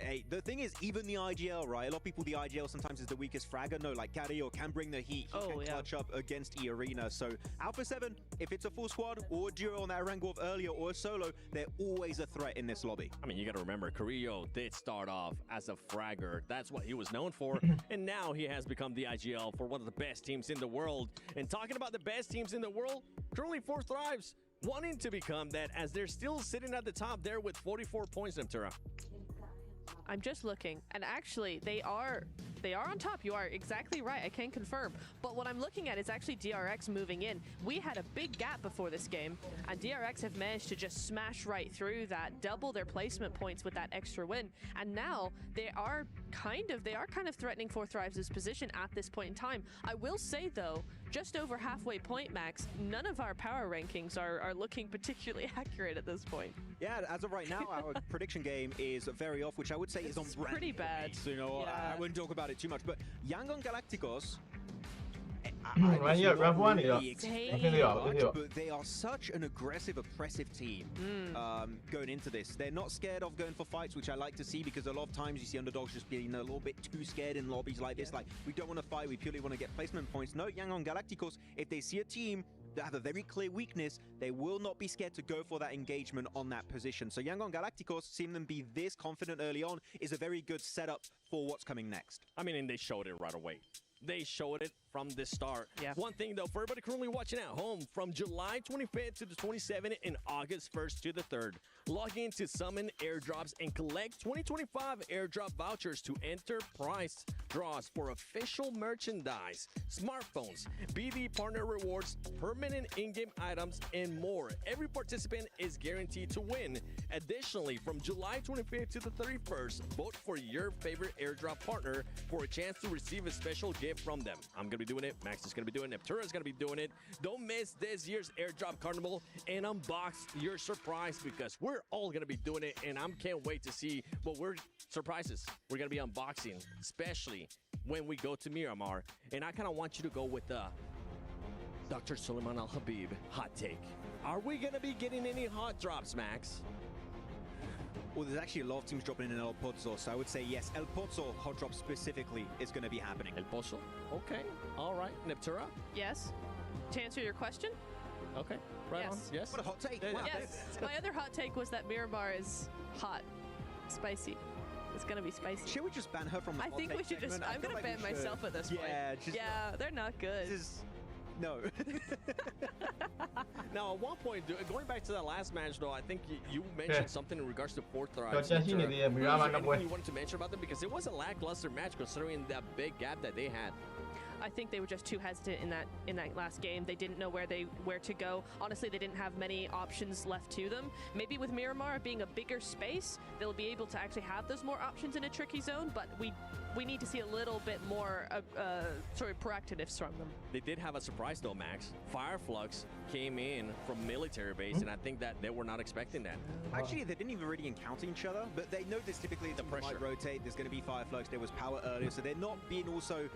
hey, the thing is, even the IGL, right? A lot of people, the IGL sometimes is the weakest fragger. No, like Kario can bring the heat. He can clutch up against E-Arena. So Alpha 7, if it's a full squad or a duo on that Erangel earlier or a solo, they're always a threat in this lobby. I mean, you got to remember, Carrillo did start off as a fragger. That's what he was known for. And now he has become the IGL for one of the best teams in the world. And talking about the best teams in the world, currently 4 Thrives wanting to become that as they're still sitting at the top there with 44 points, Nemtura. I'm just looking, and actually they are on top. You are exactly right. I can confirm. But what I'm looking at is actually DRX moving in. We had a big gap before this game, and DRX have managed to just smash right through that, double their placement points with that extra win. And now they are kind of threatening 4 Thrives' position at this point in time. I will say though, just over halfway point, Max, none of our power rankings are looking particularly accurate at this point. Yeah, as of right now, our prediction game is very off, which I would say is on brand. Pretty bad. So, you know, I wouldn't talk about it too much. But Yangon Galacticos, Right here, grab one here. But they are such an aggressive, oppressive team going into this. They're not scared of going for fights, which I like to see because a lot of times you see underdogs just being a little bit too scared in lobbies like this. Like, we don't want to fight, we purely want to get placement points. No, Yangon Galacticos, if they see a team that have a very clear weakness, they will not be scared to go for that engagement on that position. So Yangon Galacticos, seeing them be this confident early on, is a very good setup for what's coming next. I mean, and they showed it right away. They showed it from the start. Yeah. One thing, though, for everybody currently watching at home, from July 25th to the 27th and August 1st to the 3rd, log in to Summon Airdrops and collect 2025 airdrop vouchers to enter prize draws for official merchandise, smartphones, BD partner rewards, permanent in-game items, and more. Every participant is guaranteed to win. Additionally, from July 25th to the 31st, vote for your favorite airdrop partner for a chance to receive a special gift from them. I'm going to be doing it. Max is going to be doing it. Neptura is going to be doing it. Don't miss this year's airdrop carnival and unbox your surprise because we're all going to be doing it, and I can't wait to see what surprises we're going to be unboxing, especially when we go to Miramar. And I kind of want you to go with the Dr. Suleiman Al-Habib hot take. Are we going to be getting any hot drops, Max? Well, there's actually a lot of teams dropping in El Pozo, so I would say yes. El Pozo hot drop specifically is going to be happening. El Pozo? Okay. All right. Neptura? Yes. To answer your question? Okay. Right on. Yes. What a hot take. Wow. Yes. My other hot take was that Miramar is hot. Spicy. It's going to be spicy. Should we just ban her from the I think we should just... I'm going to ban myself at this point. Yeah, they're not good. No. Now, at one point, going back to that last match, though, I think you mentioned something in regards to Fourth Thrive. Yo, Anything you wanted to mention about them? Because it was a lackluster match considering that big gap that they had. I think they were just too hesitant in that last game. They didn't know where to go. Honestly, they didn't have many options left to them. Maybe with Miramar being a bigger space, they'll be able to actually have those more options in a tricky zone, but we need to see a little bit more sort of proactiveness from them. They did have a surprise though, Max. Fireflux came in from military base, and I think that they were not expecting that. Actually, they didn't even really encounter each other, but they know this typically the pressure might rotate. There's going to be Fireflux. There was power earlier, so they're not being also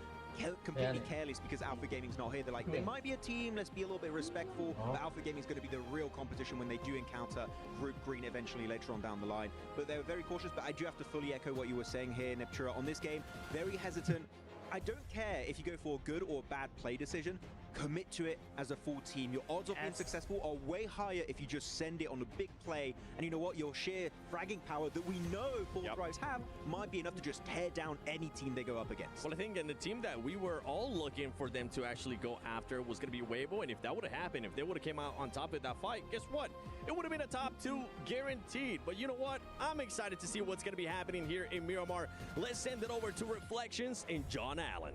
completely careless because Alpha Gaming's not here. They're like, there might be a team, let's be a little bit respectful, but Alpha Gaming's going to be the real competition when they do encounter Group Green eventually later on down the line. But they were very cautious, but I do have to fully echo what you were saying here, Neptura, on this game. Very hesitant. I don't care if you go for a good or bad play decision. Commit to it as a full team. Your odds of being successful are way higher if you just send it on a big play. And you know what? Your sheer fragging power that we know Fourth Thrives have might be enough to just tear down any team they go up against. Well, I think the team that we were all looking for them to actually go after was going to be Weibo. And if that would have happened, if they would have came out on top of that fight, guess what? It would have been a top 2 guaranteed. But you know what? I'm excited to see what's going to be happening here in Miramar. Let's send it over to Reflections and John Allen.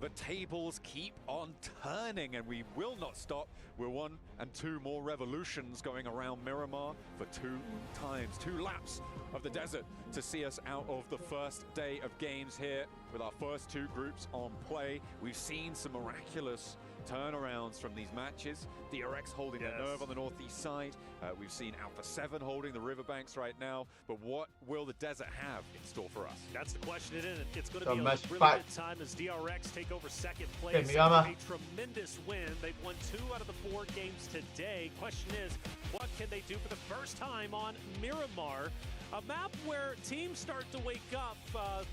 The tables keep on turning, and we will not stop. We're 1 and 2 more revolutions going around Miramar for 2 laps of the desert to see us out of the first day of games here with our first 2 groups on play. We've seen some miraculous turnarounds from these matches. DRX holding their nerve on the northeast side. We've seen Alpha 7 holding the riverbanks right now. But what will the desert have in store for us? That's the question, isn't it? It's going to be a really good time as DRX take over second place. A tremendous win. They've won 2 out of the 4 games today. Question is, what can they do for the first time on Miramar? A map where teams start to wake up,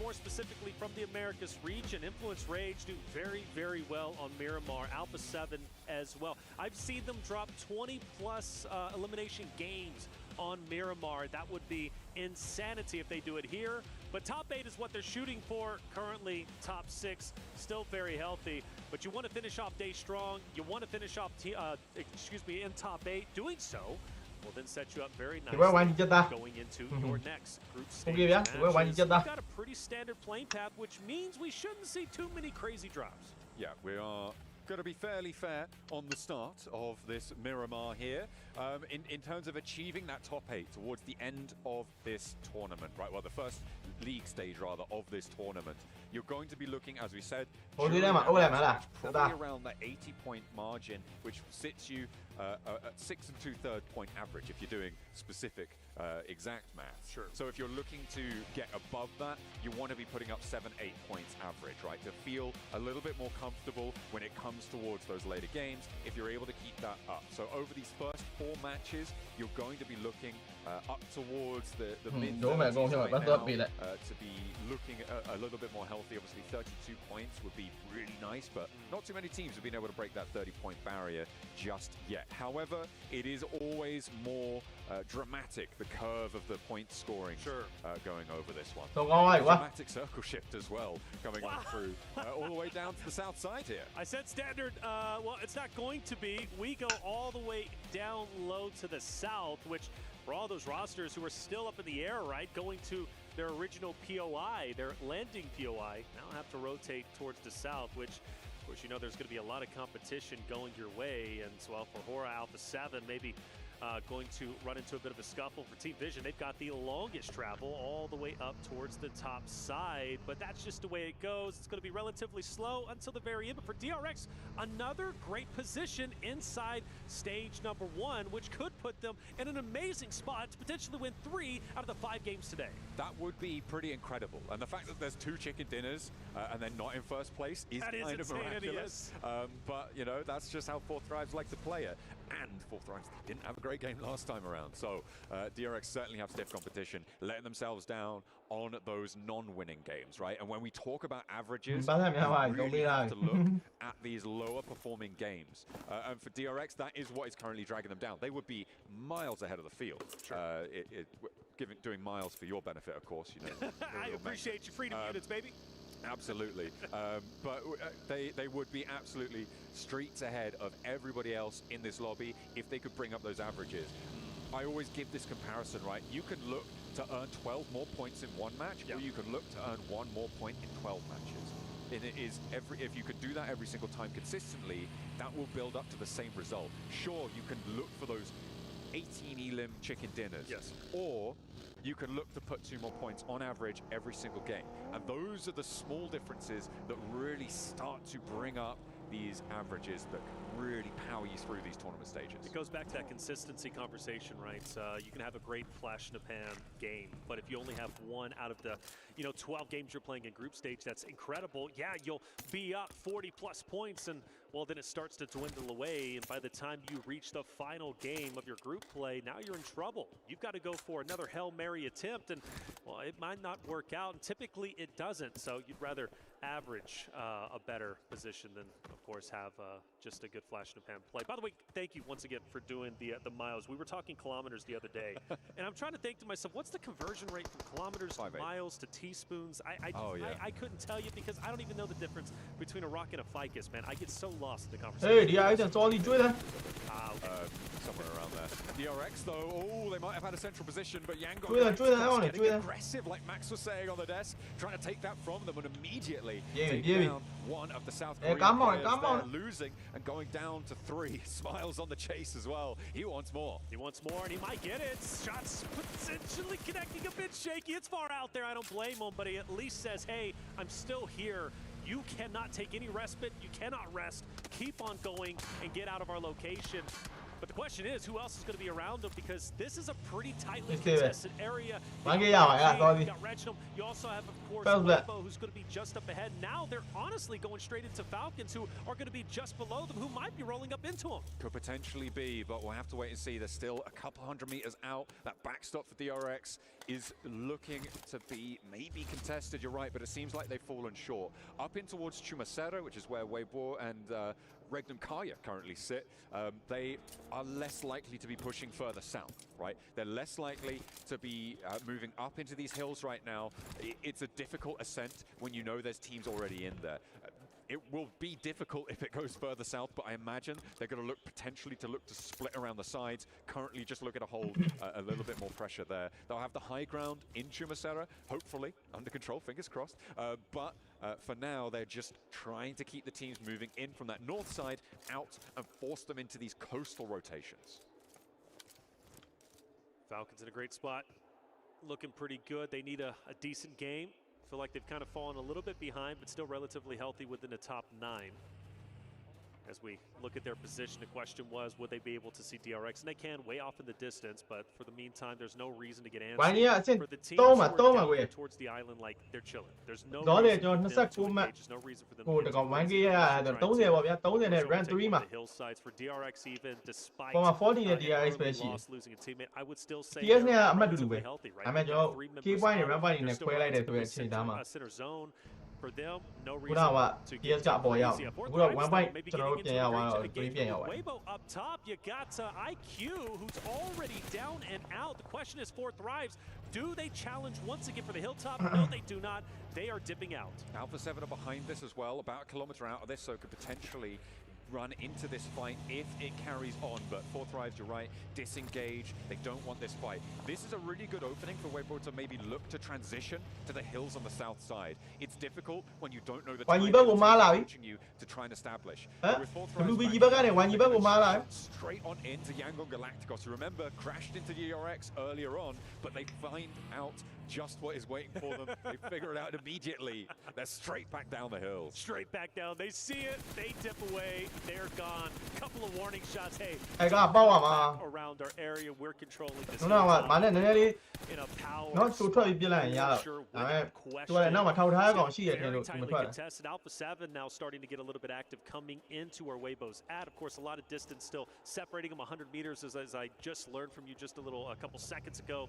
more specifically from the Americas region. Influence Rage do very, very well on Miramar. Alpha 7 as well. I've seen them drop 20-plus elimination games on Miramar. That would be insanity if they do it here. But top 8 is what they're shooting for. Currently, top 6, still very healthy. But you want to finish off day strong. You want to finish off, in top 8. Doing so will then set you up very nicely going into your next group stage matches. We've got a pretty standard playing path, which means we shouldn't see too many crazy drops. Yeah, we are going to be fairly fair on the start of this Miramar here in terms of achieving that top 8 towards the end of this tournament, right? Well, the first league stage rather of this tournament. You're going to be looking, as we said, Ôi đi mà, ôi làm là. probably around the 80-point margin, which sits you at 6 2/3 point average if you're doing specific exact math. Sure. So if you're looking to get above that, you want to be putting up 7-8 points average, right? To feel a little bit more comfortable when it comes towards those later games, if you're able to keep that up. So over these first 4 matches, you're going to be looking up towards the mid Đúng rồi, con right bắt now, top bị đấy. to be looking a little bit more healthy. Obviously 32 points would be really nice, but not too many teams have been able to break that 30-point barrier just yet. However, it is always more dramatic, the curve of the point scoring going over this one. Không có ai quá. Dramatic circle shift as well coming on through all the way down to the south side here. I said standard. Well, it's not going to be. We go all the way down low to the south, which for all those rosters who are still up in the air, right, going to their original POI, their landing POI, now have to rotate towards the south, which, of course, you know there's going to be a lot of competition going your way. And so, well, for Hora Alpha 7, maybe going to run into a bit of a scuffle for Team Vision. They've got the longest travel all the way up towards the top side, but that's just the way it goes. It's going to be relatively slow until the very end. But for DRX, another great position inside stage number 1, which could put them in an amazing spot to potentially win 3 out of the 5 games today. That would be pretty incredible. And the fact that there's 2 chicken dinners and they're not in first place is That is kind of insanity, miraculous. But, you know, that's just how Fourth Thrives like to play it. And Fourth Thrives didn't have a great game last time around. So DRX certainly have stiff competition, letting themselves down on those non-winning games, right? And when we talk about averages, we really have to look at these lower performing games. And for DRX, that is what is currently dragging them down. They would be miles ahead of the field. Doing miles for your benefit, of course. You know. I appreciate your freedom units, baby. Absolutely. But they would be absolutely streets ahead of everybody else in this lobby if they could bring up those averages. I always give this comparison, right? You can look to earn 12 more points in one match, or you can look to earn 1 more point in 12 matches. And it is if you could do that every single time consistently, that will build up to the same result. Sure, you can look for those 18 elim chicken dinners. Yes. Or you can look to put 2 more points on average every single game. And those are the small differences that really start to bring up these averages that can really power you through these tournament stages. It goes back to that consistency conversation, right? You can have a great flash in the pan game, but if you only have 1 out of the 12 games you're playing in group stage, that's incredible. Yeah, you'll be up 40 plus points, and well, then it starts to dwindle away, and by the time you reach the final game of your group play, now you're in trouble. You've got to go for another Hail Mary attempt, and well, it might not work out, and typically it doesn't, so you'd rather average a better position than, of course, have just a good flash in the pan play. By the way, thank you once again for doing the miles. We were talking kilometers the other day, and I'm trying to think to myself, what's the conversion rate from kilometers to miles to teaspoons? I couldn't tell you because I don't even know the difference between a rock and a ficus, man. I get so lost in the conversation. Hey, DRX想抓你追他。 Somewhere around there. DRX though, oh, they might have had a central position, but Yang got getting aggressive, like Max was saying on the desk, trying to take that from them, and immediately take down one of the South Korean players there, losing and going down to 3. Smiles on the chase as well. He wants more. He wants more, and he might get it. Shots potentially connecting a bit shaky. It's far out there. I don't blame him, but he at least says, hey, I'm still here. You cannot take any respite. You cannot rest. Keep on going and get out of our location. But the question is, who else is going to be around him? Because this is a pretty tightly contested area. You got Reginald. You also have, of course, Weibo, who's going to be just up ahead. Now they're honestly going straight into Falcons, who are going to be just below them, who might be rolling up into them. Could potentially be, but we'll have to wait and see. They're still a couple 100 meters out. That backstop for DRX is looking to be maybe contested, you're right, but it seems like they've fallen short. Up in towards Chumacero, which is where Weibo and Regnum Kaya currently sit, they are less likely to be pushing further south, right? They're less likely to be moving up into these hills right now. It's a difficult ascent when you know there's teams already in there. It will be difficult if it goes further south, but I imagine they're going to look potentially to split around the sides. Currently just looking to hold a little bit more pressure there. They'll have the high ground in Chumacero, hopefully under control, fingers crossed. But for now, they're just trying to keep the teams moving in from that north side out and force them into these coastal rotations. Falcons in a great spot. looking pretty good. They need a decent game. Feel like they've kind of fallen a little bit behind, but still relatively healthy within the top 9. As we look at their position, the question was, would they be able to see DRX? And they can, way off in the distance, but for the meantime, there's no reason to get antsy. For the teams who are down there towards the island, like, they're chilling. There's no reason for them to engage. There's no reason for them to get run 3 မှာ the hillsides for DRX even, despite 40 နဲ့ DRX ပဲရှိတယ် loss losing a teammate. I would still say TS နဲ့ they're အမှတ်တူတူပဲ relatively healthy, right? ဒါပေမဲ့ကျွန်တော် key point နဲ့ run point တွေနဲ့ခွဲလိုက်တယ်ဆိုတဲ့အခြေအနေမှာ center zone. For them, no ခုန reason က to TS ကအပေါ်ရောက်အခုတော့ 1 point ကျွန်တော်တို့ပြန်ရသွားတော့3ပြန်ရောက်သွားတယ် Weibo up top, you got IQ, who's already down and out. The question is for Thrives, do they challenge once again for the hilltop? No, they do not. They are dipping out. Alpha 7 are behind this as well, about a kilometer out of this, so could potentially run into this fight if it carries on. But for Thrives, you're right, disengage. They don't want this fight. This is a really good opening for Weibo to maybe look to transition to the hills on the south side. It's difficult when you don't know the time approaching you to try and establish. With for Thrives straight on into Yangon Galacticos, who remember crashed into the DRX earlier on, but they find out just what is waiting for them. They figure it out immediately. They're straight back down the hill. Straight back down. They see it. They dip away. They're gone. Couple of warning shots. Hey, အဲ့ကပေါက်ရမှာ around our area. We're controlling this. ခုနကမာနဲ့နည်းနည်းလေး in a power. နော်သူထွက်ပြီးပြလိုက်ရင်ရတော့ဒါပေမဲ့သူကလည်းနောက်မှာထောက်ထားရကောင်ရှိရတဲ့လို့သူမထွက် contested. Alpha 7 now starting to get a little bit active coming into where Weibo's at. Of course, a lot of distance still separating them 100 meters as I just learned from you just a couple seconds ago.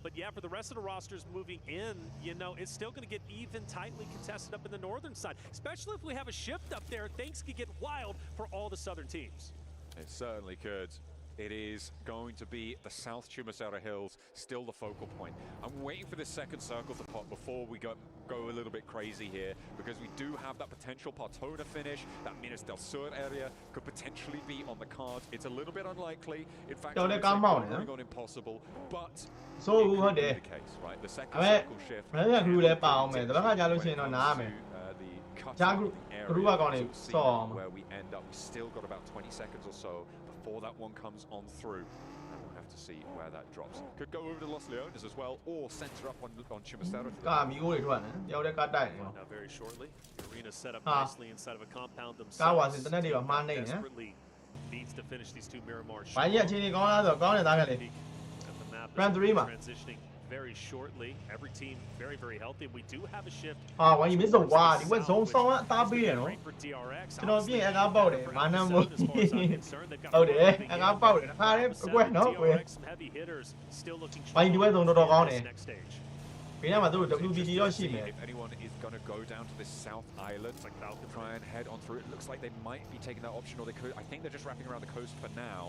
But yeah, for the rest of the rosters moving in, you know, it's still going to get even tightly contested up in the northern side, especially if we have a shift up there. Things could get wild for all the southern teams. It certainly could. It is going to be the South Chumacera Hills, still the focal point. I'm waiting for this second circle to pop before we go a little bit crazy here, because we do have that potential Partona finish. That Minas del Sur area could potentially be on the cards. It's a little bit unlikely. In fact, it's bordering on impossible, but so it could be the case, right? The second circle shift. မင်းက group လည်းပါအောင်မယ်တပတ်ခါကြာလို့ရှိရင်တော့နားမယ်ဂျာ group ကကောင်းနေစောအောင် where we end up. We still got about 20 seconds or so before that one comes on through, and we'll have to see where that drops. Could go over to Los Leones as well, or center up on Chumacera. ကမီကိုတွေထွက်တယ်တယောက်တည်းကတိုက်နေ Now very shortly, the arena set up Ah. nicely inside of a compound ကားဝါ themselves. စင်တနက်တွေပါမှားနေတယ် Desperately needs to finish these two Miramar ဘာကြီးအခြေအနေကောင်းလားဆိုတော့ကောင်းနေတာကလေ at the map. Round 3 မှာ Transitioning very shortly. Every team very, very healthy. We do have a shift. ဟာဝိုင်းကြီးမစုံကွာဒီဘက်ဇုံဆောင်အသားပေးရနော် for DRX. ကျွန်တော်ပြင်အကားပေါက်တယ်မာနမို့ဟုတ်တယ်အကားပေါက်တယ်ခါရဲအကွက်နော်ကွယ် Some heavy hitters still looking ဝိုင်းဒီဘက်ဇုံတော်တော်ကောင်းတယ် next stage. ဘေးနားမှာသူတို့ WPG တော့ရှိမယ် If anyone is going to go down to this south island, try and head on through. It looks like they might be taking that option, or they could. I think they're just wrapping around the coast for now.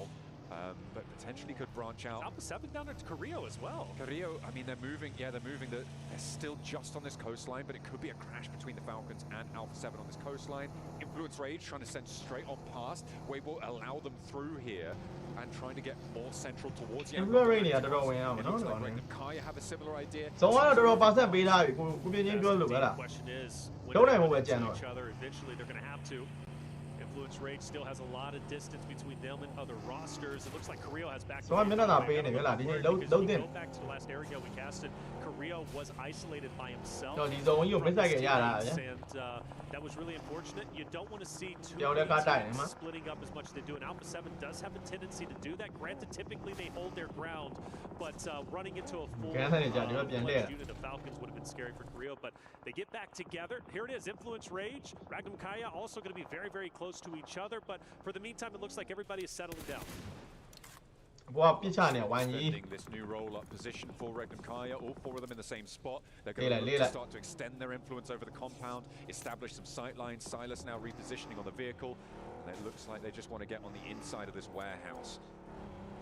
But potentially could branch out. Alpha 7 down to Carrillo as well. Carrillo, I mean, they're moving. Yeah, they're moving. They're still just on this coastline, but it could be a crash between the Falcons and Alpha 7 on this coastline. Influence Rage trying to send straight on past. Weibo allow them through here and trying to get more central towards the Influence Rage ကတော်တော်ဝင်အောင် It နော် looks တော် like တော် Regnum Kaya have a similar idea. ဇုံကတော့တော်တော်ပါဆက်ပေးထားပြီကိုပြင်းချင်းပြောလို့ပဲလား Question is, when လုံး they နိုင်ဖို့ပဲ run ကြံ into တော့ each other, eventually they're going to have to. Influence Rage still has a lot of distance between them and other rosters. It looks like Carrillo has back. ဇုံကမျက်နှာသာပေးနေပြီလားဒီနေ့လုံးလုံးတင် Go back to the last area we casted. Carrillo was isolated by himself. တော့ဒီဇုံကြီးကိုမစ်ဆိုင်ကြရတာဗျ And that was really unfortunate. You don't want to see two တယောက်တည်းကတိုက်နေမှာ splitting up as much as they do. And Alpha 7 does have a tendency to do that. Granted, typically they hold their ground, but running into a full fledged unit of Falcons would have been scary for Carrillo. But they get back together. Here it is, Influence Rage. Regnum Kaya also going to be very, very close to each other. But for the meantime, it looks like everybody is settling down. ဘောကပြစ်ချနေဝိုင်းကြီး Defending this new roll-up position for Regnum Kaya, all four of them in the same spot. They're going to look to start to extend their influence over the compound, establish some sight lines. Silas now repositioning on the vehicle, and it looks like they just want to get on the inside of this warehouse.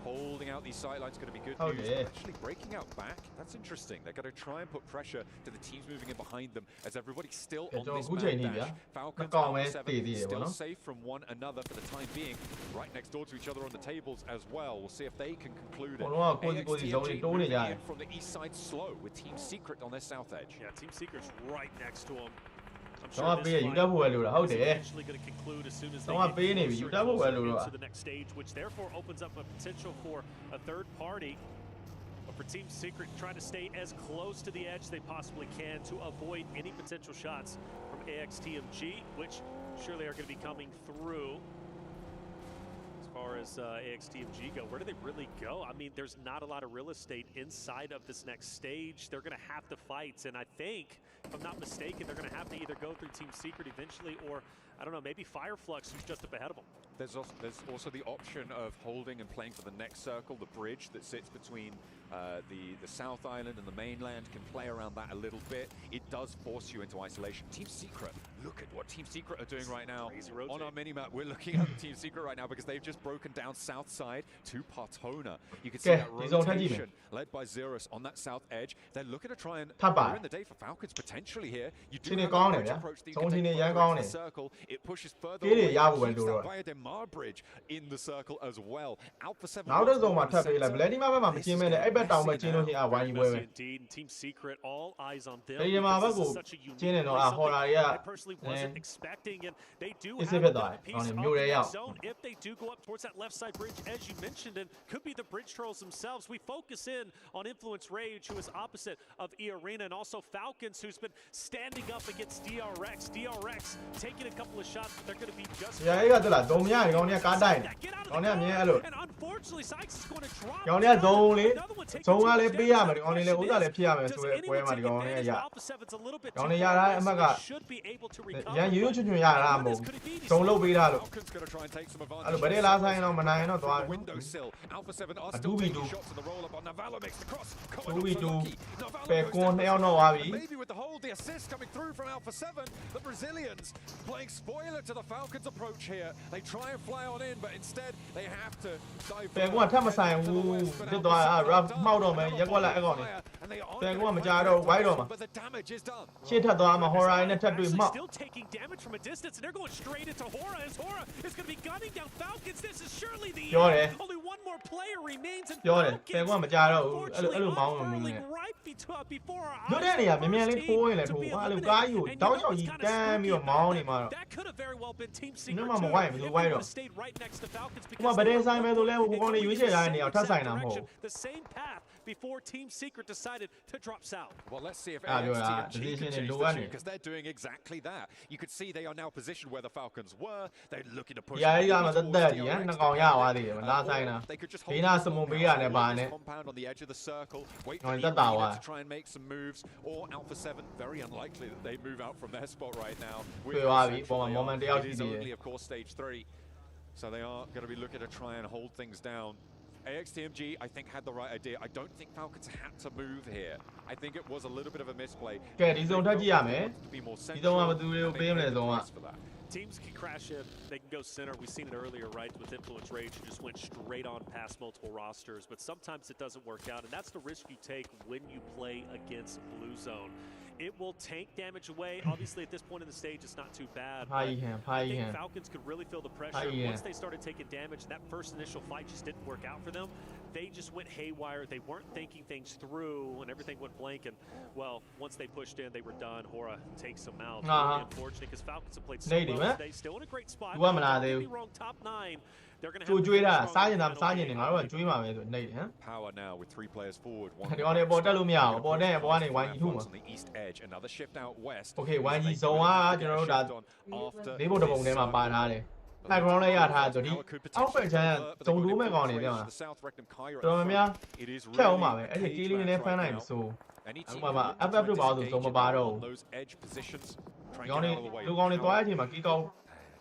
Holding out these sight lines is going to be good news. yeah. Actually breaking out back, that's interesting. They're going to try and put pressure to the teams moving in behind them as everybody's still on this mad dash. Falcons Alpha 7 still safe from one another for the time being, right next door to each other on the tables as well. We'll see if they can conclude it. AXTMG moving in from the east side slow with Team Secret on their south edge. Yeah, Team Secret's right next to them. I'm တော့ sure ပေးရ this ယူ fight တတ်ဖို့ပဲလိုတာဟုတ်တယ် is eventually going to conclude as soon as they တော့ get ပေးနေပြီယူတတ်ဖို့ပဲလိုတာ to the next stage, which therefore opens up a potential for a third party. Of for Team Secret trying to stay as close to the edge they possibly can to avoid any potential shots from AXTMG, which surely are going to be coming through. As far as AXTMG go, where do they really go? I mean, there's not a lot of real estate inside of this next stage. They're going to have to fight, and I think, if I'm not mistaken, they're going to have to either go through Team Secret eventually, or I don't know, maybe Fireflux, who's just up ahead of them. There's also the option of holding and playing for the next circle. The bridge that sits between the South Island and the mainland can play around that a little bit. It does force you into isolation. Team Secret, look at what Team Secret are doing right now. On our minimap, we're looking at Team Secret right now because they've just broken down south side to Partona. You can see that rotation led by Zerus on that south edge. They're looking to try and ruin the day for Falcons potentially here. You do have a bridge approach that you can take further into the circle. It pushes further away. It keeps that Via de Mar bridge in the circle as well. Alpha 7. Now there's no more tap. Indeed, Team Secret, all eyes on them. This is such a unique I personally wasn't expecting, and they do have a piece of the zone if they do go up towards that left side bridge, as you mentioned, and could be the bridge trolls themselves. We focus in on Influence Rage, who is opposite of E-Arena, and also Falcons, who's been standing up against DRX. DRX taking a couple of shots, but they're going to be just and unfortunately, Sykes is going to drop. Should be able to recover. Falcons going to try and take some advantage. Windowsill. Alpha 7 are still taking shots in the roll up on Navallo makes the cross. Maybe with the hold, the assist coming through from Alpha 7. The Brazilians playing spoiler to the Falcons approach here. They try and fly on in, but instead they have to dive back. But the damage is done. Still taking damage from a distance, and they're going straight into Hora, as Hora is going to be gunning down Falcons. This is surely the end. Only one more player remains, and Falcons unfortunately unfurling right before our eyes. That could have very well been Team Secret too. If they would have stayed right next to Falcons, because the same path before Team Secret decided to drop south. Well, let's see if AXTMG can change the tune, because they're doing exactly that. You could see they are now positioned where the Falcons were. They're looking to push. They could just hold this compound on the edge of the circle, wait for the arena to try and make some moves, or Alpha 7, very unlikely that they move out from their spot right now. It is only, of course, stage 3. So they are going to be looking to try and hold things down. AXTMG, I think, had the right idea. I don't think Falcons had to move here. I think it was a little bit of a misplay. Teams can crash in, they can go center. We've seen it earlier, right, with Influence Rage, who just went straight on past multiple rosters, but sometimes it doesn't work out, and that's the risk you take when you play against Blue Zone. It will tank damage away. Obviously, at this point in the stage, it's not too bad. I think Falcons could really feel the pressure. Once they started taking damage, that first initial fight just didn't work out for them. They just went haywire. They weren't thinking things through, and everything went blank. And, well, once they pushed in, they were done. Hora takes them out. Really unfortunate, because Falcons have played so well today. Still in a great spot. Don't get me wrong, top 9. They're going to have Power now with 3 players forward. One on the east edge, another shift out west. The South Rectum Cairo. It is any team those edge positions, try and get out of the way.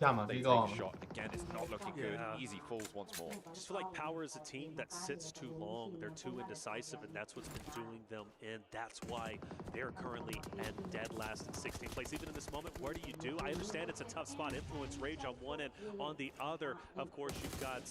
They take a shot. Again, it's not looking good. Easy falls once more. I just feel like Power is a team that sits too long. They're too indecisive, and that's what's been doing them in. That's why they're currently at dead last in 16th place. Even in this moment, what do? I understand it's a tough spot. Influence Rage on one end. On the other, of course, you've got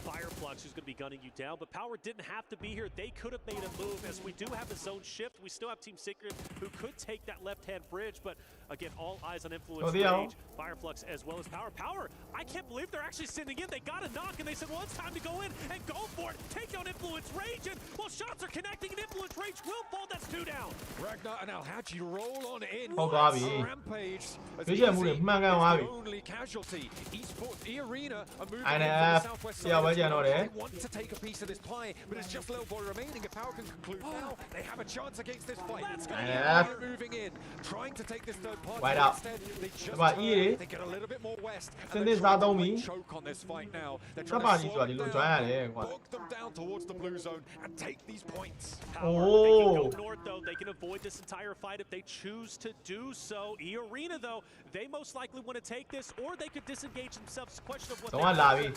Fireflux, who's going to be gunning you down. But Power didn't have to be here. They could have made a move, as we do have a zone shift. We still have Team Secret, who could take that left-hand bridge. But, again, all eyes on Influence Rage. Fireflux as well well as Power. Power, I can't believe they're actually sitting in. They got a knock, and they said, well, it's time to go in and go for it. Take down Influence Rage, and well, shots are connecting, and Influence Rage will fall. That's 2 down. Ragnar and Alhaji roll on in. Oh, Gabi. Rampage. Only casualty. Esports E-Arena are moving INF. from the southwest Yeah, side. they want to take a piece of this pie, but it's just Little Boy remaining. If Power can conclude now, they have a chance against this fight. INF. Moving in, trying to take this third party. Wide out. Instead, they just They get a little bit more west. And they're trying to choke on this fight now. They're Các trying bạn to đi slow rồi, đi it lùi down, choáng này. bog them down towards the blue zone and take these points. They Oh. can go north, though. They can avoid this entire fight if they choose to do so. E-Arena, though, they most likely want to take this, or they could disengage themselves. Question of what Đúng rồi, là vì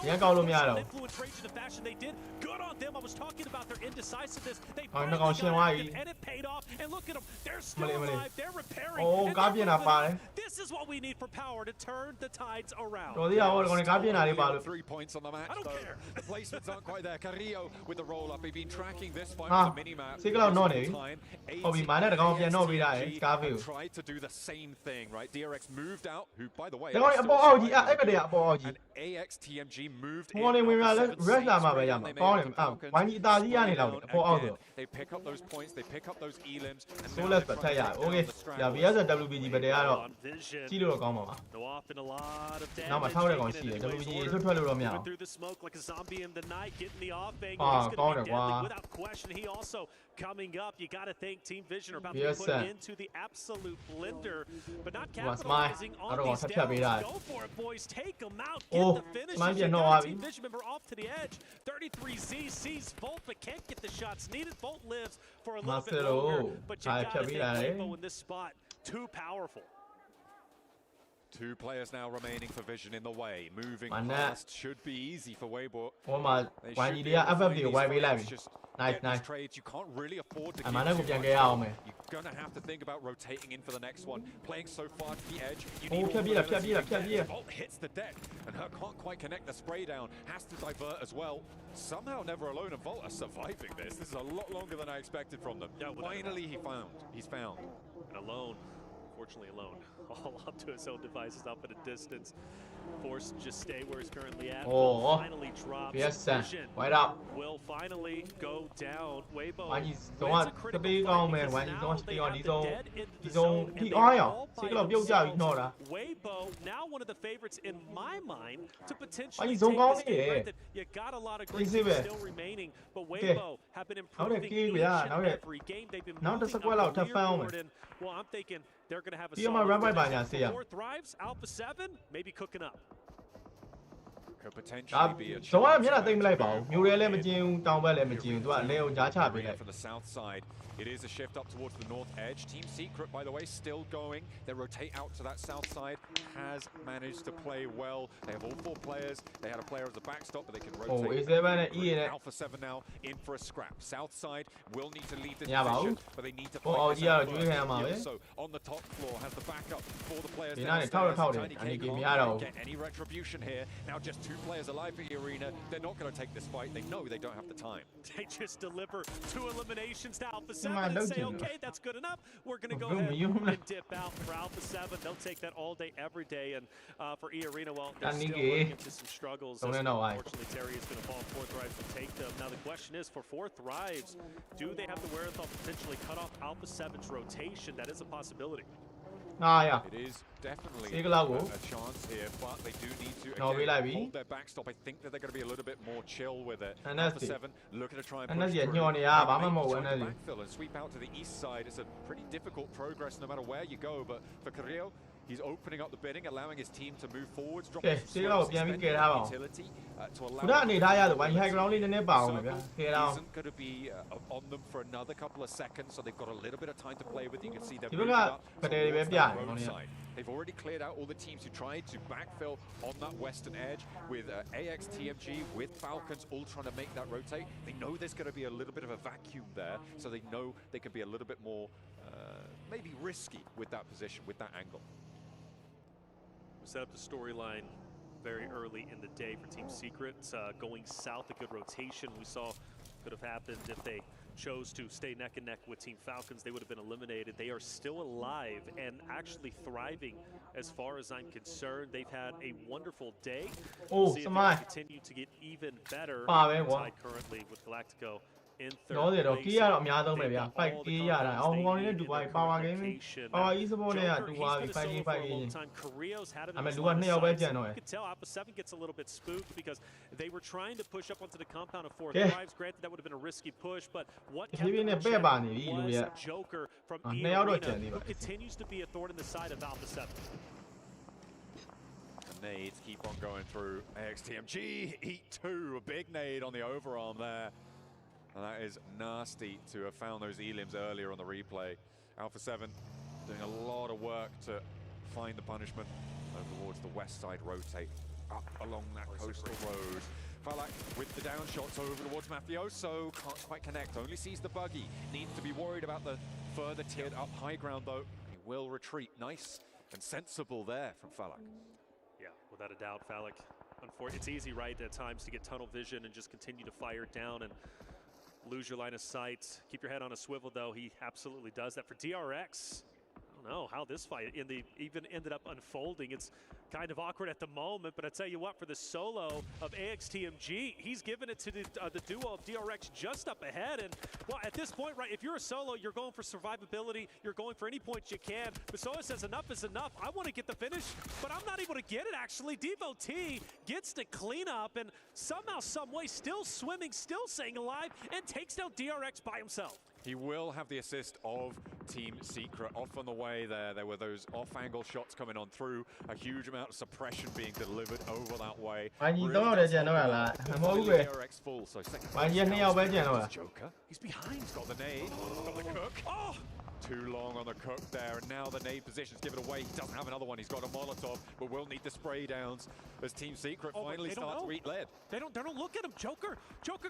nhá câu luôn nha đâu. influence Rage in the fashion they did. Good on them. I was talking about their indecisiveness. They Nó finally còn got xuyên qua active, gì. and it paid off. And look at them. They're still Mali, mali. alive. They're repairing. Ồ, and cá they're viên nào moving pa on. đấy. This is what we need for Power to turn the tides around. Rồi đi đâu, còn cá viên nào đi vào được. 3 points on the match, though. The placements aren't quite there. Carrillo with the roll up. They've been tracking this fight À, on the minimap. xí cái nào nọ này. Time. Ồ, bị má này là con viên nọ bị đại, AXTMG Scarfield. tried to do the same thing, right? DRX moved out, who, by the way, Thế con are này still bộ ao gì? À, surviving. ấy cái này à, bộ ao gì? And AXTMG moved Con này in. mình là Alpha rất 7 là mà saves bây giờ straight mà in. They con make này the à, Falcons quán gì ta gì này slow nào down bộ ao again. rồi. They pick up those points, they pick up those elims, and Số now let's they're bật thay trying à. to Ok. take down the Giờ strangles. bây giờ WBG về đây rồi. Chỉ được con mà. Nào mà sau đây còn gì? WBG xuất thôi luôn nhỉ? Through the smoke like a zombie in the night, getting the offing. À, He's con going to này be deadly quá. without question. He also coming up. You got to think Team Vision are about to Phía be put xa. into the absolute blender, but not Wow, capitalizing Smile. on Đó these còn sắp bị đại. downs. Go for it, boys. Take them out. Get Ồ, the finish. Smile You biển nọ got a à. Team Vision member off to the edge. 33Z sees Volt, but can't get the shots needed. Volt lives for a little bit Marcelo. longer, but you Hai got phía to bị think đại. Weibo in this spot. Too powerful. 2 players now remaining for Vision in the way. Moving Mà nè. past should be easy for Weibo. Ủa mà They quán should gì be đi à? able to FF win thì these quay về lại. fights, just Này, get này. these trades. You can't really afford to À, give mà nó too cũng chẳng much ghê ao up. mày. You're gonna have to think about rotating in for the next one. Playing so far to the edge, you Ồ, need phía all bi the là, phía bi là, mobility you phía bi can là. get. Volt hits the deck, and her can't quite connect the spray down. Has to divert as well. Somehow Never Alone and Volt are surviving this. This is a lot longer than I expected from them. Finally, he's found. Alone, unfortunately alone, all up to his own devices, up at a distance. Forced to just stay where he's currently at. Ồ, Will finally drops. phía xa. Vision Quay đâu? will finally go down. Weibo Quán gì wins xuống a à? critical Cái bi fight con mày, because quán gì now xuống they đi on have đi the zone. dead in Đi the zone zone thì and ói they à? all Xí by cái là biểu chào themselves. ignore đã. Weibo, now one of the favorites in my mind to Quán potentially gì take xuống con this gì game. vậy? Granted, you got a lot of Đi great gì teams vậy? still remaining, but Ok. Weibo have been Nói về improving kia each kìa, and nói về. every game. They've been Nó moving sẽ up quay lại the thật phao mày. leaderboard, and well, I'm thinking they're going to have a Kia mà solid rap bài finish. nhà xì à? For Thrives, Alpha 7, maybe cooking up. Could Đó, potentially be a số em chance nhất là there tìm to lại go bảo. all Nhiều đây lên in. mà chiều, tao về lên mà chiều, tụi bạn leo giá trả về lại. From the south side, it is a shift up towards the north edge. Team Secret, by the way, still going. They rotate out to that south side. Has managed to play well. They have all 4 players. They had a player as a backstop, but they can Ồ, rotate. E7 này, E này. Alpha 7 now in for a scrap. South side will need to leave this Nhà bảo. position, but they need to Ồ, fight this giờ out chú first. hè mà đấy. So on the top floor has the backup for the players Thì nó này downstairs. thâu Tiny đi. K Anh đi kiếm can't nhà đâu. get any retribution here. Now just 2 players alive for the arena. They're not going to take this fight. They know they don't have the time. They just deliver 2 eliminations to Alpha 7 mà and đâu say, chừng okay, that's good enough. We're going to go Đúng ahead rồi, đúng rồi. and dip out for Alpha 7. They'll take that all day, every day. And for E-Arena, well, they're Anh đi still kìa. running into some struggles. Không as nên đâu ai. Unfortunately, Terry is going to fall. 4 Thrives will take them. Now, the question is, for 4 Thrives, do they have the wherewithal to potentially cut off Alpha 7's rotation? That is a possibility. Ai à? It is definitely Xí cái lâu của. a chance here, but they do need to Nó bị lại again, bị. hold their backstop. I think that they're going to be a little bit more chill with it. Anh Alpha nói gì? 7 looking to try and Anh nói push gì through. nhỏ này à? Bám They vào một try anh to này. backfill and sweep out to the east side. It's a pretty difficult progress no matter where you go, but for Carrillo, he's opening up the bidding, allowing his team to move forwards, dropping Okay, some xí cái slow, đầu tiên mình kể suspending ra bảo. utility to allow Cú đã them này to đa ra được push quán hai cái lóng lên nếp bảo mày circle kìa đâu. isn't going to be on them for another couple of seconds, so they've got a little bit of time to play with. You can see they're Thì moving bữa up cái đề towards bếp that dài road con này. side. They've already cleared out all the teams who tried to backfill on that western edge with AXTMG, with Falcons all trying to make that rotate. They know there's going to be a little bit of a vacuum there, so they know they can be a little bit more maybe risky with that position, with that angle. We set up the storyline very early in the day for Team Secret. Going south, a good rotation we saw could have happened if they chose to stay neck and neck with Team Falcons. They would have been eliminated. They are still alive and actually thriving as far as I'm concerned. They've had a wonderful day. Oh, See if they Samai. continue to get even better. Pabe, Tied currently with Galactico in third တော့တယ်တော့ place. key ကတော့အများဆုံးပဲဗျာ They've got fight all key the ရတာအောင် confidence ကောင်းလေး they နဲ့တူ need သွား in ပြီ their power current game location. power e-sport နဲ့က Joker, တူ he's သွားပြီ been a fight solo game for fight a long game time. Carrillo's had it ဒါပေမဲ့ in လူ his က line 2 of ယောက်ပဲ sight. ကျန်တော့ You တယ် could tell Alpha 7 gets a little bit spooked because they were trying to push up onto the compound of 4 Okay. Thrives. Granted, that would have been a risky push, but what ဖြ kept ည်းဖြည်း them နဲ့ in ပဲ့ check ပါနေပြီလူ was တွေက Joker from 2 E ယောက်တော့ Arena, ကျန်သေးပါ who continues to be a thorn in the side of Alpha 7. The nades keep on going through. AXTMG eat 2, a big nade on the overarm there. And that is nasty to have found those elims earlier on the replay. Alpha 7 doing a lot of work to find the punishment. Over towards the west side, rotate up along that coastal road. Falak with the down shots over towards Mafioso, can't quite connect, only sees the buggy. Needs to be worried about the further tiered up high ground though. He will retreat. Nice and sensible there from Falak. Yeah, without a doubt, Falak. It's easy, right, at times to get tunnel vision and just continue to fire down and lose your line of sight. Keep your head on a swivel, though. He absolutely does that. For DRX, I don't know how this fight even ended up unfolding. It's kind of awkward at the moment, but I tell you what, for the solo of AXTMG, he's given it to the duo of DRX just up ahead. And, well, at this point, right, if you're a solo, you're going for survivability. You're going for any points you can. Basoa says enough is enough. I want to get the finish, but I'm not able to get it, actually. Devotee gets to clean up and somehow, some way, still swimming, still staying alive, and takes down DRX by himself. He will have the assist of Team Secret. Off on the way there, there were those off-angle shots coming on through. A huge amount of suppression being delivered over that way. ဘာကြီးတော့တယ်ကျန်တော့လားမဟုတ်ဘူးပဲ DRX full, so second ဘာကြီး2ယောက်ပဲကျန်တော့လား Joker. He's behind. He's got the nade. Got the cook. Oh! Too long on the cook there, and now the nade position's given away. He doesn't have another one. He's got a Molotov, but will need the spray downs as Team Secret finally start to eat lead. They don't look at him. Joker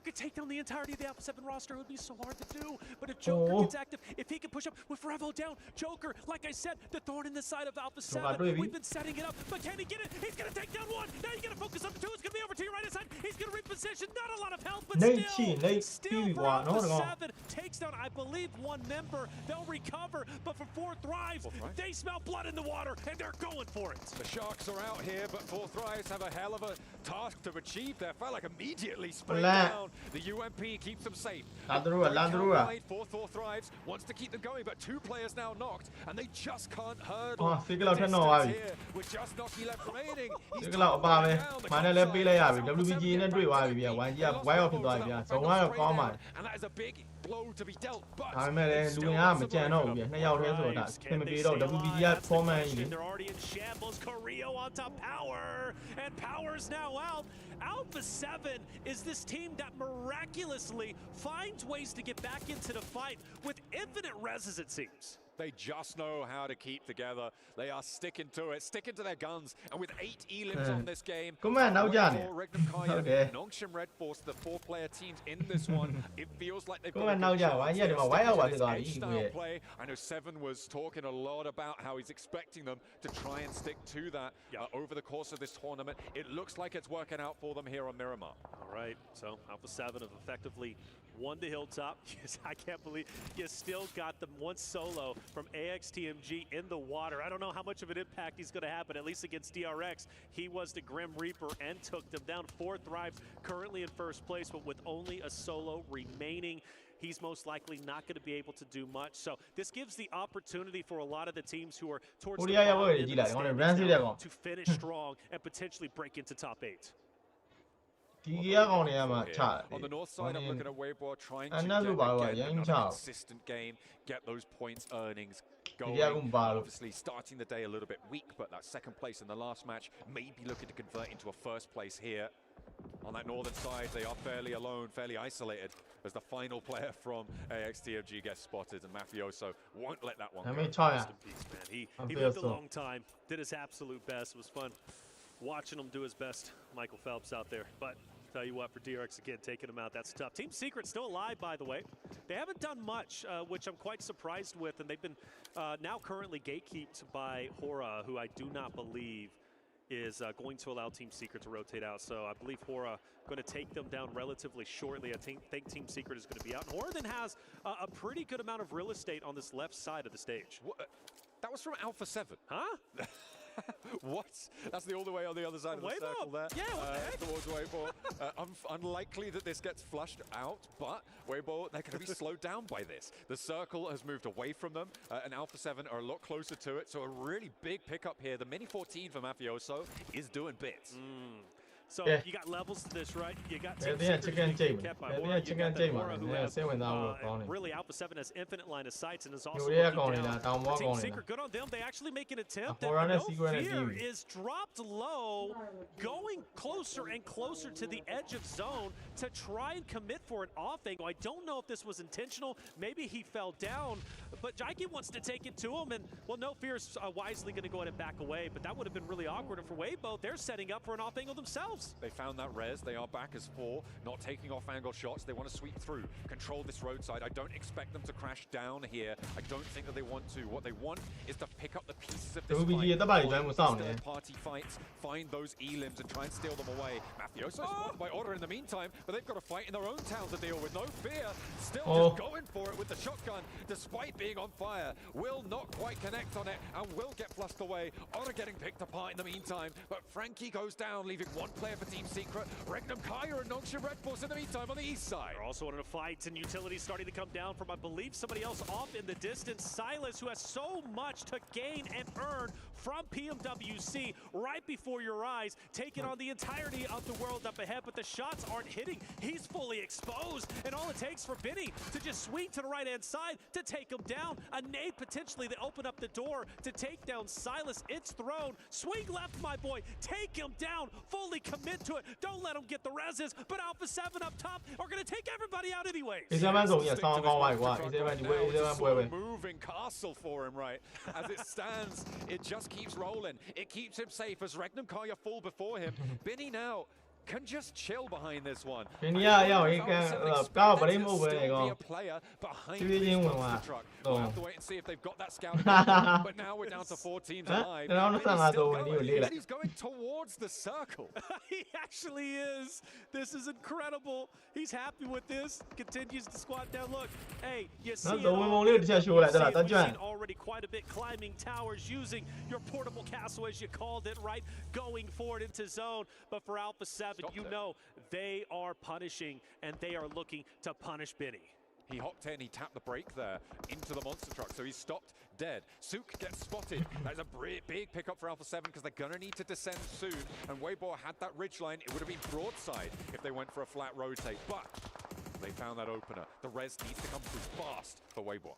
could take down the entirety of the Alpha 7 roster. It would be so hard to do. But if Joker gets active, if he can push up with Revo down, Joker, like I said, the thorn in the side of Alpha 7. We've been setting it up, but can he get it? He's going to take down 1. Now you got to focus on the 2. It's going to be over to your right side. He's going to reposition. Not a lot of help, but still for Alpha 7. Takes down, I believe, 1 member. They'll recover, but for 4 Thrives, they smell blood in the water, and they're going for it. The Sharks are out here, but 4 Thrives have a hell of a task to achieve there. Falak immediately sprayed down. The UMP keeps them safe. လာသူတို့ကလာသူတို့က 4 Thrives wants to keep them going, but 2 players now knocked, and they just can't hurdle. ဟာစိတ်ကလောက်ထက်တော့သွားပြီ With just Noki left remaining. စိတ်ကလောက်အပါပဲမာနဲ့လည်းပေးလိုက်ရပြီ WBG နဲ့တွေ့သွားပြီဗျာ YG က wide off ဖြစ်သွားပြီဗျာဇုံကတော့ကောင်းပါတယ် And that is a big blow to be dealt, but ဒါပေမဲ့လည်းလူငယ်ကမကြံတော့ဘူးဗျာ2ယောက်တည်းဆိုတော့ဒါအဆင်မပြေတော့ WBG က format ကြီးလေ They're already in shambles. Carrillo onto Power, and Power's now out. Alpha 7 is this team that miraculously finds ways to get back into the fight with infinite res, as it seems. They just know how to keep together. They are sticking to it, sticking to their guns. And with 8 elims on this game, Regnum Kaya, Nongshim Red Force, the 4-player teams in this one, it feels like they've got a good chance to style play. I know 7 was talking a lot about how he's expecting them to try and stick to that over the course of this tournament. It looks like it's working out for them here on Miramar. All right, so Alpha 7 have effectively won the Hilltop. Yes, I can't believe you still got them 1 solo from AXTMG in the water. I don't know how much of an impact he's going to have, but at least against DRX, he was the Grim Reaper and took them down. 4 Thrives currently in first place, but with only a solo remaining, he's most likely not going to be able to do much. So this gives the opportunity for a lot of the teams who are towards the bottom end of the standings now to finish strong and potentially break into top 8. On the north side, I'm looking at Weibo trying to get another consistent game, get those points earnings going. Obviously starting the day a little bit weak, but that second place in the last match may be looking to convert into a first place here. On that northern side, they are fairly alone, fairly isolated, as the final player from AXTMG gets spotted, and Mafioso won't let that one go. Rest in peace, man. He lived a long time, did his absolute best. It was fun watching him do his best. Michael Phelps out there, but tell you what, for DRX again, taking him out, that's tough. Team Secret still alive, by the way. They haven't done much, which I'm quite surprised with, and they've been now currently gatekeeped by Hora, who I do not believe is going to allow Team Secret to rotate out. So I believe Hora going to take them down relatively shortly. I think Team Secret is going to be out. And Hora then has a pretty good amount of real estate on this left side of the stage. That was from Alpha 7. Huh? What? That's all the way on the other side of the circle there. Yeah, what the heck? Towards Weibo. Unlikely that this gets flushed out, but Weibo, they're going to be slowed down by this. The circle has moved away from them, and Alpha 7 are a lot closer to it, so a really big pickup here. The Mini 14 for Mafioso is doing bits. So Yeah. you got levels to this, right? You got Yeah, Team yeah, Secret chicken who's being team. kept by Yeah, Aura, yeah, you chicken got the team, Aura who yeah, has, say when that will go on. really Alpha 7 has infinite line of sights and is also Yo, yeah, looking going down. down, down, But Team going Secret, down. good on them. They actually make an attempt. Before And I No see where that Fear team. is dropped low, going closer and closer to the edge of zone to try and commit for an off angle. I don't know if this was intentional. Maybe he fell down, but Jaiki wants to take it to him. And, well, No Fear's wisely going to go ahead and back away, but that would have been really awkward. And for Weibo, they're setting up for an off angle themselves. They found that res. They are back as 4, not taking off angle shots. They want to sweep through, control this roadside. I don't expect them to crash down here. I don't think that they want to. What they want is to pick up the pieces of this Ruby fight, 嘢得把你 avoid 轉冇 these 收嘅。 third-party fights, find those elims and try and steal them away. Mafioso spotted by Order in the meantime, but they've got a fight in their own town to deal with. No Fear, still just going for it with the shotgun, despite being on fire. Will not quite connect on it and will get flushed away. Order getting picked apart in the meantime, but Frankie goes down, leaving one player for Team Secret. Regnum Kaya and Nongshim Red Bulls in the meantime on the east side. They're also in a fight, and utilities starting to come down from, I believe, somebody else off in the distance. Silas, who has so much to gain and earn from PMWC right before your eyes, taking on the entirety of the world up ahead, but the shots aren't hitting. He's fully exposed, and all it takes for Benny to just swing to the right-hand side to take him down. A nade potentially that opened up the door to take down Silas. It's thrown. Swing left, my boy. Take him down. Fully commit to it. Don't let him get the reses, but Alpha 7 up top are going to take everybody out anyways. 你這班做嘢三個位啩？你這班你會你這班會會。 Moving castle for him, right? As it stands, it just keeps rolling. It keeps him safe as Regnum Kaya fall before him. Benny now can just chill behind this one. 你要一個交俾你冇嘅嚟 Be a 講。 player behind 知唔知 this 英文 monster 話？ truck. 哦 We'll have to wait and see if they've got that scout again. But now we're down to 4 teams alive. 然後呢三個 Benny's 都 still 你要 going. 嚟啦。 He's going towards the circle. He actually is. This is incredible. He's happy with this. Continues to squat down. Look, hey, you see it 那都會 all. 冇呢個隻數嚟得啦， See it. 得 We've 轉 seen。already quite a bit climbing towers, using your portable castle as you called it, right? Going forward into zone. But for Alpha 7, you know they are punishing, and they are looking to punish Benny. He hopped in, he tapped the brake there into the monster truck, so he's stopped dead. Sook gets spotted. That's a big pickup for Alpha 7 because they're going to need to descend soon. And Weibo had that ridge line. It would have been broadside if they went for a flat rotate, but they found that opener. The res needs to come through fast for Weibo.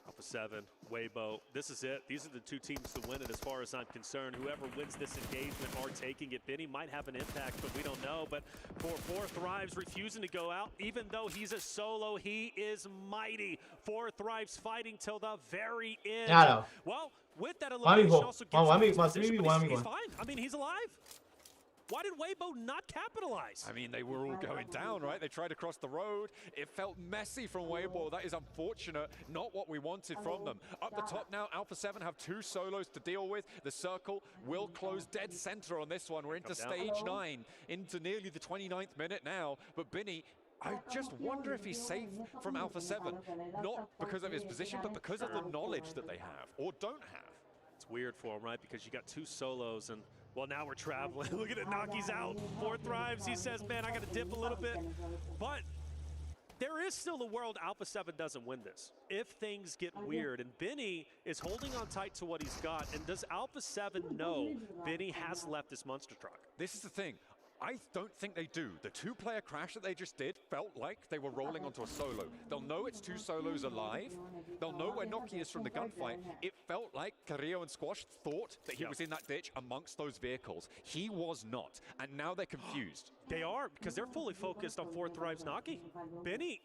Alpha 7, Weibo, this is it. These are the two teams to win it as far as I'm concerned. Whoever wins this engagement are taking it. Benny might have an impact, but we don't know. But for Thrives refusing to go out, even though he's a solo, he is mighty. Thrives fighting till the very end. Yeah. Well, with that 1v4 elimination also gives one him v1 position, 3v1 but 1v1 he's fine. I mean, he's alive. Why did Weibo not capitalize? I mean, they were all going down, right? They tried to cross the road. It felt messy from Weibo. That is unfortunate. Not what we wanted from them. Up the top now, Alpha 7 have 2 solos to deal with. The circle will close dead center on this one. We're into stage 9, into nearly the 29th minute now. But Benny, I just wonder if he's safe from Alpha 7. Not because of his position, but because of the knowledge that they have or don't have. It's weird for him, right? Because you got 2 solos and, well, now we're traveling. Look at it, Naki's out. Thrives. He says, man, I got to dip a little bit. But there is still a world Alpha 7 doesn't win this if things get weird. And Benny is holding on tight to what he's got. And does Alpha 7 know Benny has left this monster truck? This is the thing. I don't think they do. The 2-player crash that they just did felt like they were rolling onto a solo. They'll know it's 2 solos alive. They'll know where Noki is from the gunfight. It felt like Carrillo and Squash thought that he was in that ditch amongst those vehicles. He was not. And now they're confused. They are, because they're fully focused on Thrives Naki. Benny,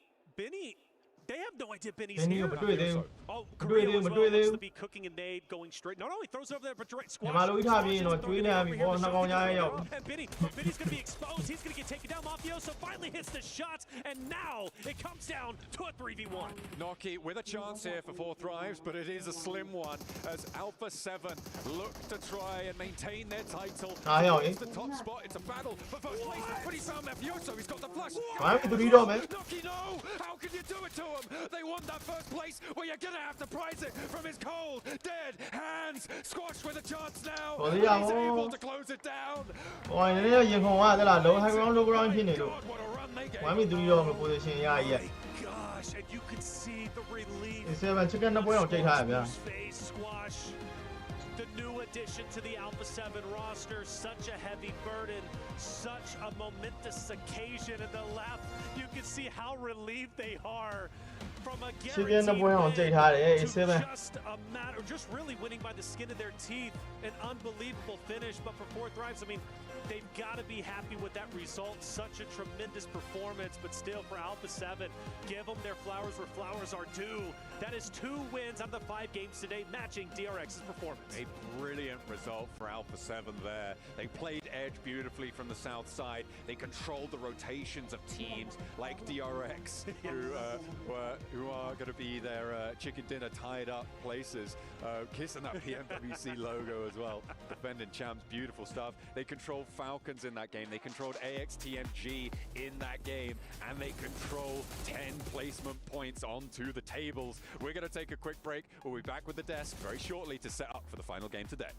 they have no idea Benny's Benny here. 唔對你， Oh, 唔對 Carrillo 你， as 唔 well 對 looks 你 to。be cooking a nade going straight. Not only throws it over there, but direct 你 squash. 馬路依下邊， Squash 我 is 追 throwing 你 it 下 over 邊， here 我 to 那 show 講 the 嘢 camera. 又。 And Benny's going to be exposed. He's going to get taken down. Mafioso finally hits the shots, and now it comes down to a 3v1. Noki with a chance here for Thrives, but it is a slim one as Alpha 7 look to try and maintain their title. It's the top spot. It's a battle for first place, but he's found Mafioso. He's got the flush. Why would you do that, man? Noki, no! How can you do it to him? them. They want that first place. Well, you're going to have to prize it from his cold, dead hands. Squashed with a chance now. Oh, He's yeah, able oh. to close it down. ဟိုနည်းနည်းရင်ခုန်ကတဲ့လား low high ground low ground ဖြစ်နေလို့1v3 တော့ position ရရဲ့ Gosh, and you could see the relief. A7 chicken နှစ်ပွဲအောင်ကြိတ်ထားရဗျာ Face squash. The new addition to the Alpha 7 roster, such a heavy burden, such a momentous occasion in the left. You can see how relieved they are from a chicken နှစ်ပွဲအောင်ကြိတ်ထားတယ် A7 just a matter, just really winning by the skin of their teeth. An unbelievable finish, but for Fourth Thrives, I mean, they've got to be happy with that result. Such a tremendous performance, but still for Alpha 7, give them their flowers where flowers are due. That is 2 wins out of the 5 games today, matching DRX's performance. A brilliant result for Alpha 7 there. They played edge beautifully from the south side. They controlled the rotations of teams like DRX, who are going to be their chicken dinner tied up places, kissing that PMWC logo as well. Defending champs, beautiful stuff. They controlled Falcons in that game. They controlled AXTMG in that game, and they control 10 placement points onto the tables. We're going to take a quick break. We'll be back with the desk very shortly to set up for the final game today.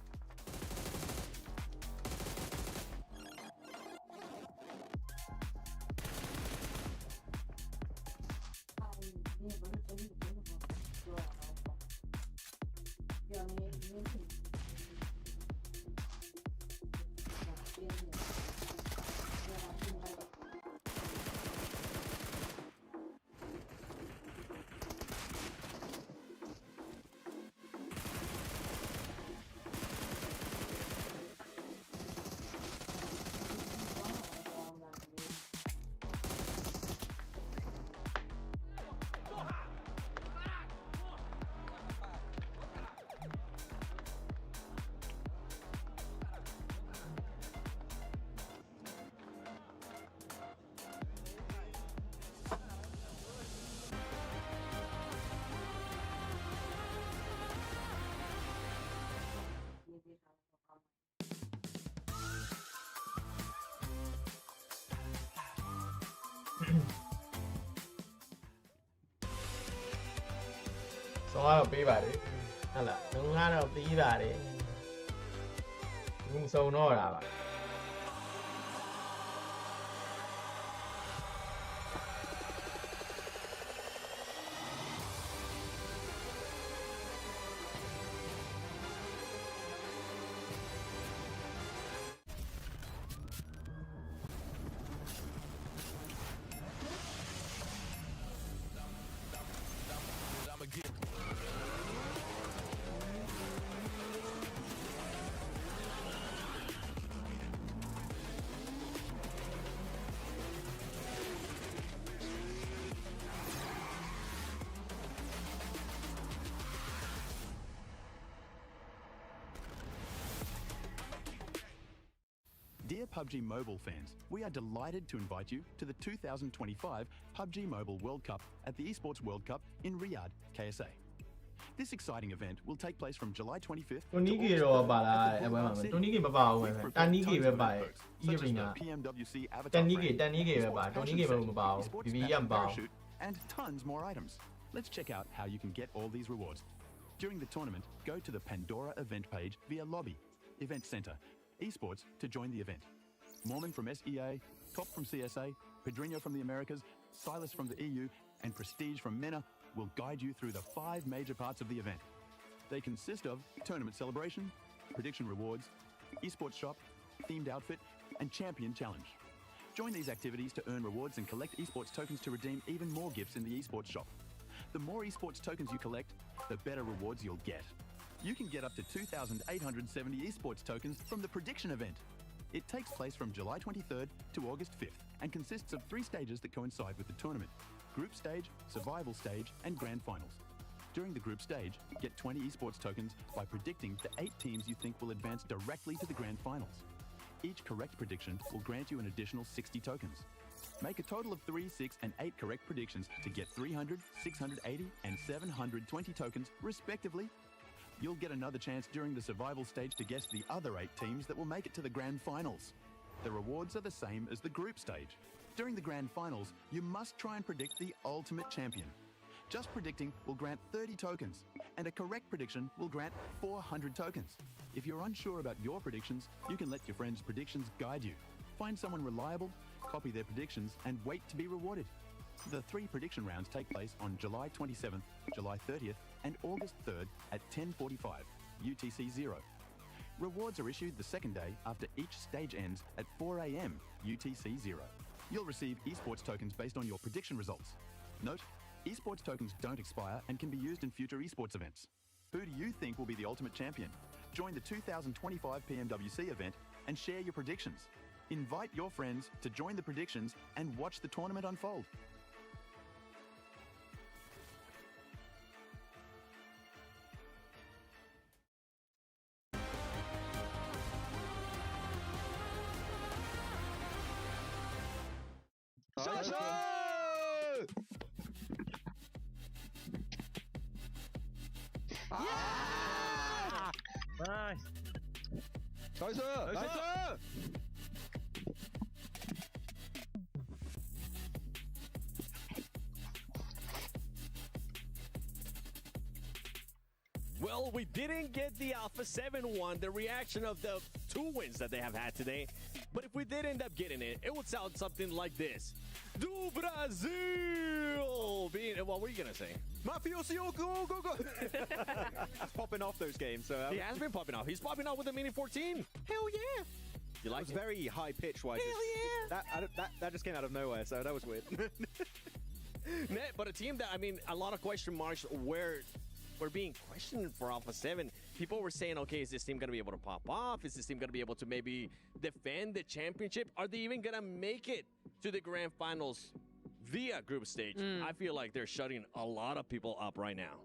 So I don't pay about it. Hello, don't I don't pay about it. So no, right? Dear PUBG Mobile fans, we are delighted to invite you to the 2025 PUBG Mobile World Cup at the Esports World Cup in Riyadh, KSA. This exciting event will take place from July 25th to August 3rd. PMWC Avatar Parachute, and tons more items. Let's check out how you can get all these rewards. During the tournament, go to the Pandora event page via Lobby, Event Center, Esports to join the event. Mormon from SEA, Top from CSA, Pedrinho from the Americas, Silas from the EU, and Prestige from MENA will guide you through the 5 major parts of the event. They consist of tournament celebration, prediction rewards, esports shop, themed outfit, and champion challenge. Join these activities to earn rewards and collect esports tokens to redeem even more gifts in the esports shop. The more esports tokens you collect, the better rewards you'll get. You can get up to 2,870 esports tokens from the prediction event. It takes place from July 23rd to August 5th and consists of 3 stages that coincide with the tournament: group stage, survival stage, and grand finals. During the group stage, get 20 esports tokens by predicting the 8 teams you think will advance directly to the grand finals. Each correct prediction will grant you an additional 60 tokens. Make a total of 3, 6, and 8 correct predictions to get 300, 680, and 720 tokens, respectively. You'll get another chance during the survival stage to guess the other 8 teams that will make it to the grand finals. The rewards are the same as the group stage. During the grand finals, you must try and predict the ultimate champion. Just predicting will grant 30 tokens, and a correct prediction will grant 400 tokens. If you're unsure about your predictions, you can let your friends' predictions guide you. Find someone reliable, copy their predictions, and wait to be rewarded. The 3 prediction rounds take place on July 27th, July 30th, and August 3rd at 10:45 UTC 0. Rewards are issued the second day after each stage ends at 4 a.m. UTC 0. You'll receive esports tokens based on your prediction results. Note, esports tokens don't expire and can be used in future esports events. Who do you think will be the ultimate champion? Join the 2025 PMWC event and share your predictions. Invite your friends to join the predictions and watch the tournament unfold. Nice. 나이스! 나이스! Well, we didn't get the Alpha 7 one, the reaction of the 2 wins that they have had today. But if we did end up getting it, it would sound something like this. Do Brasil! What were you going to say? Mafioso, go, go, go! Popping off those games. So he has been popping off. He's popping off with the Mini 14. Hell yeah! You like it? Was very high pitch wise. Hell yeah! That just came out of nowhere, so that was weird. But a team that, I mean, a lot of question marks were being questioned for Alpha 7. People were saying, okay, is this team going to be able to pop off? Is this team going to be able to maybe defend the championship? Are they even going to make it to the grand finals via group stage? I feel like they're shutting a lot of people up right now.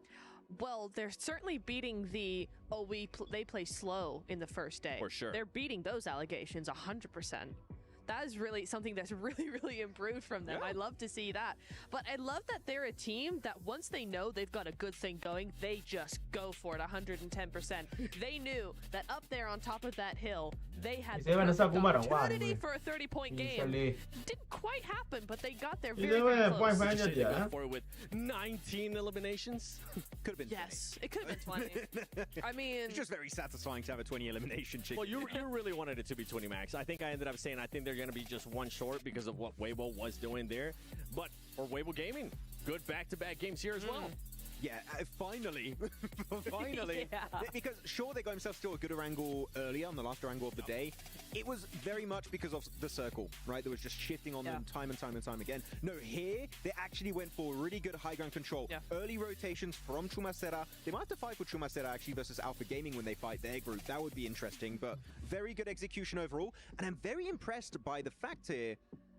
Well, they're certainly beating the, they play slow in the first day. For sure. They're beating those allegations 100%. That is really something that's really, really improved from them. Yeah. I love to see that. But I love that they're a team that once they know they've got a good thing going, they just go for it 110%. They knew that up there on top of that hill, they had the opportunity for a 30-point game. Didn't quite happen, but they got there very, very close. Did you go for it with 19 eliminations? Could have been 20. Yes, it could have been 20. I mean... It's just very satisfying to have a 20 elimination chick. Well, you really wanted it to be 20 max. I think I ended up saying I think they're going to be just one short because of what Weibo was doing there. But for Weibo Gaming, good back-to-back games here as well. Yeah, finally. Finally. Yeah. Because sure, they got themselves still a good Erangel earlier on the last Erangel of the day. It was very much because of the circle, right? That was just shifting on them time and time and time again. No, here, they actually went for really good high ground control. Early rotations from Chumacera. They might have to fight for Chumacera actually versus Alpha Gaming when they fight their group. That would be interesting, but very good execution overall. And I'm very impressed by the fact here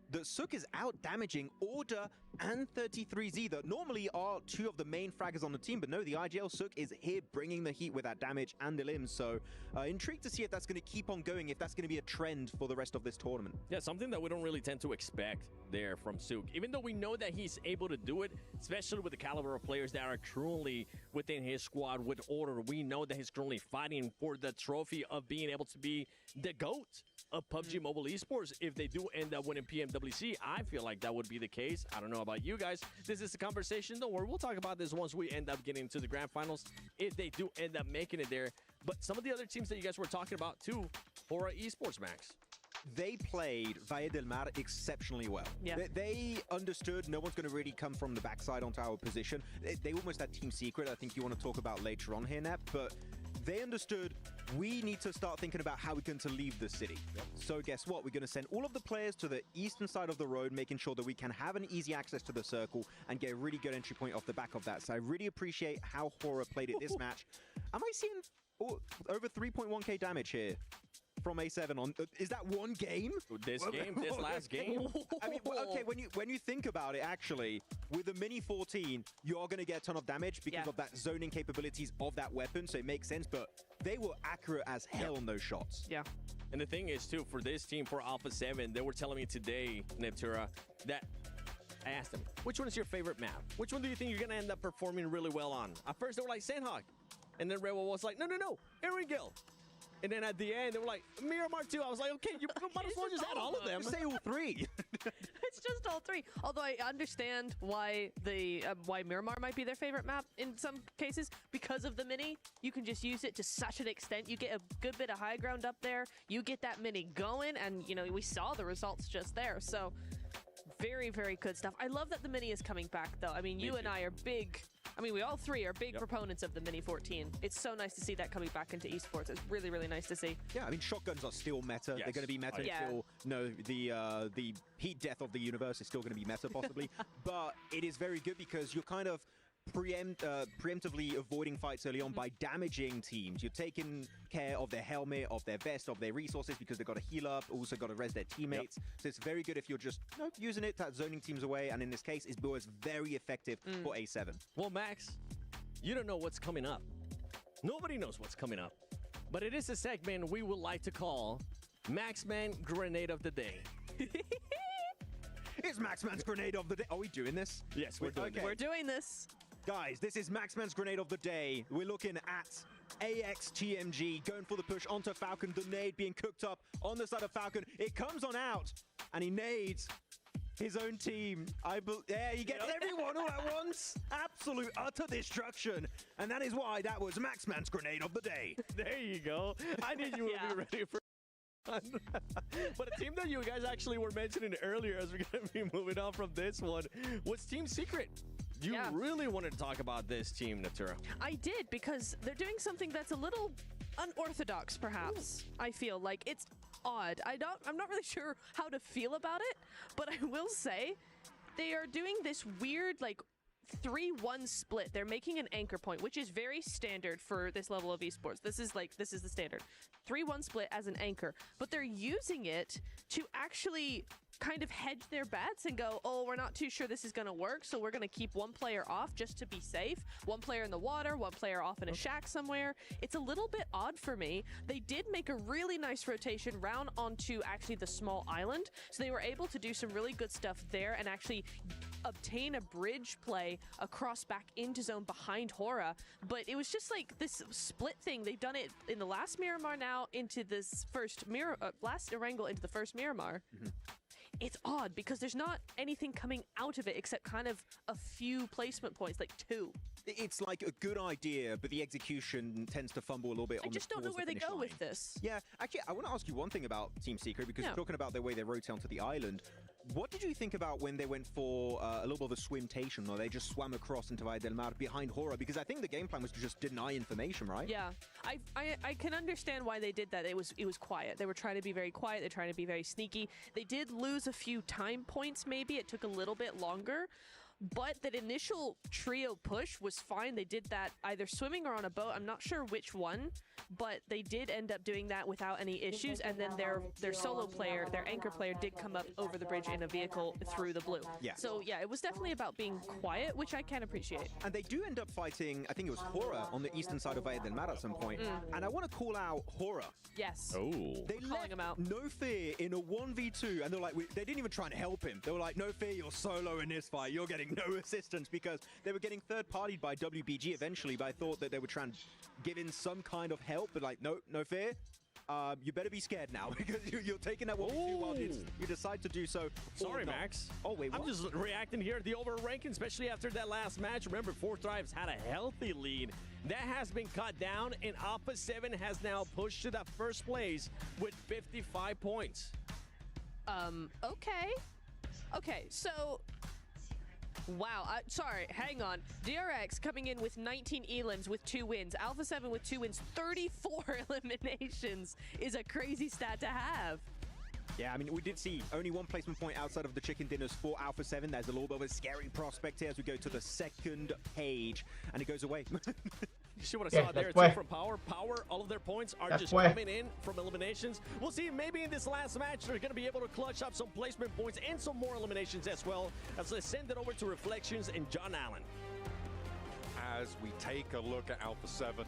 that Sook is out damaging Order and 33Z that normally are 2 of the main fraggers on the team, but no, the IGL Sook is here bringing the heat with that damage and the limbs, so intrigued to see if that's going to keep on going, if that's going to be a trend for the rest of this tournament. Yeah, something that we don't really tend to expect there from Sook, even though we know that he's able to do it, especially with the caliber of players that are currently within his squad with Order. We know that he's currently fighting for the trophy of being able to be the GOAT of PUBG Mobile Esports. If they do end up winning PMWC, I feel like that would be the case. I don't know about you guys. This is a conversation. Don't worry, we'll talk about this once we end up getting to the grand finals, if they do end up making it there. But some of the other teams that you guys were talking about too, Hora Esports, Max. They played Valle del Mar exceptionally well. Yeah. They understood no one's going to really come from the backside onto our position. They almost had team secret, I think you want to talk about later on here, Nap, but they understood we need to start thinking about how we're going to leave the city. So guess what? We're going to send all of the players to the eastern side of the road, making sure that we can have an easy access to the circle and get a really good entry point off the back of that. So I really appreciate how Hora played it this match. Am I seeing over 3.1k damage here from A7 on? Is that one game? This last game? I mean, okay, when you think about it, actually, with the Mini 14, you are going to get a ton of damage because of that zoning capabilities of that weapon, so it makes sense, but they were accurate as hell on those shots. Yeah. And the thing is, too, for this team, for Alpha 7, they were telling me today, Neptura, that I asked them, which one is your favorite map? Which one do you think you're going to end up performing really well on? At first, they were like, Sandhawk. And then Rebel was like, no, Erangel. And then at the end, they were like, Miramar 2. I was like, okay, you might as well just add all of them. Say all three. It's just all three. Although I understand why why Miramar might be their favorite map in some cases because of the mini. You can just use it to such an extent. You get a good bit of high ground up there. You get that mini going, and you know we saw the results just there. So very, very good stuff. I love that the mini is coming back, though. I mean, you and I are big. I mean, we all three are big proponents of the Mini 14. It's so nice to see that coming back into esports. It's really, really nice to see. Yeah, I mean, shotguns are still meta. Yes. They're going to be meta until the heat death of the universe is still going to be meta, possibly. But it is very good because you're kind of preemptively avoiding fights early on by damaging teams. You're taking care of their helmet, of their vest, of their resources because they've got to heal up, also got to res their teammates. So it's very good if you're just using it, zoning teams away, and in this case, it was very effective for A7. Well, Max, you don't know what's coming up. Nobody knows what's coming up. But it is a segment we would like to call Maxman Grenade of the Day. It's Maxman's Grenade of the Day. Are we doing this? Yes, we're doing okay. We're doing this. Guys, this is Maxman's Grenade of the Day. We're looking at AXTMG going for the push onto Falcon. The nade being cooked up on the side of Falcon. It comes on out, and he nades his own team. Yeah, he gets everyone all at once. Absolute utter destruction. And that is why that was Maxman's Grenade of the Day. There you go. I knew you would be ready for but a team that you guys actually were mentioning earlier as we're going to be moving on from this one was Team Secret. You really wanted to talk about this team, Natura. I did, because they're doing something that's a little unorthodox, perhaps. I feel like it's odd. I'm not really sure how to feel about it, but I will say they are doing this weird, like, 3-1 split. They're making an anchor point, which is very standard for this level of esports. This is the standard. 3-1 split as an anchor, but they're using it to actually kind of hedge their bets and go, oh, we're not too sure this is going to work, so we're going to keep one player off just to be safe. One player in the water, one player off in a shack somewhere. It's a little bit odd for me. They did make a really nice rotation round onto actually the small island, so they were able to do some really good stuff there and actually obtain a bridge play across back into zone behind Hora. But it was just like this split thing. They've done it in the last Miramar now into this first last Erangel into the first Miramar. It's odd because there's not anything coming out of it except kind of a few placement points, like 2. It's like a good idea, but the execution tends to fumble a little bit. I just don't know where they go with this. Yeah, actually, I want to ask you one thing about Team Secret, because you're talking about the way they rotate onto the island. What did you think about when they went for a little bit of a swimtation, or they just swam across into Valle del Mar behind Hora? Because I think the game plan was to just deny information, right? Yeah, I can understand why they did that. It was quiet. They were trying to be very quiet. They're trying to be very sneaky. They did lose a few time points, maybe. It took a little bit longer. But that initial trio push was fine. They did that either swimming or on a boat. I'm not sure which one, but they did end up doing that without any issues. And then their solo player, their anchor player, did come up over the bridge in a vehicle through the blue. Yeah. So yeah, it was definitely about being quiet, which I can appreciate. And they do end up fighting, I think it was Hora on the eastern side of Valle del Mar at some point. And I want to call out Hora. Yes. Oh. They calling him out. No Fear in a 1v2, and they're like, they didn't even try to help him. They were like, No Fear, you're solo in this fight. You're getting no assistance, because they were getting third-partied by WBG eventually, but I thought that they would try and give in some kind of help, but like, No Fear. You better be scared now, because you're taking that 1v2 while you decide to do so. Sorry, Max. Oh, wait, what? I'm just reacting here to the over-ranking, especially after that last match. Remember, Fourth Drives had a healthy lead. That has been cut down, and Alpha 7 has now pushed to that first place with 55 points. Okay, so... Wow, sorry, hang on. DRX coming in with 19 elims with 2 wins. Alpha 7 with 2 wins, 34 eliminations is a crazy stat to have. Yeah, I mean, we did see only 1 placement point outside of the chicken dinners for Alpha 7. There's a little bit of a scary prospect here as we go to the second page, and it goes away. You see what I saw there too from Power? Power, all of their points are just coming in from eliminations. We'll see maybe in this last match they're going to be able to clutch up some placement points and some more eliminations as well, as they send it over to Reflections and John Allen. as we take a look at Alpha 7,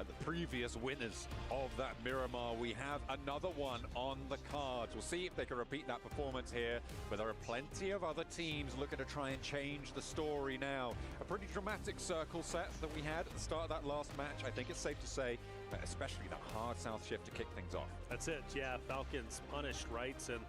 the previous winners of that Miramar. We have another one on the cards. We'll see if they can repeat that performance here, but there are plenty of other teams looking to try and change the story now. A pretty dramatic circle set that we had at the start of that last match. I think it's safe to say, especially that hard south shift to kick things off. That's it, yeah. Falcons punished, right? And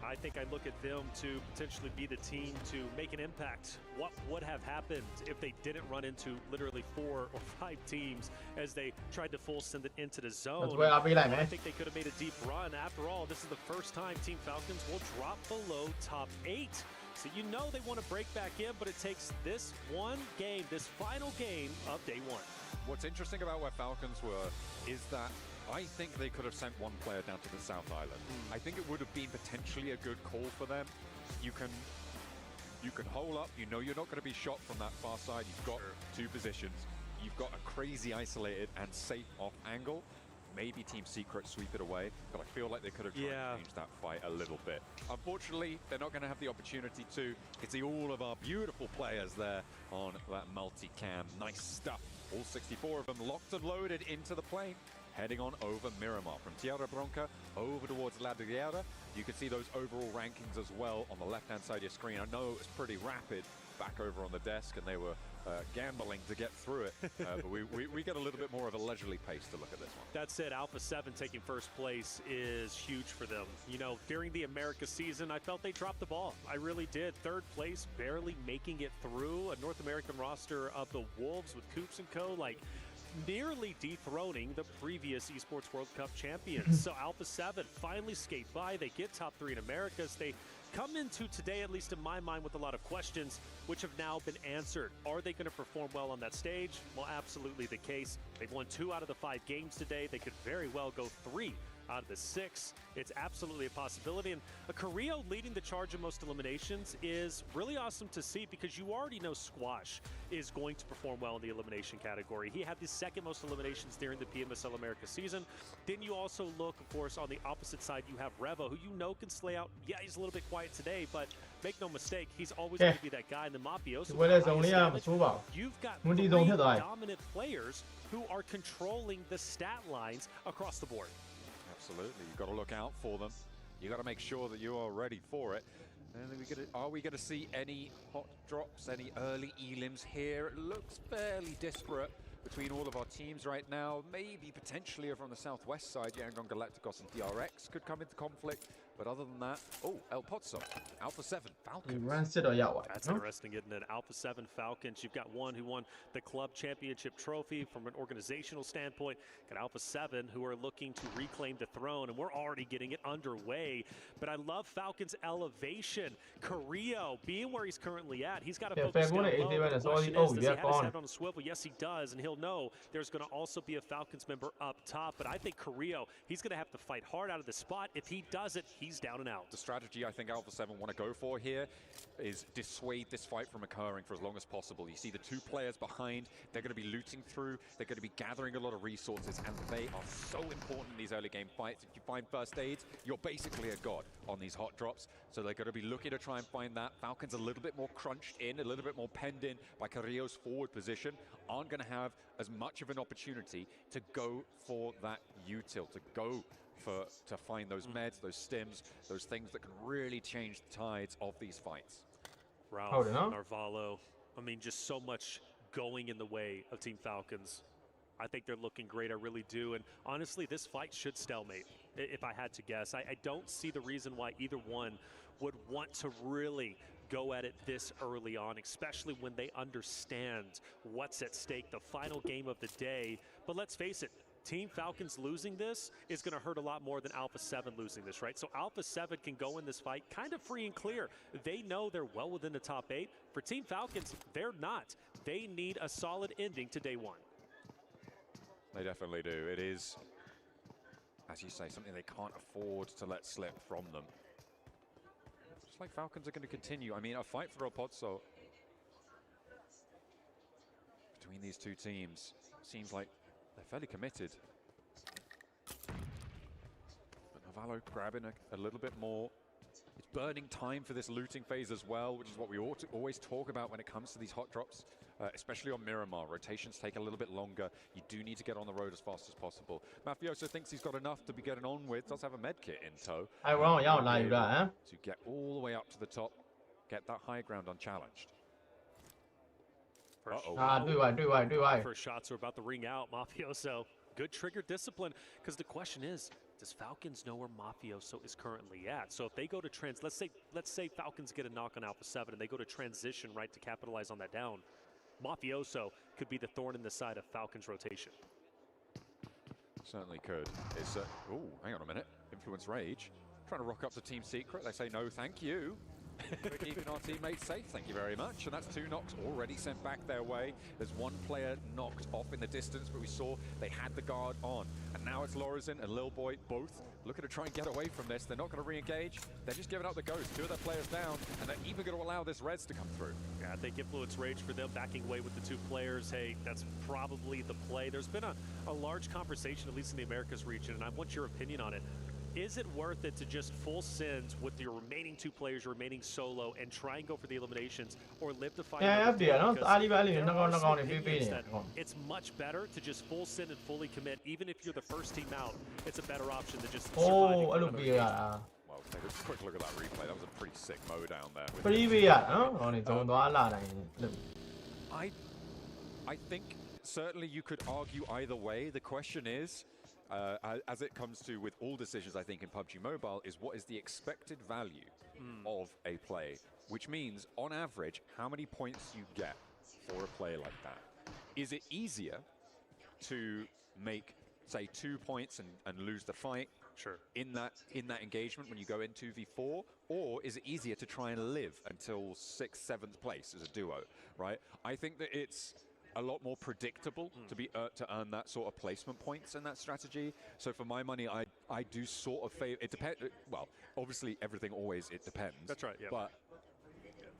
I think I look at them to potentially be the team to make an impact. What would have happened if they didn't run into literally 4 or 5 teams as they tried to full send it into the zone? I think they could have made a deep run. After all, this is the first time Team Falcons will drop below top 8. So you know they want to break back in, but it takes this one game, this final game of day 1. What's interesting about where Falcons were is that I think they could have sent one player down to the South Island. I think it would have been potentially a good call for them. You can hole up, you know you're not going to be shot from that far side. You've got 2 positions. You've got a crazy isolated and safe off angle. Maybe Team Secret sweep it away, but I feel like they could have tried to change that fight a little bit. Unfortunately, they're not going to have the opportunity to. You can see all of our beautiful players there on that multi-cam. Nice stuff. All 64 of them locked and loaded into the plane, heading on over Miramar. From Tierra Bronca over towards La Guerra. You can see those overall rankings as well on the left-hand side of your screen. I know it was pretty rapid back over on the desk, and they were gambling to get through it. But we get a little bit more of a leisurely pace to look at this one. That's it. Alpha 7 taking first place is huge for them. You know, during the America season, I felt they dropped the ball. I really did. 3rd place, barely making it through a North American roster of the Wolves with Coops and Co. Like, nearly dethroning the previous Esports World Cup champions. So Alpha 7 finally skate by. They get top 3 in Americas. They come into today, at least in my mind, with a lot of questions, which have now been answered. Are they going to perform well on that stage? Well, absolutely the case. They've won 2 out of the 5 games today. They could very well go 3 out of the 6. It's absolutely a possibility. And a Carrillo leading the charge in most eliminations is really awesome to see, because you already know Squash is going to perform well in the elimination category. He had the 2nd most eliminations during the PMSL America season. Then you also look, of course, on the opposite side, you have Revo, who you know can slay out. Yeah, he's a little bit quiet today, but make no mistake, he's always going to be that guy. In the Mafioso, you've got 3 dominant players who are controlling the stat lines across the board. Absolutely, you've got to look out for them. You got to make sure that you are ready for it. And are we going to see any hot drops, any early elims here? It looks fairly disparate between all of our teams right now. Maybe potentially over on the southwest side, Yangon Galacticos and DRX could come into conflict. But other than that, El Pozzo, Alpha 7 Falcons. That's interesting, isn't it? Alpha 7 Falcons. You've got one who won the club championship trophy from an organizational standpoint. Got Alpha 7 who are looking to reclaim the throne, and we're already getting it underway. But I love Falcons' elevation. Carrillo, being where he's currently at, he's got to focus down low. The question is, does he have his head on a swivel? Yes, he does, and he'll know there's going to also be a Falcons member up top. But I think Carrillo, he's going to have to fight hard out of the spot. If he does it, he's down and out. The strategy I think Alpha 7 want to go for here is dissuade this fight from occurring for as long as possible. You see the 2 players behind, they're going to be looting through, they're going to be gathering a lot of resources, and they are so important in these early game fights. If you find first aids, you're basically a god on these hot drops, so they're going to be looking to try and find that. Falcons a little bit more crunched in, a little bit more penned in by Carrillo's forward position, aren't going to have as much of an opportunity to go for that util, to go to find those meds, those stims, those things that can really change the tides of these fights. Ralph, Narvalo, I mean, just so much going in the way of Team Falcons. I think they're looking great, I really do. And honestly, this fight should stalemate, if I had to guess. I don't see the reason why either one would want to really go at it this early on, especially when they understand what's at stake, the final game of the day. But let's face it, Team Falcons losing this is going to hurt a lot more than Alpha 7 losing this, right? So Alpha 7 can go in this fight kind of free and clear. They know they're well within the top 8. For Team Falcons, they're not. They need a solid ending to day 1. They definitely do. It is, as you say, something they can't afford to let slip from them. Just like Falcons are going to continue. I mean, a fight for El Pozzo between these 2 teams seems like they're fairly committed. But Narvalo grabbing a little bit more. It's burning time for this looting phase as well, which is what we ought to always talk about when it comes to these hot drops. especially on Miramar. Rotations take a little bit longer. You do need to get on the road as fast as possible. Mafioso thinks he's got enough to be getting on with. Does have a med kit in tow. To get all the way up to the top, get that high ground unchallenged. First shots are about to ring out. Mafioso, good trigger discipline, because the question is, does Falcons know where Mafioso is currently at? So if they go to let's say Falcons get a knock on Alpha 7 and they go to transition right to capitalize on that down, Mafioso could be the thorn in the side of Falcons rotation. Certainly could. It's oh, hang on a minute. Influence Rage trying to rock up to Team Secret. They say no, thank you. We're keeping our teammates safe, thank you very much. And that's 2 knocks already sent back their way. There's 1 player knocked off in the distance, but we saw they had the guard on. And now it's Lorazin and Lil Boy both looking to try and get away from this. They're not going to re-engage. They're just giving up the ghost. 2 of their players down, and they're even going to allow this Reds to come through. Yeah, I think Influence Rage for them backing away with the 2 players. Hey, that's probably the play. There's been a large conversation, at least in the Americas region, and I want your opinion on it. Is it worth it to just full sends with your remaining 2 players, your remaining solo, and try and go for the eliminations, or live to fight? It's much better to just full send and fully commit, even if you're the first team out. It's a better option than just surviving. Well, take a quick look at that replay. That was a pretty sick mow down there. I think certainly you could argue either way. The question is, as it comes to with all decisions, I think in PUBG Mobile, is what is the expected value of a play, which means on average how many points you get for a play like that. Is it easier to make, say, 2 points and lose the fight in that engagement when you go in 2v4, or is it easier to try and live until 6th, 7th place as a duo, right? I think that it's a lot more predictable to earn that sort of placement points in that strategy. So for my money, I do sort of favor. It depends. Well, obviously everything always it depends. That's right. Yeah. But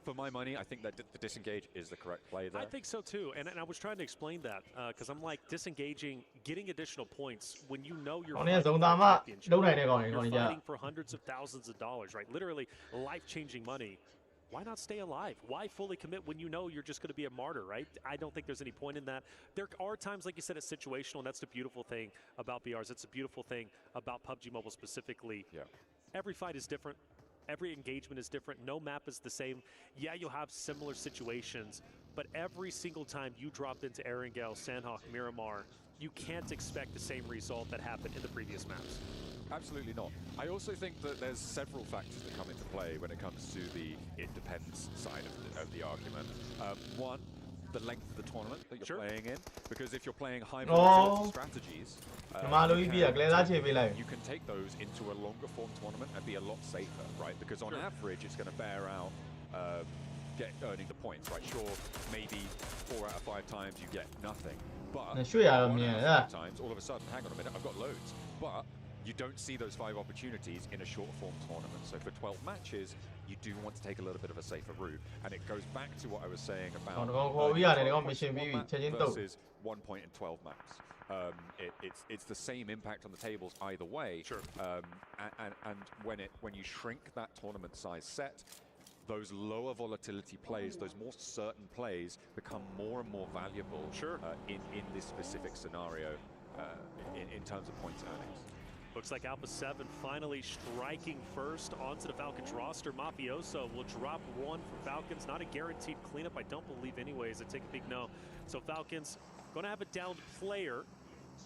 for my money, I think that the disengage is the correct play there. I think so too, and I was trying to explain that because I'm like disengaging, getting additional points when you know you're fighting for hundreds of thousands of dollars, right? Literally life-changing money. Why not stay alive? Why fully commit when you know you're just going to be a martyr, right? I don't think there's any point in that. There are times, like you said, it's situational, and that's the beautiful thing about BRs. It's a beautiful thing about PUBG Mobile specifically. Yeah. Every fight is different. Every engagement is different. No map is the same. Yeah, you'll have similar situations, but every single time you drop into Erangel, Sandhawk, Miramar, you can't expect the same result that happened in the previous maps. Absolutely not. I also think that there's several factors that come into play when it comes to the it depends side of the argument. One, the length of the tournament that you're playing in, because if you're playing high volatility strategies, you can take those into a longer form tournament and be a lot safer, right? Because on average, it's going to bear out earning the points, right? Sure, maybe 4 out of 5 times you get nothing, but 1 out of 5 times, all of a sudden, hang on a minute, I've got loads, but you don't see those 5 opportunities in a short form tournament. So for 12 matches, you do want to take a little bit of a safer route. And it goes back to what I was saying about versus 1 point in 12 maps. It's the same impact on the tables either way. And when you shrink that tournament size set, those lower volatility plays, those more certain plays become more and more valuable in this specific scenario in terms of points earnings. Looks like Alpha 7 finally striking first onto the Falcons roster. Mafioso will drop 1 for Falcons. Not a guaranteed cleanup, I don't believe anyways. I take a big no. So Falcons going to have a downed player.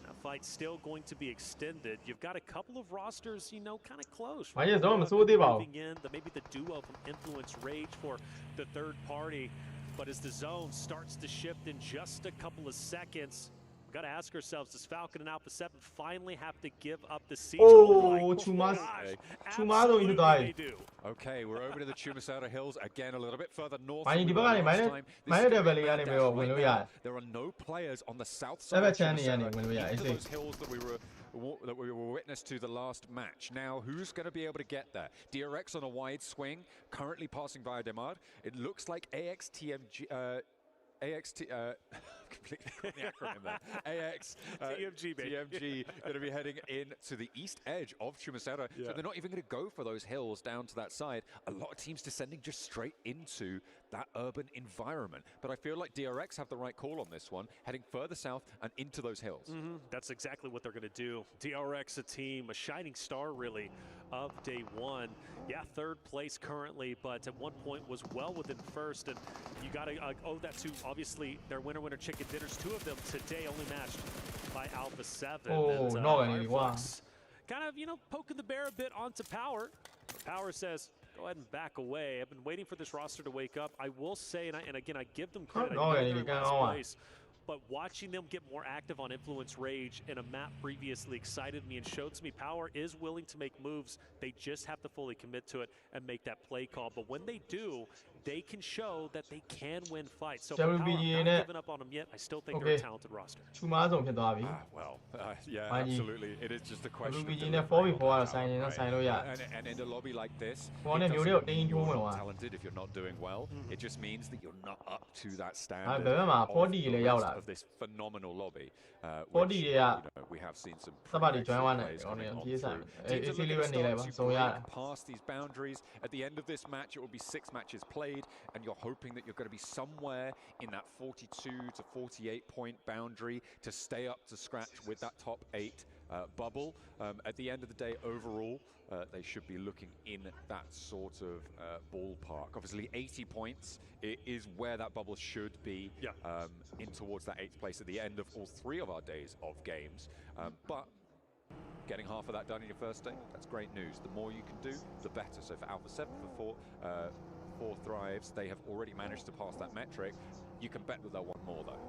That fight's still going to be extended. You've got a couple of rosters, you know, kind of close. Right? Moving in, maybe the duo from Influence Rage for the third party. But as the zone starts to shift in just a couple of seconds, got to ask ourselves, does Falcon and Alpha 7 finally have to give up the siege? They do. Okay, we're over to the Chumasada Hills again, a little bit further north. There are no players on the south side of those hills that we were witness to the last match. Now, who's going to be able to get there? DRX on a wide swing, currently passing via Demard. It looks like AXTMG. completely forgot the acronym there. AX, TMG, baby. TMG, going to be heading in to the east edge of Chumacera. Yeah. So they're not even going to go for those hills down to that side. A lot of teams descending just straight into that urban environment. But I feel like DRX have the right call on this one, heading further south and into those hills. That's exactly what they're going to do. DRX, a team, a shining star, really, of day one. Yeah, third place currently, but at one point was well within first. And you got to owe that to, obviously, their winner chicken dinners. Two of them today only matched by Alpha 7. Oh, and, no, Firefox kind of, poking the bear a bit onto Power. Power says, go ahead and back away. I've been waiting for this roster to wake up. I will say, and again, I give them credit. I know they're in last place, but watching them get more active on Influence Rage in a map previously excited me and showed to me Power is willing to make moves. They just have to fully commit to it and make that play call. But when they do, they can show that they can win fights. So for Power, I'm not giving up on them yet. I still think they're a talented roster. Well, yeah, absolutely. It is just a question of delivery. And in a lobby like this, you're talented if you're not doing well. It just means that you're not up to that standard of this phenomenal lobby. Which, we have seen some players coming on through. Teams are looking to start to break past these boundaries. At the end of this match, it will be 6 matches played, and you're hoping that you're going to be somewhere in that 42 to 48 point boundary to stay up to scratch with that top 8 bubble. At the end of the day, overall, they should be looking in that sort of ballpark. Obviously, 80 points is where that bubble should be, in towards that 8th place at the end of all 3 of our days of games. But getting half of that done in your first day, that's great news. The more you can do, the better. So for Alpha 7, for 4 Thrives, they have already managed to pass that metric. You can bet that they'll want more, though.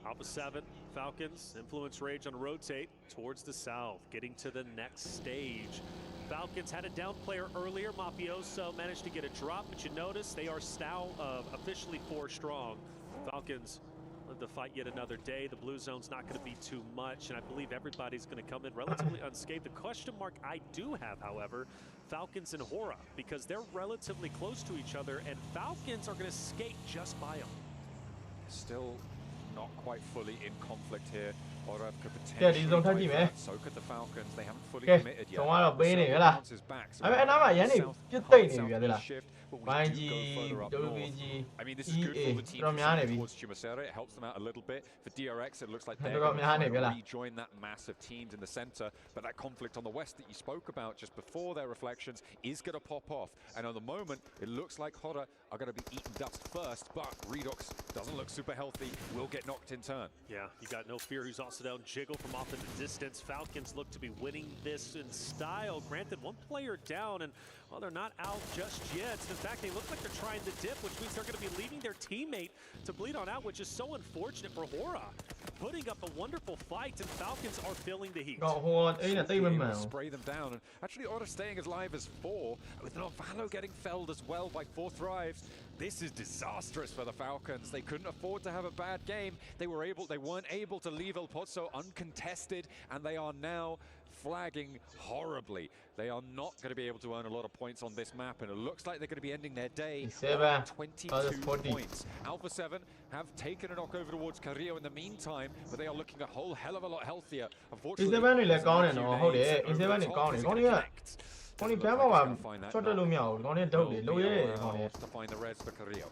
Alpha 7, Falcons, Influence Rage on rotate towards the south, getting to the next stage. Falcons had a down player earlier. Mafioso managed to get a drop, but you notice they are now officially 4 strong. Falcons live to fight yet another day. The blue zone's not going to be too much, and I believe everybody's going to come in relatively unscathed. The question mark I do have, however, Falcons and Hora, because they're relatively close to each other, and Falcons are going to skate just by them. Still not quite fully in conflict here. Hora could potentially play that. So could the Falcons. They haven't fully committed yet. Bounces back. So shift, but we do go further up north. I mean, this is good for the team towards Chumacera. It helps them out a little bit. For DRX, it looks like they're going to try to rejoin that mass of teams in the center. But that conflict on the west that you spoke about just before their reflections is going to pop off. And at the moment, it looks like Hora are going to be eating dust first. But Redox doesn't look super healthy. Will get knocked in turn. Yeah, you got No Fear, who's also down. Jiggle from off in the distance. Falcons look to be winning this in style. Granted, 1 player down, and well, they're not out just yet. In fact, they look like they're trying to dip, which means they're going to be leaving their teammate to bleed on out, which is so unfortunate for Hora. Putting up a wonderful fight, and Falcons are feeling the heat. Spray them down, and actually Hora staying as live as 4, with Novalo getting felled as well by 4 Thrives. This is disastrous for the Falcons. They couldn't afford to have a bad game. They weren't able to leave El Pozo uncontested, and they are now flagging horribly. They are not going to be able to earn a lot of points on this map, and it looks like they're going to be ending their day on 22 points. Alpha 7 have taken a knock over towards Carrillo in the meantime, but they are looking a whole hell of a lot healthier. Unfortunately, to find the res for Carrillo.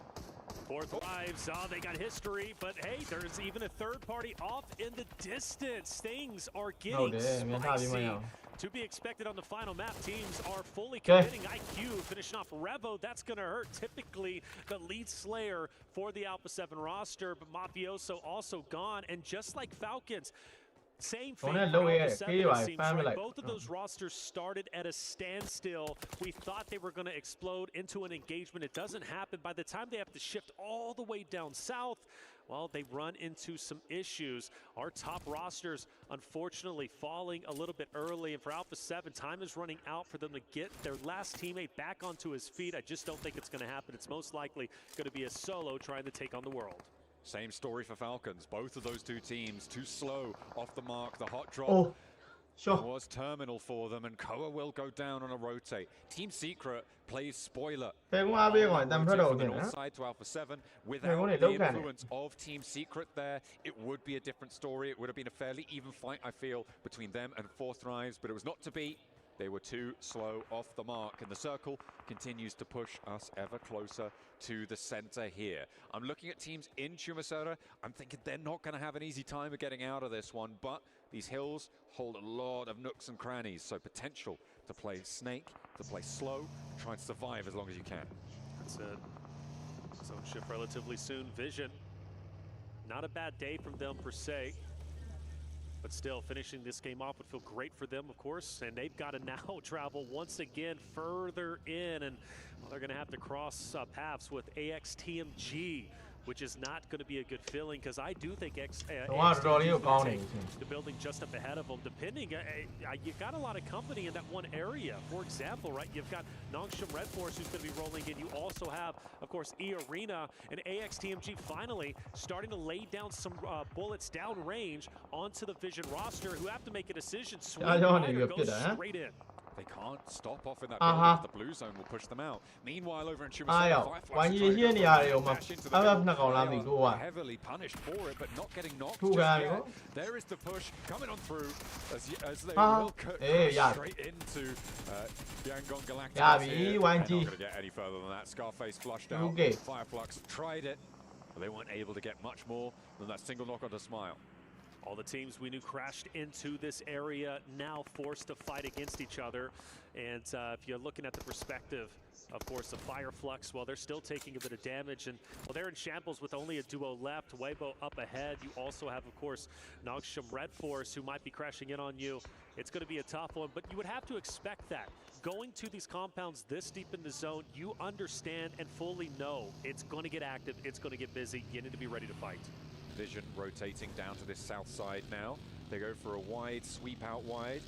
4 Thrives, they got history, but hey, there's even a third party off in the distance. Things are getting spicy. To be expected on the final map, teams are fully committing. IQ finishing off Revo, that's going to hurt. Typically the lead slayer for the Alpha 7 roster, but Mafioso also gone, and just like Falcons, same fate for Alpha 7, it seems, right? Both of those rosters started at a standstill. We thought they were going to explode into an engagement. It doesn't happen. By the time they have to shift all the way down south, well, they run into some issues. Our top rosters, unfortunately, falling a little bit early. And for Alpha 7, time is running out for them to get their last teammate back onto his feet. I just don't think it's going to happen. It's most likely going to be a solo trying to take on the world. Same story for Falcons. Both of those 2 teams too slow off the mark. The hot drop Sure. It was terminal for them, and Koa will go down on a rotate. Team Secret plays spoiler. ဖယ်ကွန်းအားပေးကောင်တမ်ထွက်တော့ From ဖြ the င့်နော် north side to Alpha 7, Hey, without what are the you looking at? influence of Team Secret there, it would be a different story. It would have been a fairly even fight, I feel, between them and Fourth Thrives, but it was not to be. They were too slow off the mark, and the circle continues to push us ever closer to the center here. I'm looking at teams in Chumasera. I'm thinking they're not going to have an easy time of getting out of this one, but these hills hold a lot of nooks and crannies, so potential to play Snake, to play slow, try and survive as long as you can. That's it. Zone shift relatively soon. Vision, not a bad day from them per se. But still, finishing this game off would feel great for them, of course. And they've got to now travel once again further in. And well, they're going to have to cross paths with AXTMG, which is not going to be a good feeling, because I do think AXTMG is going to take the building just up ahead of them. Depending, you've got a lot of company in that one area. For example, right, you've got Nongshim Red Force who's going to be rolling in. You also have, of course, E-Arena and AXTMG finally starting to lay down some bullets downrange onto the Vision roster, who have to make a decision. Swing or go straight in. They can't stop off in that building, the blue zone will push them out. Meanwhile, over in Chumasera, Fireflies heavily punished for it, but not getting knocked just yet. There is the push coming on through as they will cut straight into Yangon Galactic. They're not going to get any further than that. Scarface flushed out. Fireflux tried it, but they weren't able to get much more than that single knock onto Smile. All the teams we knew crashed into this area, now forced to fight against each other. And if you're looking at the perspective, of course, the Fireflux, well, they're still taking a bit of damage. And well, they're in shambles with only a duo left. Weibo up ahead. You also have, of course, Nongshim Red Force, who might be crashing in on you. It's going to be a tough one, but you would have to expect that. Going to these compounds this deep in the zone, you understand and fully know it's going to get active, it's going to get busy. You need to be ready to fight. Vision rotating down to this south side now. They go for a wide sweep out wide.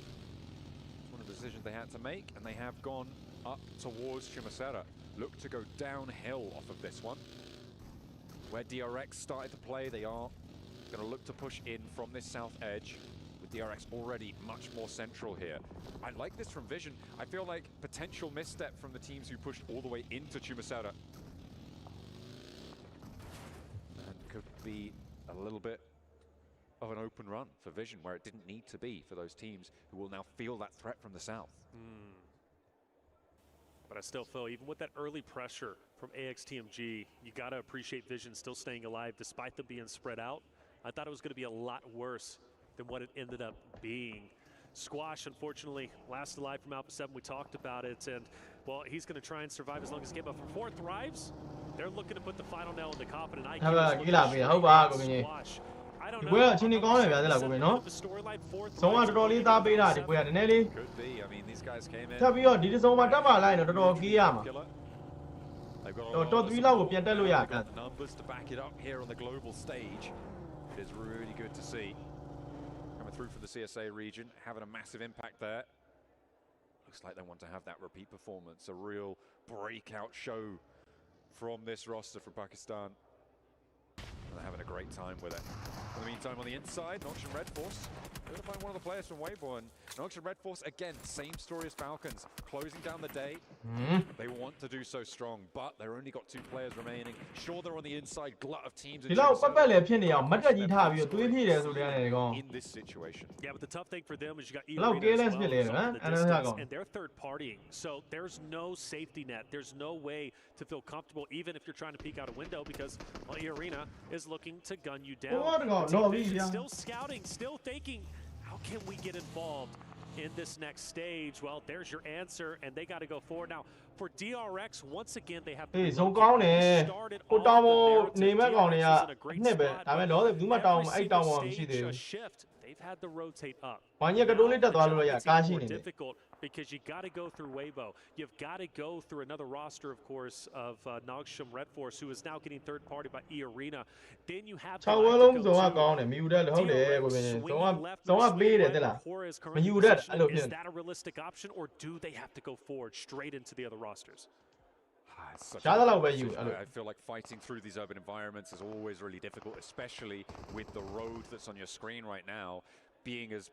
It's one of the decisions they had to make, and they have gone up towards Chumasera. Look to go downhill off of this one. Where DRX started to play, they are going to look to push in from this south edge, with DRX already much more central here. I like this from Vision. I feel like potential misstep from the teams who pushed all the way into Chumasera. And could be a little bit of an open run for Vision, where it didn't need to be for those teams who will now feel that threat from the south. But I still feel, even with that early pressure from AXTMG, you got to appreciate Vision still staying alive despite them being spread out. I thought it was going to be a lot worse than what it ended up being. Squash, unfortunately, last alive from Alpha 7. We talked about it, and well, he's going to try and survive as long as he can. But for Fourth Thrives, they're looking to put the final nail in the coffin, and I can't Squash. I don't know. အချင်းကောင်းတယ်ဗျာတဲ့လားကိုမင်းနော်ဆုံးကတော်တော်လေးသားပေးတာဒီပွဲကနည်းနည်းလေး Could be. I mean, these guys came in. ထပ်ပြီးတော့ဒီတစ်စုံမှာတက်ပါလိုက်တော့တော်တော်ကြီးရမှာ They've got a တော် lot တော် of 3လောက်ကိုပြန်တက်လို့ရကန် numbers to back it up here on the global stage. It is really good to see. Coming through from the CSA region, having a massive impact there. Looks like they want to have that repeat performance, a real breakout show from this roster from Pakistan. And they're having a great time with it. In the meantime, on the inside, Nongshim Red Force, they're going to find one of the players from Weibo. And Nongshim Red Force, again, same story as Falcons, closing down the day. They want to do so strong, but they've only got 2 players remaining. Sure, they're on the inside glut of teams. ဒီလောက်ပတ်ပတ်လည်းဖြစ်နေအောင်မတ်တက်ကြီးထားပြီးတော့တွေးပြည့်တယ်ဆိုတဲ့နေကောင် In this situation. Yeah, but the tough thing for them is you gotလောက် E-Arena careless as ဖြစ် well, လေ so ဟမ် the အဲ့ဒါကောင် distance, and they're third partying. So there's no safety net. There's no way to feel comfortable, even if you're trying to peek out a window, because well, E-Arena is looking to gun you down. Team Vision still scouting, still thinking, how can we get involved in this next stage? Well, there's your answer, and they got to go forward. Now, for DRX, once again, they have to ေးဆုံးကောင်းတယ်ကိုတောင်ပေါ်နေမဲ့ကောင်တွေကအနှစ်ပဲဒါပေမဲ့တော့ဘူးမတောင်အဲ့တောင်ပေါ်မရှိသေးဘူး They've had to rotate up. ဘာညက်ကတိုးလေးတက်သွားလို့ရကားရှိနေတယ် difficult because you got to go through Weibo. You've got to go through another roster, of course, of Nongshim Red Force, who is now getting third party by E-Arena. Then you have 6ဝဲလုံးစုံကကောင်းတယ်မယူတတ်လို့ဟုတ်တယ်ကိုပင်စုံကပေးတယ်တဲ့လားမယူတတ်အဲ့လိုဖြစ် Is that a realistic option, or do they have to go forward straight into the other rosters? I feel like fighting through these urban environments is always really difficult, especially with the road that's on your screen right now. being as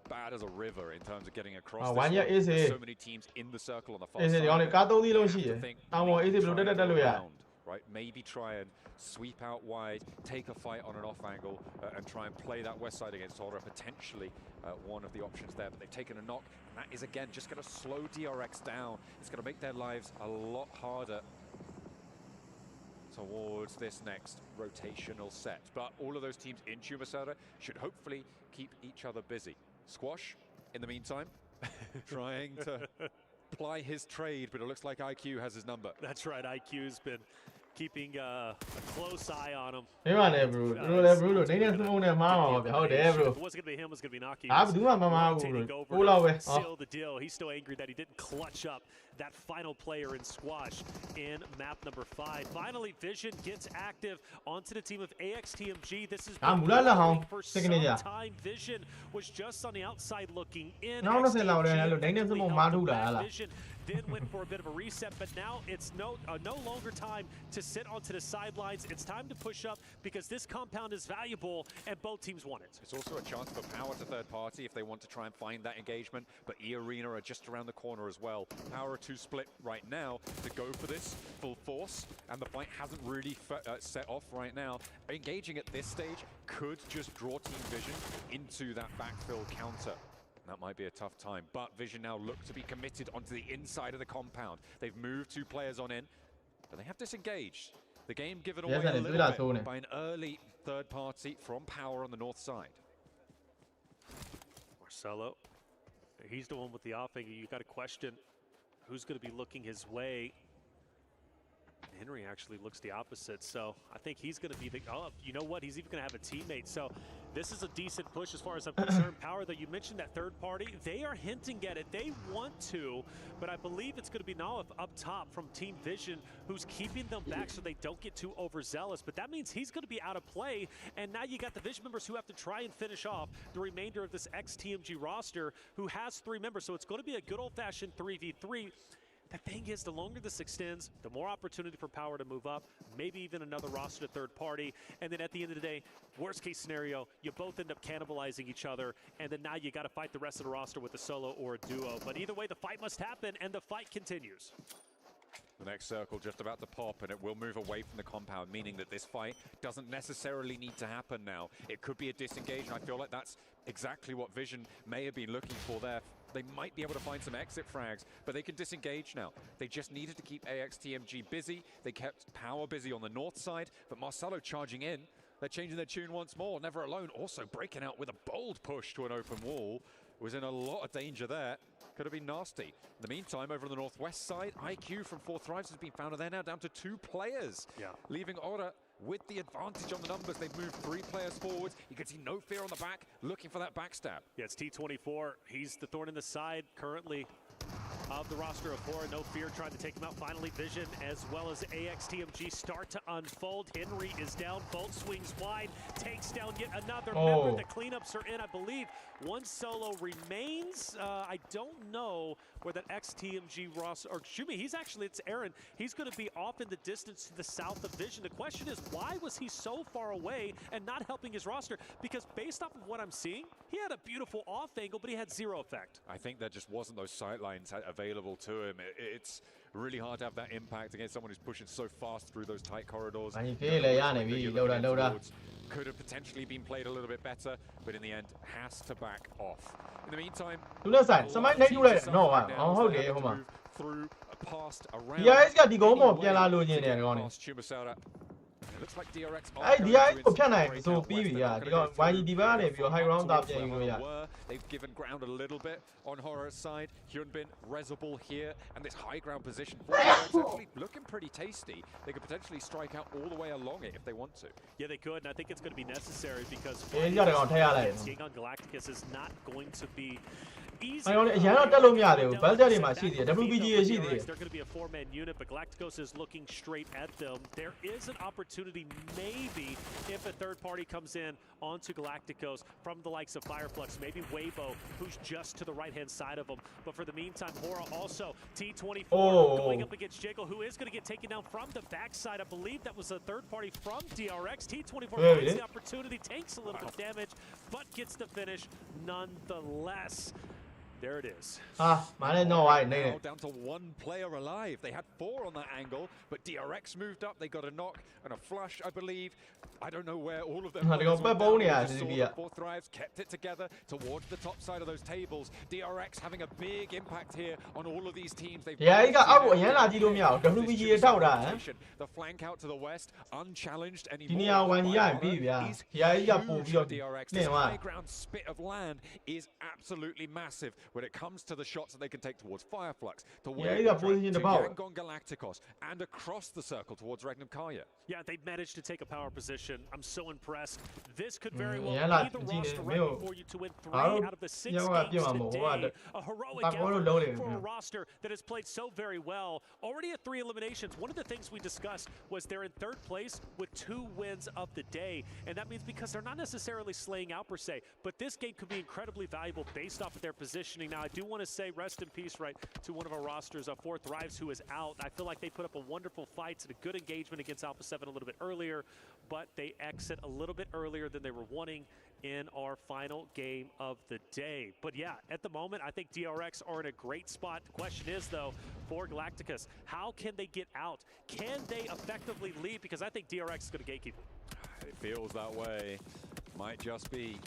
bad as a river in terms of getting across. Ah, this one year one. is There's it? so many teams in the circle on the far Is side. it on the car 3 လုံးရှိရ Have to think, တောင်ပေါ် maybe is it ဘယ်လို try တက် and တက် go လို့ရ around, right? Maybe try and sweep out wide, take a fight on an off angle, and try and play that west side against Horror. Potentially one of the options there, but they've taken a knock, and that is again just going to slow DRX down. It's going to make their lives a lot harder towards this next rotational set. But all of those teams in Chumacera should hopefully keep each other busy. Squash, in the meantime, trying to ply his trade, but it looks like IQ has his number. That's right, IQ's been keeping a close eye on him. မင်းပါနဲ့ bro တို့လည်း bro လို့နေနေစမုံနဲ့မားပါဗျာဟုတ်တယ် bro If it wasn't going to be him, it was going to be Naki. အာဘယ်သူမှမမားဘူး Rotating bro over ကိုလောက်ပဲ to seal the deal. He's still angry that he didn't clutch up that final player in Squash in map number 5. Finally, Vision gets active onto the team of AXTMG. This is Ah, mula la hong. for Sige some na ja. time. Vision was just on the outside looking in. Now na se lao le lo dai ne effectively sumo held ma thu them da back. hala. Vision did win for a bit of a reset, but now it's no longer time to sit onto the sidelines. It's time to push up because this compound is valuable and both teams want it. It's also a chance for Power to third party if they want to try and find that engagement, but E-Arena are just around the corner as well. Power are 2 split right now to go for this full force, and the fight hasn't really set off right now. Engaging at this stage could just draw Team Vision into that backfill counter. That might be a tough time, but Vision now look to be committed onto the inside of the compound. They've moved 2 players on in, but they have disengaged. The game given away a little bit by an early third party from Power on the north side. Marcelo, he's the one with the off angle. You got to question who's going to be looking his way. Henry actually looks the opposite, so I think he's going to be the. Oh, you know what? He's even going to have a teammate. So this is a decent push as far as I'm concerned. Power, though, you mentioned that third party. They are hinting at it. They want to, but I believe it's going to be Nalif up top from Team Vision who's keeping them back so they don't get too overzealous. But that means he's going to be out of play, and now you got the Vision members who have to try and finish off the remainder of this XTMG roster who has 3 members. So it's going to be a good old-fashioned 3v3. The thing is, the longer this extends, the more opportunity for Power to move up, maybe even another roster to third party. And then at the end of the day, worst case scenario, you both end up cannibalizing each other. And then now you got to fight the rest of the roster with a solo or a duo. But either way, the fight must happen, and the fight continues. The next circle just about to pop, and it will move away from the compound, meaning that this fight doesn't necessarily need to happen now. It could be a disengage, and I feel like that's exactly what Vision may have been looking for there. They might be able to find some exit frags, but they can disengage now. They just needed to keep AXTMG busy. They kept Power busy on the north side, but Marcelo charging in. They're changing their tune once more. Never Alone also breaking out with a bold push to an open wall. Was in a lot of danger there. Could have been nasty. In the meantime, over on the northwest side, IQ from 4 Thrives has been found, and they're now down to 2 players. Yeah. Leaving Aura with the advantage on the numbers. They've moved 3 players forwards. You can see no fear on the back, looking for that backstab. Yeah, it's T24. He's the thorn in the side currently of the roster of Horror. No fear trying to take him out. Finally, Vision as well as AXTMG start to unfold. Henry is down. Bolt swings wide. Takes down yet another member. The cleanups are in, I believe. 1 solo remains. I don't know where that XTMG roster, or excuse me, it's Aaron. He's going to be off in the distance to the south of Vision. The question is, why was he so far away and not helping his roster? Because based off of what I'm seeing, he had a beautiful off angle, but he had 0 effect. I think there just wasn't those sightlines available to him. It's really hard to have that impact against someone who's pushing so fast through those tight corridors. Could have potentially been played a little bit better, but in the end has to back off. In the meantime, through past around. DRX ကဒီကုန်းပေါ်ပြန်လာလို့ညင်တယ်ကောင်နေ It looks like DRX အဲ့ DRX ကိုဖြတ်နိုင်ဆိုပြီးပြီอ่ะဒီကောင် YG ဘက်ကနေပြီးတော့ high ground တာပြန်ယူလို့ရ They've given ground a little bit on Horror's side. Hyunbin, Rezable here, and this high ground position for DRX actually looking pretty tasty. They could potentially strike out all the way along it if they want to. Yeah, they could, and I think it's going to be necessary because Yeah, you gotta go take out that. Seeing on Galacticus is not going to be အဲ့တော့အရန်တော့တက်လို့မရသေးဘူးဘတ်ဂျက်တွေမှာရှိသေးတယ် WPG ရရှိသေးတယ် They're going to be a four-man unit, but Galacticos is looking straight at them. There is an opportunity, maybe, if a third party comes in onto Galacticos from the likes of Fireflux, maybe Weibo, who's just to the right-hand side of them. But for the meantime, Hora also, T24 going up against Jiggle, who is going to get taken down from the backside. I believe that was a third party from DRX. T24 finds the opportunity, takes a little bit of damage, but gets the finish nonetheless. There it is. Now down to one player alive. They had 4 on that angle, but DRX moved up. They got a knock and a flush, I believe. I don't know where all of them were. 4 Thrives kept it together towards the top side of those tables. DRX having a big impact here on all of these teams. They've WPG ရထောက်တာ the flank out to the west, unchallenged ဒီ anymore. နေရာဝိုင်းကြီးရရင်ပြီးပြီဗျာ DRX ကပို့ပြီးတော့ DRX, နှင် this သွား high ground spit of land is absolutely massive when it comes to the shots that they can take towards Fireflux, to Yangon Galacticos, and across the circle towards Regnum Karya. Yeah, they've managed to take a power position. I'm so impressed. This could very well be the roster ready for you to win 3 out of the 6 games today. A heroic effort for a roster that has played so very well. Already at 3 eliminations. One of the things we discussed was they're in 3rd place with 2 wins of the day. And that means because they're not necessarily slaying out per se, but this game could be incredibly valuable based off of their positioning. Now, I do want to say rest in peace, right, to one of our rosters, 4 Thrives, who is out. I feel like they put up a wonderful fight and a good engagement against Alpha 7 a little bit earlier, but they exit a little bit earlier than they were wanting in our final game of the day. But yeah, at the moment, I think DRX are in a great spot. The question is, though, for Galacticos, how can they get out? Can they effectively lead? Because I think DRX is going to gatekeep it. It feels that way. Might just be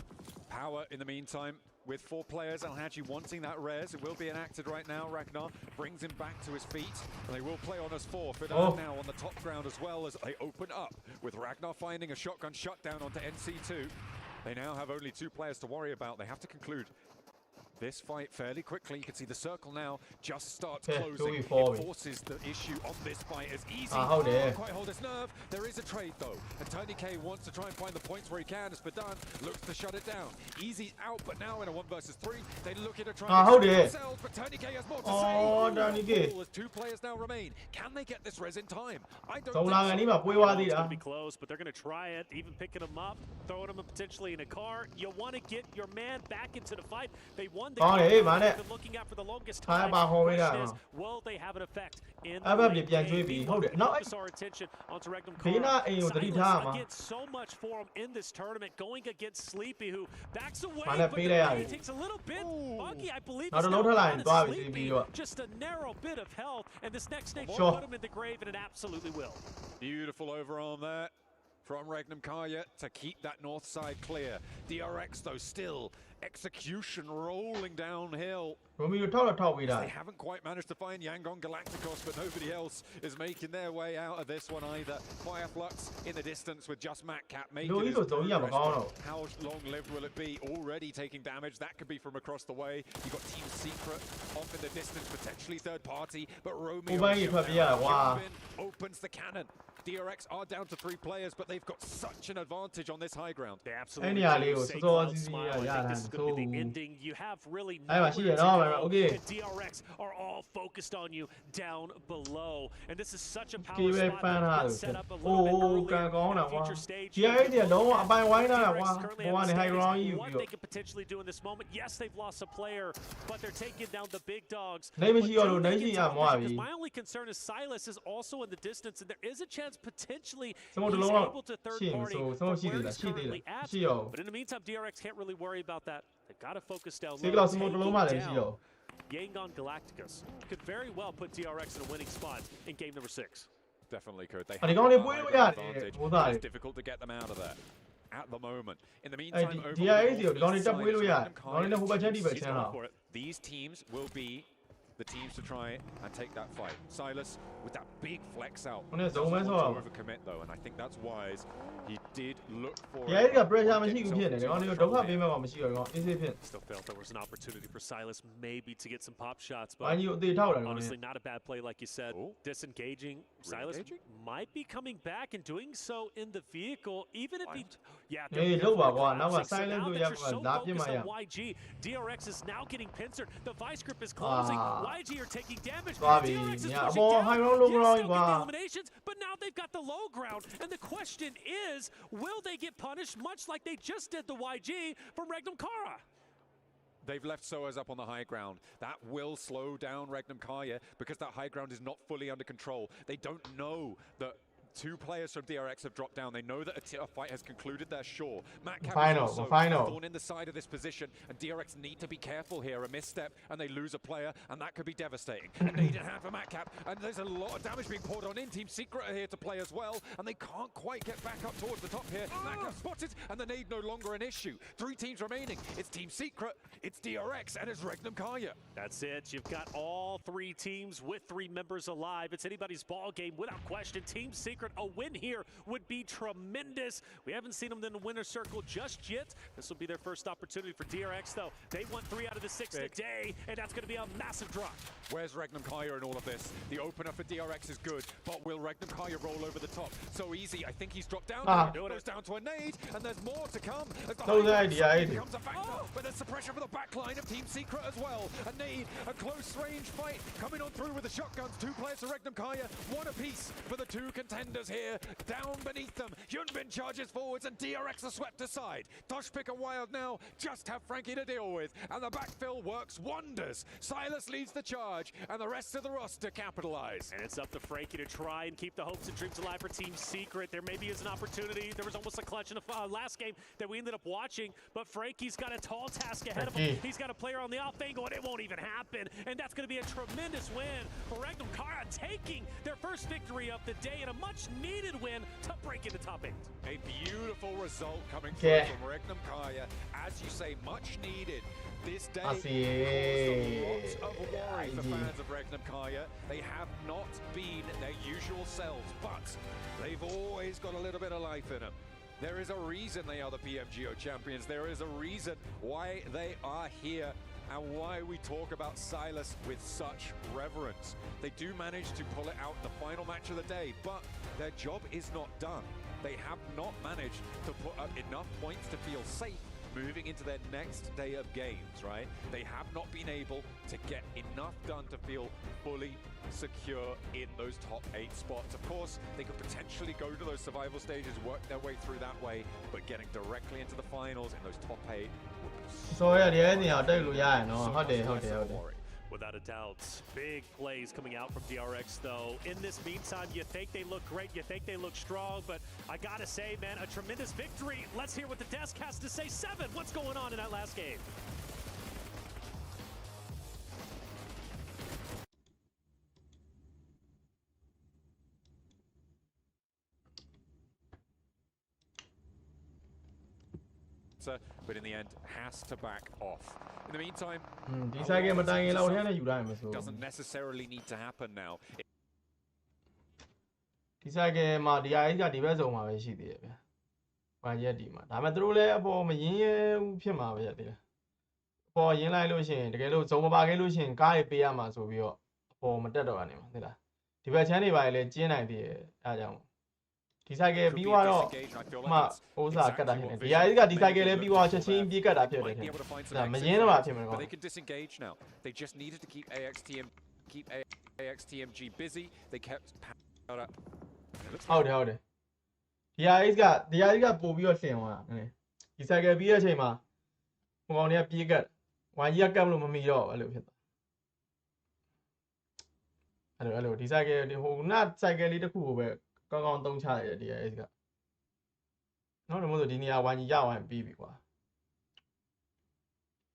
power in the meantime. With 4 players, Alhaji wanting that res. It will be enacted right now. Ragnar brings him back to his feet. And they will play on us 4. Fidan now on the top ground as well as they open up. With Ragnar finding a shotgun shutdown onto NC2. They now have only 2 players to worry about. They have to conclude this fight fairly quickly. You can see the circle now just starts closing. It forces the issue on this fight as easy. Can't quite hold his nerve. There is a trade though. And Tony K wants to try and find the points where he can as Badan looks to shut it down. Easy's out, but now in a 1 versus 3, they look at try and themselves, but Tony K has more to say. As 2 players now remain. Can they get this res in time? I don't think so. It's going to be close, but they're going to try it, even picking him up, throwing him potentially in a car. You want to get your man back into the fight. They won the game. They've been looking at for the longest time. Question is, will they have an effect in the late game? Focus our attention onto Regnum Karya. Silas gets so much for him in this tournament, going against Sleepy, who backs away, but he takes a little bit. Buggy, I believe, is now Sleepy. Just a narrow bit of health, and this next snake should put him in the grave, and it absolutely will. Beautiful overarm there from Regnum Karya to keep that north side clear. DRX though still execution rolling downhill. They haven't quite managed to find Yangon Galacticos, but nobody else is making their way out of this one either. Fireflux in the distance with just MatCap making his progress. How long-lived will it be? Already taking damage. That could be from across the way. You've got Team Secret off in the distance, potentially third party, but Romeo opens the cannon. DRX are down to 3 players, but they've got such an advantage on this high ground. They absolutely do. Saquon smile. I think this is going to be the ending. You have really nowhere to go, and DRX are all focused on you down below. And this is such a power spot that's set up a little bit earlier in a future stage. What they could potentially do in this moment. Yes, they've lost a player, but they're taking down the big dogs. Because my only concern is Silas is also in the distance, and there is a chance potentially he's able to third party from where he's currently at. But in the meantime, DRX can't really worry about that. They've got to focus down low. Taking down Yangon Galacticos could very well put DRX in a winning spot in game number 6. Definitely could. They have the advantage. It's difficult to get them out of that at the moment. In the meantime, these teams will be the teams to try and take that fight. Silas with that big flex out. One's Doesn't want to almost overcommit though, and I think that's wise. He did look for Yeah, he's got pressure machine here. They only don't have him on machine. Easy pin. Still felt there was an opportunity for Silas maybe to get some pop shots, but honestly, not a bad play like you said. Disengaging. Silas might be coming back and doing so in the vehicle, even if he. Yeah. YG. DRX is now getting pincered. The vice grip is closing. YG are taking damage. DRX is pushing down. Getting eliminations, but now they've got the low ground, and the question is, will they get punished much like they just did the YG from Regnum Kara? They've left Soaz up on the high ground. That will slow down Regnum Kaya because that high ground is not fully under control. They don't know that 2 players from DRX have dropped down. They know that a fight has concluded. They're sure. Matcap is also thorn in the side of this position, and DRX need to be careful here. A misstep, and they lose a player, and that could be devastating. A nade in hand for Matcap, and there's a lot of damage being poured on in. Team Secret are here to play as well, and they can't quite get back up towards the top here. Matcap spotted, and the nade no longer an issue. 3 teams remaining. It's Team Secret, it's DRX, and it's Regnum Kaya. That's it. You've got all 3 teams with 3 members alive. It's anybody's ball game without question. Team Secret, a win here would be tremendous. We haven't seen them in the winner's circle just yet. This will be their first opportunity for DRX, though. They won 3 out of the 6 today, and that's going to be a massive drop. Where's Regnum Kaya in all of this? The opener for DRX is good, but will Regnum Kaya roll over the top? So easy. I think he's dropped down. Goes down to a nade, and there's more to come. Becomes a factor, but there's suppression for the backline of Team Secret as well. A nade, a close range fight coming on through with the shotguns. 2 players for Regnum Kaya, 1 apiece for the 2 contenders here. Down beneath them, Hyunbin charges forwards and DRX are swept aside. Tosh pick a wild now, just have Frankie to deal with, and the backfill works wonders. Silas leads the charge, and the rest of the roster capitalize. And it's up to Frankie to try and keep the hopes and dreams alive for Team Secret. There maybe is an opportunity. There was almost a clutch in the last game that we ended up watching, but Frankie's got a tall task ahead of him. He's got a player on the off angle, and it won't even happen. And that's going to be a tremendous win for Regnum Kara, taking their first victory of the day and a much needed win to break into top 8. A beautiful result coming through from Regnum Kaya. As you say, much needed. This day caused a lot of worry for fans of Regnum Kaya. They have not been their usual selves, but they've always got a little bit of life in them. There is a reason they are the PMGO champions. There is a reason why they are here, and why we talk about Silas with such reverence. They do manage to pull it out in the final match of the day, but their job is not done. They have not managed to put up enough points to feel safe moving into their next day of games, right? They have not been able to get enough done to feel fully secure in those top 8 spots. Of course, they could potentially go to those survival stages, work their way through that way, but getting directly into the finals in those top 8 would be so without a doubt. Big plays coming out from DRX, though. In this meantime, you think they look great, you think they look strong, but I gotta say, man, a tremendous victory. Let's hear what the desk has to say. 7, what's going on in that last game? but in the end has to back off. In the meantime, doesn't necessarily need to happen now. ဒီဆိုင်ကမှာဒီအားကြီးကဒီဘက်ဆုံးမှာပဲရှိသေးတယ်ဗျာ။ဘာရက်ဒီမှာဒါပေမဲ့သူတို့လည်းအပေါ်မရင်းရဲဘူးဖြစ်မှာပဲရသေးတယ်။အပေါ်ရင်းလိုက်လို့ရှိရင်တကယ်လို့ဇုံမပါခဲ့လို့ရှိရင်ကားတွေပေးရမှာဆိုပြီးတော့အပေါ်မတက်တော့ရနေမှာသိလား။ဒီဘက်ချမ်းတွေပါလေကျင်းနိုင်သေးတယ်အဲဒါကြောင့်ဒီဆိုင်ကပြီးသွားတော့မှဥစားကတ်တာဖြစ်နေ။ဒီအားကြီးကဒီဆိုင်ကလည်းပြီးသွားချက်ချင်းပြေးကတ်တာဖြစ်တယ်။ဒါမရင်းတော့မှဖြစ်မှာကော They can disengage now. They just needed to keep AXTMG busy. They kept up. ဟုတ်တယ်ဟုတ်တယ် DRX က DRX ကပို့ပြီးတော့ဆင်သွားတာဒီ cycle ပြီးတဲ့အချိန်မှာဟိုကောင်တွေကပြေးကတ်ဝိုင်းကြီးကကတ်လို့မမီတော့အဲ့လိုဖြစ်သွားအဲ့လိုဒီ cycle ဒီဟိုနာ cycle လေးတစ်ခုကိုပဲကောင်းကောင်းသုံးချရတယ် DRX ကနောက်တော့မဟုတ်ဒီနေရာဝိုင်းကြီးရဝိုင်းပြီးပြီကွာ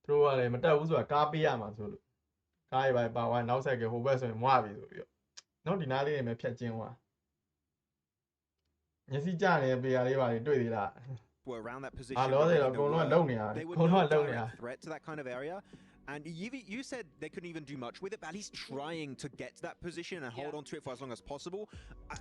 သူတို့ကလည်းမတက်ဘူးဆိုတာကားပေးရမှာဆိုလို့ကားရပါဝိုင်းနောက် cycle ဟိုဘက်ဆိုရင်မွားပြီဆိုပြီးတော့နော်ဒီနားလေးတွေပဲဖြတ်ကျင်းသွားမျက်စိကျနေတဲ့ပေရလေးပါတွေတွေ့သေးလား were around that position. They would be a direct threat to that kind of area. And you said they couldn't even do much with it, but at least trying to get to that position and hold on to it for as long as possible.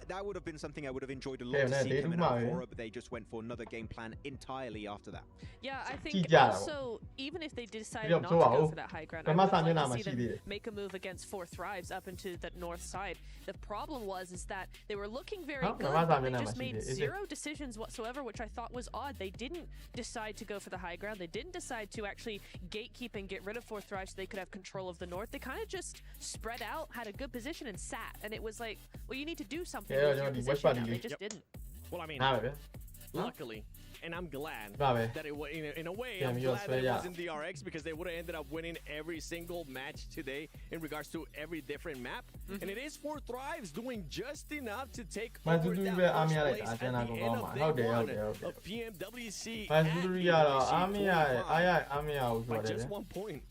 That would have been something I would have enjoyed a lot to see coming out of Aura, but they just went for another game plan entirely after that. Yeah, I think also, even if they decided not to go for that high ground, I would like to see them make a move against 4 Thrives up into the north side. The problem is that they were looking very good, but they just made 0 decisions whatsoever, which I thought was odd. They didn't decide to go for the high ground. They didn't decide to actually gatekeep and get rid of 4 Thrives so they could have control of the north. They kind of just spread out, had a good position, and sat. And it was like, well, you need to do something with your position now. They just didn't. Well, I mean, luckily, and I'm glad that it was, in a way, I'm glad that it wasn't DRX because they would have ended up winning every single match today in regards to every different map. And it is 4 Thrives doing just enough to take over that first place at the end of day 1 of PMWC by just 1 point.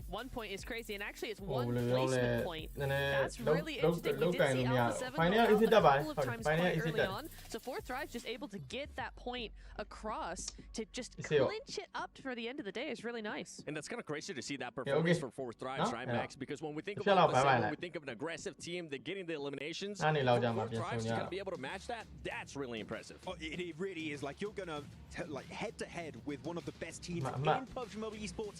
1 point is crazy, and actually it's 1 placement point. That's really interesting. We did see Alpha 7 go out a couple of times quite early on, so 4 Thrives just able to get that point across to just clinch it up for the end of the day is really nice. And that's kind of crazy to see that performance for 4 Thrives, right, Max? Because when we think of Alpha 7, when we think of an aggressive team, they're getting the eliminations. 4 Thrives is going to be able to match that. That's really impressive. Oh, it really is. Like, you're going to head-to-head with one of the best teams in PUBG Mobile Esports